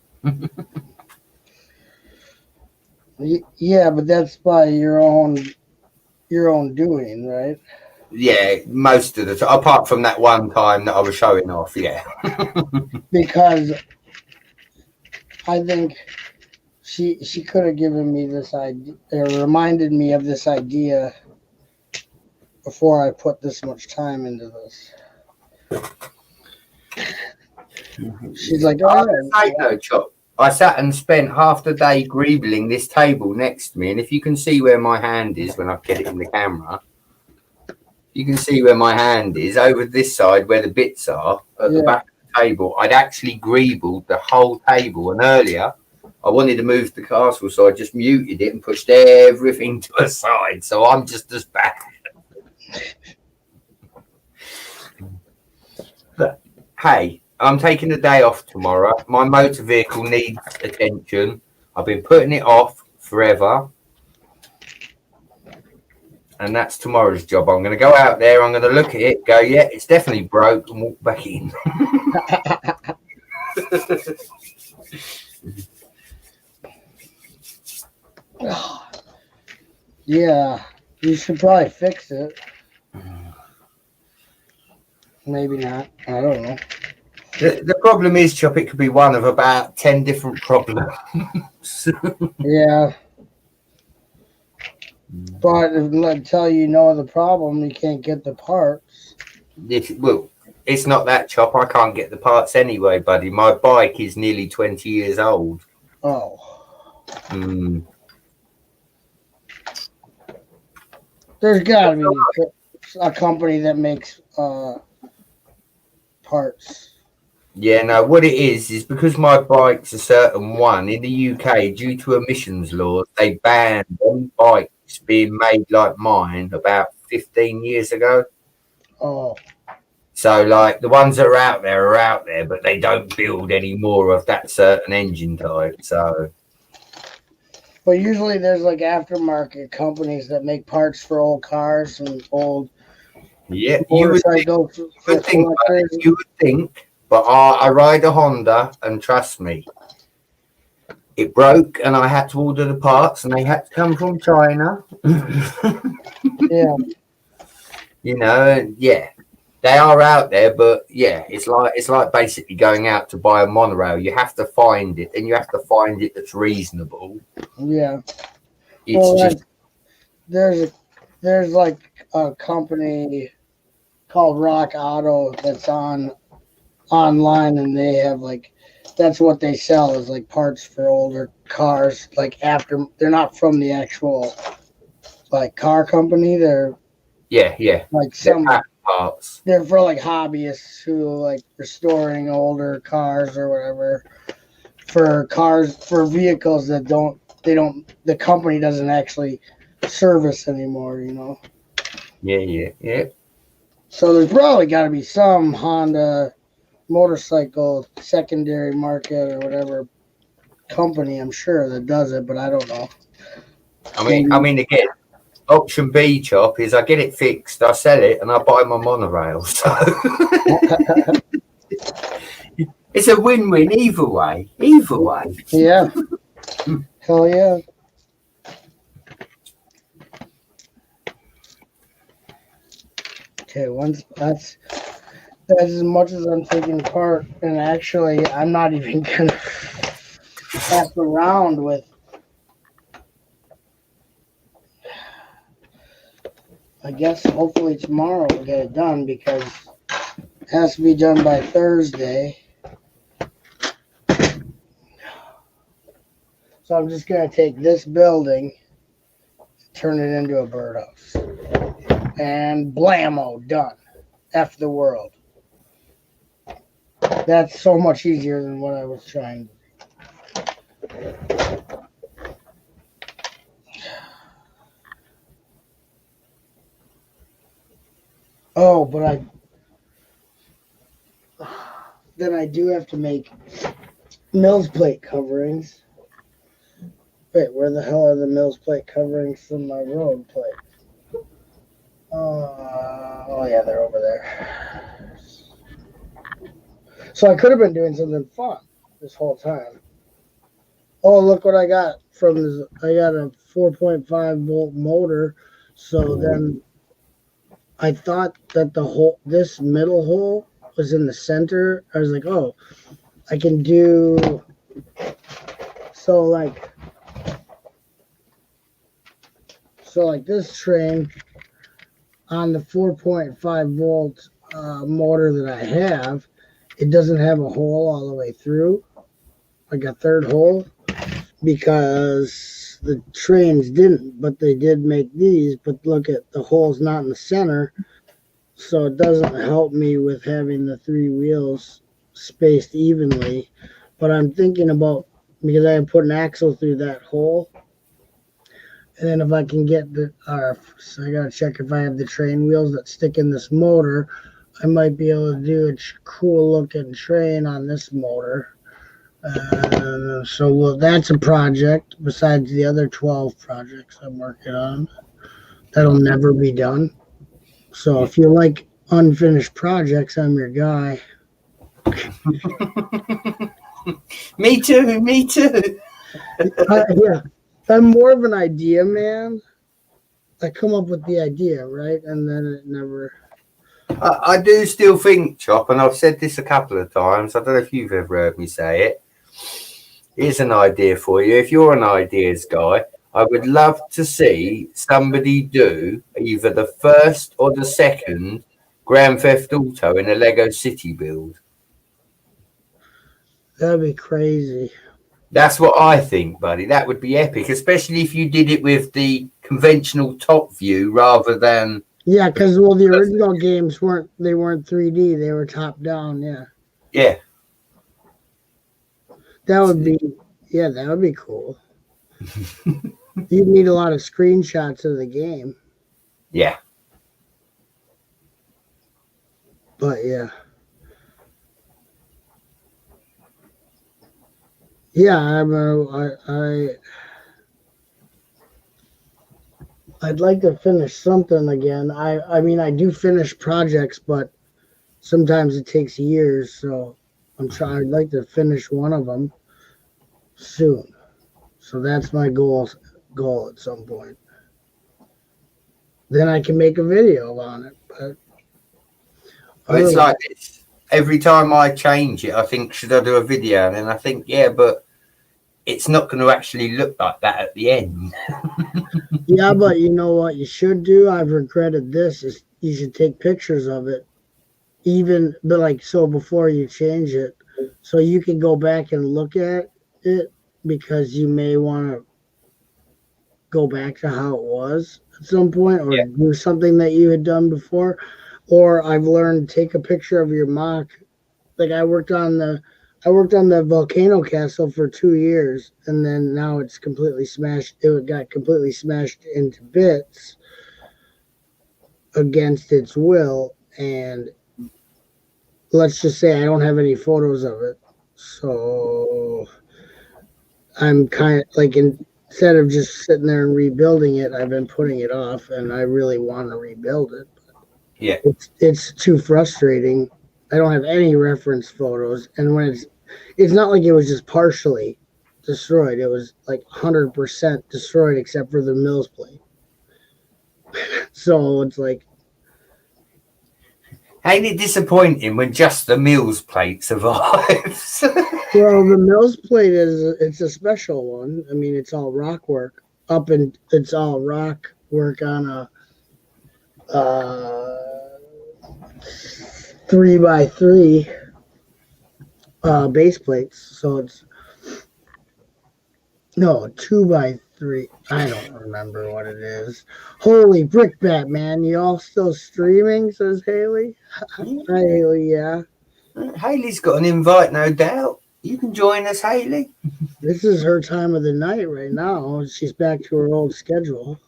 Yeah, but that's by your own doing, right? Yeah, most of the time, apart from that one time that I was showing off, yeah. Because I think she could have given me this idea, or reminded me of this idea before I put this much time into this. She's like, Chop. I sat and spent half the day greebling this table next to me, and if you can see where my hand is when I get it in the camera, you can see where my hand is over this side where the bits are at the back of the table. I'd actually greebled the whole table, and earlier I wanted to move the castle, so I just muted it and pushed everything to the side. So I'm just as bad. But hey, I'm taking the day off tomorrow. My motor vehicle needs attention. I've been putting it off forever. And that's tomorrow's job. I'm going to go out there. I'm going to look at it, go, yeah, it's definitely broke, and walk back in. yeah, you should probably fix it. Maybe not. I don't know. The problem is, Chop, it could be one of about 10 different problems. Yeah. But until you know the problem, you can't get the parts. It's not that, Chop. I can't get the parts anyway, buddy. My bike is nearly 20 years old. Oh. There's got to be a company that makes parts. Yeah, no, what it is because my bike's a certain one. In the UK, due to emissions laws, they banned all bikes being made like mine about 15 years ago. Oh. So, like, the ones that are out there, but they don't build any more of that certain engine type, so... But usually there's, like, aftermarket companies that make parts for old cars and old motorcycles. You would think, but I ride a Honda, and trust me, it broke, and I had to order the parts, and they had to come from China. Yeah. You know, and yeah, they are out there, but yeah, it's like basically going out to buy a monorail. You have to find it, and you have to find it that's reasonable. Yeah. It's Well, just there's like a company called Rock Auto that's online, and they have like, that's what they sell is like parts for older cars. Like after, they're not from the actual like car company. They're yeah, like some parts. They're for like hobbyists who like restoring older cars or whatever, for vehicles that the company doesn't actually service anymore, you know. Yeah. So there's probably got to be some Honda motorcycle secondary market or whatever company, I'm sure, that does it, but I don't know. I mean, again, option B, Chop, is I get it fixed, I sell it, and I buy my monorail. So it's a win-win either way. Either way. Yeah. Hell yeah. Okay, that's as much as I'm taking part, and actually I'm not even gonna f around with. I guess hopefully tomorrow we'll get it done, because it has to be done by Thursday. So I'm just gonna take this building, turn it into a birdhouse, and blammo, done. F the world. That's so much easier than what I was trying to do. Oh, but I do have to make Mills plate coverings. Wait, where the hell are the Mills plate coverings from my road plate? Oh yeah, they're over there. So I could have been doing something fun this whole time. Oh, look what I got from this. I got a 4.5 volt motor. So then I thought that this middle hole was in the center. I was like, oh, I can do, so like this train on the 4.5 volt motor that I have, it doesn't have a hole all the way through, like a third hole, because the trains didn't, but they did make these. But look at the hole's not in the center, so it doesn't help me with having the three wheels spaced evenly. But I'm thinking about, because I put an axle through that hole, and then if I can get so I gotta check if I have the train wheels that stick in this motor, I might be able to do a cool looking train on this motor. So that's a project besides the other 12 projects I'm working on that'll never be done. So if you like unfinished projects, I'm your guy. Me too. Yeah, I'm more of an idea man. I come up with the idea, right? And then it never. I do still think, Chop, and I've said this a couple of times, I don't know if you've ever heard me say it. Here's an idea for you. If you're an ideas guy, I would love to see somebody do either the first or the second Grand Theft Auto in a Lego City build. That'd be crazy. That's what I think, buddy. That would be epic, especially if you did it with the conventional top view rather than. Yeah, because the original games weren't 3D; they were top down. Yeah. Yeah. That would be cool. You'd need a lot of screenshots of the game. Yeah. But yeah. Yeah, I'd like to finish something again. I mean, I do finish projects, but sometimes it takes years. So I'd like to finish one of them soon. So that's my goal at some point. Then I can make a video on it. But Well, it's like this. Every time I change it, I think, should I do a video? And then I think, yeah, but it's not going to actually look like that at the end. yeah, but you know what you should do? I've regretted this. Is you should take pictures of it, but like so before you change it, so you can go back and look at it because you may want to go back to how it was at some point, or do something that you had done before. Or I've learned take a picture of your mock. Like I worked on the volcano castle for 2 years, and then now it's completely smashed. It got completely smashed into bits against its will, and let's just say I don't have any photos of it. So I'm kind of like, instead of just sitting there and rebuilding it, I've been putting it off, and I really want to rebuild it. Yeah, it's too frustrating. I don't have any reference photos, and when it's not like it was just partially destroyed. It was like 100% destroyed except for the Mills plate. So it's like, ain't it disappointing when just the Mills plate survives? well, the Mills plate it's a special one. I mean, it's all rock work it's all rock work on a 3x3 base plates. So it's 2x3. I don't remember what it is. Holy brickbat, man! You all still streaming? Says Haley. Hi, Haley. Yeah. Haley's got an invite, no doubt. You can join us, Haley. This is her time of the night right now. She's back to her old schedule.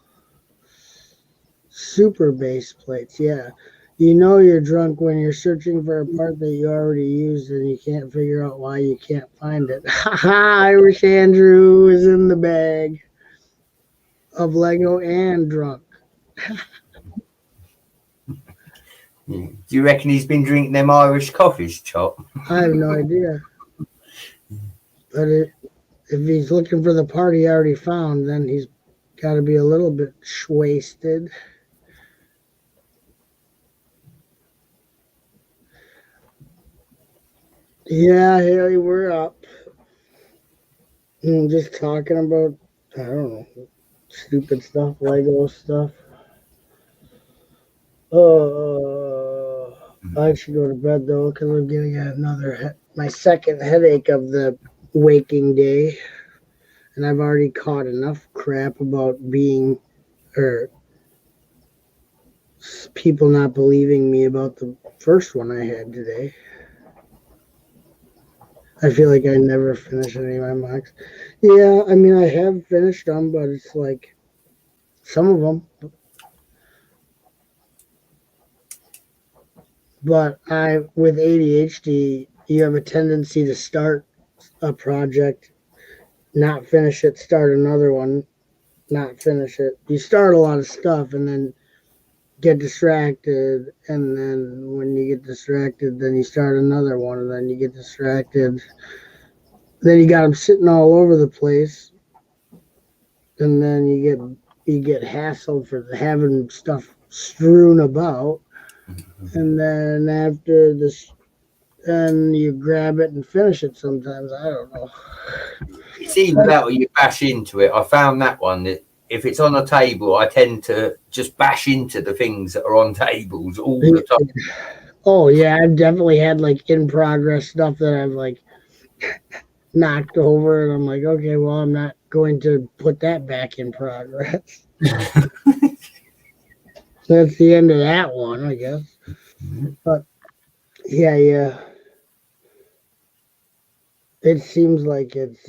Super base plates, yeah. You know you're drunk when you're searching for a part that you already used and you can't figure out why you can't find it. Irish Andrew is in the bag of Lego and drunk. Do you reckon he's been drinking them Irish coffees, Chop? I have no idea. But if he's looking for the part he already found, then he's got to be a little bit wasted. Yeah, Haley, we're up. Just talking about, I don't know, stupid stuff, Lego stuff. I should go to bed though, because I'm getting my second headache of the waking day. And I've already caught enough crap about people not believing me about the first one I had today. I feel like I never finish any of my mocks. Yeah, I mean, I have finished them, but it's like some of them. But with ADHD, you have a tendency to start a project, not finish it, start another one, not finish it. You start a lot of stuff and then get distracted, and then when you get distracted, then you start another one, and then you get distracted. Then you got them sitting all over the place, and then you get hassled for having stuff strewn about, and then after this, then you grab it and finish it. Sometimes I don't know. It's either that or you bash into it. I found that one that, if it's on a table, I tend to just bash into the things that are on tables all the time. Oh, yeah, I've definitely had like in progress stuff that I've like knocked over, and I'm like, okay, well, I'm not going to put that back in progress. That's the end of that one, I guess. But yeah. It seems like it's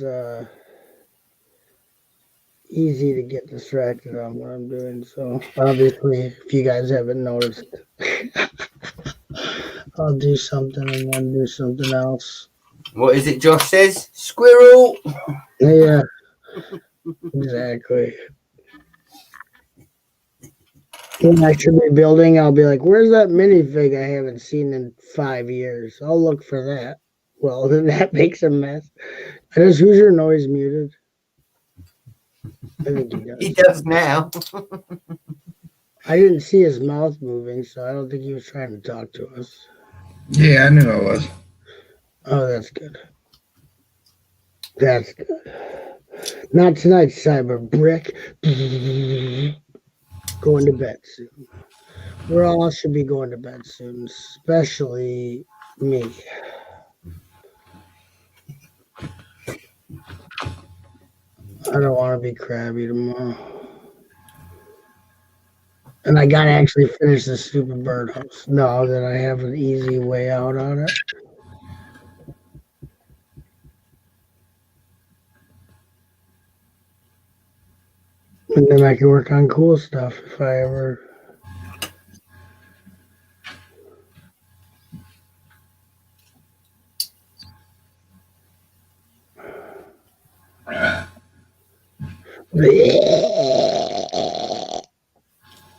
easy to get distracted on what I'm doing. So obviously, if you guys haven't noticed, I'll do something and then do something else. What is it Josh says? Squirrel! Yeah, exactly. When I should be building, I'll be like, where's that minifig I haven't seen in 5 years? I'll look for that. Well, then that makes a mess. Who's your noise muted? I think he does. He does now. I didn't see his mouth moving, so I don't think he was trying to talk to us. Yeah, I knew I was. Oh, that's good. That's good. Not tonight, Cyber Brick. Going to bed soon. We all should be going to bed soon, especially me. I don't want to be crabby tomorrow. And I got to actually finish this stupid birdhouse now that I have an easy way out on it. And then I can work on cool stuff if I ever.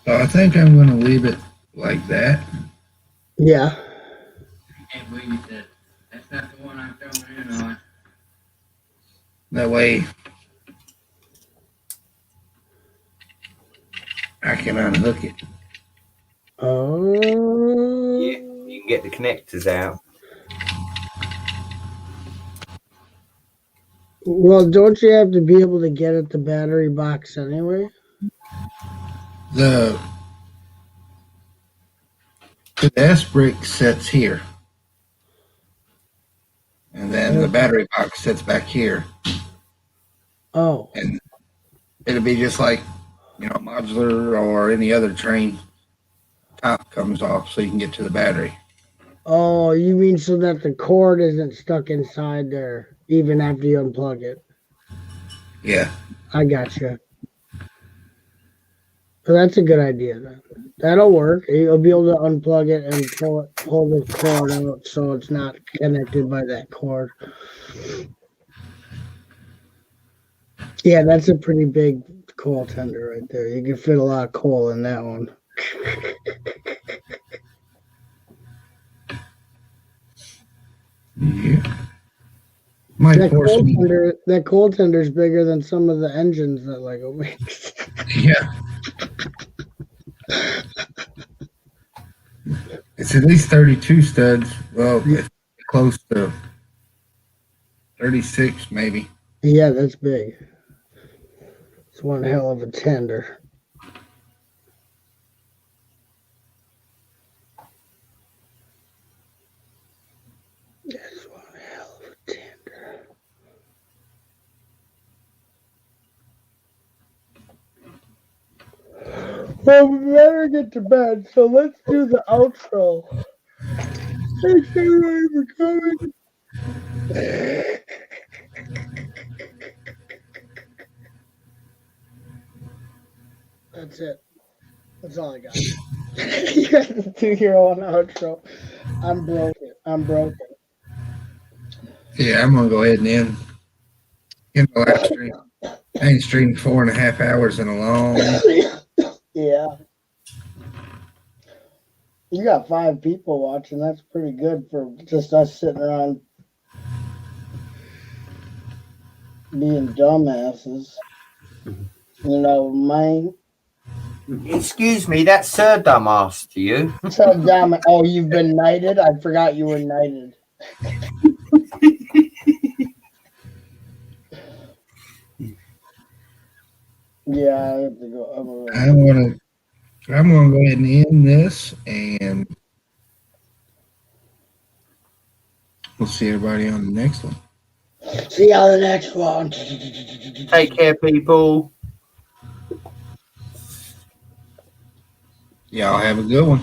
So I think I'm going to leave it like that. Yeah. I can't believe that. That's not the one I'm throwing in on. That way I can unhook it. Oh. Yeah, you can get the connectors out. Well, don't you have to be able to get at the battery box anyway? The S brick sits here. And then the battery box sits back here. Oh. And it'll be just like, modular or any other train. Top comes off so you can get to the battery. Oh, you mean so that the cord isn't stuck inside there even after you unplug it? Yeah. I gotcha. So that's a good idea then. That'll work. You'll be able to unplug it and pull the cord out so it's not connected by that cord. Yeah, that's a pretty big coal tender right there. You can fit a lot of coal in that one. Yeah. That coal tender is bigger than some of the engines that Lego makes. Yeah. It's at least 32 studs. Well, it's close to 36 maybe. Yeah, that's big. It's one hell of a tender. That's one hell of a tender. Well, we better get to bed, so let's do the outro. Thanks everybody for coming. That's it. That's all I got. You have to do your own outro. I'm broken. Yeah, I'm gonna go ahead and end the last stream. I ain't streamed 4.5 hours in a long. Yeah. You got 5 people watching. That's pretty good for just us sitting around being dumbasses. Mine. Excuse me, that's Sir Dumbass to you. So dumb. Oh, you've been knighted? I forgot you were knighted. Yeah, I have to go. I'm gonna go ahead and end this, and we'll see everybody on the next one. See you on the next one. Take care, people. Y'all have a good one.